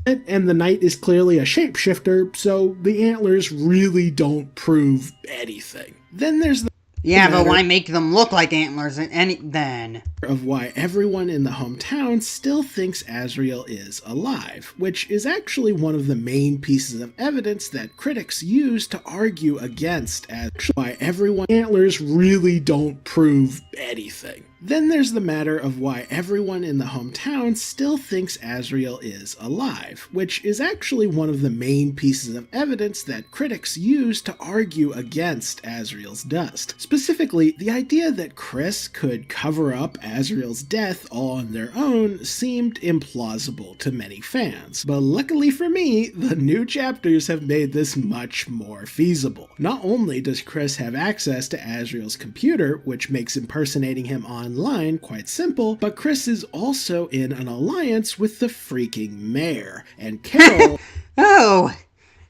and the knight is clearly a shapeshifter, so the antlers really don't prove anything. Then there's the but why make them look like antlers then? Of why everyone in the hometown still thinks Asriel is alive, which is actually one of the main pieces of evidence that critics use to argue against why antlers really don't prove anything. Then there's the matter of why everyone in the hometown still thinks Asriel is alive, which is actually one of the main pieces of evidence that critics use to argue against Asriel's dust. Specifically, the idea that Kris could cover up Asriel's death all on their own seemed implausible to many fans. But luckily for me, the new chapters have made this much more feasible. Not only does Kris have access to Asriel's computer, which makes impersonating him online quite simple, but Kris is also in an alliance with the freaking mayor, and Carol... Oh,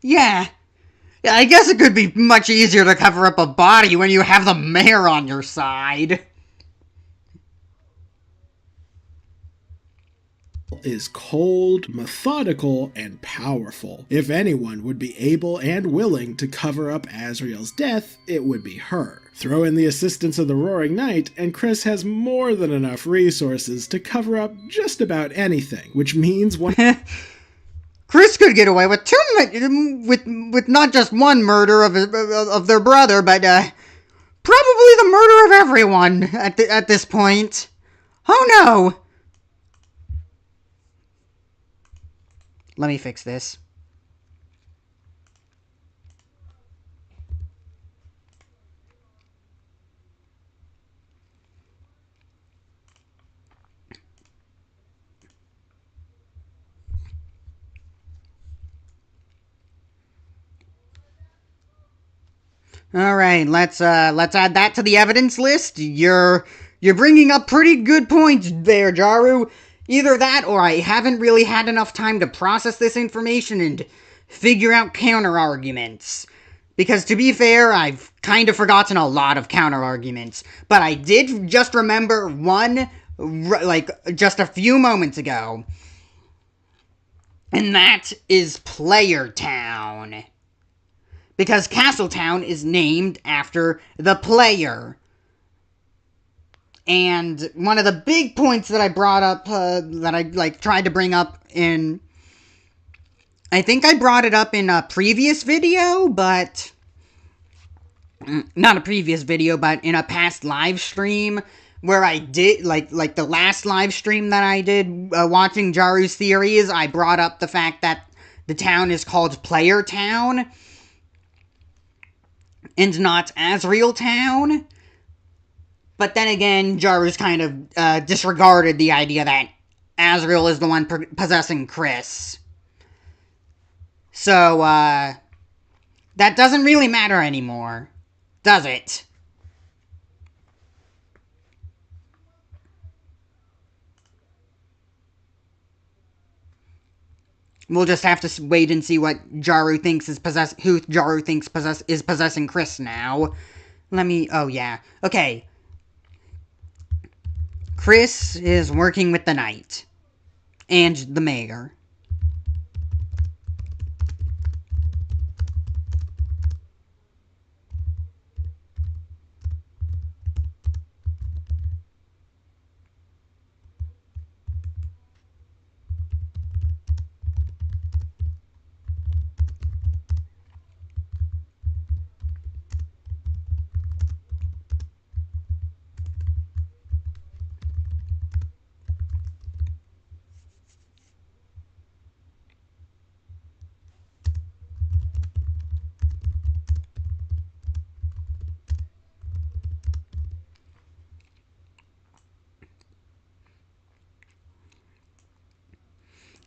yeah. I guess it could be much easier to cover up a body when you have the mayor on your side. is cold, methodical, and powerful. If anyone would be able and willing to cover up Asriel's death, it would be her. Throw in the assistance of the Roaring Knight, and Kris has more than enough resources to cover up just about anything, which means one... Kris could get away with with not just one murder of their brother, but probably the murder of everyone at this point. Oh no! Let me fix this. All right, let's add that to the evidence list. You're bringing up pretty good points there, Jaru. Either that, or I haven't really had enough time to process this information and figure out counter-arguments. Because to be fair, I've kind of forgotten a lot of counter-arguments. But I did just remember one, like, just a few moments ago. And that is Player Town. Because Castletown is named after the player. And one of the big points that I brought up, that I, tried to bring up in... I think I brought it up in a previous video, but... Not a previous video, but in a past live stream, where I did, like the last live stream that I did, watching Jaru's theories, I brought up the fact that the town is called Player Town, and not Asriel Town. But then again, Jaru's kind of disregarded the idea that Asriel is the one possessing Kris. So, that doesn't really matter anymore, does it? We'll just have to wait and see what Jaru thinks is who Jaru thinks is possessing Kris now. Oh yeah. Okay. Kris is working with the knight. And the mayor.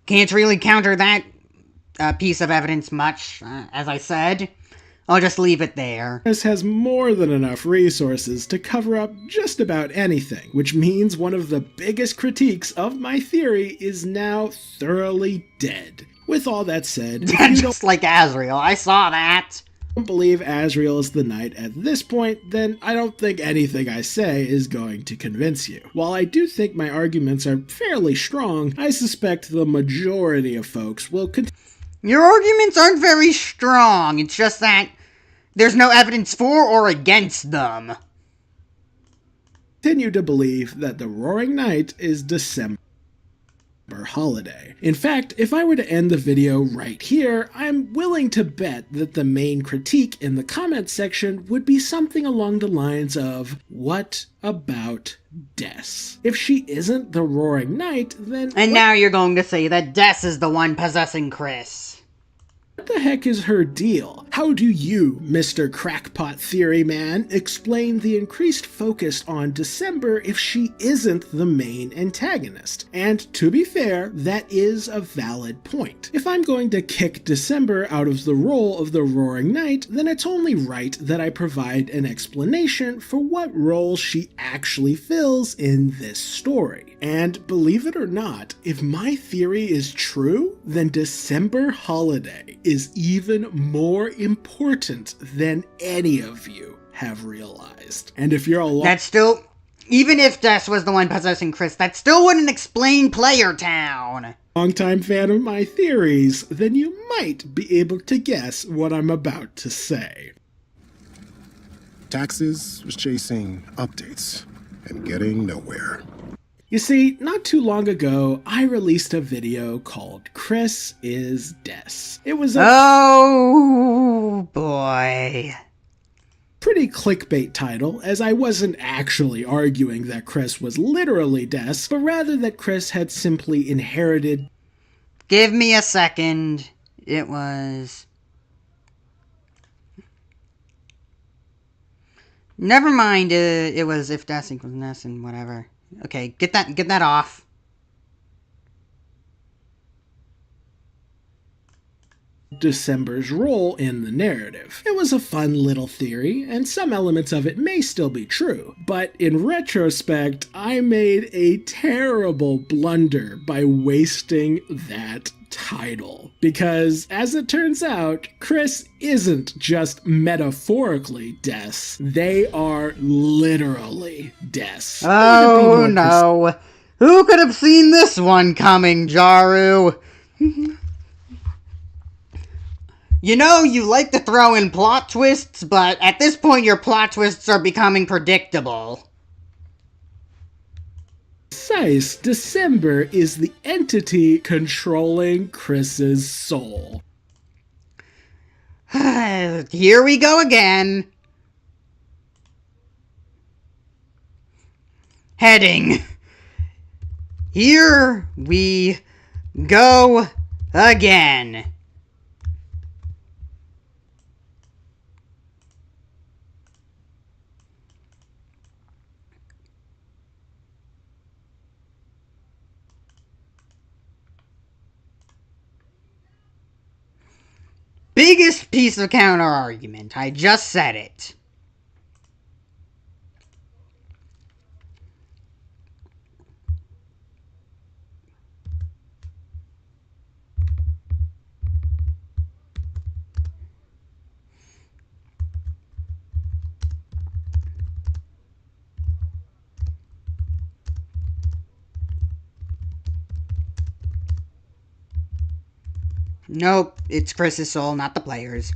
Can't really counter that piece of evidence much, as I said. I'll just leave it there. Kris has more than enough resources to cover up just about anything, which means one of the biggest critiques of my theory is now thoroughly dead. With all that said, just like Asriel, I saw that. Don't believe Asriel is the knight at this point, then I don't think anything I say is going to convince you. While I do think my arguments are fairly strong, I suspect the majority of folks will Your arguments aren't very strong, it's just that there's no evidence for or against them. Continue to believe that the Roaring Night is December holiday. In fact, if I were to end the video right here, I'm willing to bet that the main critique in the comments section would be something along the lines of, what about Des? If she isn't the Roaring Night, then... And now you're going to say that Des is the one possessing Kris. What the heck is her deal? How do you, Mr. Crackpot Theory Man, explain the increased focus on December if she isn't the main antagonist? And to be fair, that is a valid point. If I'm going to kick December out of the role of the Roaring Night, then it's only right that I provide an explanation for what role she actually fills in this story. And believe it or not, if my theory is true, then December holiday is even more important than any of you have realized. And if you're even if Des was the one possessing Kris, that still wouldn't explain Player Town. Longtime fan of my theories, then you might be able to guess what I'm about to say. Taxes was chasing updates and getting nowhere. You see, not too long ago, I released a video called Kris is Des. It was a oh boy. pretty clickbait title, as I wasn't actually arguing that Kris was literally Des, but rather that Kris had simply inherited... Give me a second. It was... Never mind, it was if Des equals Ness and whatever. Okay, get that off. December's role in the narrative. It was a fun little theory, and some elements of it may still be true, but in retrospect, I made a terrible blunder by wasting that title. Because, as it turns out, Kris isn't just metaphorically Des. They are literally Des. Oh no. Who could have seen this one coming, Jaru? You know, you like to throw in plot twists, but at this point your plot twists are becoming predictable. Precise, December is the entity controlling Kris's soul. Here we go again. Heading. Here we go again. Biggest piece of counter-argument. I just said it. Nope, it's Kris's soul, not the player's.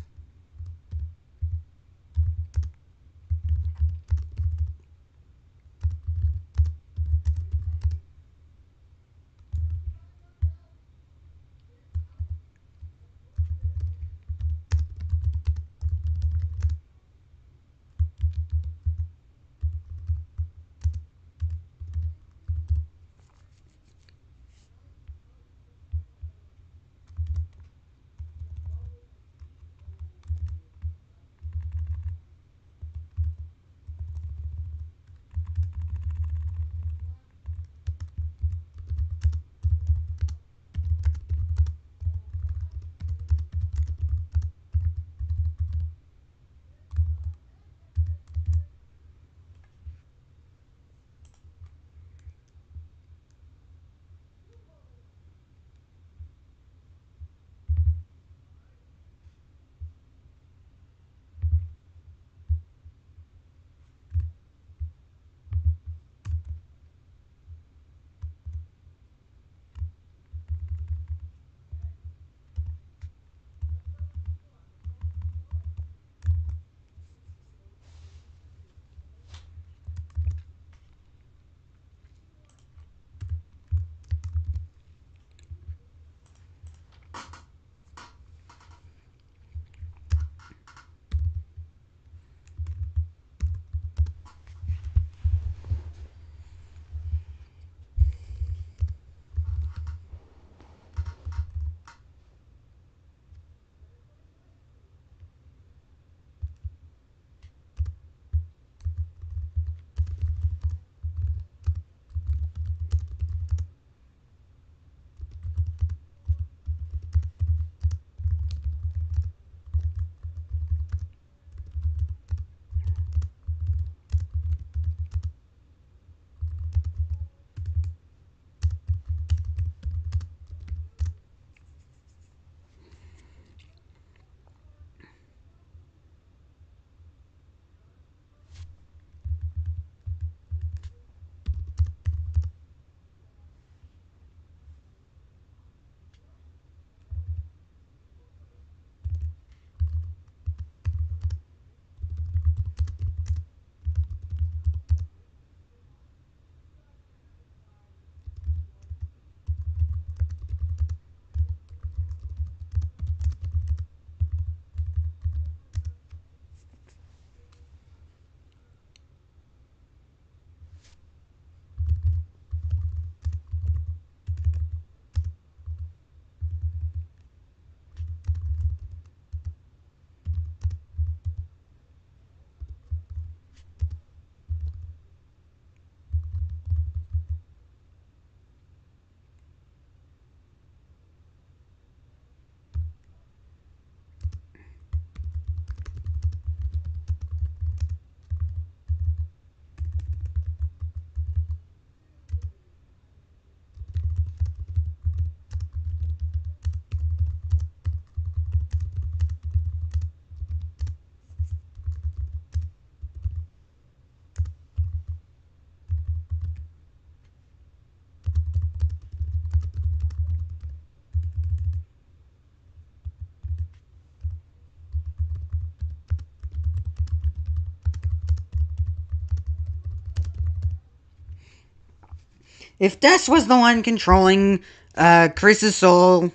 If Des was the one controlling Kris's soul,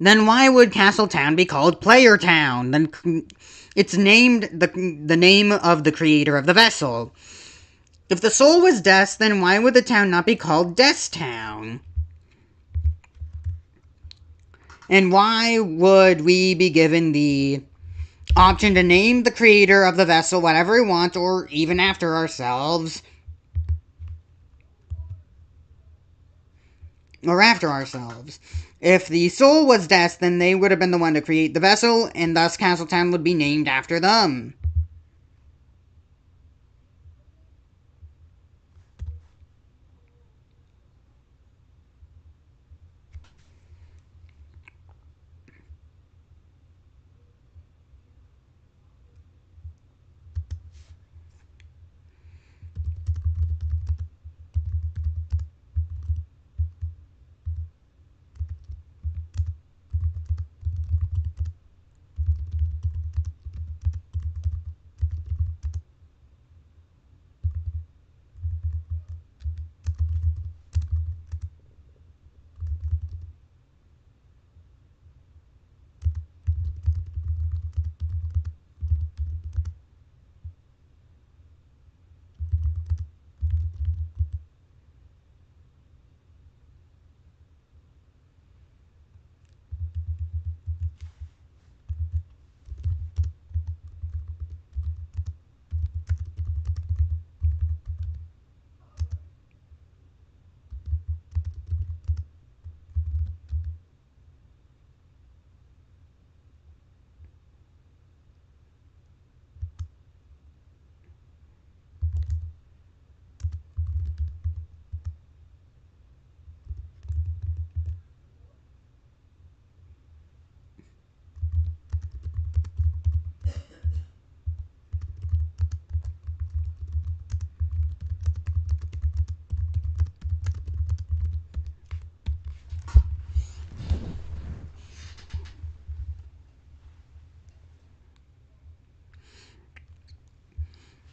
then why would Castle Town be called Player Town? Then it's named the name of the creator of the vessel. If the soul was Des, then why would the town not be called Des Town? And why would we be given the option to name the creator of the vessel whatever we want, or even after ourselves? Or after ourselves. If the soul was Des, then they would have been the one to create the vessel, and thus Castletown would be named after them.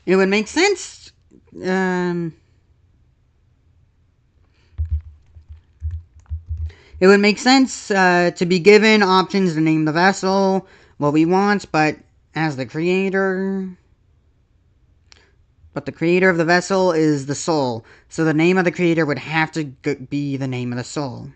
It would make sense. It would make sense to be given options to name the vessel what we want, but as the creator... But the creator of the vessel is the soul, so the name of the creator would have to be the name of the soul.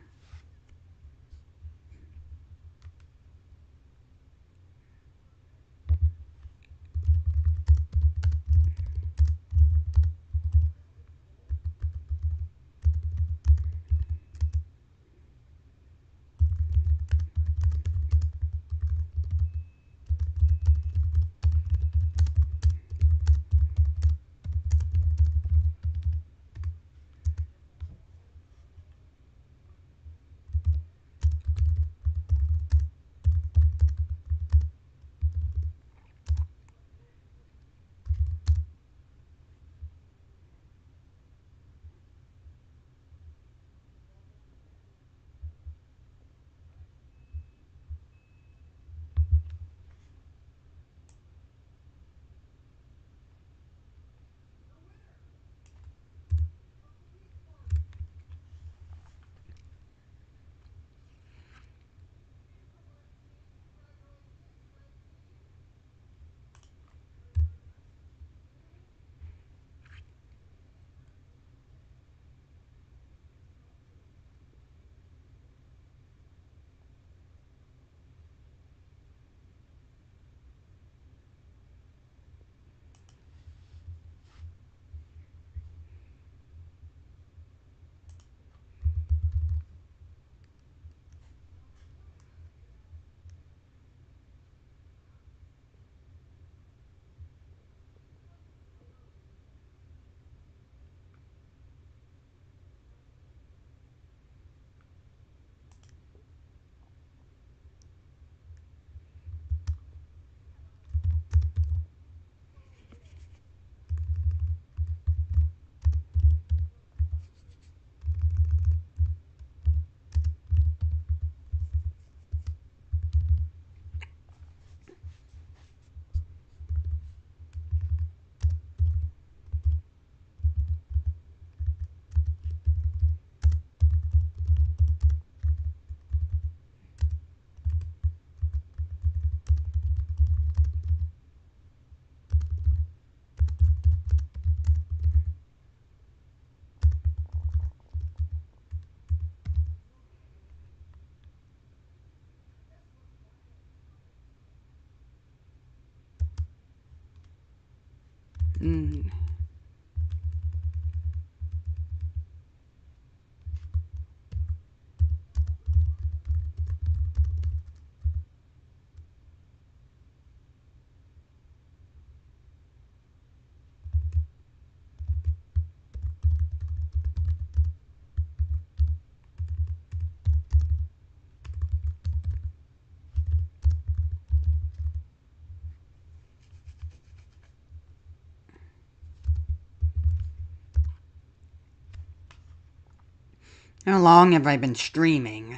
How long have I been streaming?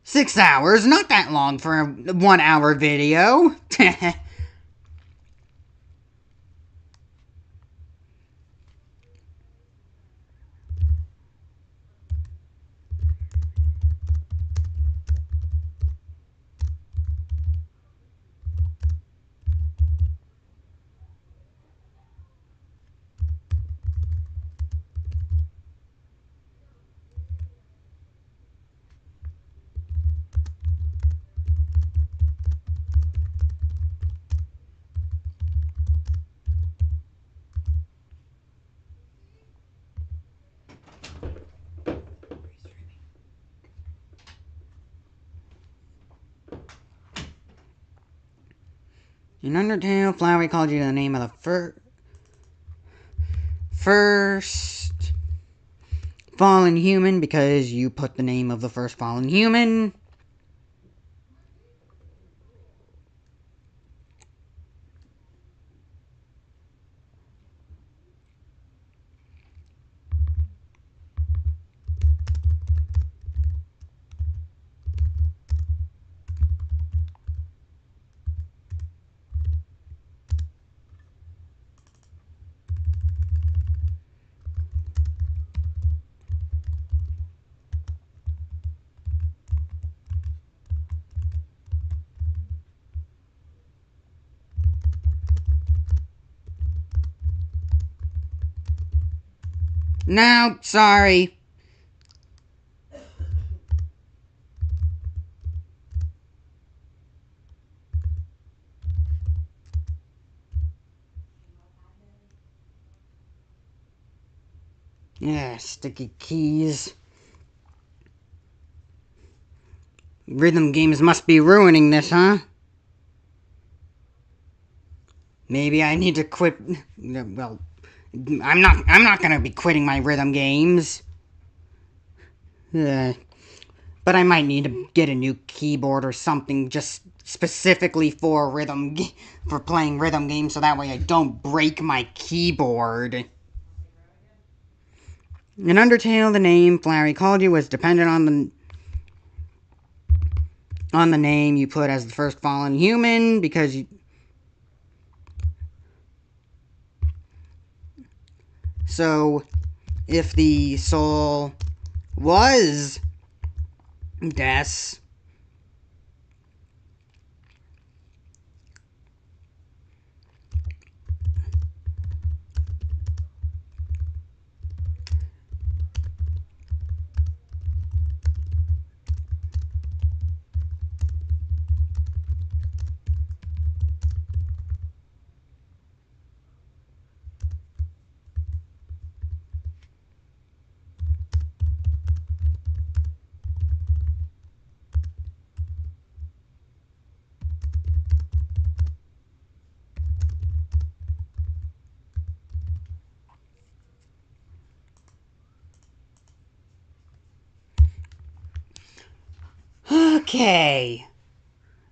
6 hours, not that long for a 1 hour video. In Undertale, Flowery called you the name of the first fallen human because you put the name of the first fallen human. No, sorry. Yeah, sticky keys. Rhythm games must be ruining this, huh? Maybe I need to quit. Well, I'm not gonna be quitting my rhythm games. But I might need to get a new keyboard or something just specifically for for playing rhythm games, so that way I don't break my keyboard. In Undertale, the name Flowery called you was dependent on the name you put as the first fallen human, because you... So, if the soul was Des, okay,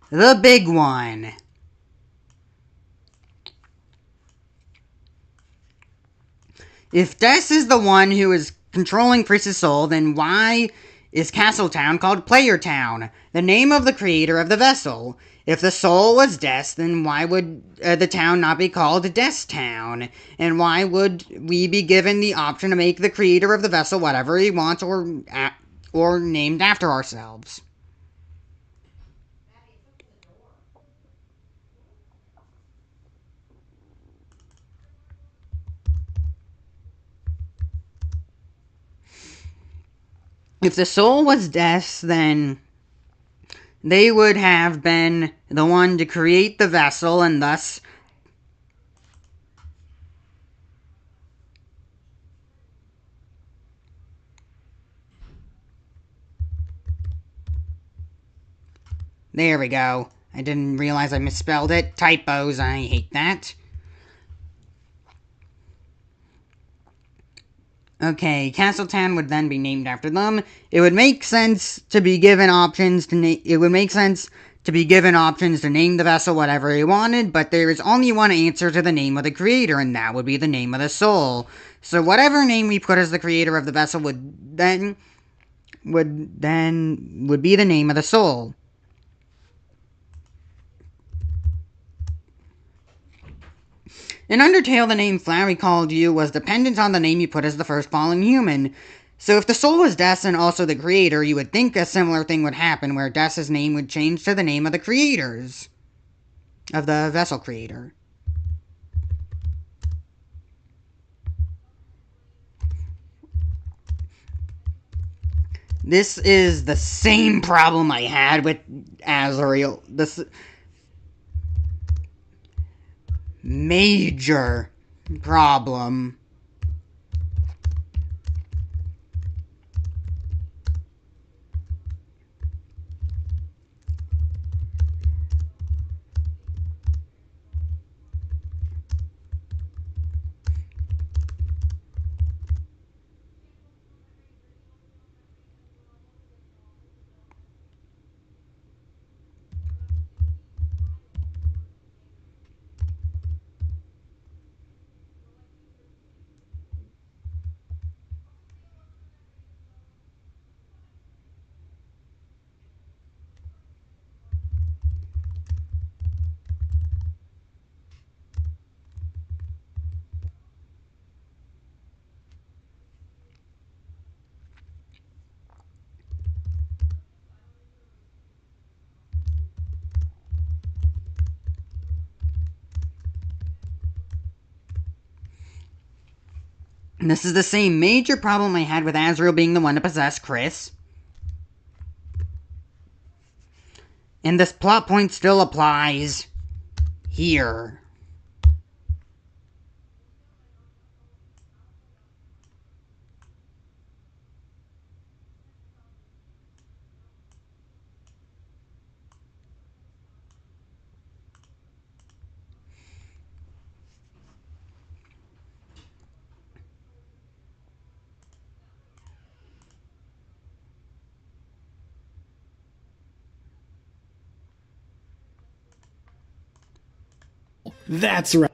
the big one. If Des is the one who is controlling Kris's soul, then why is Castle Town called Player Town, the name of the creator of the vessel? If the soul was Des, then why would the town not be called Des Town? And why would we be given the option to make the creator of the vessel whatever he wants or named after ourselves? If the soul was Des, then they would have been the one to create the vessel, and thus There we go. I didn't realize I misspelled it. Typos, I hate that. Okay, Castletown would then be named after them. It would make sense to be given options to name the vessel whatever you wanted, but there is only one answer to the name of the creator, and that would be the name of the soul. So whatever name we put as the creator of the vessel would be the name of the soul. In Undertale, the name Flowey called you was dependent on the name you put as the first fallen human. So if the soul was Des and also the creator, you would think a similar thing would happen, where Des's name would change to the name of the creators. Of the vessel creator. This is the same problem I had with Asriel. This major problem. And this is the same major problem I had with Asriel being the one to possess Kris. And this plot point still applies here. That's right.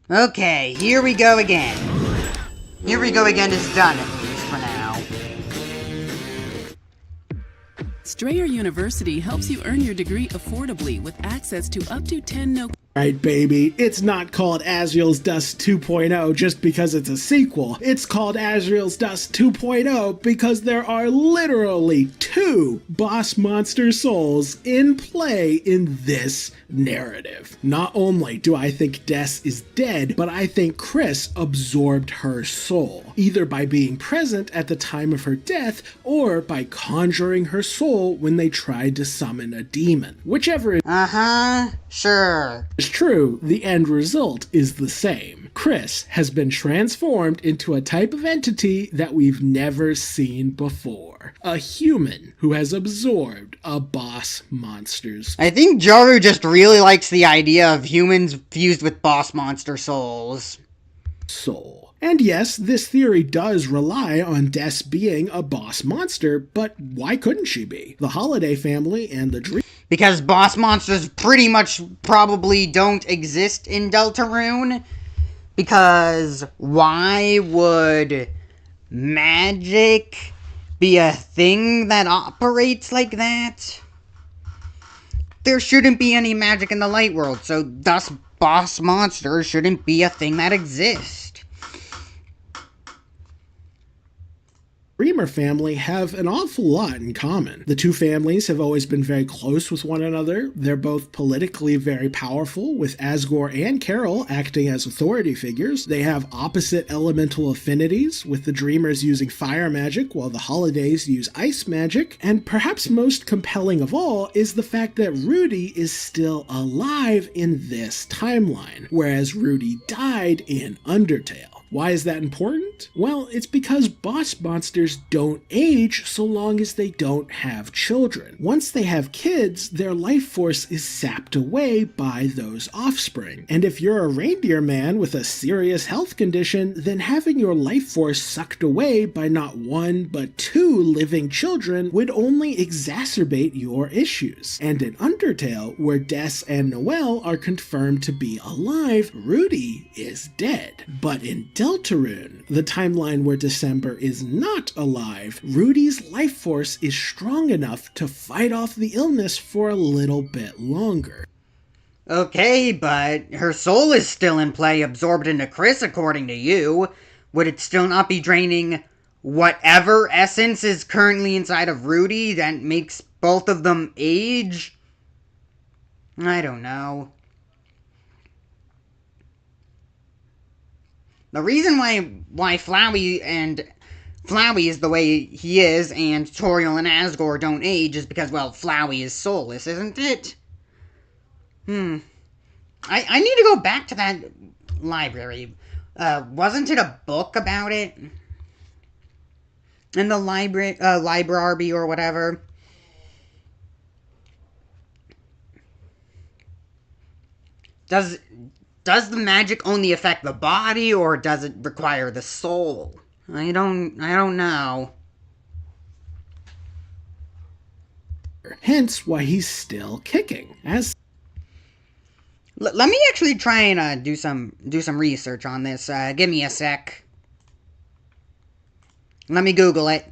Okay, here we go again. Here we go again is done, at least for now. Strayer University helps you earn your degree affordably with access to up to 10 no... Right, baby. It's not called Asriel's Dust 2.0 just because it's a sequel. It's called Asriel's Dust 2.0 because there are literally 2 boss monster souls in play in this narrative. Not only do I think Des is dead, but I think Kris absorbed her soul, either by being present at the time of her death or by conjuring her soul when they tried to summon a demon. Whichever Sure. is true, the end result is the same. Kris has been transformed into a type of entity that we've never seen before. A human who has absorbed a boss monster's I think Jaru just really likes the idea of humans fused with boss monster souls. soul. And yes, this theory does rely on Des being a boss monster, but why couldn't she be? The Holiday family and the Dream... Because boss monsters pretty much probably don't exist in Deltarune. Because why would magic be a thing that operates like that? There shouldn't be any magic in the light world, so thus boss monsters shouldn't be a thing that exists. Dreamer family have an awful lot in common. The two families have always been very close with one another. They're both politically very powerful, with Asgore and Carol acting as authority figures. They have opposite elemental affinities, with the Dreamers using fire magic while the Holidays use ice magic. And perhaps most compelling of all is the fact that Rudy is still alive in this timeline, whereas Rudy died in Undertale. Why is that important? that? Well, it's because boss monsters don't age so long as they don't have children. Once they have kids, their life force is sapped away by those offspring. And if you're a reindeer man with a serious health condition, then having your life force sucked away by not one but two living children would only exacerbate your issues. And in Undertale, where Des and Noelle are confirmed to be alive, Rudy is dead. But in Deltarune, the timeline where December is not alive, Rudy's life force is strong enough to fight off the illness for a little bit longer. Okay, but her soul is still in play, absorbed into Kris, according to you. Would it still not be draining whatever essence is currently inside of Rudy that makes both of them age? I don't know. The reason why Flowey is the way he is and Toriel and Asgore don't age is because, well, Flowey is soulless, isn't it? I need to go back to that library. Wasn't it a book about it? In the library or whatever? Does the magic only affect the body, or does it require the soul? I don't know. Hence why he's still kicking. Let me actually try and do some research on this. Give me a sec. Let me Google it.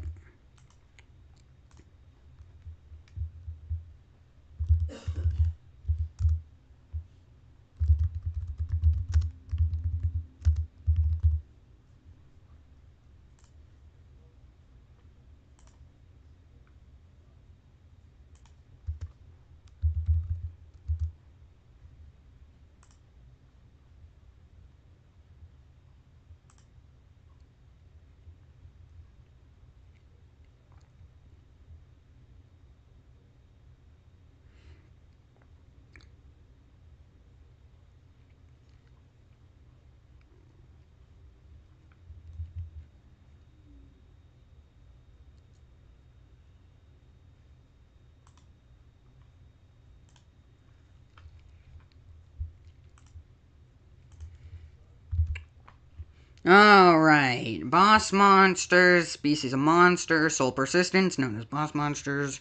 Alright, boss monsters, species of monster, soul persistence, known as boss monsters.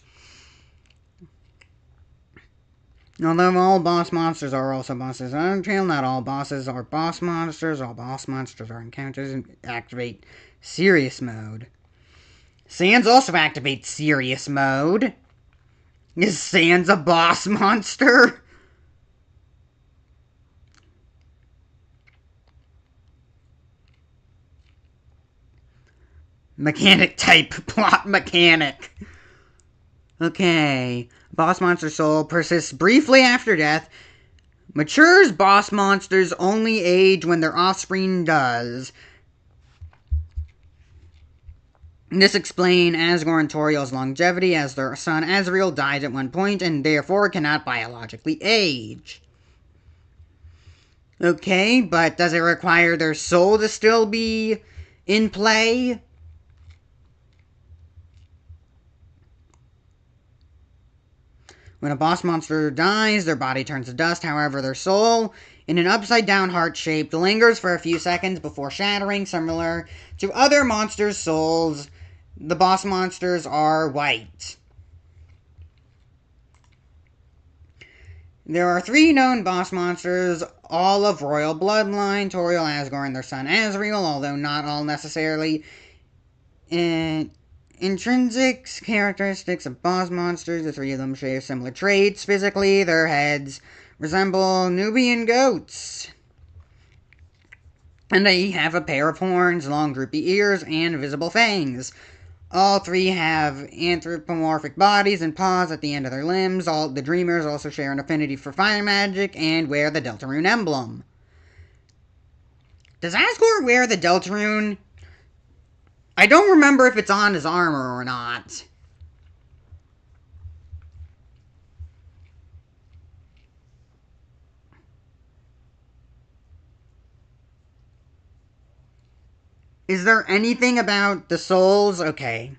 Although all boss monsters are also bosses in Undertale, not all bosses are boss monsters. All boss monsters are encounters and activate serious mode. Sans also activates serious mode. Is Sans a boss monster? Mechanic type, plot mechanic. Okay. Boss monster soul persists briefly after death. Matures boss monsters only age when their offspring does. This explains Asgore and Toriel's longevity, as their son Asriel died at one point and therefore cannot biologically age. Okay, but does it require their soul to still be in play? When a boss monster dies, their body turns to dust. However, their soul, in an upside-down heart shape, lingers for a few seconds before shattering. Similar to other monsters' souls, the boss monsters are white. There are 3 known boss monsters, all of royal bloodline: Toriel, Asgore, and their son Asriel, although not all necessarily intrinsic characteristics of boss monsters. The 3 of them share similar traits. Physically, their heads resemble Nubian goats, and they have a pair of horns, long droopy ears, and visible fangs. All 3 have anthropomorphic bodies and paws at the end of their limbs. All the Dreamers also share an affinity for fire magic and wear the Deltarune emblem. Does Asgore wear the Deltarune? I don't remember if it's on his armor or not. Is there anything about the souls? Okay.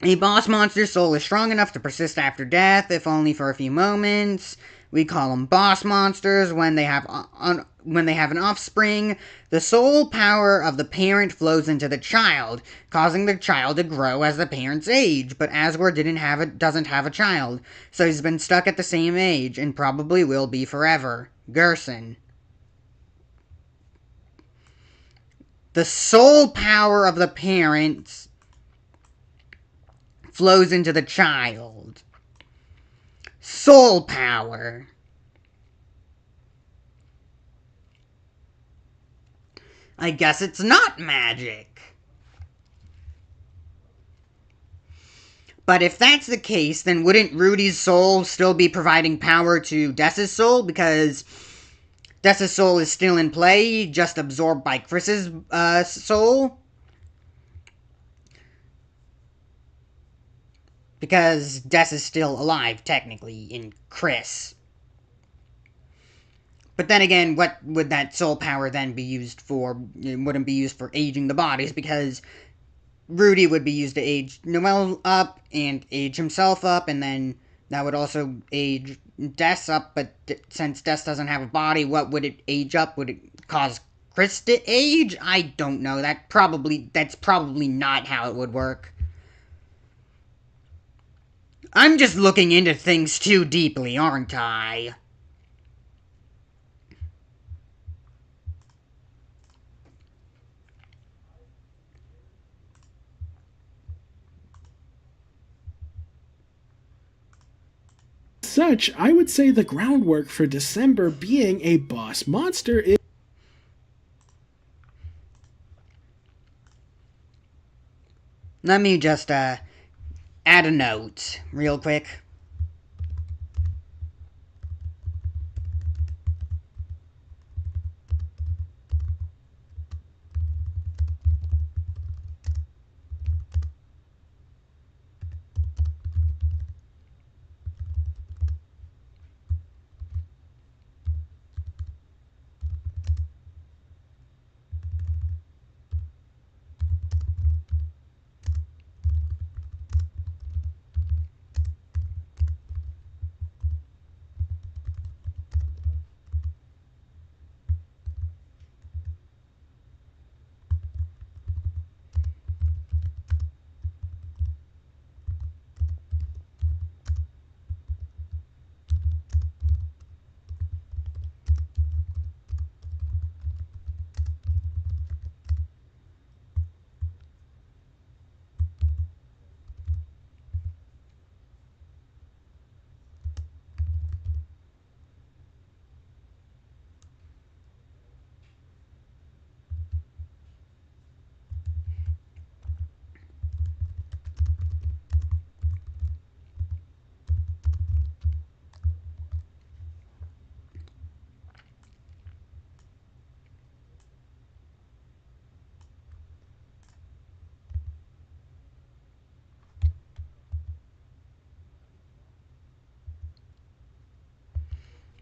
A boss monster's soul is strong enough to persist after death, if only for a few moments. We call them boss monsters when they have an offspring. The soul power of the parent flows into the child, causing the child to grow as the parent's age. But Asgore doesn't have a child, so he's been stuck at the same age and probably will be forever. Gerson. The soul power of the parents flows into the child. Soul power. I guess it's not magic. But if that's the case, then wouldn't Rudy's soul still be providing power to Dessa's soul? Because Dessa's soul is still in play, just absorbed by Kris's soul? Because Des is still alive, technically, in Kris. But then again, what would that soul power then be used for? It wouldn't be used for aging the bodies, because Rudy would be used to age Noelle up, and age himself up, and then that would also age Des up, but since Des doesn't have a body, what would it age up? Would it cause Kris to age? I don't know. That's probably not how it would work. I'm just looking into things too deeply, aren't I? Such, I would say the groundwork for December being a boss monster is... Let me just, add a note, real quick.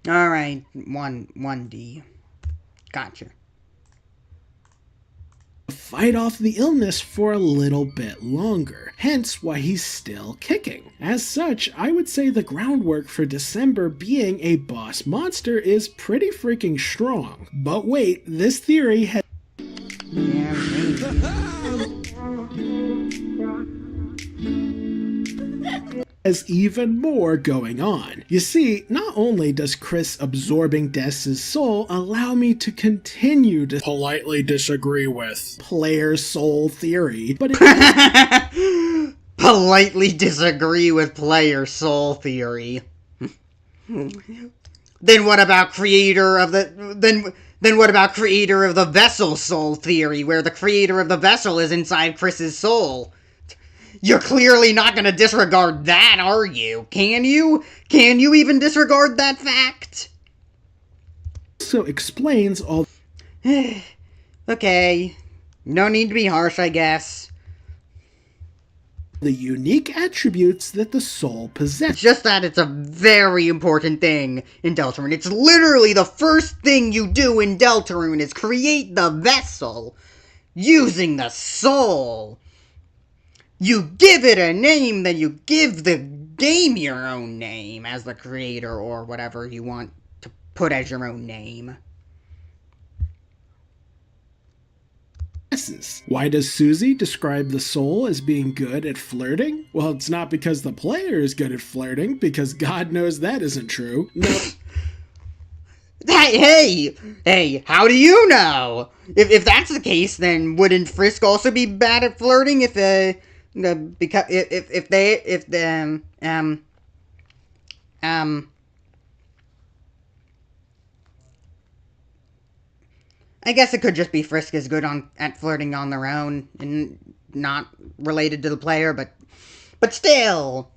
Alright, 1D. Gotcha. Fight off the illness for a little bit longer, hence why he's still kicking. As such, I would say the groundwork for December being a boss monster is pretty freaking strong. But wait, this theory has... Yeah, has even more going on. You see, not only does Kris absorbing Des's soul allow me to continue to politely disagree with player soul theory, but it politely disagree with player soul theory. Then what about creator of the then what about creator of the vessel soul theory, where the creator of the vessel is inside Kris's soul? You're clearly not going to disregard that, are you? Can you? Can you even disregard that fact? So explains all... Okay. No need to be harsh, I guess. the unique attributes that the soul possesses. It's just that it's a very important thing in Deltarune. It's literally the first thing you do in Deltarune is create the vessel using the soul. You give it a name, then you give the game your own name as the creator or whatever you want to put as your own name. Why does Susie describe the soul as being good at flirting? Well, it's not because the player is good at flirting, because God knows that isn't true. No. Hey, how do you know? If that's the case, then wouldn't Frisk also be bad at flirting if I guess it could just be Frisk is good at flirting on their own and not related to the player, but still.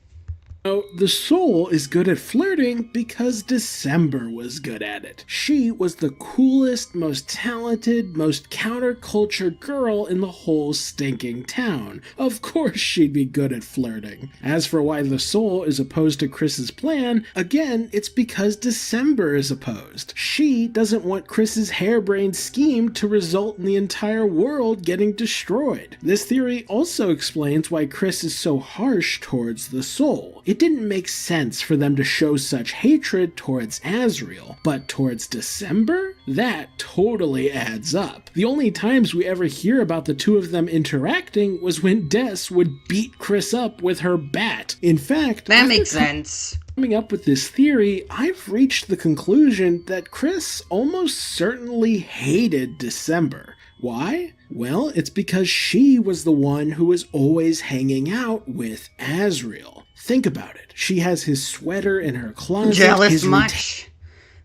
No, the soul is good at flirting because December was good at it. She was the coolest, most talented, most counterculture girl in the whole stinking town. Of course she'd be good at flirting. As for why the soul is opposed to Kris's plan, again, it's because December is opposed. She doesn't want Kris's harebrained scheme to result in the entire world getting destroyed. This theory also explains why Kris is so harsh towards the soul. It didn't make sense for them to show such hatred towards Asriel, but towards December? That totally adds up. The only times we ever hear about the two of them interacting was when Des would beat Kris up with her bat. In fact, that makes sense. Coming up with this theory, I've reached the conclusion that Kris almost certainly hated December. Why? Well, it's because she was the one who was always hanging out with Asriel. Think about it. She has his sweater in her closet. Jealous much?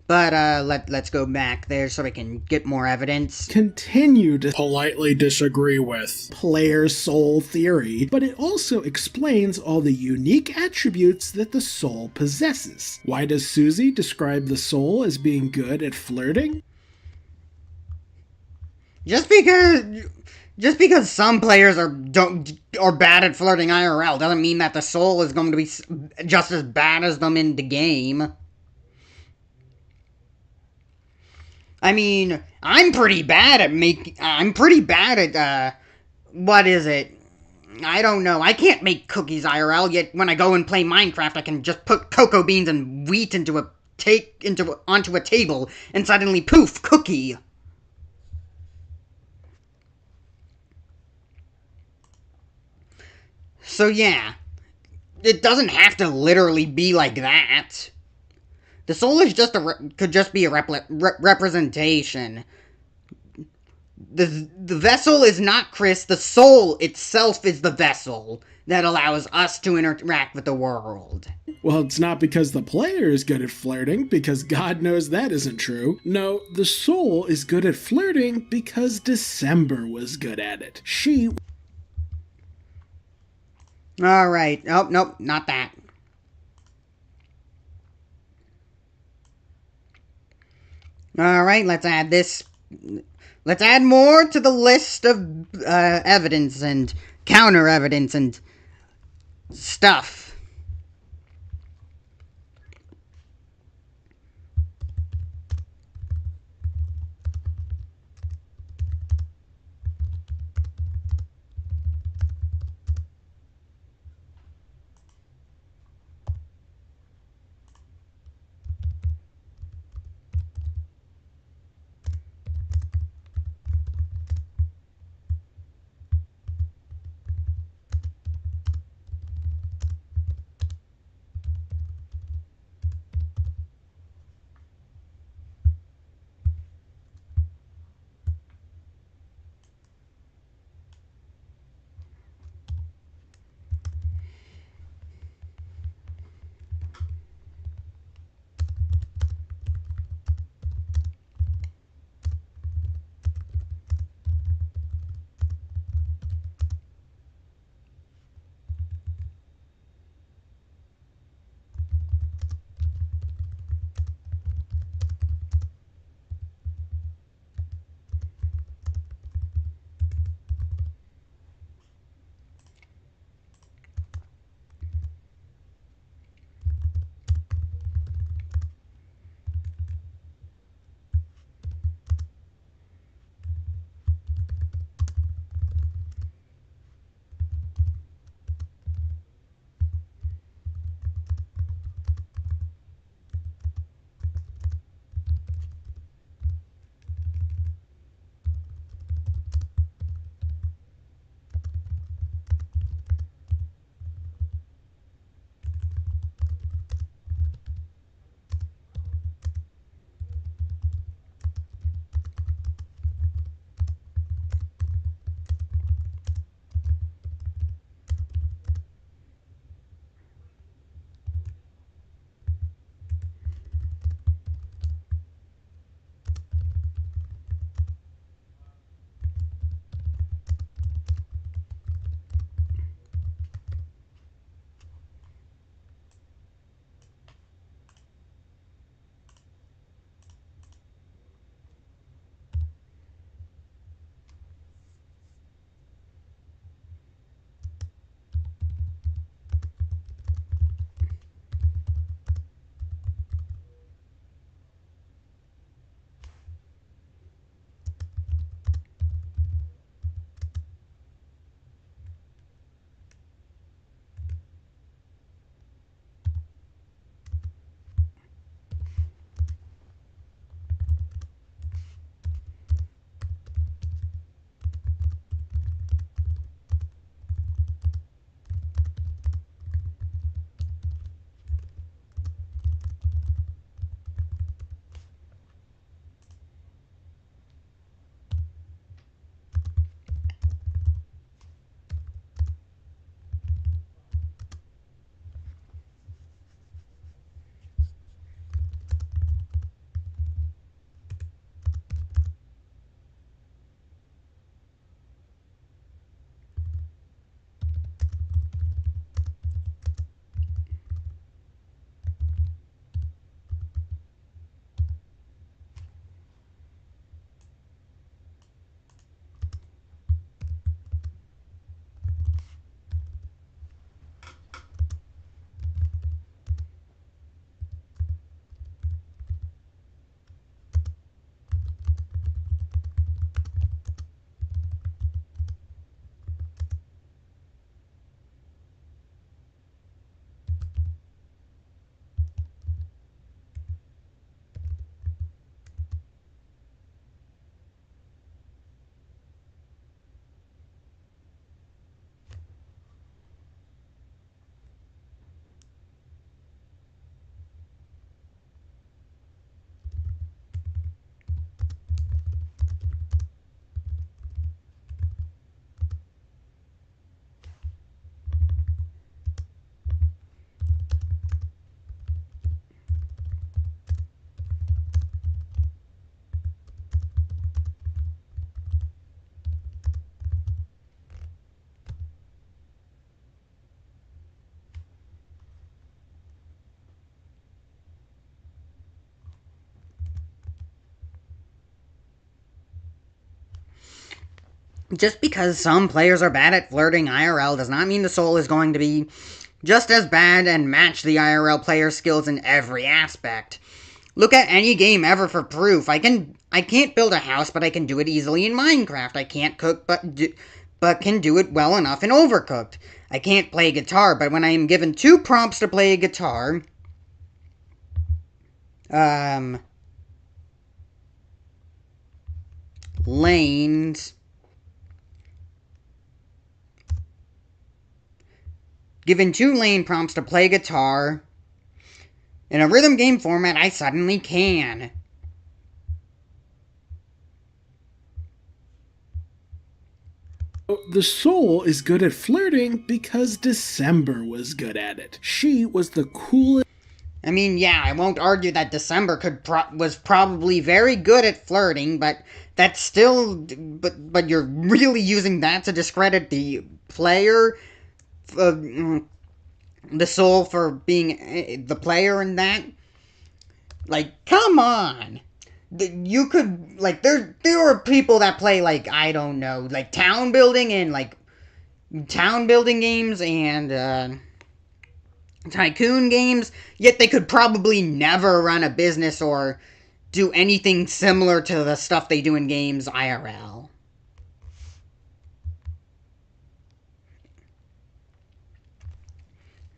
But let's go back there so we can get more evidence. Continue to politely disagree with player soul theory, but it also explains all the unique attributes that the soul possesses. Why does Susie describe the soul as being good at flirting? Just because some players are bad at flirting IRL doesn't mean that the soul is going to be just as bad as them in the game. I mean, I'm pretty bad at what is it? I don't know. I can't make cookies IRL, yet when I go and play Minecraft, I can just put cocoa beans and wheat onto a table, and suddenly, poof, cookie. So yeah, it doesn't have to literally be like that. The soul is could just be a representation. The vessel is not Kris. The soul itself is the vessel that allows us to interact with the world. Well, it's not because the player is good at flirting, because God knows that isn't true. No, the soul is good at flirting because December was good at it. She... Alright. Oh, nope, not that. Alright, let's add this. Let's add more to the list of evidence and counter evidence and stuff. Just because some players are bad at flirting IRL does not mean the soul is going to be just as bad and match the IRL player's skills in every aspect. Look at any game ever for proof. I can't build a house, but I can do it easily in Minecraft. I can't cook, but can do it well enough in Overcooked. I can't play guitar, but when I am given 2 prompts to play a guitar, lanes, given 2 lane prompts to play guitar, in a rhythm game format, I suddenly can. The soul is good at flirting because December was good at it. She was the coolest. I mean, yeah, I won't argue that December was probably very good at flirting, but that's still, but you're really using that to discredit the player, the soul for being the player in that. Like, come on. You could, like, there are people that play, like, I don't know, like, town building games and, tycoon games, yet they could probably never run a business or do anything similar to the stuff they do in games IRL.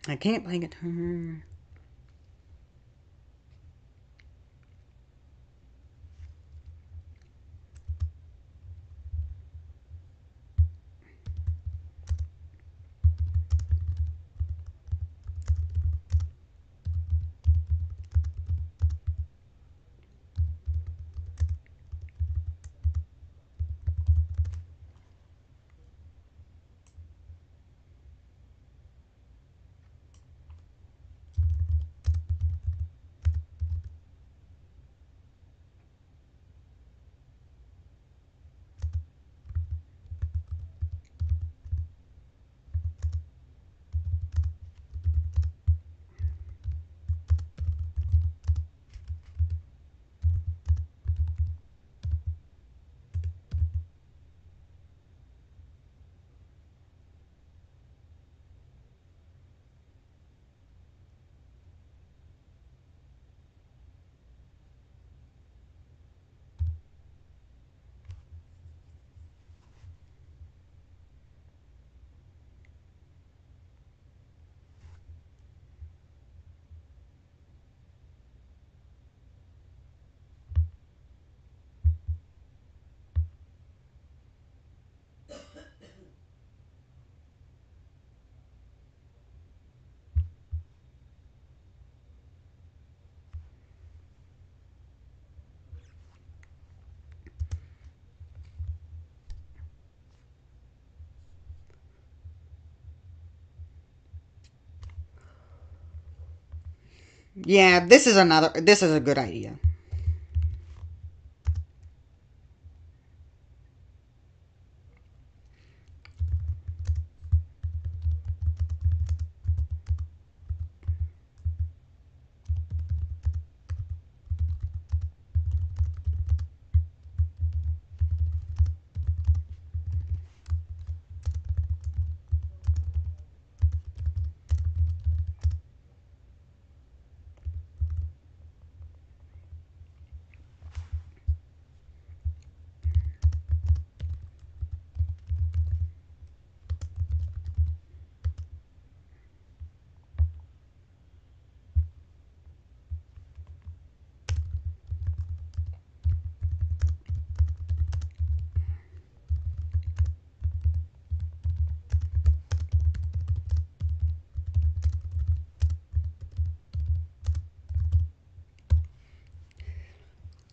I can't play guitar. Yeah, this is a good idea.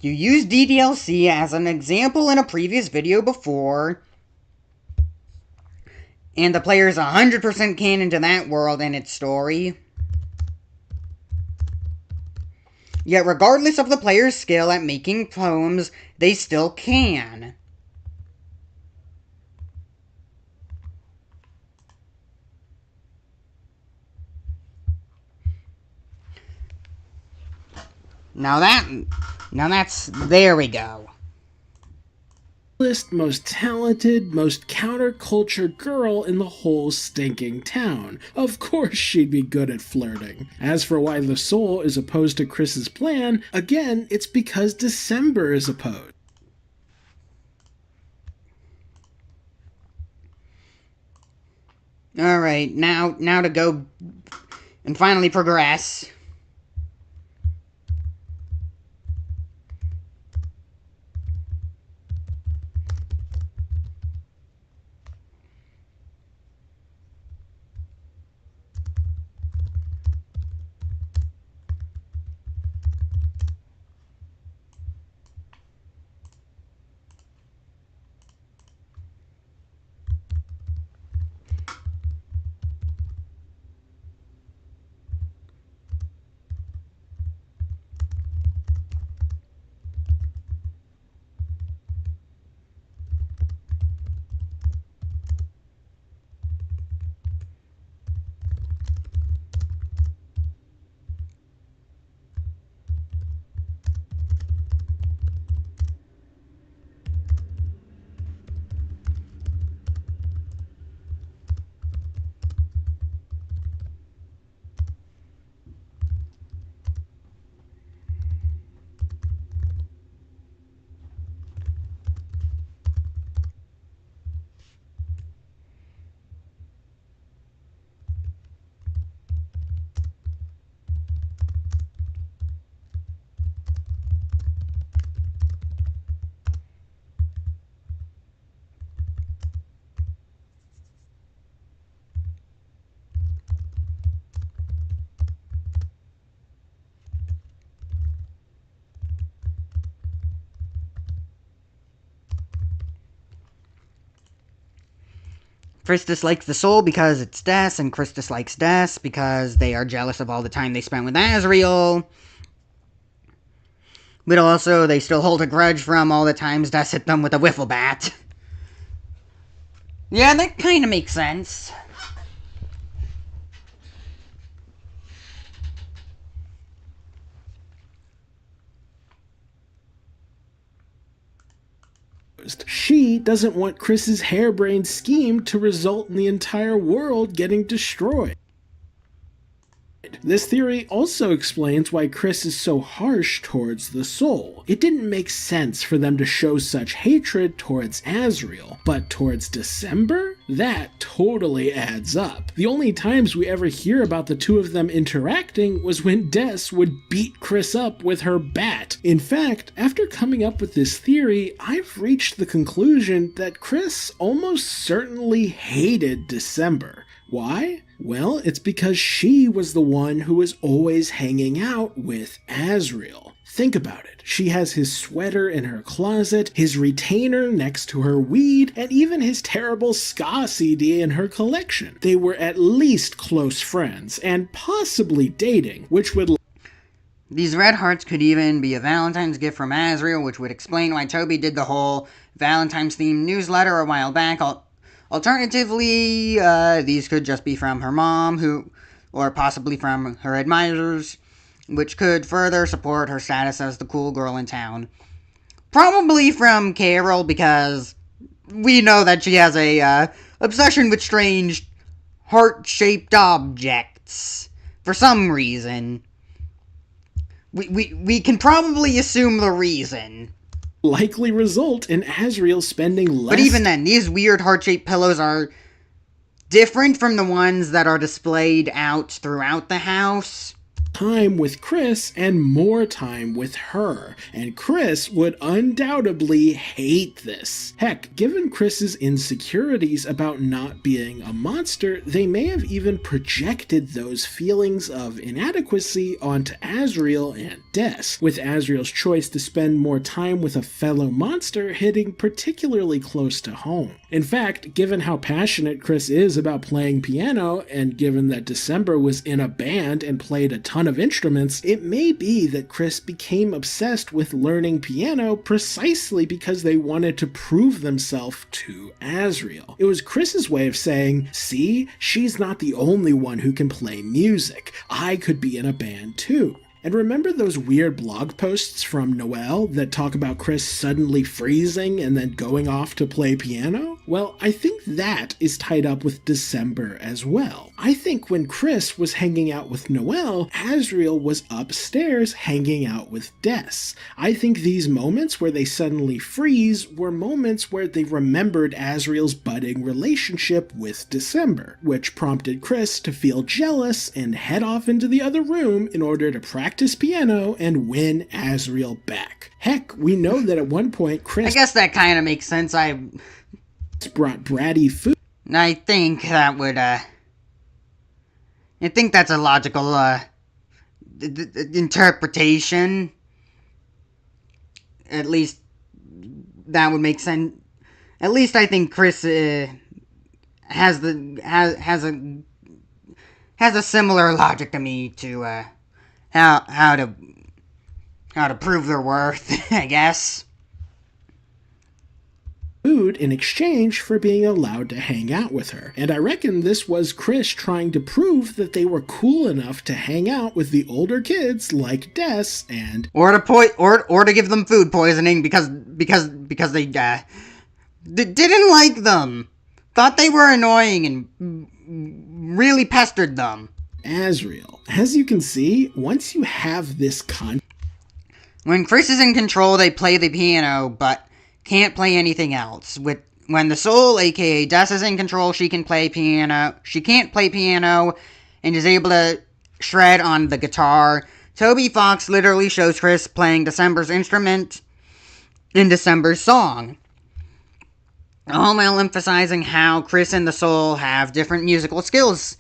You used DDLC as an example in a previous video before, and the player is 100% canon to that world and its story. Yet regardless of the player's skill at making poems, they still can. Now that's, there we go. most talented, most counterculture girl in the whole stinking town. Of course she'd be good at flirting. As for why the soul is opposed to Kris's plan, again, it's because December is opposed. Alright, now to go and finally progress. Kris dislikes the soul because it's Des, and Kris dislikes Des because they are jealous of all the time they spent with Asriel. But also, they still hold a grudge from all the times Des hit them with a wiffle bat. Yeah, that kind of makes sense. She doesn't want Kris's harebrained scheme to result in the entire world getting destroyed. This theory also explains why Kris is so harsh towards the soul. It didn't make sense for them to show such hatred towards Asriel, but towards December? That totally adds up. The only times we ever hear about the two of them interacting was when Des would beat Kris up with her bat. In fact, after coming up with this theory, I've reached the conclusion that Kris almost certainly hated December. Why? Well, it's because she was the one who was always hanging out with Asriel. Think about it. She has his sweater in her closet, his retainer next to her weed, and even his terrible ska CD in her collection. They were at least close friends, and possibly dating, which would... These red hearts could even be a Valentine's gift from Asriel, which would explain why Toby did the whole Valentine's-themed newsletter a while back. Alternatively, these could just be from her mom, or possibly from her admirers, which could further support her status as the cool girl in town. Probably from Carol, because we know that she has a obsession with strange heart-shaped objects for some reason. We can probably assume the reason. Likely result in Asriel spending less... But even then, these weird heart-shaped pillows are different from the ones that are displayed out throughout the house. Time with Kris and more time with her, and Kris would undoubtedly hate this. Heck, given Kris's insecurities about not being a monster, they may have even projected those feelings of inadequacy onto Asriel and Des, with Asriel's choice to spend more time with a fellow monster hitting particularly close to home. In fact, given how passionate Kris is about playing piano, and given that December was in a band and played a ton of instruments, it may be that Kris became obsessed with learning piano precisely because they wanted to prove themselves to Asriel. It was Kris's way of saying, see, she's not the only one who can play music. I could be in a band too. And remember those weird blog posts from Noelle that talk about Kris suddenly freezing and then going off to play piano? Well, I think that is tied up with December as well. I think when Kris was hanging out with Noelle, Asriel was upstairs hanging out with Des. I think these moments where they suddenly freeze were moments where they remembered Asriel's budding relationship with December, which prompted Kris to feel jealous and head off into the other room in order to practice piano and win Asriel back. Heck, we know that at one point Kris... I guess that kind of makes sense. brought bratty food. I think that would, I think that's a logical, interpretation. At least that would make sense. At least I think Kris, has a similar logic to me to, how to prove their worth, I guess. Food in exchange for being allowed to hang out with her. And I reckon this was Kris trying to prove that they were cool enough to hang out with the older kids like Des and... Or to give them food poisoning because they, didn't like them. Thought they were annoying and really pestered them. Asriel. As you can see, once you have this when Kris is in control, they play the piano, but can't play anything else. When the soul, aka Des, is in control, she can play piano. She can't play piano and is able to shred on the guitar. Toby Fox literally shows Kris playing December's instrument in December's song. All while emphasizing how Kris and the soul have different musical skills.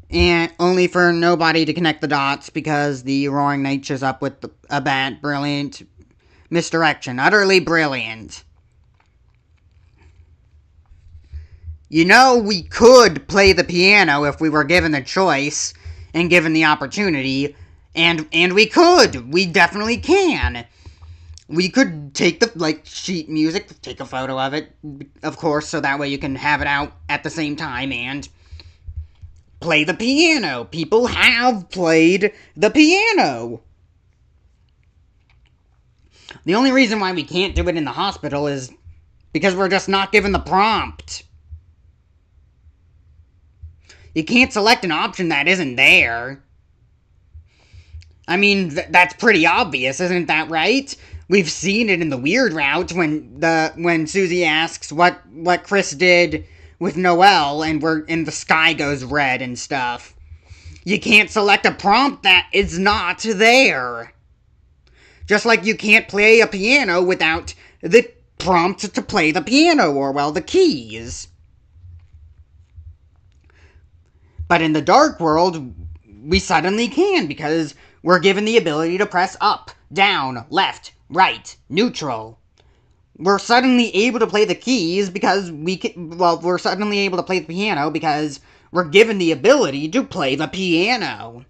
And only for nobody to connect the dots because the Roaring Knight shows up with a bad, brilliant misdirection. Utterly brilliant. You know, we could play the piano if we were given the choice and given the opportunity. And we could. We definitely can. We could take the, sheet music, take a photo of it, of course, so that way you can have it out at the same time and play the piano. People have played the piano. The only reason why we can't do it in the hospital is because we're just not given the prompt. You can't select an option that isn't there. I mean, that's pretty obvious, isn't that right? We've seen it in the weird route when Susie asks what Kris did with Noelle and the sky goes red and stuff. You can't select a prompt that is not there. Just like you can't play a piano without the prompt to play the piano, or, well, the keys. But in the Dark World, we suddenly can, because we're given the ability to press up, down, left, right, neutral. We're suddenly able to play the keys because we're suddenly able to play the piano because we're given the ability to play the piano.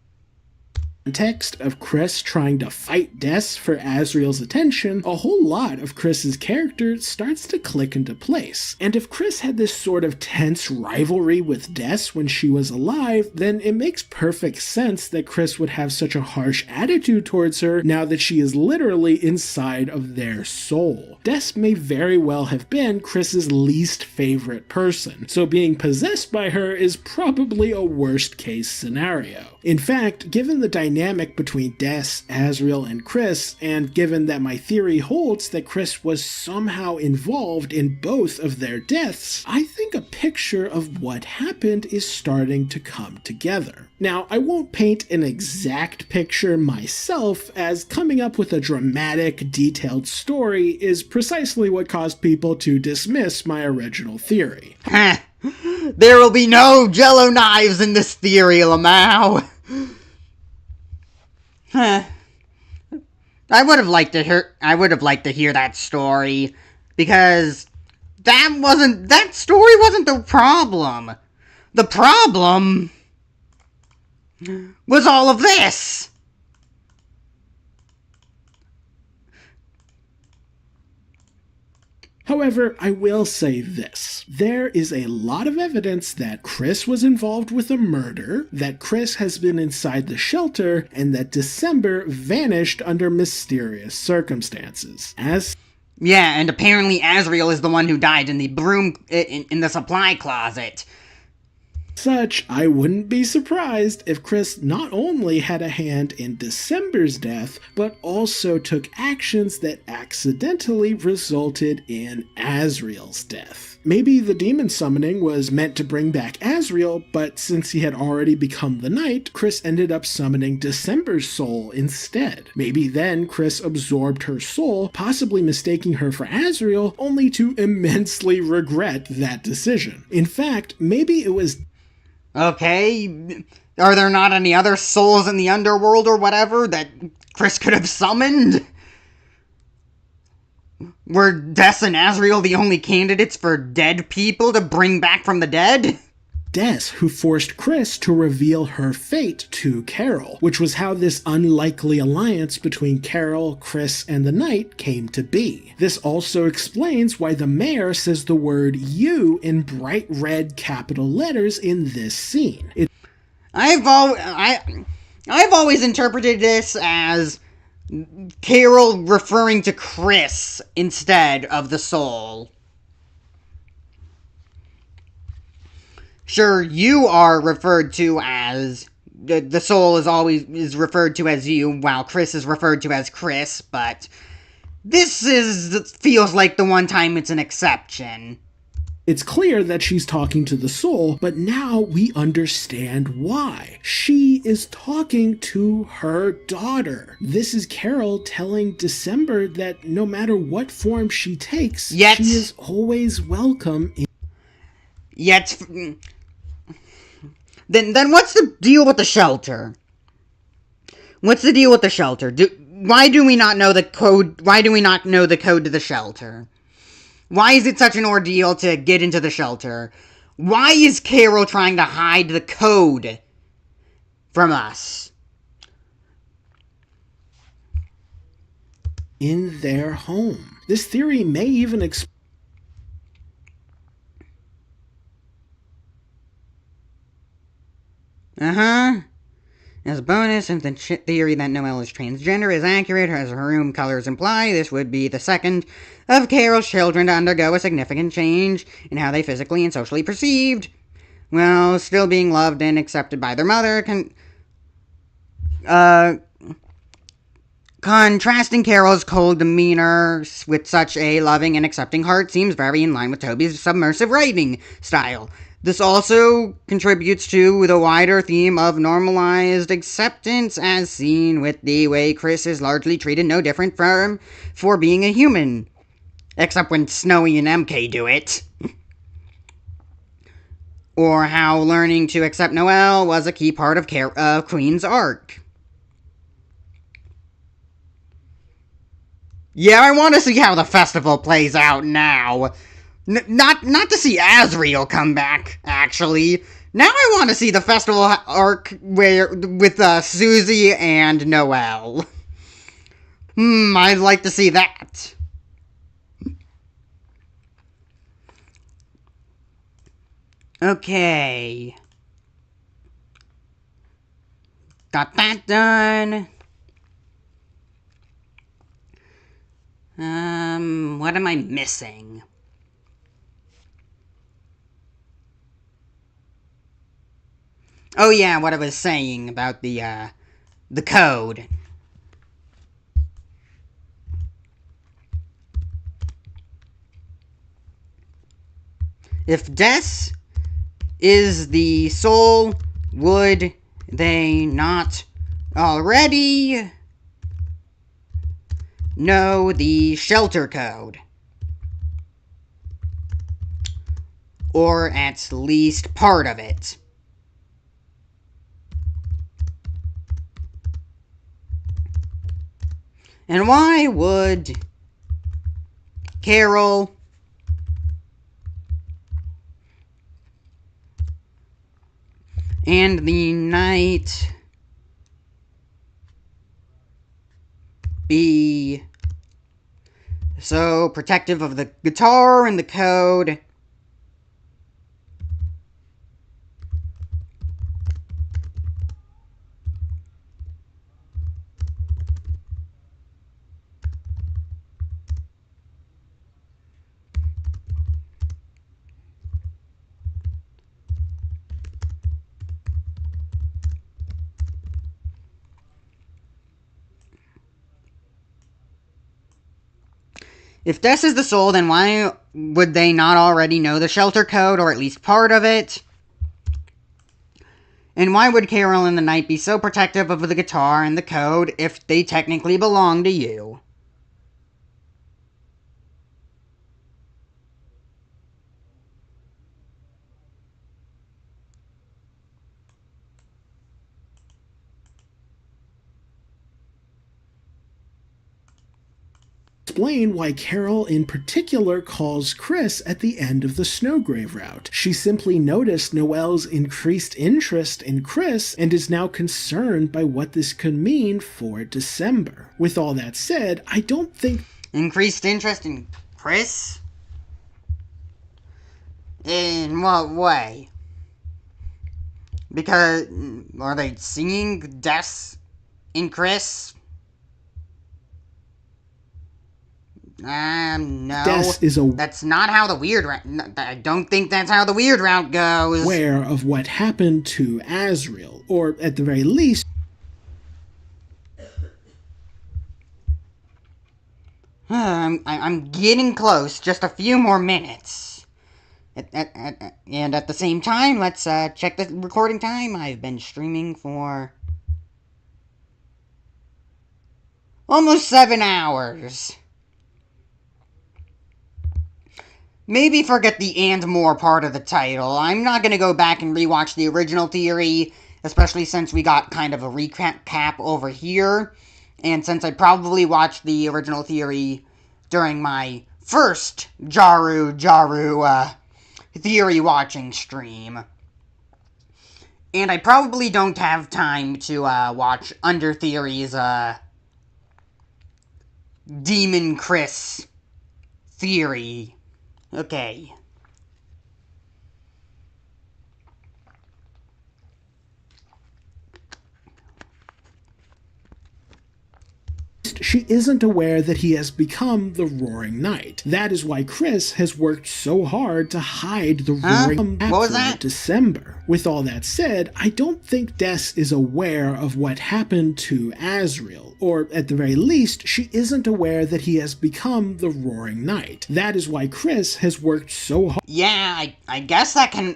Context of Kris trying to fight Des for Asriel's attention, a whole lot of Kris's character starts to click into place. And if Kris had this sort of tense rivalry with Des when she was alive, then it makes perfect sense that Kris would have such a harsh attitude towards her now that she is literally inside of their soul. Des may very well have been Kris's least favorite person, so being possessed by her is probably a worst case scenario. In fact, given the dynamic between Des, Asriel, and Kris, and given that my theory holds that Kris was somehow involved in both of their deaths, I think a picture of what happened is starting to come together. Now, I won't paint an exact picture myself, as coming up with a dramatic, detailed story is precisely what caused people to dismiss my original theory. There will be no Jello knives in this theory, Lamau. I would have liked to hear that story, because that story wasn't the problem. The problem was all of this. However, I will say this. There is a lot of evidence that Kris was involved with a murder, that Kris has been inside the shelter, and that December vanished under mysterious circumstances. Yeah, and apparently Asriel is the one who died in the broom in the supply closet. Such, I wouldn't be surprised if Kris not only had a hand in December's death, but also took actions that accidentally resulted in Asriel's death. Maybe the demon summoning was meant to bring back Asriel, but since he had already become the knight, Kris ended up summoning December's soul instead. Maybe then Kris absorbed her soul, possibly mistaking her for Asriel, only to immensely regret that decision. In fact, maybe it was... Okay, are there not any other souls in the underworld or whatever that Kris could have summoned? Were Des and Asriel the only candidates for dead people to bring back from the dead? Des, who forced Kris to reveal her fate to Carol, which was how this unlikely alliance between Carol, Kris, and the knight came to be. This also explains why the mayor says the word "you" in bright red capital letters in this scene. I've always interpreted this as Carol referring to Kris instead of the soul. Sure, you are referred to as... The soul is referred to as you, while Kris is referred to as Kris, but... feels like the one time it's an exception. It's clear that she's talking to the soul, but now we understand why. She is talking to her daughter. This is Carol telling December that no matter what form she takes, she is always welcome. Then what's the deal with the shelter? What's the deal with the shelter? Why do we not know the code? Why do we not know the code to the shelter? Why is it such an ordeal to get into the shelter? Why is Carol trying to hide the code from us? In their home. This theory may even explain. As a bonus, if the theory that Noelle is transgender is accurate, as her room colors imply, this would be the second of Carol's children to undergo a significant change in how they physically and socially perceived, while still being loved and accepted by their mother. Contrasting Carol's cold demeanor with such a loving and accepting heart seems very in line with Toby's submersive writing style. This also contributes to the wider theme of normalized acceptance as seen with the way Kris is largely treated no different for being a human. Except when Snowy and MK do it. Or how learning to accept Noelle was a key part of Queen's arc. Yeah, I want to see how the festival plays out now. Not to see Asriel come back, actually. Now I want to see the festival arc with Susie and Noelle. I'd like to see that. Okay. Got that done. What am I missing? Oh yeah, what I was saying about the code. If Des is the soul, would they not already know the shelter code? Or at least part of it? And why would Carol and the knight be So, protective of the guitar and the code. If this is the soul, then why would they not already know the shelter code, or at least part of it? And why would Carol and the Knight be so protective of the guitar and the code if they technically belong to you? Explain why Carol in particular calls Kris at the end of the Snowgrave route. She simply noticed Noelle's increased interest in Kris and is now concerned by what this could mean for December. With all that said, I don't think... Increased interest in Kris? In what way? Because, are they seeing deaths in Kris? No. That's not how the weird route... I don't think that's how the weird route goes. Aware of what happened to Asriel, or at the very least... I'm getting close. Just a few more minutes. And at the same time, let's check the recording time. I've been streaming for almost 7 hours. Maybe forget the "and more" part of the title. I'm not going to go back and rewatch the original theory, especially since we got kind of a recap over here, and since I probably watched the original theory during my first JaruJaruJ theory watching stream. And I probably don't have time to watch Undertheory's Demon Kris theory. Okay. She isn't aware that he has become the Roaring Knight. That is why Kris has worked so hard to hide the Roaring Knight after December. With all that said, I don't think Des is aware of what happened to Asriel, or at the very least, she isn't aware that he has become the Roaring Knight. That is why Kris has worked so hard. Yeah, I guess I can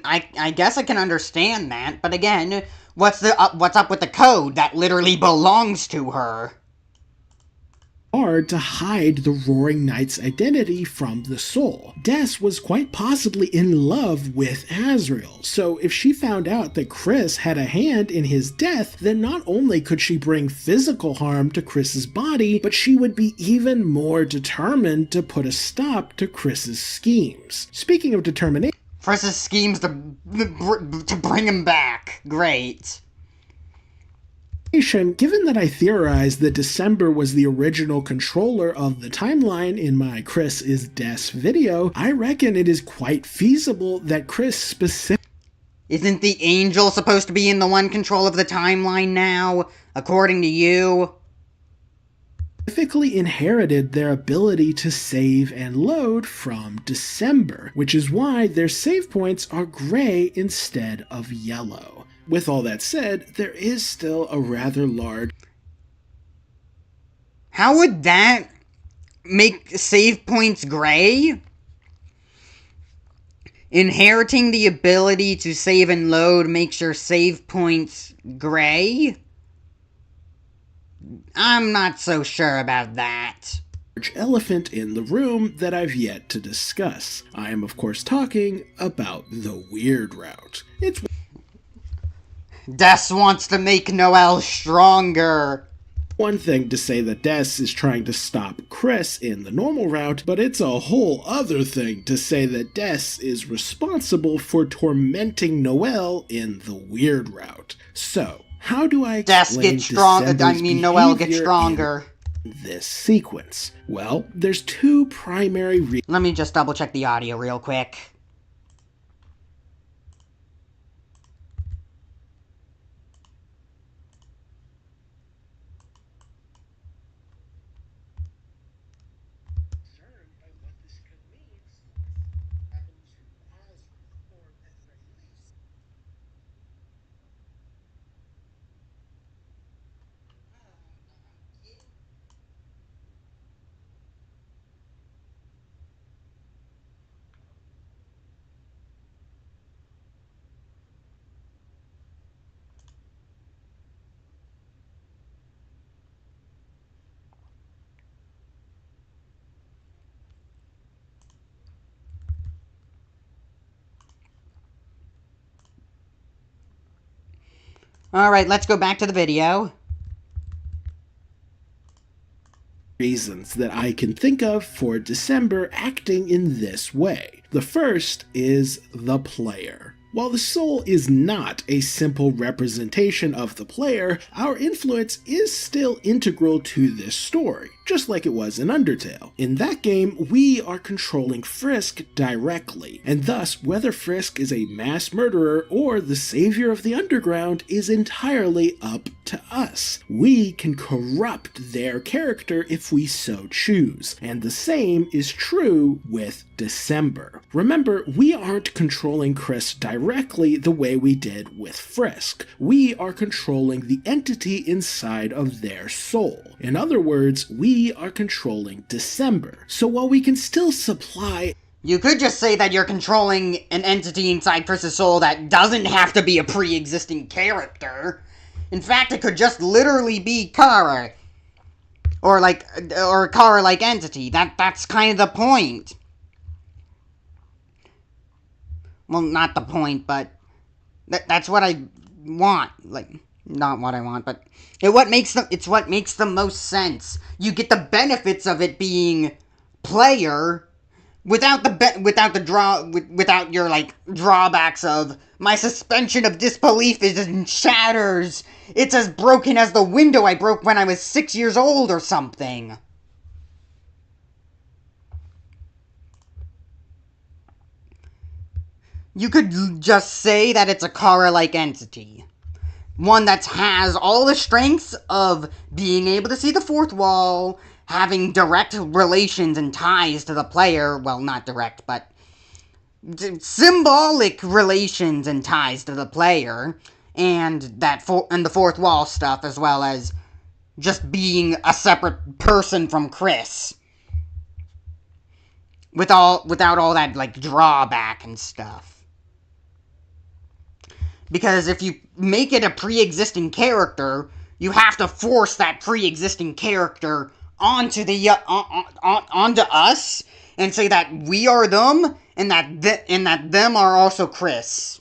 understand that, but again, what's up with the code that literally belongs to her? Hard to hide the Roaring Knight's identity from the soul. Des was quite possibly in love with Asriel, so if she found out that Kris had a hand in his death, then not only could she bring physical harm to Kris's body, but she would be even more determined to put a stop to Kris's schemes. Speaking of determination... Kris's schemes to bring him back. Great. Given that I theorized that December was the original controller of the timeline in my Kris is Des video, I reckon it is quite feasible that Kris specifically... Isn't the angel supposed to be in the one control of the timeline now, according to you? Specifically inherited their ability to save and load from December, which is why their save points are gray instead of yellow. With all that said, there is still a rather large... How would that make save points gray? Inheriting the ability to save and load makes your save points gray? I'm not so sure about that. Elephant in the room that I've yet to discuss. I am of course talking about the weird route. It's... Des wants to make Noelle stronger. One thing to say that Des is trying to stop Kris in the normal route, but it's a whole other thing to say that Des is responsible for tormenting Noelle in the weird route. So, how do I explain Noelle gets stronger. this sequence? Well, there's two primary reasons. Let me just double check the audio real quick. Alright, let's go back to the video. Reasons that I can think of for December acting in this way. The first is the player. While the soul is not a simple representation of the player, our influence is still integral to this story, just like it was in Undertale. In that game, we are controlling Frisk directly, and thus whether Frisk is a mass murderer or the savior of the underground is entirely up to us. We can corrupt their character if we so choose, and the same is true with December. Remember, we aren't controlling Kris directly the way we did with Frisk. We are controlling the entity inside of their soul. In other words, we are controlling December. So while we can still supply... You could just say that you're controlling an entity inside Kris's soul that doesn't have to be a pre-existing character. In fact, it could just literally be Kara. Or a Kara-like entity. That's kind of the point. Well, not the point, but that's what I want. Like, not what I want, but it's what makes the most sense. You get the benefits of it being player without your like drawbacks of my suspension of disbelief is in shatters. It's as broken as the window I broke when I was 6 years old or something. You could just say that it's a Kara-like entity. One that has all the strengths of being able to see the fourth wall, having direct relations and ties to the player. Well, not direct, but symbolic relations and ties to the player. And the fourth wall stuff, as well as just being a separate person from Kris. Without all that, like, drawback and stuff. Because if you make it a pre-existing character, you have to force that pre-existing character onto onto us, and say that we are them, and that them are also Kris.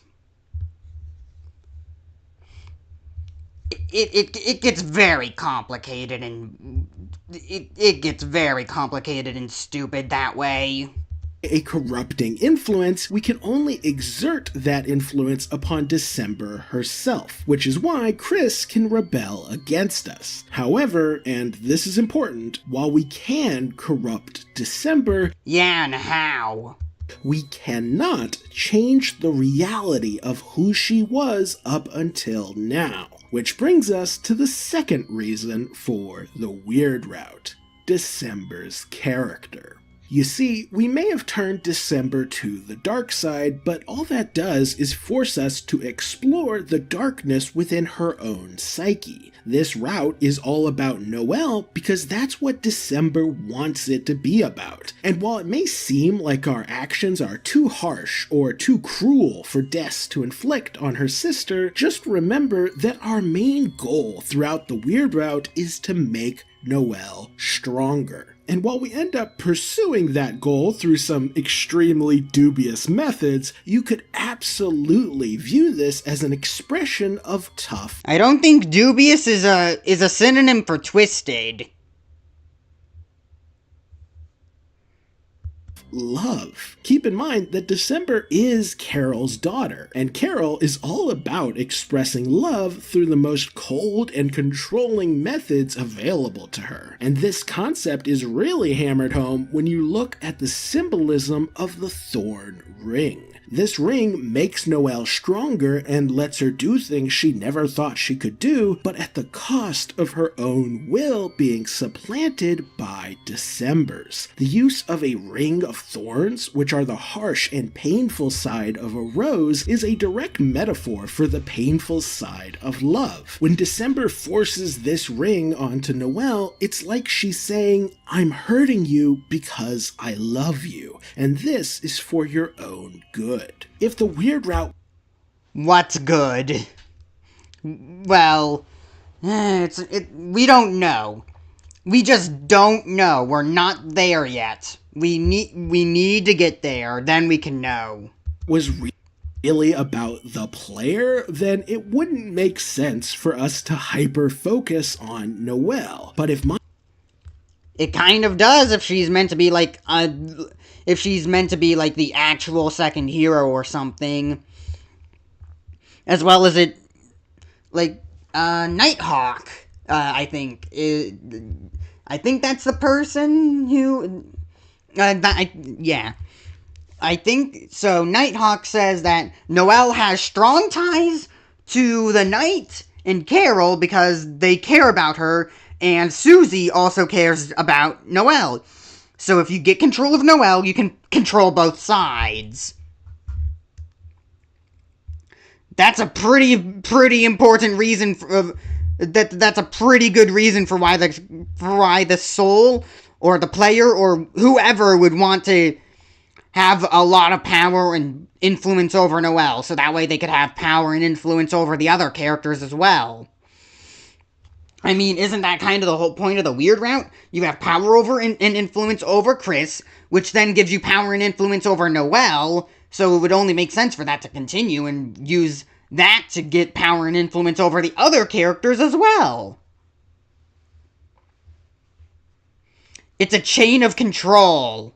It gets very complicated, and it gets very complicated and stupid that way. A corrupting influence, we can only exert that influence upon December herself, which is why Kris can rebel against us. However, and this is important, while we can corrupt December... Yeah, and how? We cannot change the reality of who she was up until now. Which brings us to the second reason for the weird route: December's character. You see, we may have turned December to the dark side, but all that does is force us to explore the darkness within her own psyche. This route is all about Noelle because that's what December wants it to be about. And while it may seem like our actions are too harsh or too cruel for Des to inflict on her sister, just remember that our main goal throughout the weird route is to make Noelle stronger. And while we end up pursuing that goal through some extremely dubious methods, you could absolutely view this as an expression of tough. I don't think dubious is a synonym for twisted. love. Keep in mind that December is Carol's daughter, and Carol is all about expressing love through the most cold and controlling methods available to her. And this concept is really hammered home when you look at the symbolism of the thorn ring. This ring makes Noelle stronger and lets her do things she never thought she could do, but at the cost of her own will being supplanted by December's. The use of a ring of thorns, which are the harsh and painful side of a rose, is a direct metaphor for the painful side of love. When December forces this ring onto Noelle, it's like she's saying, I'm hurting you because I love you, and this is for your own good. If the weird route... What's good? Well, we don't know. We just don't know. We're not there yet. We need to get there, then we can know. Was really about the player, then it wouldn't make sense for us to hyper-focus on Noelle. But if it kind of does if she's meant to be like the actual second hero or something. As well as it, like, Nighthawk, I think. I think that's the person who, yeah. I think, so Nighthawk says that Noelle has strong ties to the Knight and Carol because they care about her, and Susie also cares about Noelle. So if you get control of Noelle, you can control both sides. That's a pretty important reason for, that's a pretty good reason for why the soul or the player or whoever would want to have a lot of power and influence over Noelle, so that way they could have power and influence over the other characters as well. I mean, isn't that kind of the whole point of the weird route? You have power over and influence over Kris, which then gives you power and influence over Noelle, so it would only make sense for that to continue and use that to get power and influence over the other characters as well. It's a chain of control.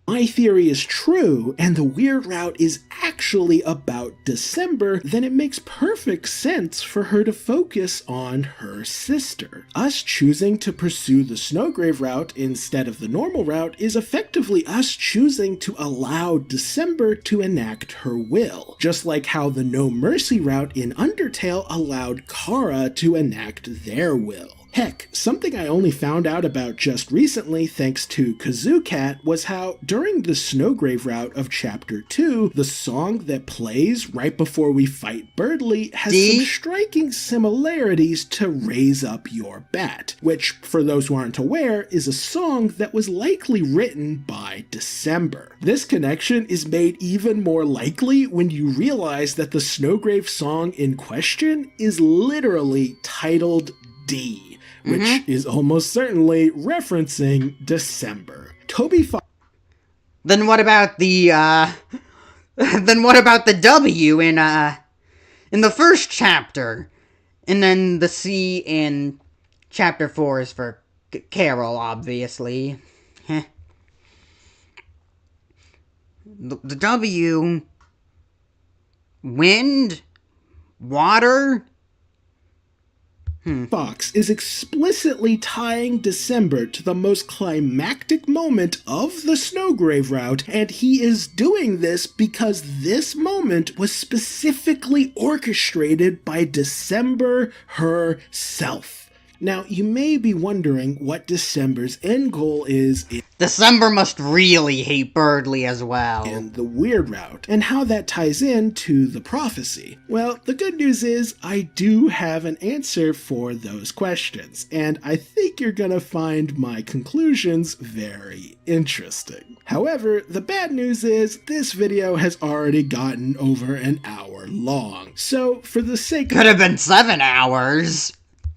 My theory is true, and the weird route is actually about December, then it makes perfect sense for her to focus on her sister. Us choosing to pursue the Snowgrave route instead of the normal route is effectively us choosing to allow December to enact her will, just like how the No Mercy route in Undertale allowed Kara to enact their will. Heck, something I only found out about just recently thanks to KazooCat was how, during the Snowgrave route of Chapter 2, the song that plays right before we fight Birdly has some striking similarities to Raise Up Your Bat, which, for those who aren't aware, is a song that was likely written by December. This connection is made even more likely when you realize that the Snowgrave song in question is literally titled D, which is almost certainly referencing December. Toby Fox. Then what about the W in the first chapter? And then the C in chapter 4 is for Carol, obviously. The W, wind, water. Fox is explicitly tying December to the most climactic moment of the Snowgrave route, and he is doing this because this moment was specifically orchestrated by December herself. Now, you may be wondering what December's end goal is December must really hate Birdly as well. In the weird route, and how that ties in to the prophecy. Well, the good news is I do have an answer for those questions, and I think you're gonna find my conclusions very interesting. However, the bad news is this video has already gotten over an hour long, so for the sake of... Could have been 7 hours.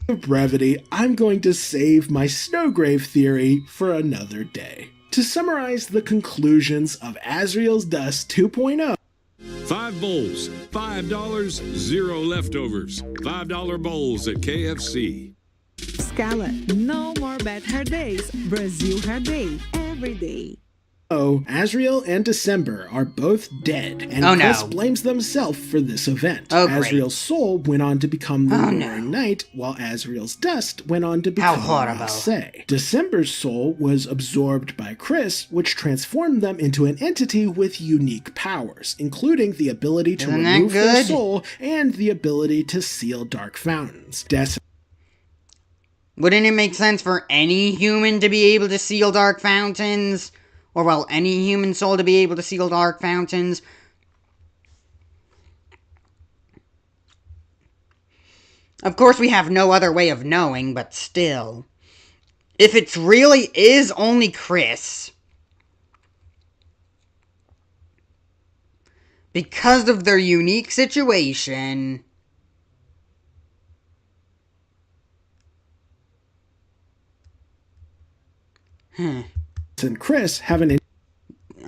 Of brevity, I'm going to save my Snowgrave theory for another day. To summarize the conclusions of Asriel's Dust 2.0, 5 bowls, $5, 0 leftovers. $5 bowls at KFC. Scala. No more bad hair days. Brazil hair day. Every day. Oh, Asriel and December are both dead, and Kris blames themselves for this event. Asriel's soul went on to become the Roaring Knight, while Asriel's dust went on to become Ralsei. December's soul was absorbed by Kris, which transformed them into an entity with unique powers, including the ability to remove their soul and the ability to seal dark fountains. Wouldn't it make sense for any human to be able to seal dark fountains? Or, well, any human soul to be able to seal dark fountains? Of course, we have no other way of knowing, but still. If it really is only Kris, because of their unique situation, and Kris have an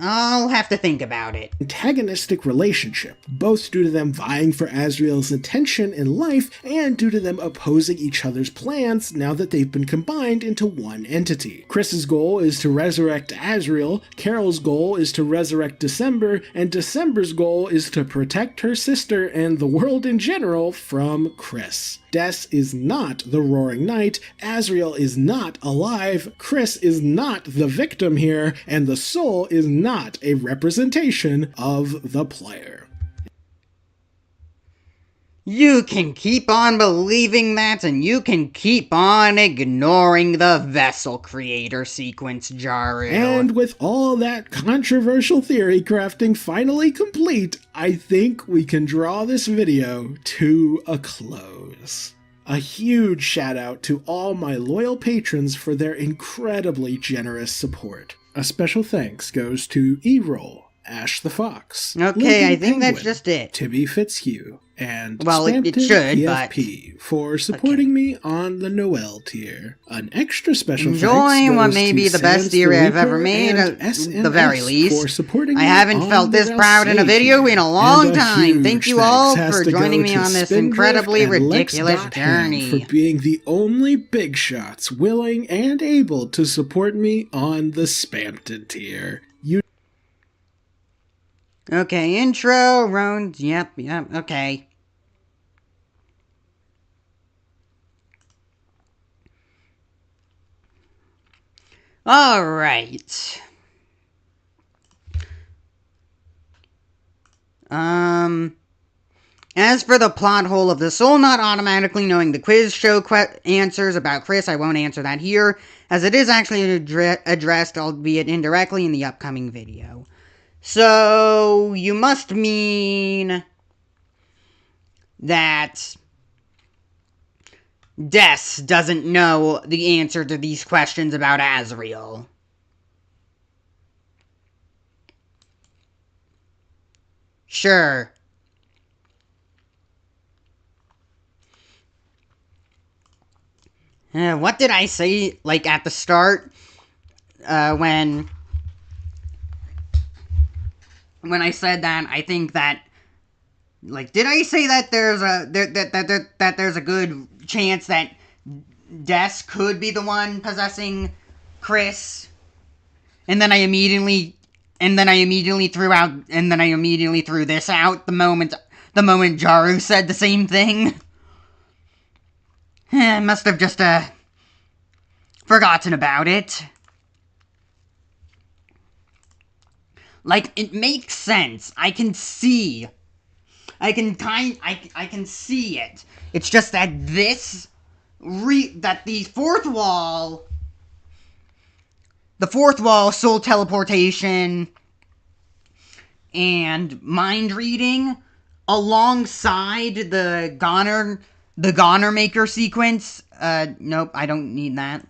I'll have to think about it. Antagonistic relationship, both due to them vying for Asriel's attention in life and due to them opposing each other's plans now that they've been combined into one entity. Kris's goal is to resurrect Asriel, Carol's goal is to resurrect December, and December's goal is to protect her sister and the world in general from Kris. Des is not the Roaring Knight, Asriel is not alive, Kris is not the victim here, and the soul is not a representation of the player. You can keep on believing that, and you can keep on ignoring the vessel creator sequence, Jaru. And with all that controversial theory crafting finally complete, I think we can draw this video to a close. A huge shout out to all my loyal patrons for their incredibly generous support. A special thanks goes to E-Roll, Ash the Fox, okay, Lincoln I think Penguin, that's just it. Tibby Fitzhugh, and well, it should, PFP for supporting me on the Noel tier. An extra special thanks enjoying what goes may to be the best Sans theory I've Reaper ever made, and at SNS the very least. For supporting I me haven't on felt the this proud in a Ralsei video tier. in a long And time. Thank you all thanks for has to joining go me to on this Spindrift incredibly and ridiculous Lex.Ham journey. for being the only big shots willing and able to support me on the Spampton tier. Okay, intro, Roan, yep, okay. Alright. As for the plot hole of the soul not automatically knowing the quiz show answers about Kris, I won't answer that here, as it is actually addressed, albeit indirectly, in the upcoming video. So, you must mean that Des doesn't know the answer to these questions about Asriel. Sure. What did I say, like, at the start? When I said that, I think that, like, did I say that there's a good chance that Des could be the one possessing Kris? And then I immediately threw this out the moment Jaru said the same thing. I must have just forgotten about it. Like, it makes sense. I can see it. It's just that the fourth wall, soul teleportation, and mind reading, alongside the Goner Maker sequence. Nope, I don't need that.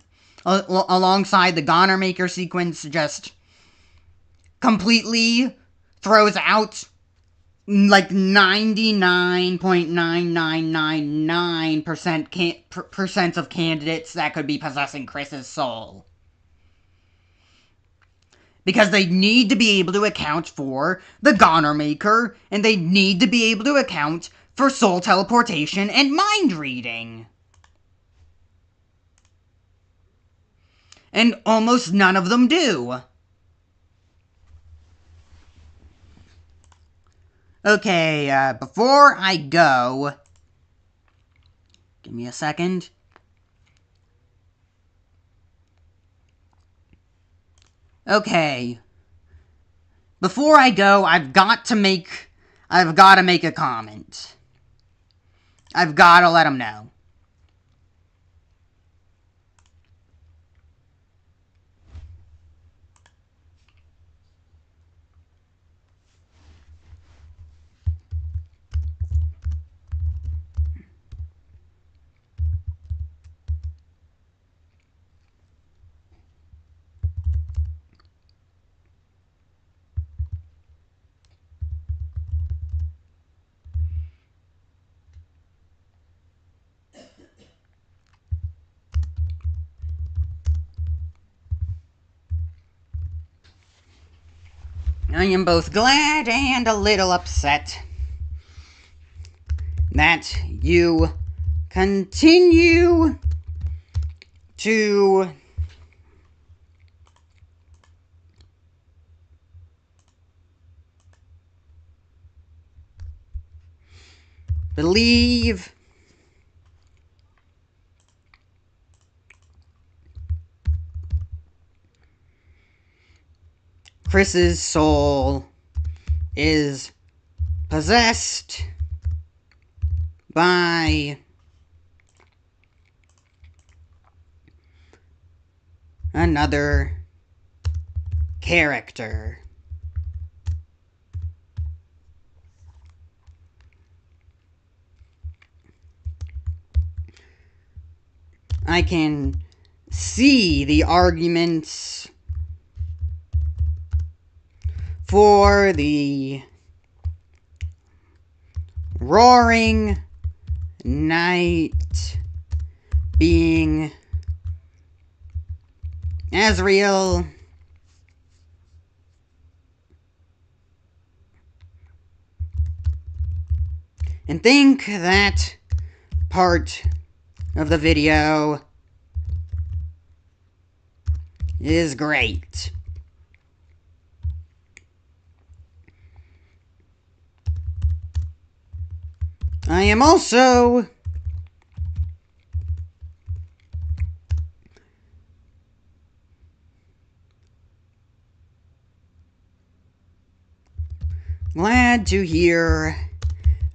Alongside the Goner Maker sequence, just completely throws out like 99.9999% of candidates that could be possessing Kris's soul. Because they need to be able to account for the Goner Maker, and they need to be able to account for soul teleportation and mind reading. and almost none of them do. Okay, before I go, give me a second. Okay. Before I go, I've got to make a comment. I've got to let them know. I am both glad and a little upset that you continue to believe Kris's soul is possessed by another character. I can see the arguments for the roaring night being Asriel and think that part of the video is great. I am also glad to hear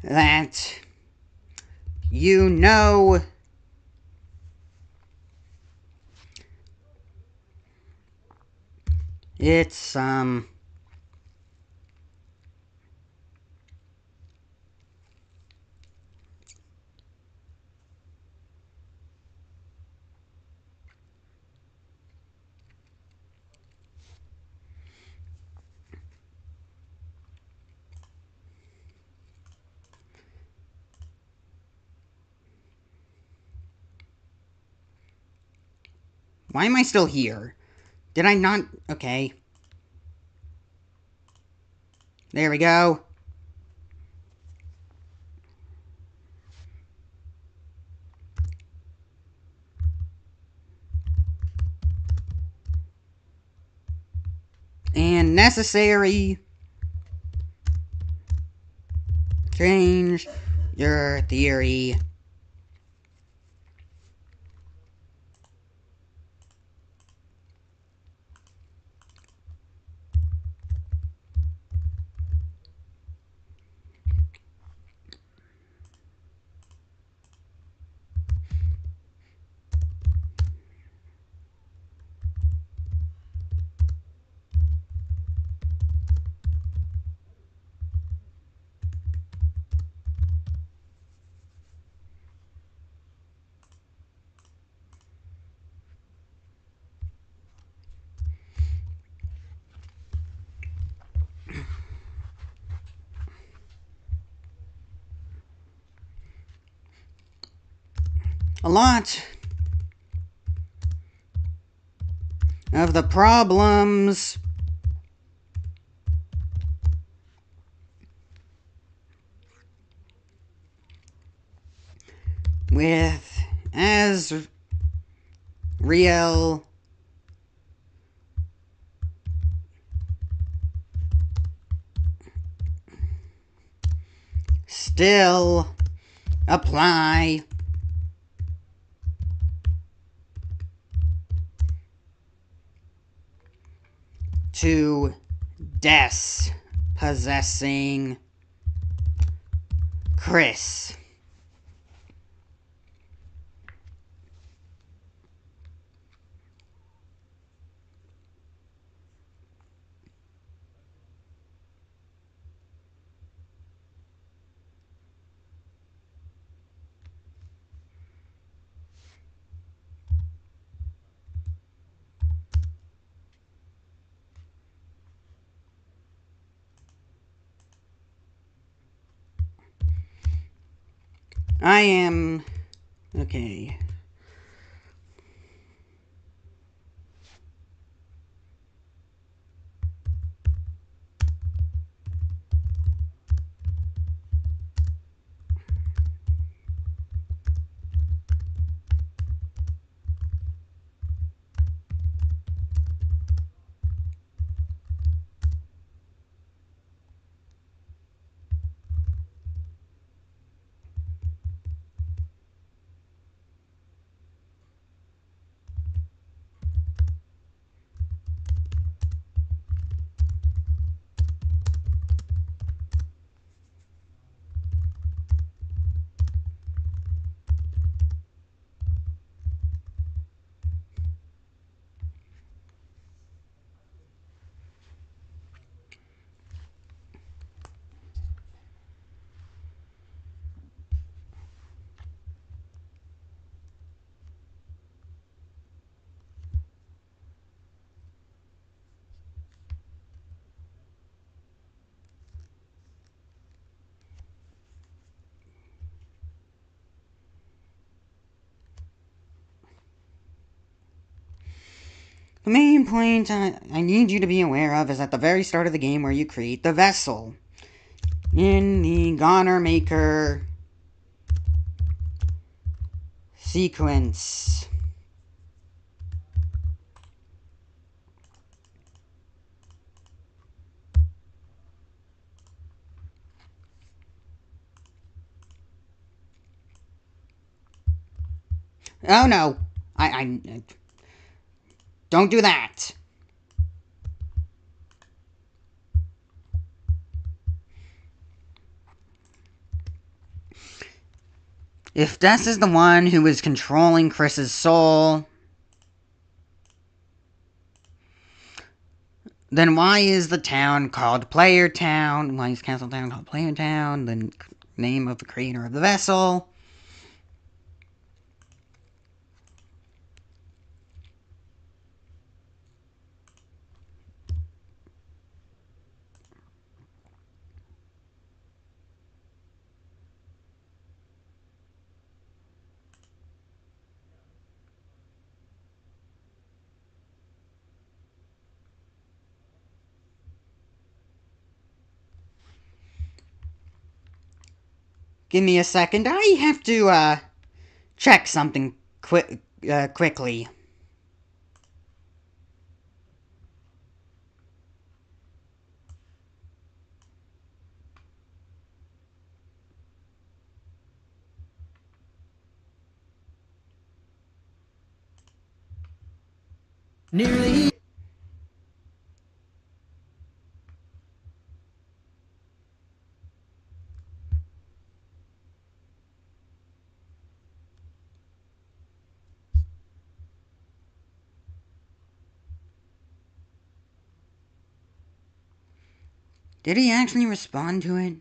that you know it's why am I still here? Did I not? Okay. There we go. And necessary. Change your theory. A lot of the problems with Asriel still apply. To possessing Kris. I am... Okay. The main point I need you to be aware of is at the very start of the game where you create the vessel. In the Goner Maker sequence. Oh no! I don't do that! If Des is the one who is controlling Kris's soul, then why is the town called Player Town? Why is Castle Town called Player Town? The name of the creator of the vessel? Give me a second. I have to, check something quickly. Nearly. Did he actually respond to it?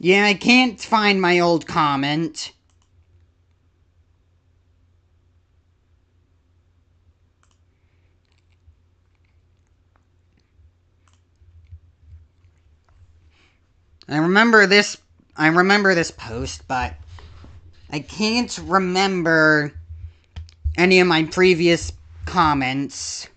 Yeah, I can't find my old comment. I remember this post, but I can't remember any of my previous comments.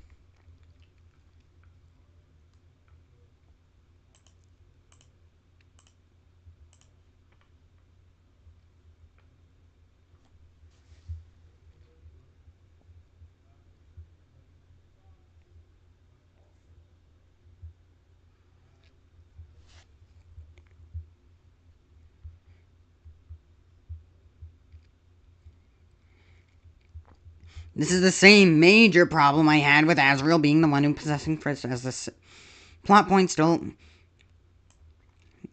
This is the same major problem I had with Asriel being the one who possessing Kris as this plot point still...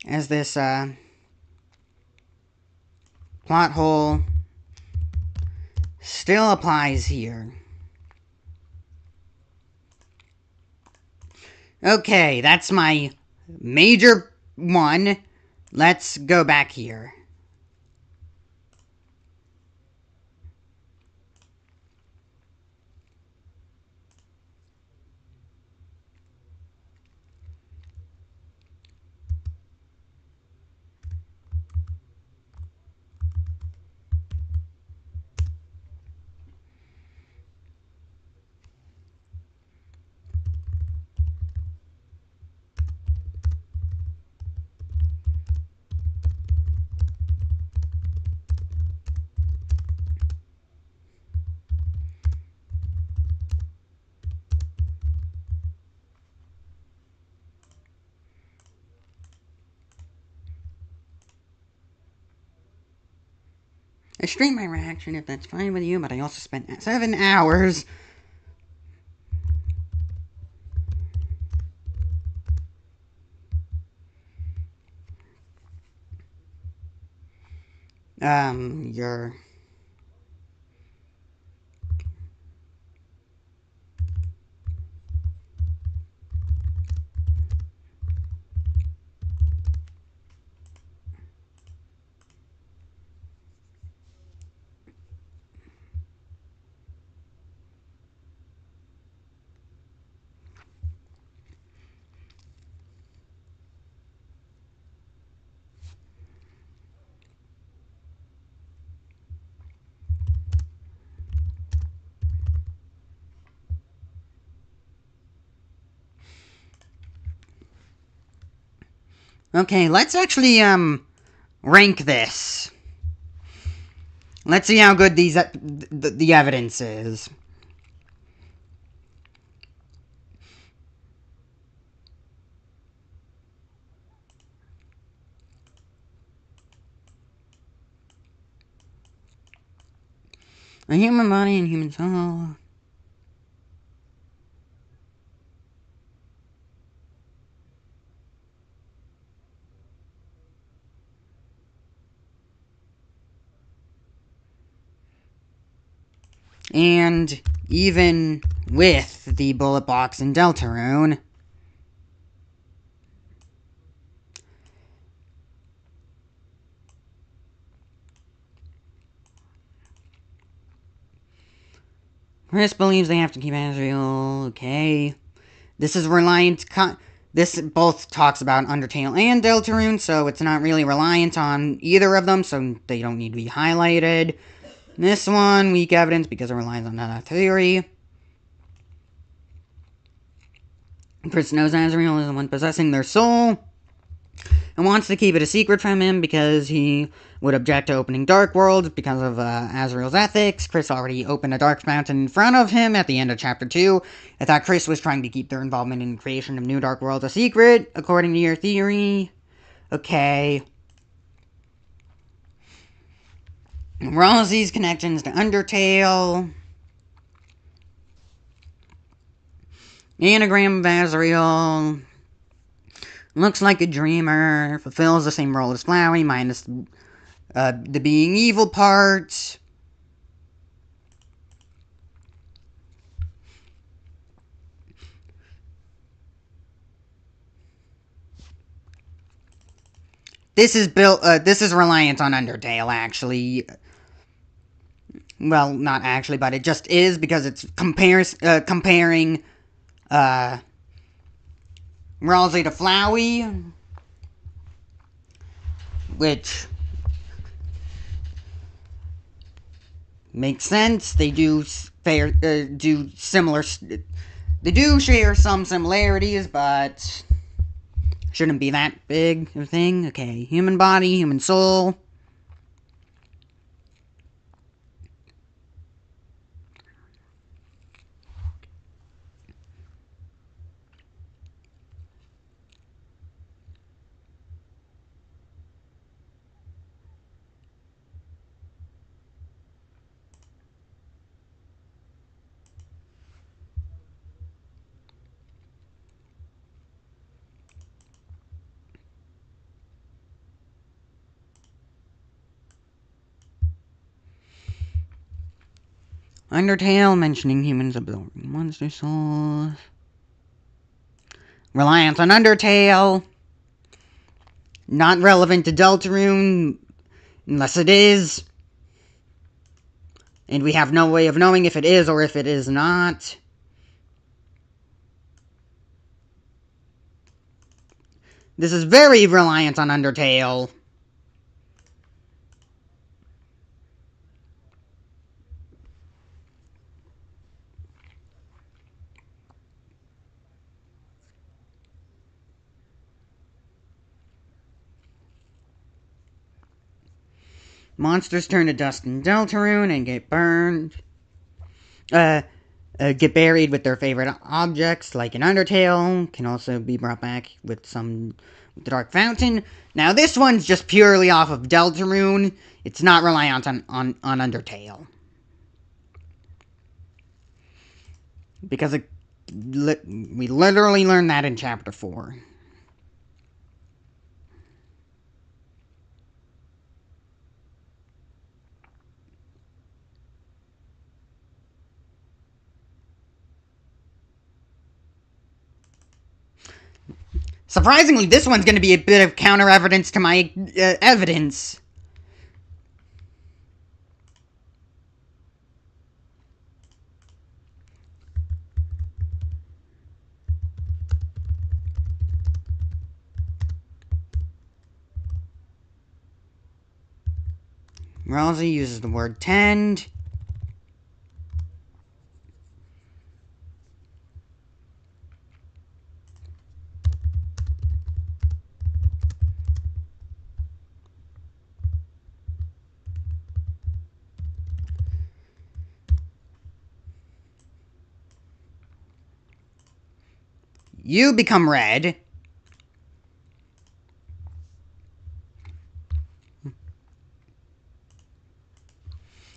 as this, plot hole still applies here. Okay, that's my major one. Let's go back here. I stream my reaction if that's fine with you, but I also spent 7 hours. Your... Okay, let's actually, rank this. Let's see how good the evidence is. A human body and human soul. And even with the bullet box in Deltarune, Kris believes they have to keep Asriel. Okay. This is reliant... This both talks about Undertale and Deltarune, so it's not really reliant on either of them, so they don't need to be highlighted. This one, weak evidence, because it relies on that theory. Kris knows Asriel is the one possessing their soul, and wants to keep it a secret from him because he would object to opening Dark Worlds because of Asriel's ethics. Kris already opened a Dark Fountain in front of him at the end of Chapter 2. I thought Kris was trying to keep their involvement in the creation of new Dark Worlds a secret, according to your theory. Okay. Rosie's connections to Undertale. Anagram of Asriel. Looks like a dreamer. Fulfills the same role as Flowey, minus the being evil part. this is built. This is reliant on Undertale, actually. Well, not actually, but it just is because it's comparing Ralsei to Flowey, which makes sense. They do similar. They do share some similarities, but shouldn't be that big of a thing. Okay, human body, human soul. Undertale, mentioning humans absorbing monster souls. Reliance on Undertale. Not relevant to Deltarune, unless it is. And we have no way of knowing if it is or if it is not. This is very reliant on Undertale. Monsters turn to dust in Deltarune and get burned. Get buried with their favorite objects, like in Undertale. Can also be brought back with the Dark Fountain. Now, this one's just purely off of Deltarune. It's not reliant on Undertale. Because we literally learned that in Chapter 4. Surprisingly, this one's going to be a bit of counter-evidence to my evidence. Ralsei uses the word tend. You become red.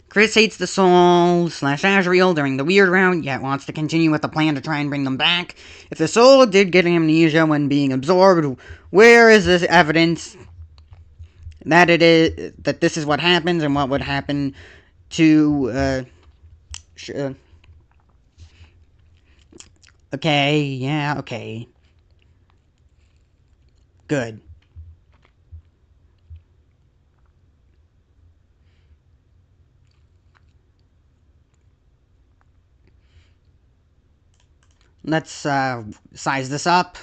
Kris hates the soul / Asriel during the weird round, yet wants to continue with the plan to try and bring them back. If the soul did get amnesia when being absorbed, where is this evidence that this is what happens and what would happen to okay, yeah, okay. Good. Let's size this up.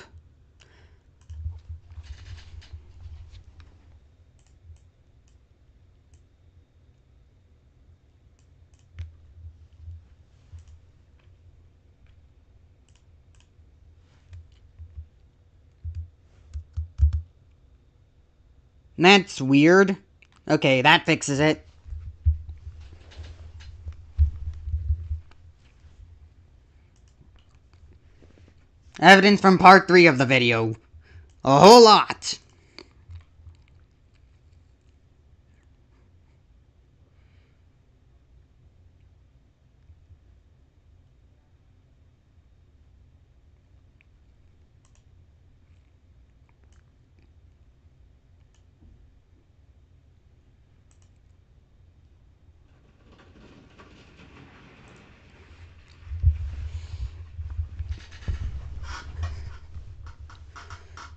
That's weird. Okay, that fixes it. Evidence from part 3 of the video. A whole lot.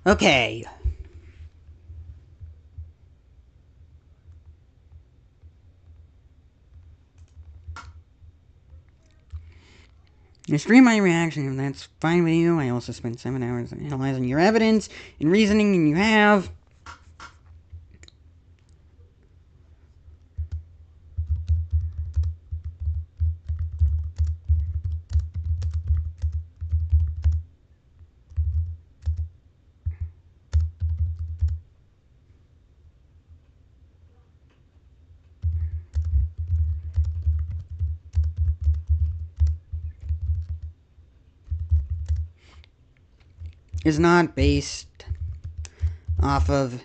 Okay. Stream my reaction if that's fine with you. I also spent 7 hours analyzing your evidence and reasoning, and you have. Is not based off of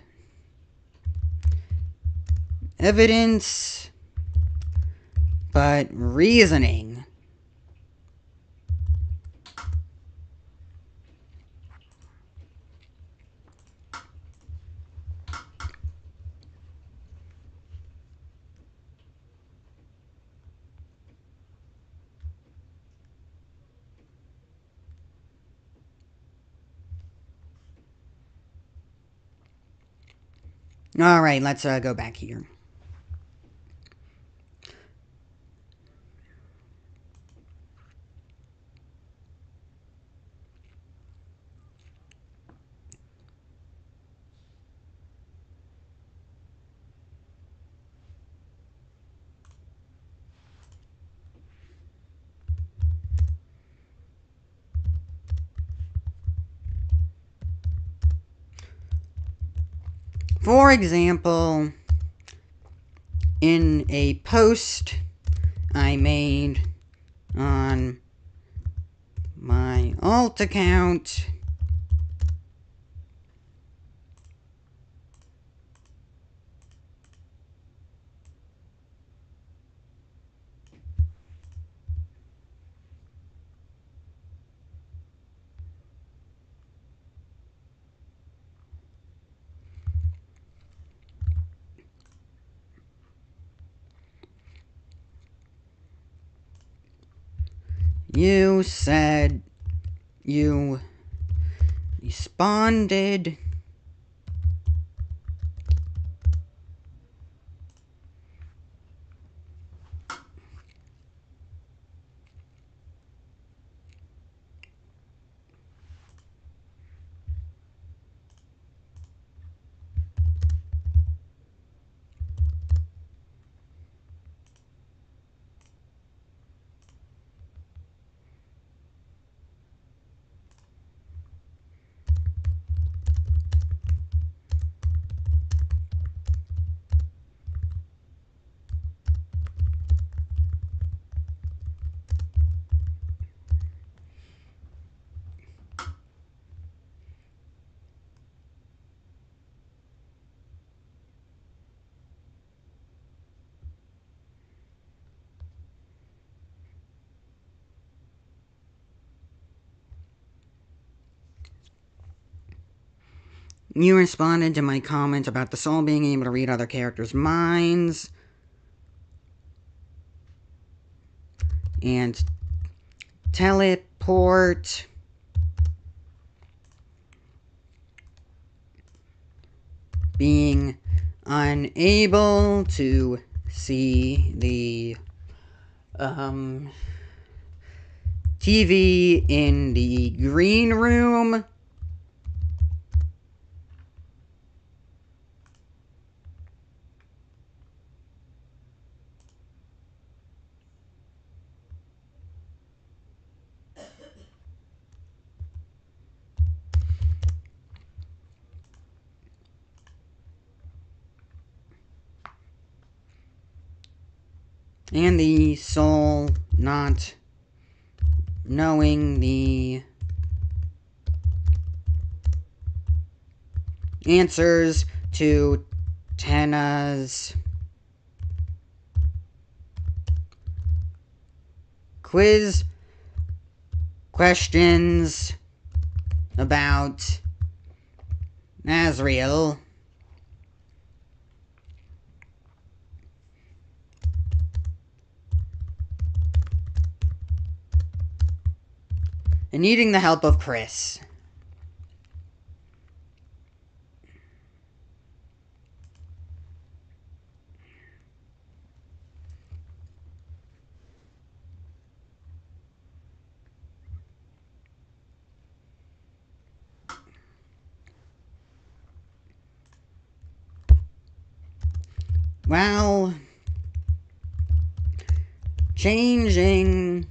evidence, but reasoning. Alright, let's go back here. For example, in a post I made on my alt account, you said you responded You responded to my comment about the soul being able to read other characters' minds and teleport. Being unable to see the TV in the green room. And the soul not knowing the answers to Tana's quiz questions about Asriel. And needing the help of Kris. well, changing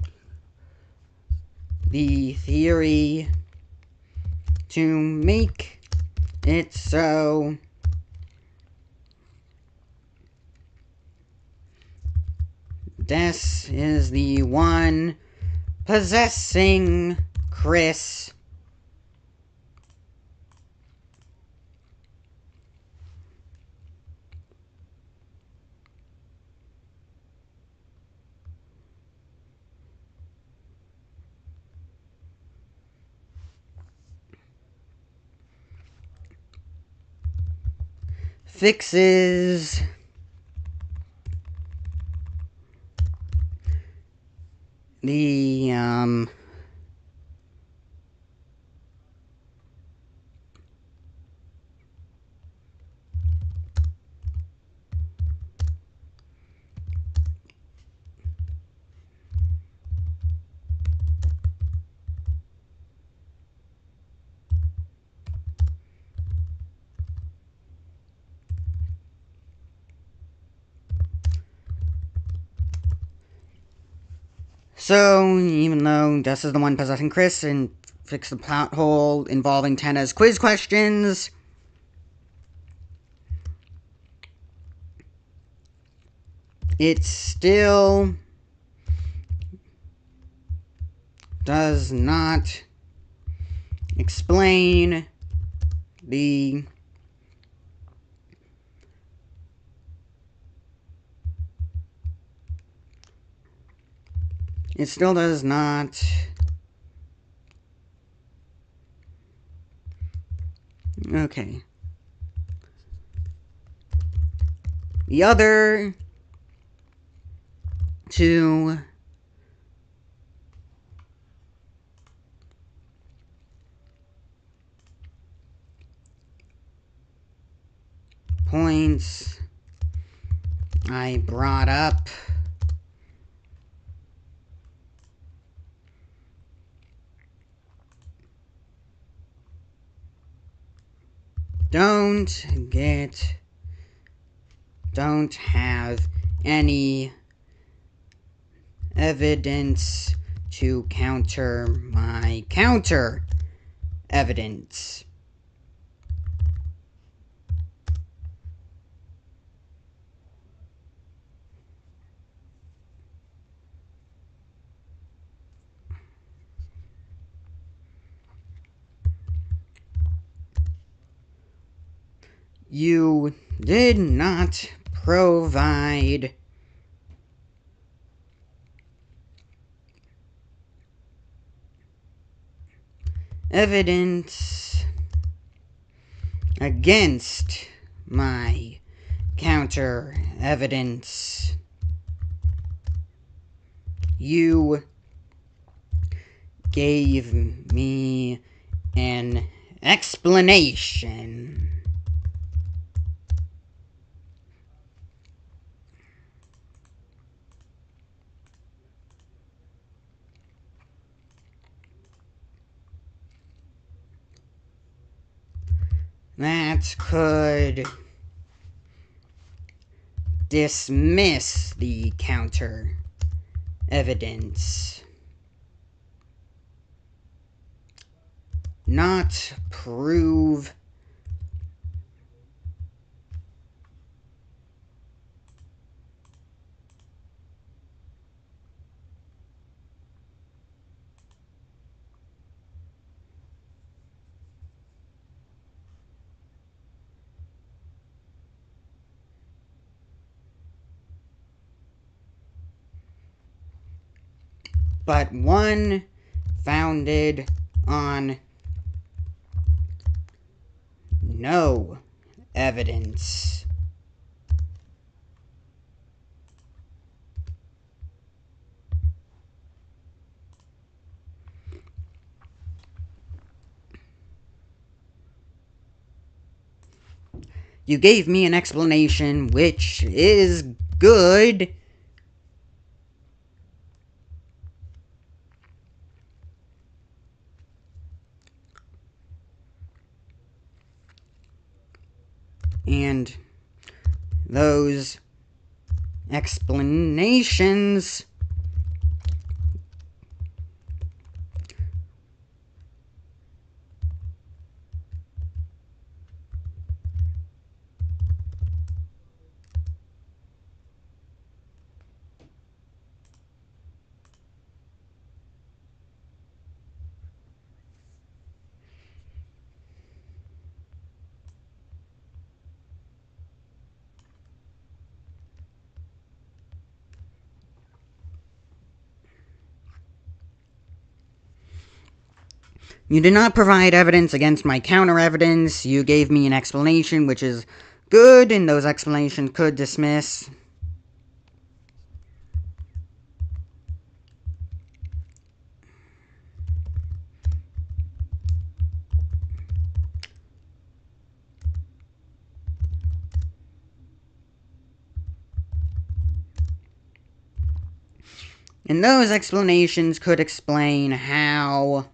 the theory to make it so Des is the one possessing Kris. Fixes the so, even though Des is the one possessing Kris and fix the plot hole involving Tenna's quiz questions, it still does not explain the It still does not okay. The other two points I brought up don't have any evidence to counter my counter evidence. You did not provide evidence against my counter evidence. You gave me an explanation. That could dismiss the counter evidence, not prove but one founded on no evidence. You gave me an explanation, which is good. And those explanations. You did not provide evidence against my counter-evidence. You gave me an explanation, which is good, and those explanations could dismiss. And those explanations could explain how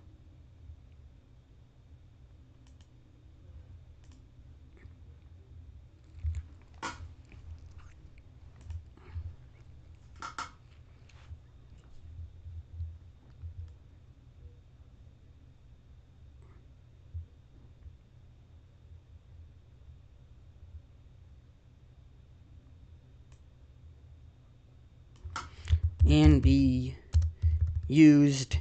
and be used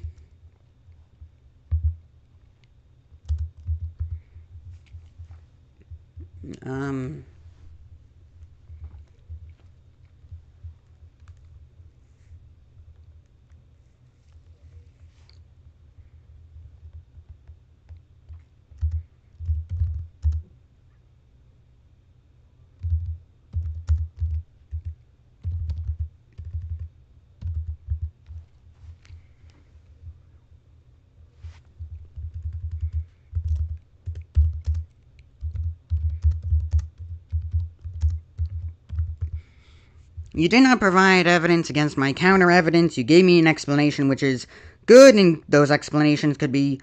You did not provide evidence against my counter-evidence. You gave me an explanation which is good, and those explanations could be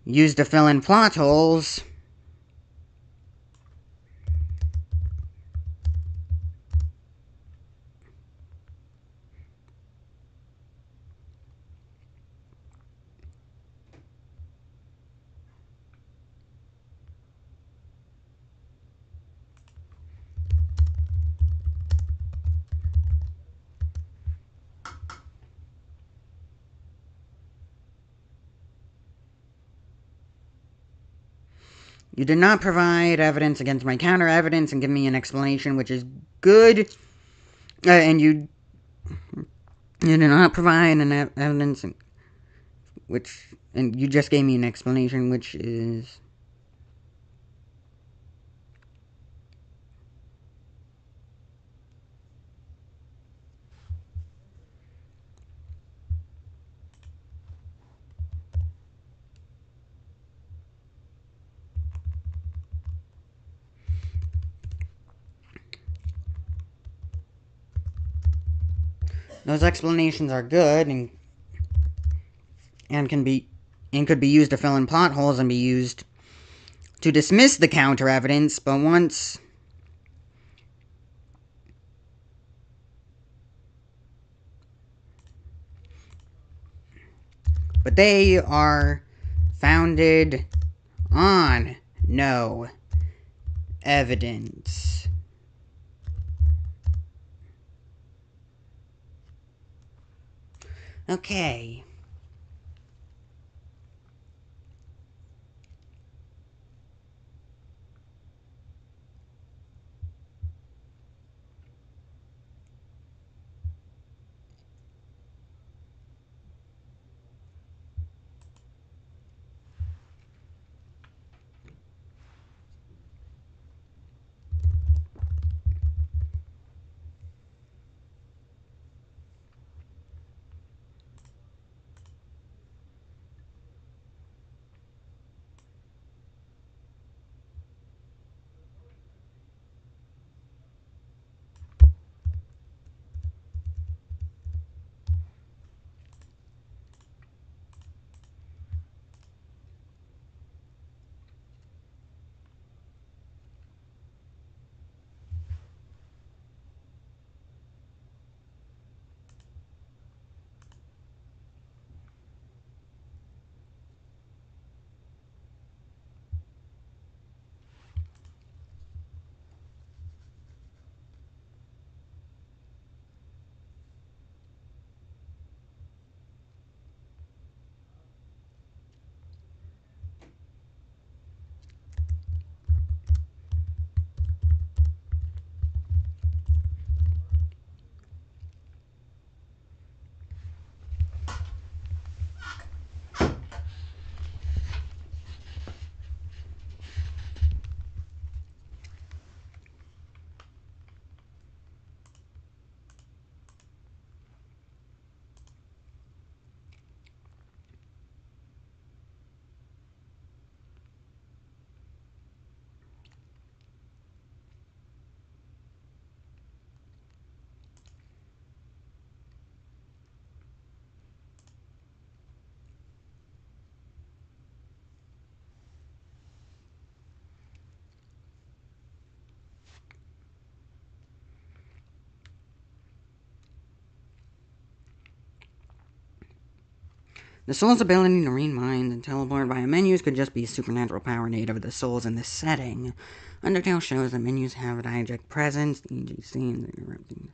used to fill in plot holes. You did not provide evidence against my counter-evidence and give me an explanation which is good, and you did not provide an evidence and you just gave me an explanation which is those explanations are good and could be used to fill in plot holes and be used to dismiss the counter evidence, but they are founded on no evidence. Okay. The soul's ability to read minds and teleport via menus could just be a supernatural power native of the souls in this setting. Undertale shows that menus have a diegetic presence, the EGC, and interrupting.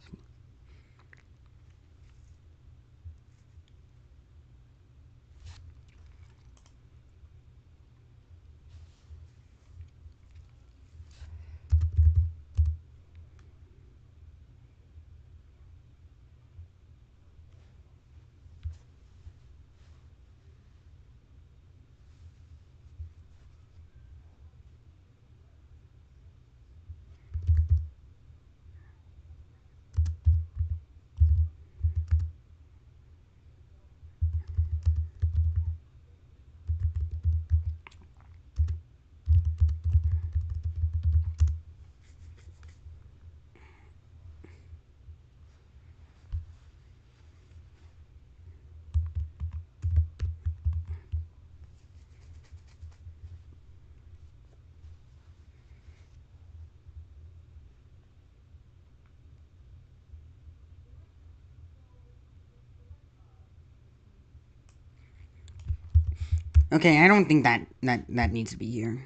Okay, I don't think that needs to be here.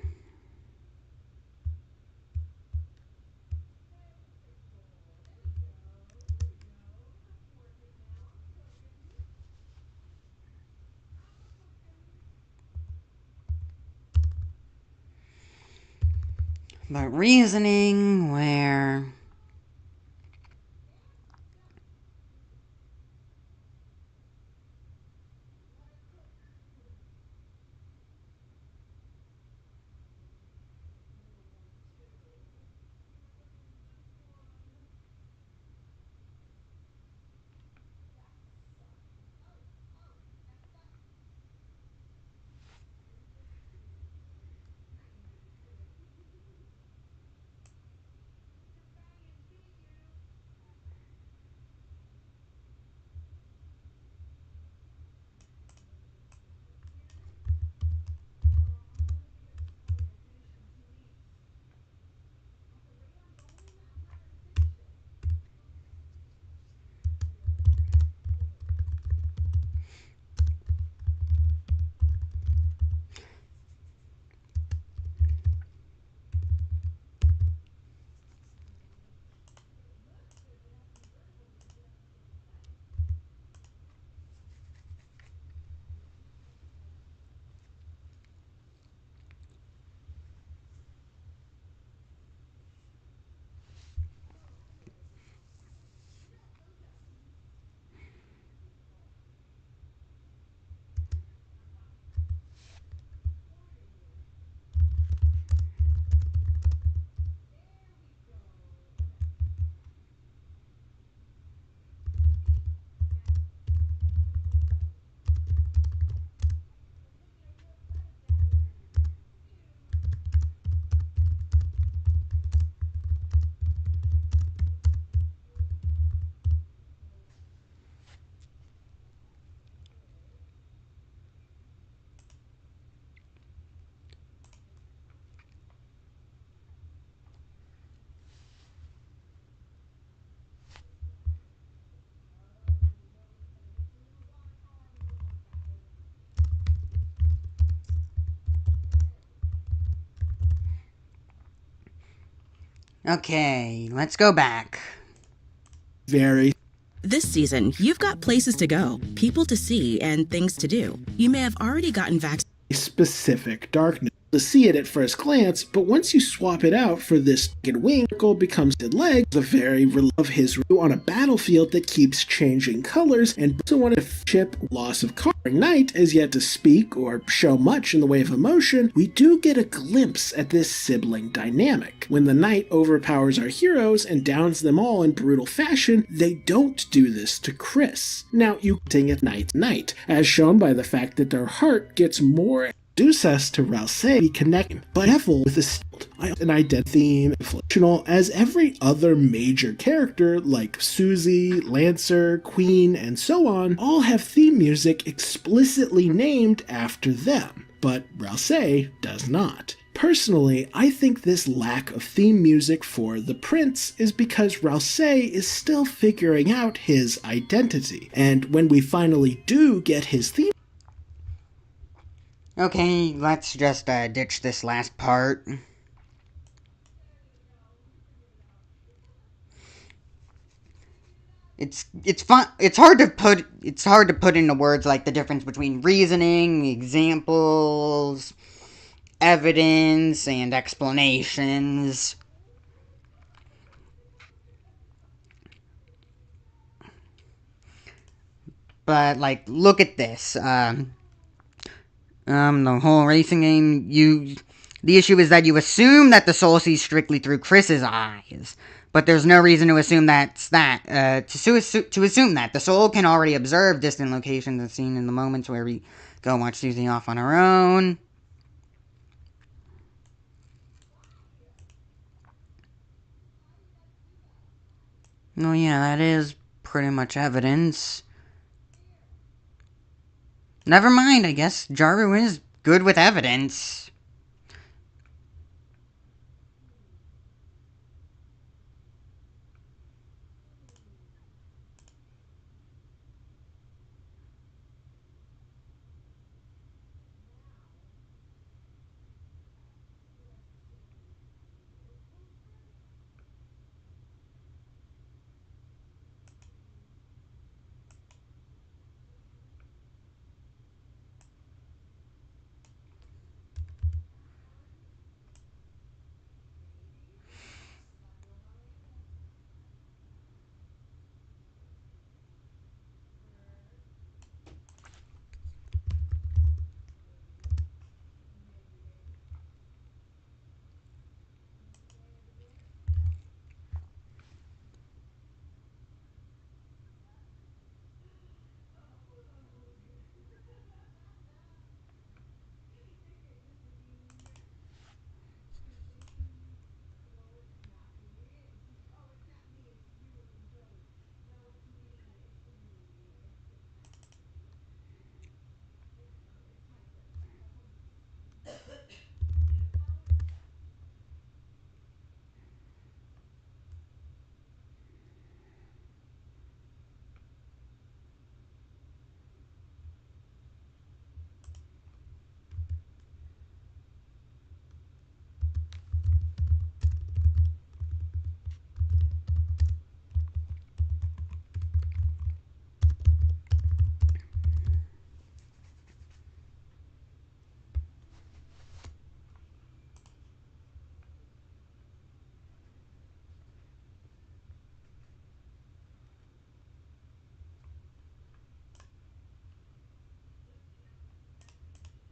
But reasoning where... Okay, let's go back. Very. This season, you've got places to go, people to see, and things to do. You may have already gotten vaccinated. Specific darkness to see it at first glance, but once you swap it out for this wing, circle becomes the leg, the very of his on a battlefield that keeps changing colors, and also want to ship loss of car. Knight is yet to speak or show much in the way of emotion. We do get a glimpse at this sibling dynamic. When the knight overpowers our heroes and downs them all in brutal fashion, they don't do this to Kris. Now you sing at Knight, as shown by the fact that their heart gets more reduce us to Ralsei connecting, but Neville with an identity theme, inflectional as every other major character like Susie, Lancer, Queen, and so on, all have theme music explicitly named after them, but Ralsei does not. Personally, I think this lack of theme music for the prince is because Ralsei is still figuring out his identity, and when we finally do get his theme, Okay, let's just ditch this last part. It's fun. It's hard to put into words like the difference between reasoning, examples, evidence, and explanations. But like, look at this. The whole racing game. The issue is that you assume that the soul sees strictly through Kris's eyes. But there's no reason to assume to assume that. The soul can already observe distant locations as seen in the moments where we go watch Susie off on her own. Oh yeah, that is pretty much evidence. Never mind, I guess Jaru is good with evidence.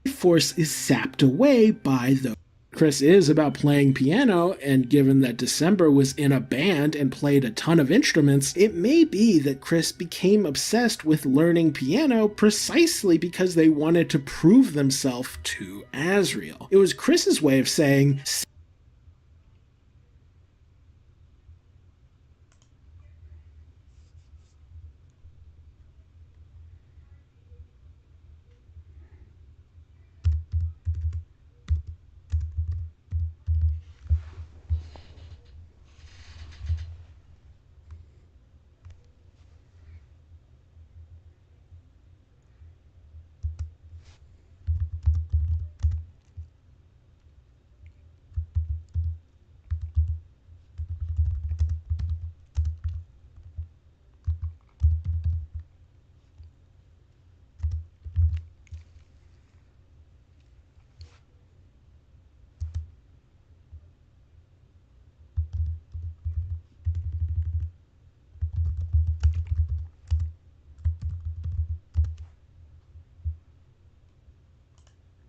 Force is sapped away by the Kris is about playing piano, and given that December was in a band and played a ton of instruments, it may be that Kris became obsessed with learning piano precisely because they wanted to prove themselves to Asriel. It was Kris's way of saying,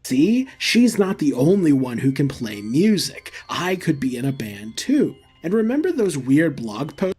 see, she's not the only one who can play music. I could be in a band too. And remember those weird blog posts?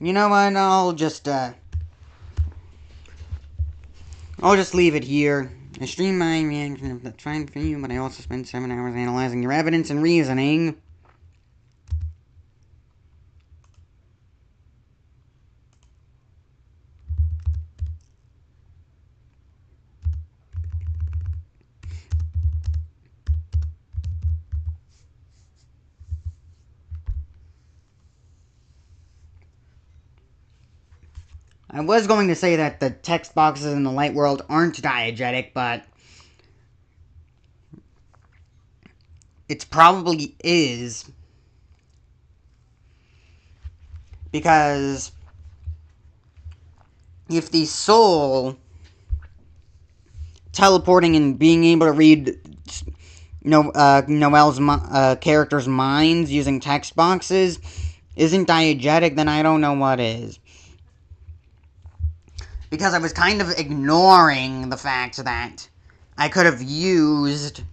You know what? I'll just leave it here. I stream my reaction if that's fine for you, but I also spent 7 hours analyzing your evidence and reasoning. I was going to say that the text boxes in the light world aren't diegetic, but it probably is. Because if the soul teleporting and being able to read Noelle's character's minds using text boxes isn't diegetic, then I don't know what is. Because I was kind of ignoring the fact that I could have used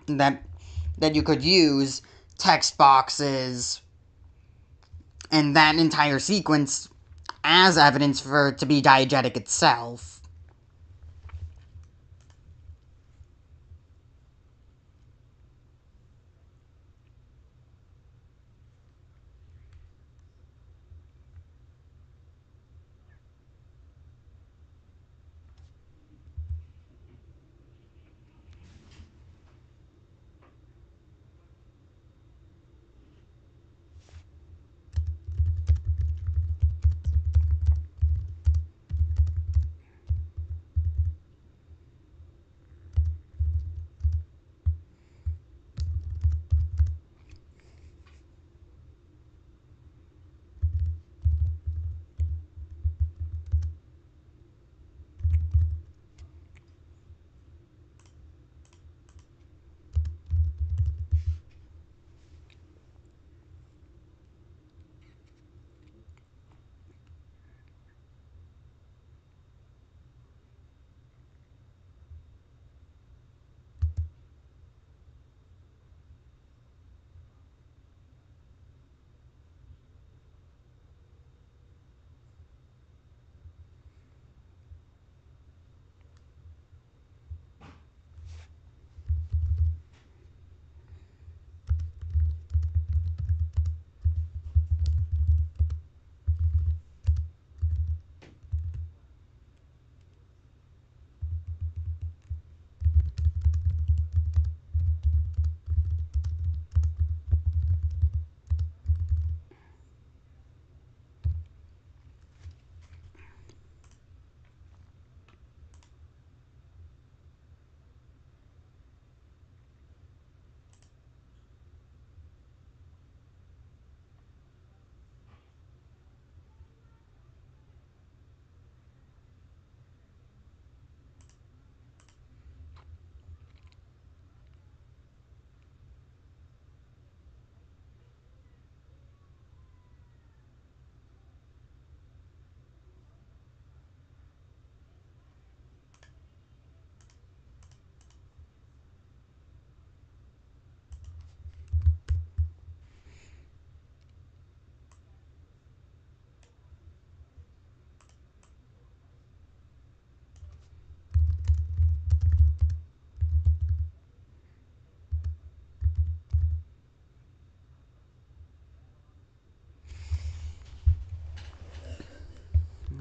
that you could use text boxes and that entire sequence as evidence for it to be diegetic itself.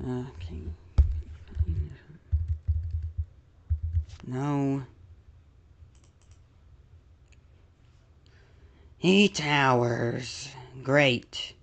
Okay. No. 8 hours. Great.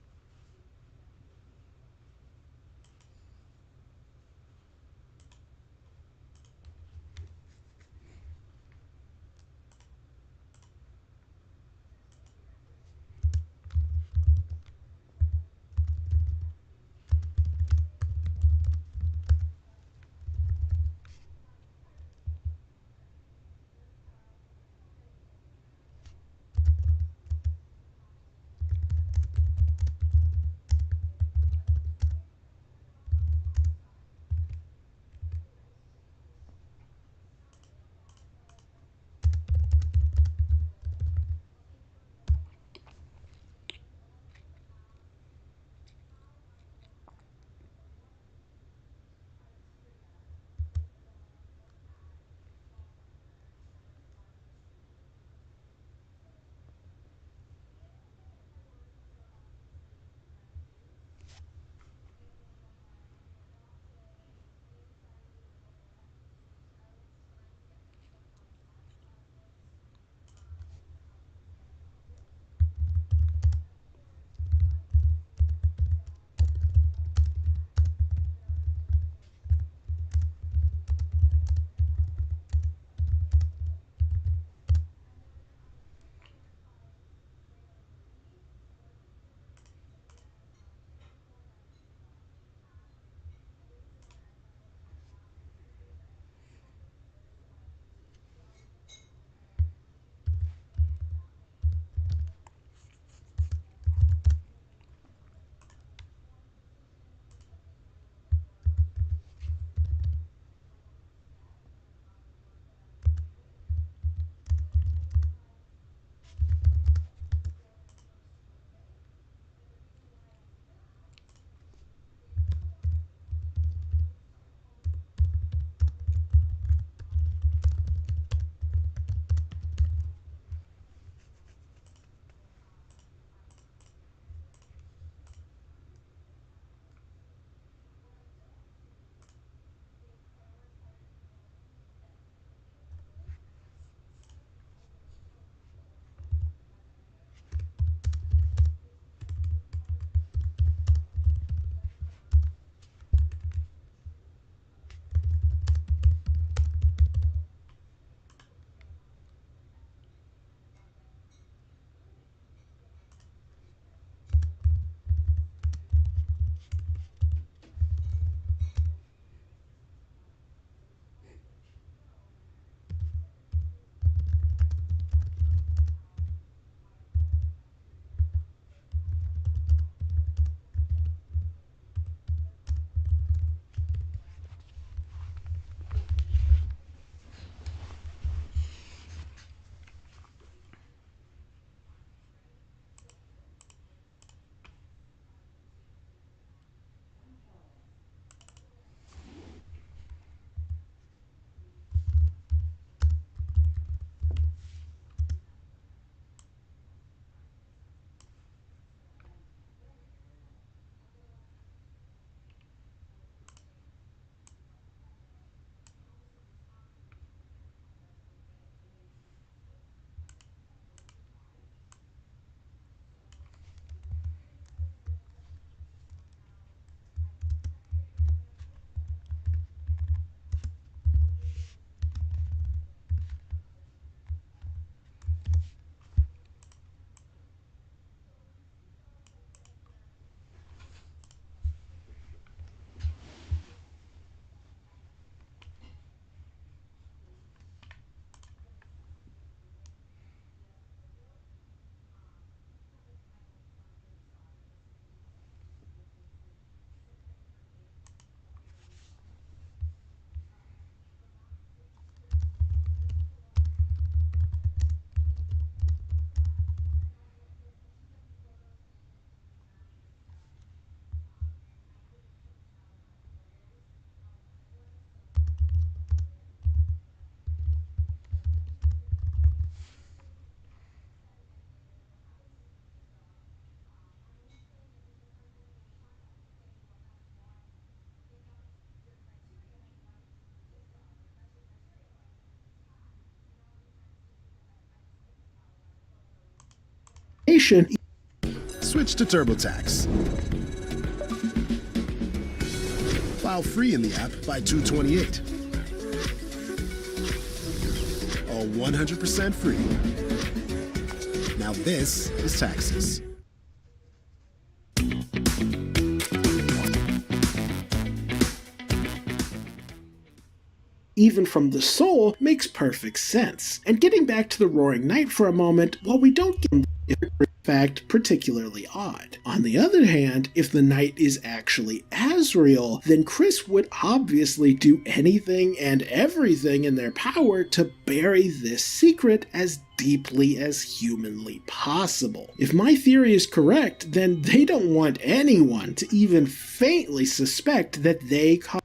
situation. Switch to TurboTax. File free in the app by 2/28. All 100% free. Now this is taxes. Even from the soul makes perfect sense. And getting back to the Roaring Knight for a moment, while we don't get him, in fact particularly odd. On the other hand, if the knight is actually Asriel, then Kris would obviously do anything and everything in their power to bury this secret as deeply as humanly possible. If my theory is correct, then they don't want anyone to even faintly suspect that they caused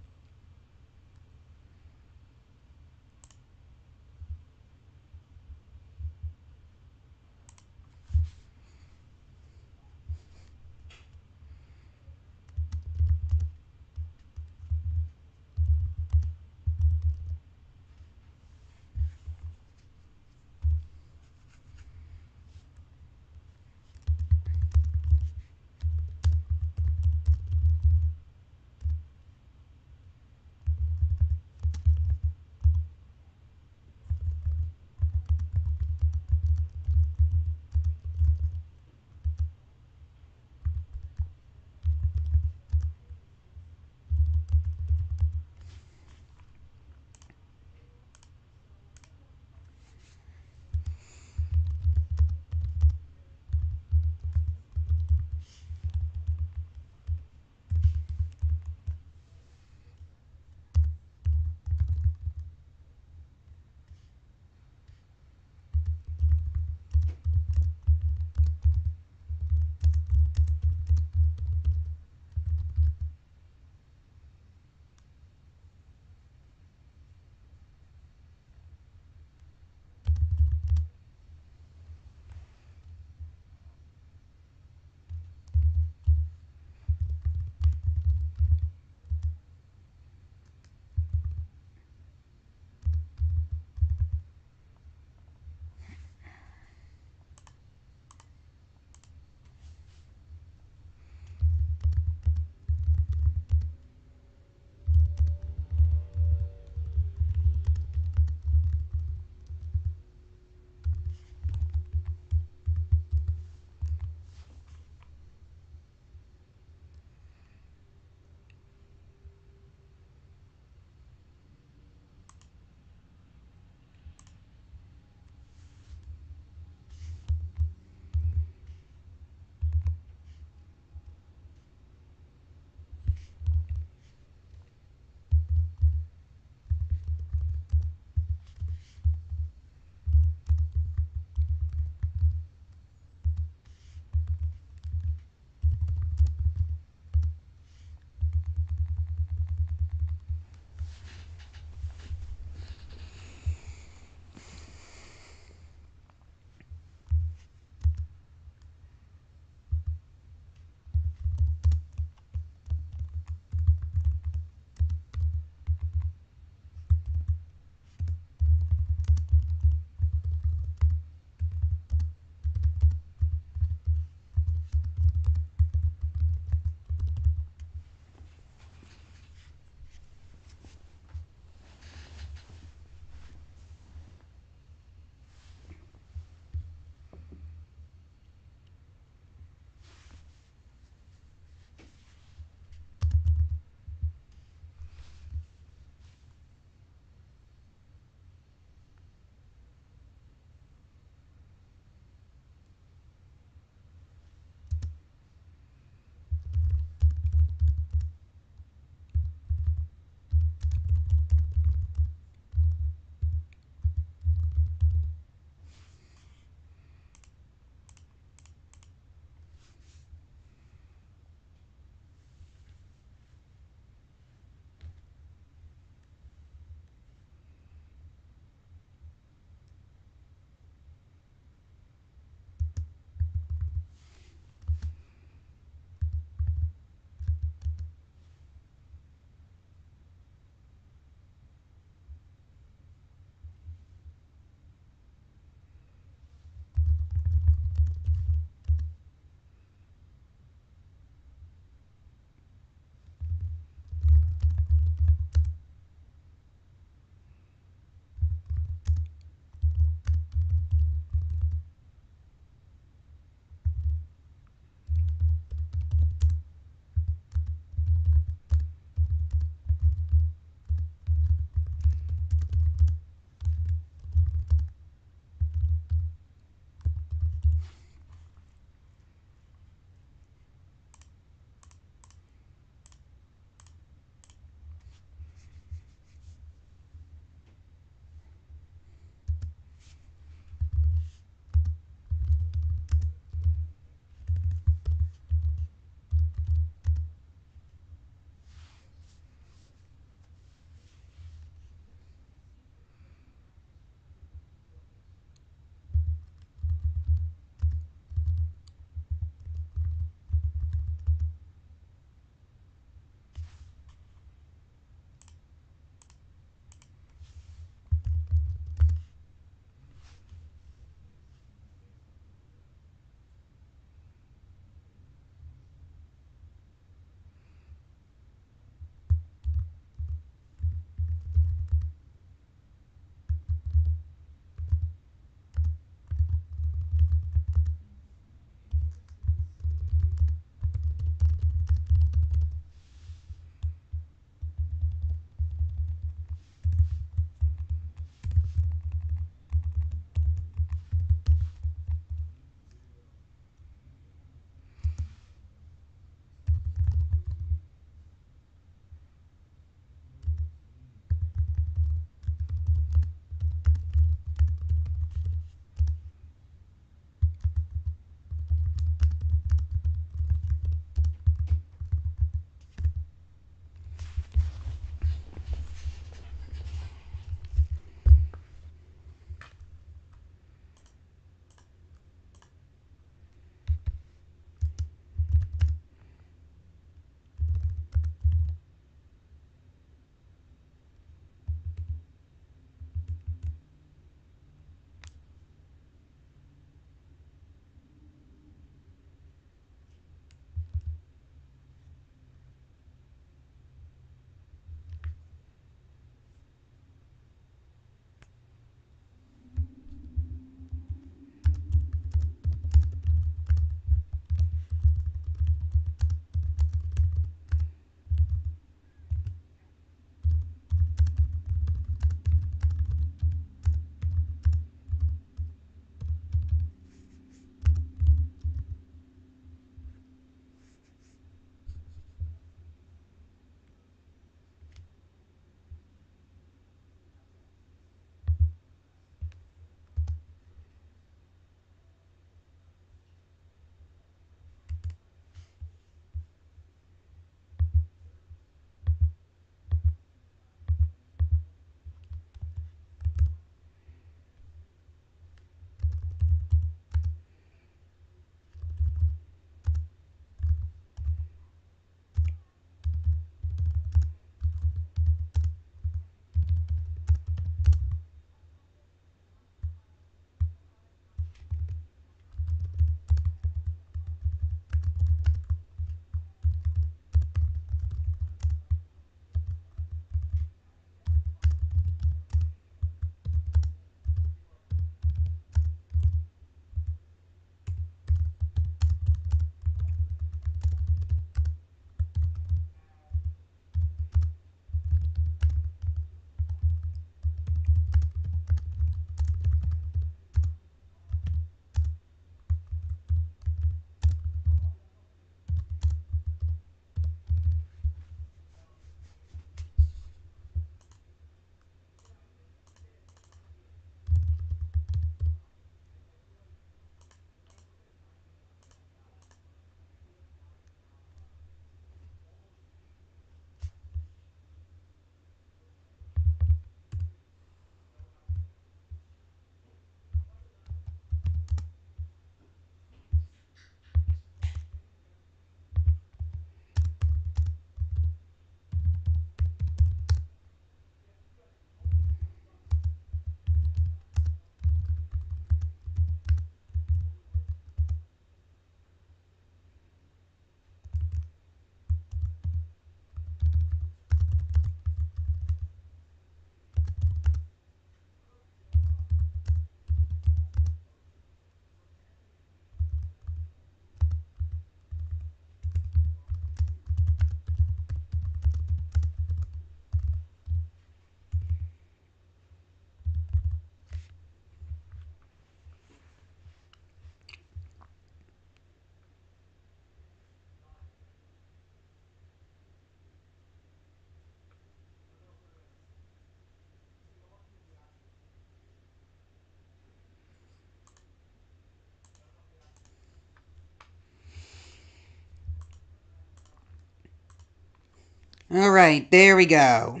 Alright, there we go.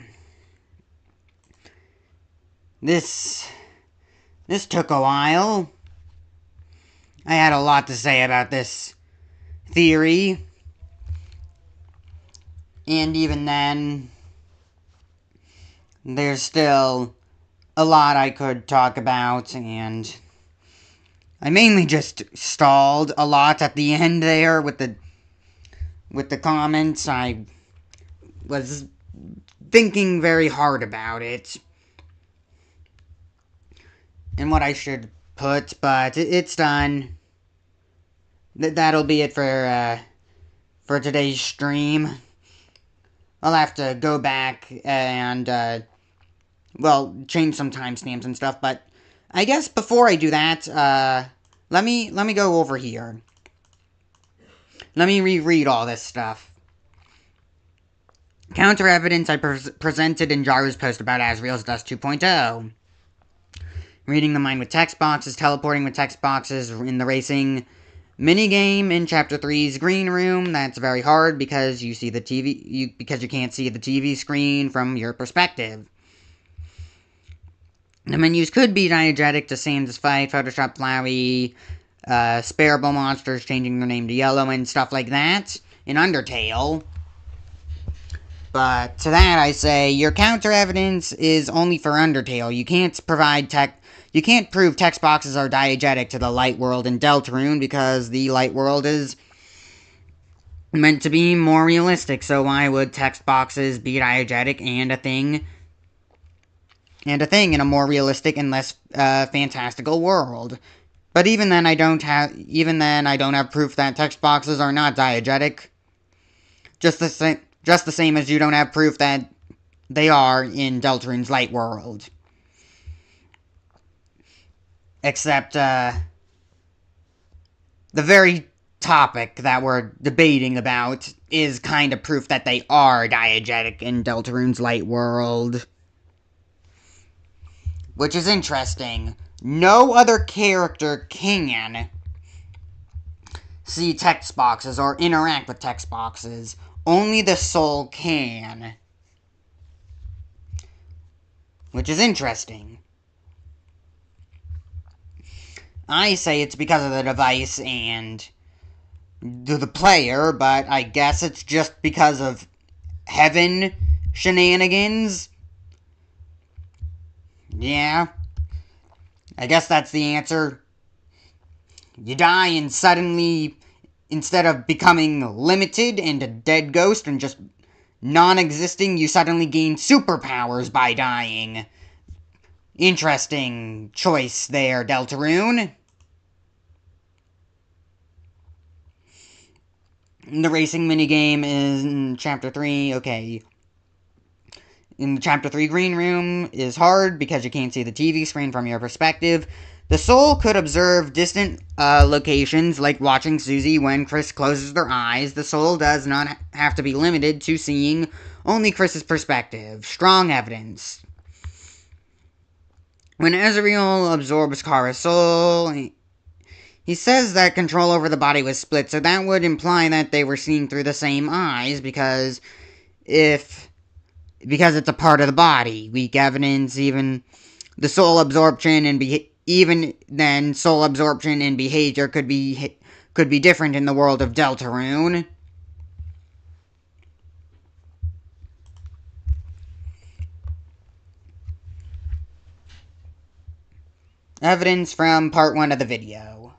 This took a while. I had a lot to say about this theory. And even then, there's still a lot I could talk about, and I mainly just stalled a lot at the end there with the comments. I was thinking very hard about it and what I should put, but it's done. That'll be it for today's stream. I'll have to go back and, well, change some timestamps and stuff, but I guess before I do that, let me go over here. Let me reread all this stuff. Counter evidence I presented in Jaru's post about Asriel's Dust 2.0. Reading the mind with text boxes, teleporting with text boxes in the racing minigame in Chapter 3's green room. That's very hard because you see the TV, because you can't see the TV screen from your perspective. The menus could be diegetic to Sam's fight, Photoshop Flowey, Sparable monsters changing their name to Yellow and stuff like that in Undertale. But to that I say, your counter evidence is only for Undertale. You can't prove text boxes are diegetic to the light world in Deltarune because the light world is meant to be more realistic. So why would text boxes be diegetic and a thing in a more realistic and less fantastical world? But even then I don't have proof that text boxes are not diegetic. Just the same as you don't have proof that they are in Deltarune's light world. Except, the very topic that we're debating about is kind of proof that they are diegetic in Deltarune's light world. Which is interesting. No other character can see text boxes or interact with text boxes. Only the soul can. Which is interesting. I say it's because of the device and the player, but I guess it's just because of heaven shenanigans. Yeah. I guess that's the answer. You die and suddenly, instead of becoming limited and a dead ghost and just non-existing, you suddenly gain superpowers by dying. Interesting choice there, Deltarune. The racing minigame is in Chapter 3, okay. In the Chapter 3 green room is hard because you can't see the TV screen from your perspective. The soul could observe distant locations, like watching Susie when Kris closes their eyes. The soul does not have to be limited to seeing only Kris's perspective. Strong evidence. When Asriel absorbs Kara's soul, he says that control over the body was split, so that would imply that they were seeing through the same eyes, because it's a part of the body. Weak evidence, even the soul absorption and even then, soul absorption and behavior could be different in the world of Deltarune. Evidence from part 1 of the video.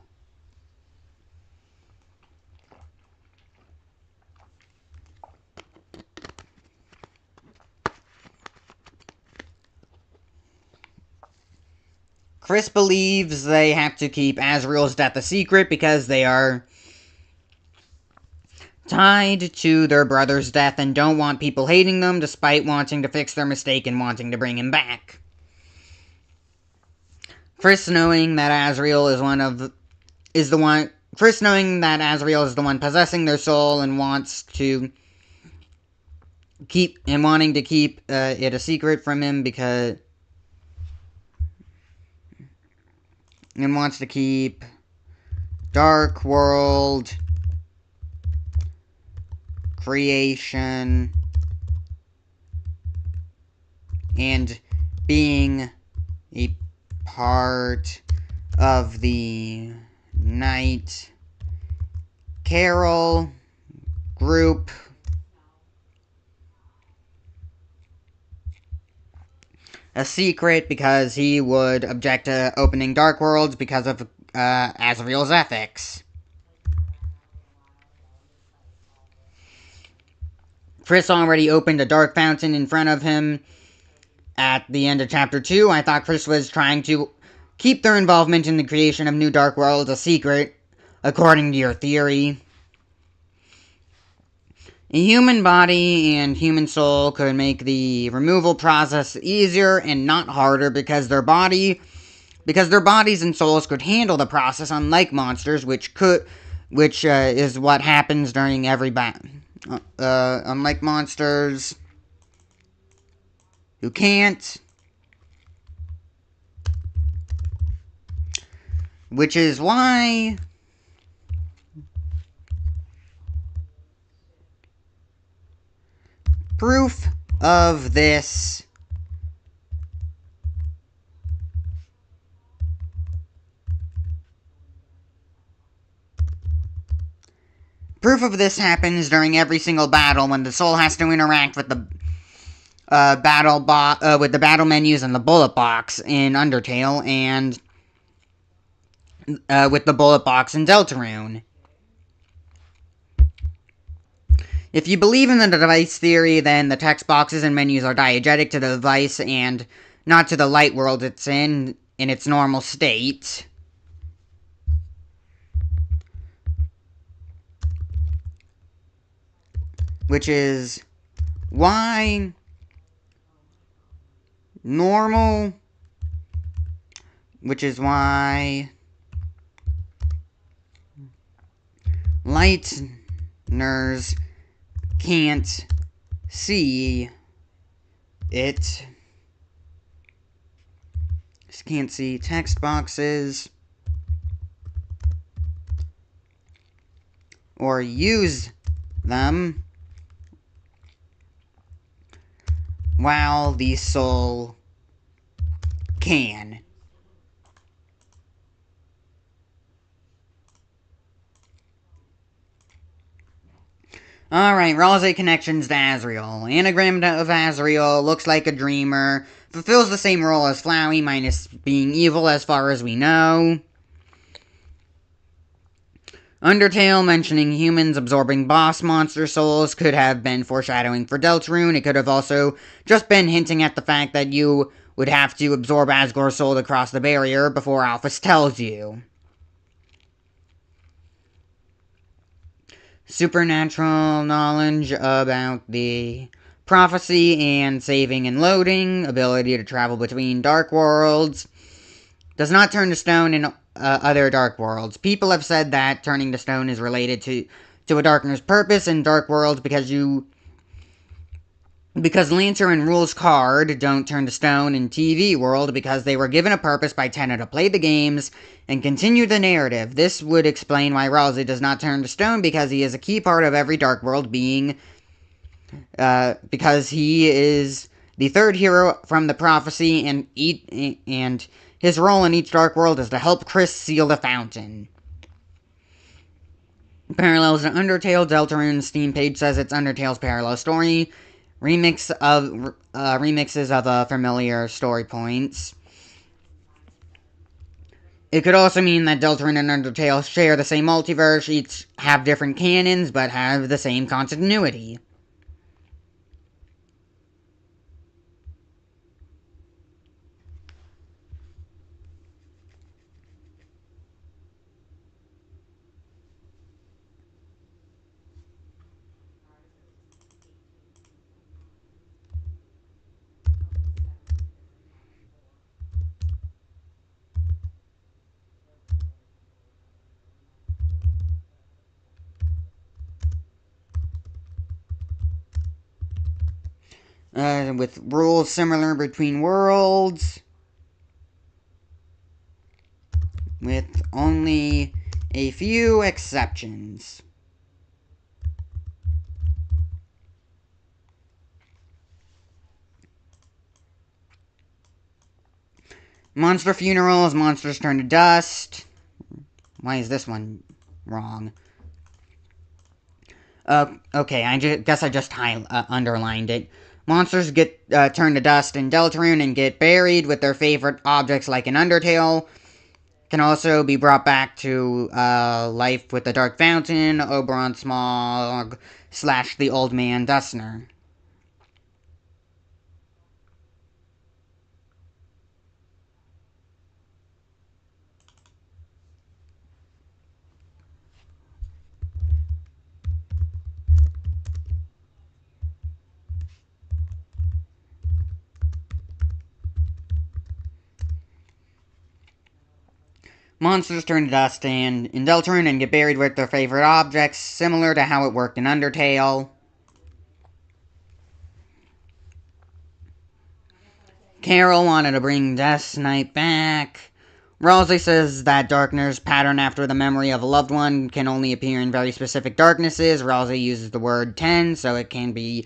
Kris believes they have to keep Asriel's death a secret because they are tied to their brother's death and don't want people hating them despite wanting to fix their mistake and wanting to bring him back. Kris knowing that Asriel is the one possessing their soul and wanting to keep it a secret from him because and wants to keep Dark World creation and being a part of the Night Carol group a secret because he would object to opening Dark Worlds because of Asriel's ethics. Kris already opened a dark fountain in front of him at the end of Chapter 2. I thought Kris was trying to keep their involvement in the creation of new Dark Worlds a secret, according to your theory. A human body and human soul could make the removal process easier and not harder because their bodies and souls could handle the process, unlike monsters, which is what happens during every battle. Unlike monsters who can't, which is why proof of this happens during every single battle when the soul has to interact with the battle menus and the bullet box in Undertale and with the bullet box in Deltarune. If you believe in the device theory, then the text boxes and menus are diegetic to the device and not to the light world it's in its normal state. Which is why lightners can't see it. Can't see text boxes or use them while the soul can. Alright, Ralsei connections to Asriel. Anagram of Asriel, looks like a dreamer, fulfills the same role as Flowey, minus being evil as far as we know. Undertale mentioning humans absorbing boss monster souls could have been foreshadowing for Deltarune. It could have also just been hinting at the fact that you would have to absorb Asgore's soul to cross the barrier before Alphys tells you. Supernatural knowledge about the prophecy and saving and loading, ability to travel between dark worlds, does not turn to stone in other dark worlds. People have said that turning to stone is related to a darkness purpose in dark worlds because Lancer and Rule's card don't turn to stone in TV world because they were given a purpose by Tenna to play the games and continue the narrative. This would explain why Ralsei does not turn to stone because he is a key part of every dark world being because he is the third hero from the prophecy and his role in each dark world is to help Kris seal the fountain. Parallels to Undertale, Deltarune's Steam page says it's Undertale's parallel story. Remixes of familiar story points. It could also mean that Deltarune and Undertale share the same multiverse, each have different canons, but have the same continuity. With rules similar between worlds, with only a few exceptions. Monster funerals, monsters turn to dust. Why is this one wrong? Okay, guess I just underlined it. Monsters get turned to dust in Deltarune and get buried with their favorite objects like an Undertale. Can also be brought back to life with the Dark Fountain, Oberon Smog, / the Old Man Dustner. Monsters turn to dust in Deltarune and get buried with their favorite objects, similar to how it worked in Undertale. Carol wanted to bring Death's Night back. Ralsei says that darkness pattern after the memory of a loved one can only appear in very specific darknesses. Ralsei uses the word 10, so there can be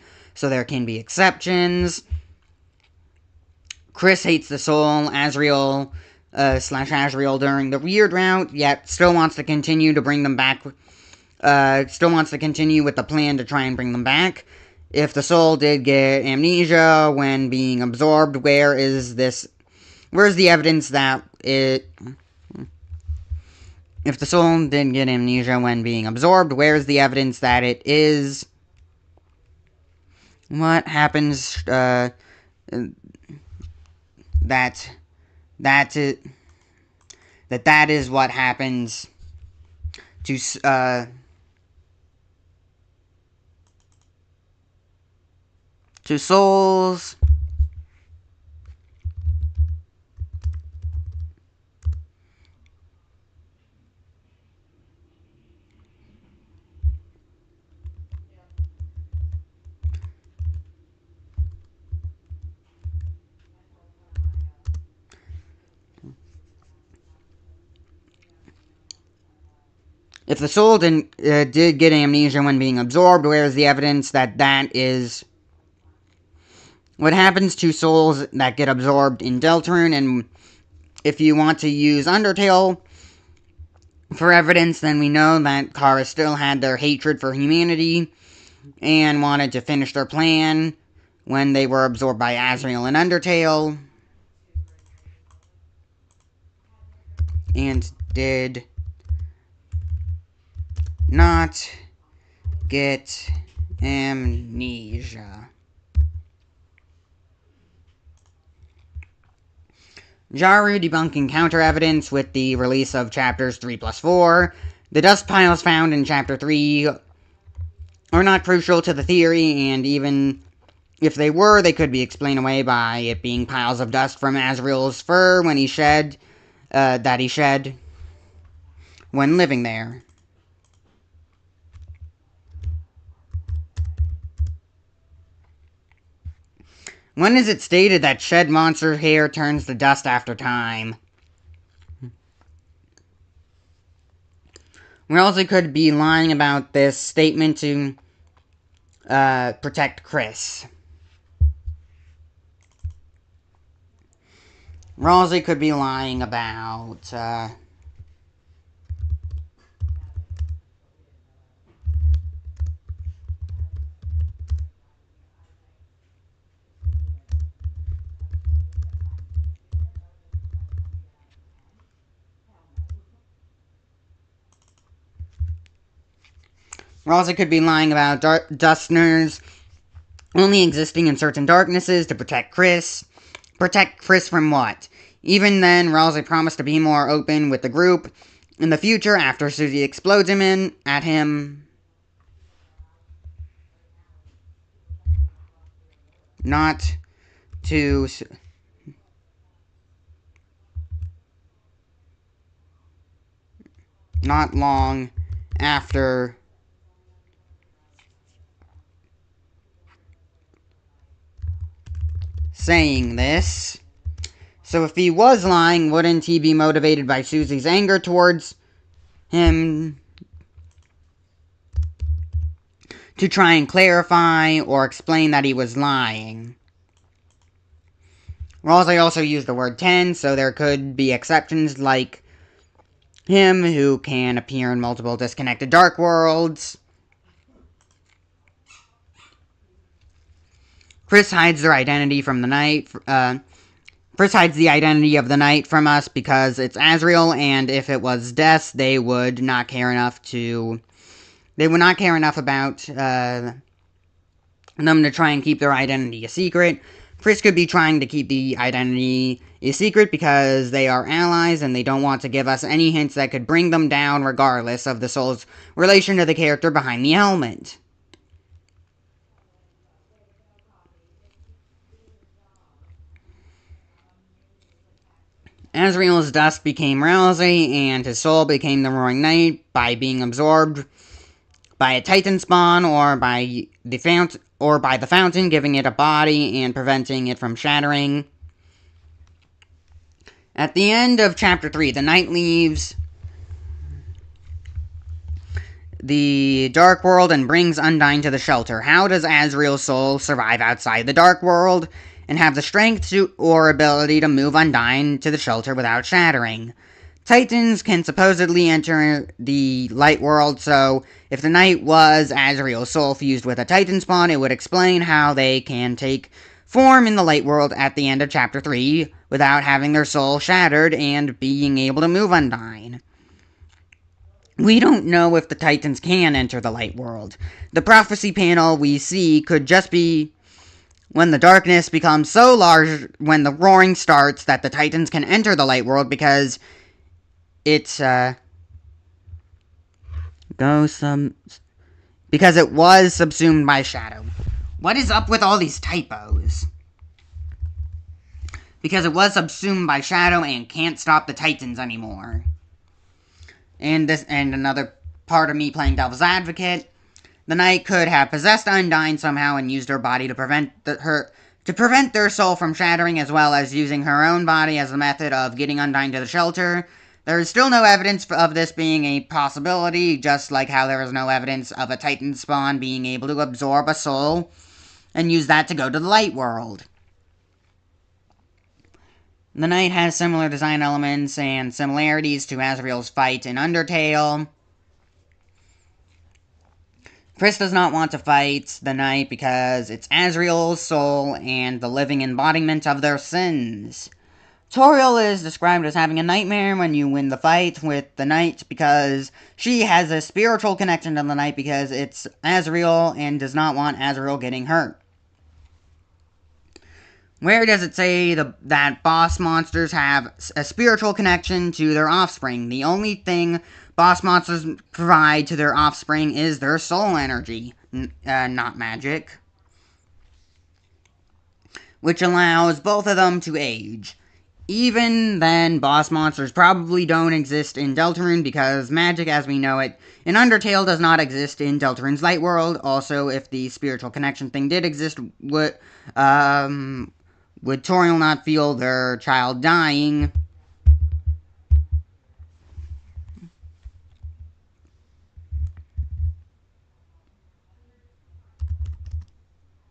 exceptions. Kris hates the soul, Asriel / Asriel during the weird route, yet still wants to continue to bring them back. Still wants to continue with the plan to try and bring them back. If the soul did get amnesia when being absorbed, where's the evidence that it... If the soul did get amnesia when being absorbed, where's the evidence that it is... What happens, that is what happens to souls. If the soul did get amnesia when being absorbed, where is the evidence that is what happens to souls that get absorbed in Deltarune? And if you want to use Undertale for evidence, then we know that Kara still had their hatred for humanity and wanted to finish their plan when they were absorbed by Asriel and Undertale. And did not get amnesia. Jaru debunking counter evidence with the release of chapters 3+4. The dust piles found in chapter 3 are not crucial to the theory, and even if they were, they could be explained away by it being piles of dust from Asriel's fur when he shed when living there. When is it stated that shed monster hair turns to dust after time? We also could be lying about this statement to protect Kris. Ralsei could be lying about Ralsei could be lying about Dustners only existing in certain darknesses to protect Kris. Protect Kris from what? Even then, Ralsei promised to be more open with the group in the future after Susie explodes at him. Not long after saying this. So if he was lying, wouldn't he be motivated by Susie's anger towards him to try and clarify or explain that he was lying? Ralsei also used the word 10, so there could be exceptions like him, who can appear in multiple disconnected dark worlds. Kris hides their identity from the night. Kris hides the identity of the night from us because it's Asriel, and if it was Des, they would not care enough about them to try and keep their identity a secret. Kris could be trying to keep the identity a secret because they are allies and they don't want to give us any hints that could bring them down regardless of the soul's relation to the character behind the helmet. Asriel's dust became Ralsei, and his soul became the Roaring Knight by being absorbed by a Titan spawn or by the fountain, giving it a body and preventing it from shattering. At the end of Chapter 3, the Knight leaves the Dark World and brings Undyne to the shelter. How does Asriel's soul survive outside the Dark World and have the strength or ability to move Undyne to the shelter without shattering? Titans can supposedly enter the Light World, so if the Knight was Asriel's soul fused with a Titan spawn, it would explain how they can take form in the Light World at the end of Chapter 3 without having their soul shattered and being able to move Undyne. We don't know if the Titans can enter the Light World. The prophecy panel we see could just be when the darkness becomes so large when the roaring starts that the Titans can enter the Light World because it was subsumed by shadow. What is up with all these typos? Because it was subsumed by shadow and can't stop the Titans anymore. And another part of me playing devil's advocate, the Knight could have possessed Undyne somehow and used her body to prevent their soul from shattering, as well as using her own body as a method of getting Undyne to the shelter. There is still no evidence of this being a possibility, just like how there is no evidence of a Titan spawn being able to absorb a soul and use that to go to the Light World. The Knight has similar design elements and similarities to Asriel's fight in Undertale. Kris does not want to fight the Knight because it's Asriel's soul and the living embodiment of their sins. Toriel is described as having a nightmare when you win the fight with the Knight because she has a spiritual connection to the Knight because it's Asriel and does not want Asriel getting hurt. Where does it say that boss monsters have a spiritual connection to their offspring? The only thing boss monsters provide to their offspring is their soul energy, not magic, which allows both of them to age. Even then, boss monsters probably don't exist in Deltarune because magic as we know it in Undertale does not exist in Deltarune's Light World. Also, if the spiritual connection thing did exist, would Toriel not feel their child dying?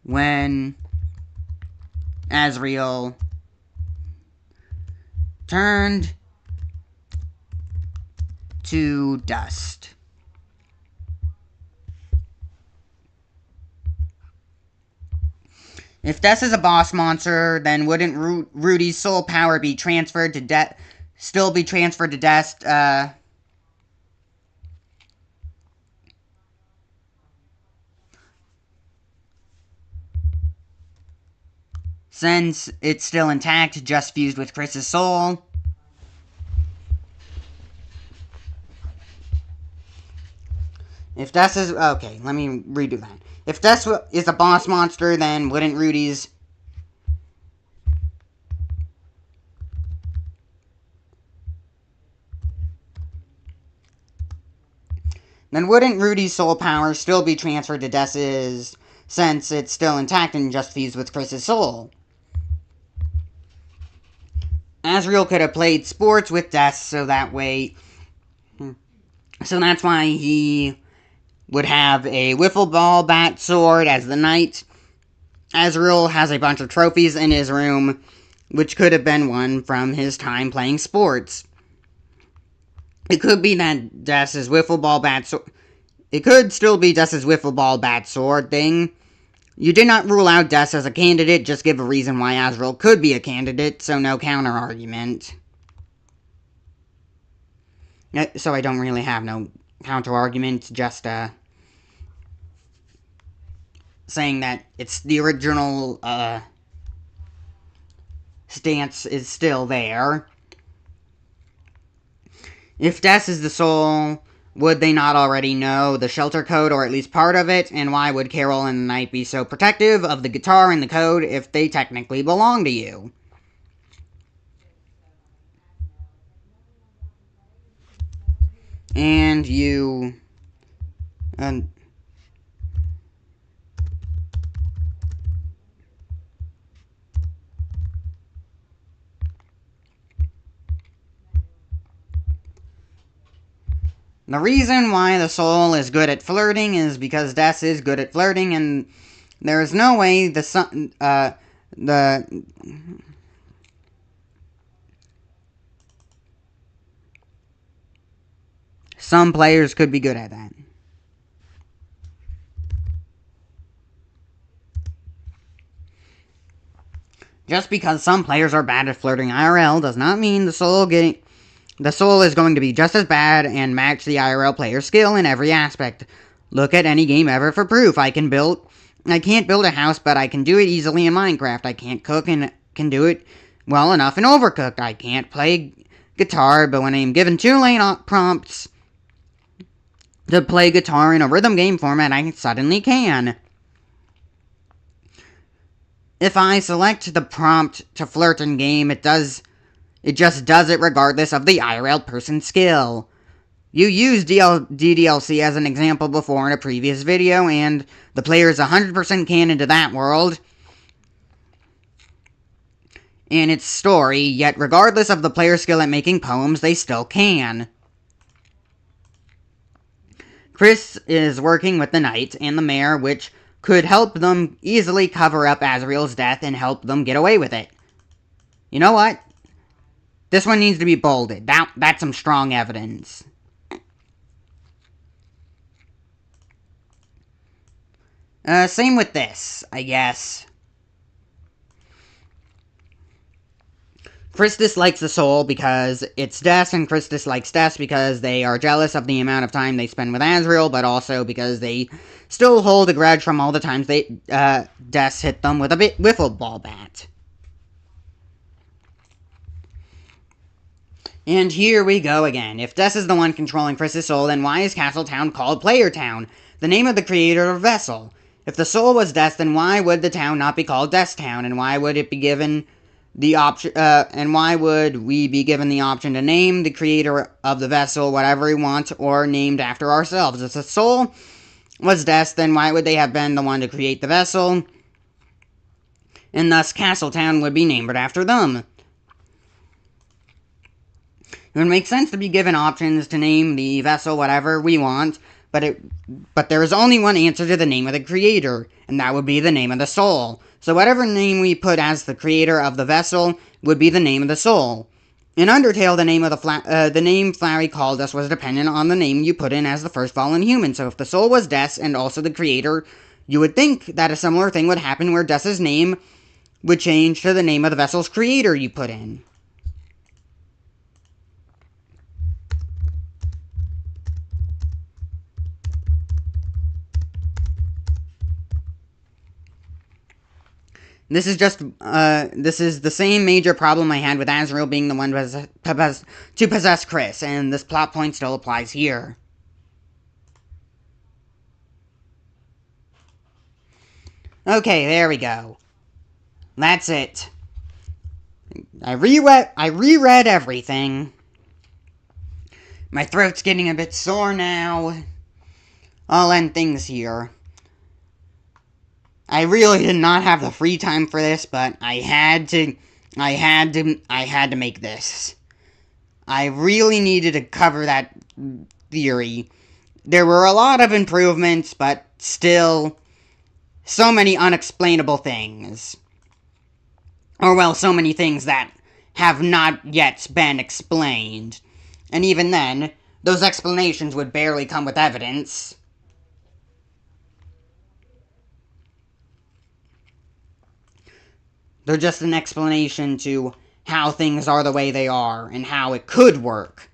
When Asriel turned to dust. If Des is a boss monster, then wouldn't Rudy's soul power be transferred to still be transferred to Des, since it's still intact, just fused with Kris's soul? If Des is... Okay, let me redo that. If Des is a boss monster, then wouldn't Rudy's... Then wouldn't Rudy's soul power still be transferred to Des's, since it's still intact and just fused with Kris's soul? Asriel could have played sports with Des, so that way... So that's why he would have a wiffle ball bat sword as the Knight. Asriel has a bunch of trophies in his room which could have been one from his time playing sports. It could be that Dess's wiffle ball bat sword. It could still be Dess's wiffle ball bat sword thing. You did not rule out Dess as a candidate, just give a reason why Asriel could be a candidate, so no counter-argument. So I don't really have no counter-argument, just, saying that it's the original, stance is still there. If Dess is the soul, would they not already know the shelter code, or at least part of it? And why would Carol and the Knight be so protective of the guitar and the code if they technically belong to you? And you... The reason why the soul is good at flirting is because Dess is good at flirting, and there is no way some players could be good at that. Just because some players are bad at flirting IRL does not mean the soul is going to be just as bad and match the IRL player's skill in every aspect. Look at any game ever for proof. I can't build a house, but I can do it easily in Minecraft. I can't cook and can do it well enough in Overcooked. I can't play guitar, but when I am given 2 lane prompts to play guitar in a rhythm game format, I suddenly can. If I select the prompt to flirt in game, it just does it regardless of the IRL person's skill. You used DDLC as an example before in a previous video, and the player is 100% canon to that world and its story, yet regardless of the player's skill at making poems, they still can. Kris is working with the Knight and the Mayor, which could help them easily cover up Asriel's death and help them get away with it. You know what? This one needs to be bolded. That's some strong evidence. Same with this, I guess. Kris dislikes the soul because it's Dess, and Kris dislikes Dess because they are jealous of the amount of time they spend with Asriel, but also because they still hold a grudge from all the times Dess hit them with a wiffle ball bat. And here we go again. If Dess is the one controlling Kris's soul, then why is Castletown called Player Town, the name of the creator of Vessel? If the soul was Dess, then why would the town not be called Dess Town, and why would it be given the option? And why would we be given the option to name the creator of the vessel whatever we want, or named after ourselves? If the soul was Dess, then why would they have been the one to create the vessel? And thus, Castletown would be named after them. It would make sense to be given options to name the vessel whatever we want, but there is only one answer to the name of the creator, and that would be the name of the soul. So whatever name we put as the creator of the vessel would be the name of the soul. In Undertale, the name of the name Flary called us was dependent on the name you put in as the first fallen human. So if the soul was Dess and also the creator, you would think that a similar thing would happen where Dess's name would change to the name of the vessel's creator you put in. This is the same major problem I had with Asriel being the one to possess Kris, and this plot point still applies here. Okay, there we go. That's it. I reread everything. My throat's getting a bit sore now. I'll end things here. I really did not have the free time for this, but I had to make this. I really needed to cover that theory. There were a lot of improvements, but still so many unexplainable things. Or, well, so many things that have not yet been explained. And even then, those explanations would barely come with evidence. They're just an explanation to how things are the way they are, and how it could work.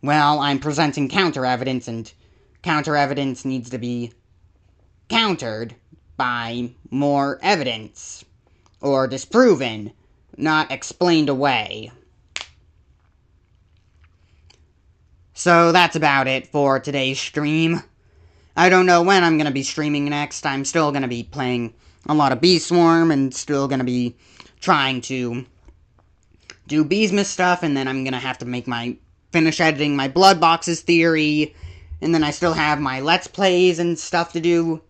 Well, I'm presenting counter-evidence, and counter-evidence needs to be countered by more evidence. Or disproven, not explained away. So that's about it for today's stream. I don't know when I'm going to be streaming next. I'm still going to be playing a lot of Bee Swarm, and still going to be trying to do Beesmith stuff, and then I'm going to have to finish editing my Blood Boxes theory, and then I still have my Let's Plays and stuff to do.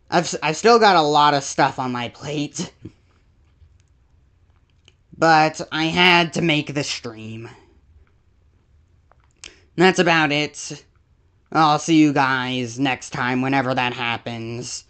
I've still got a lot of stuff on my plate. But I had to make the stream. That's about it. I'll see you guys next time, whenever that happens.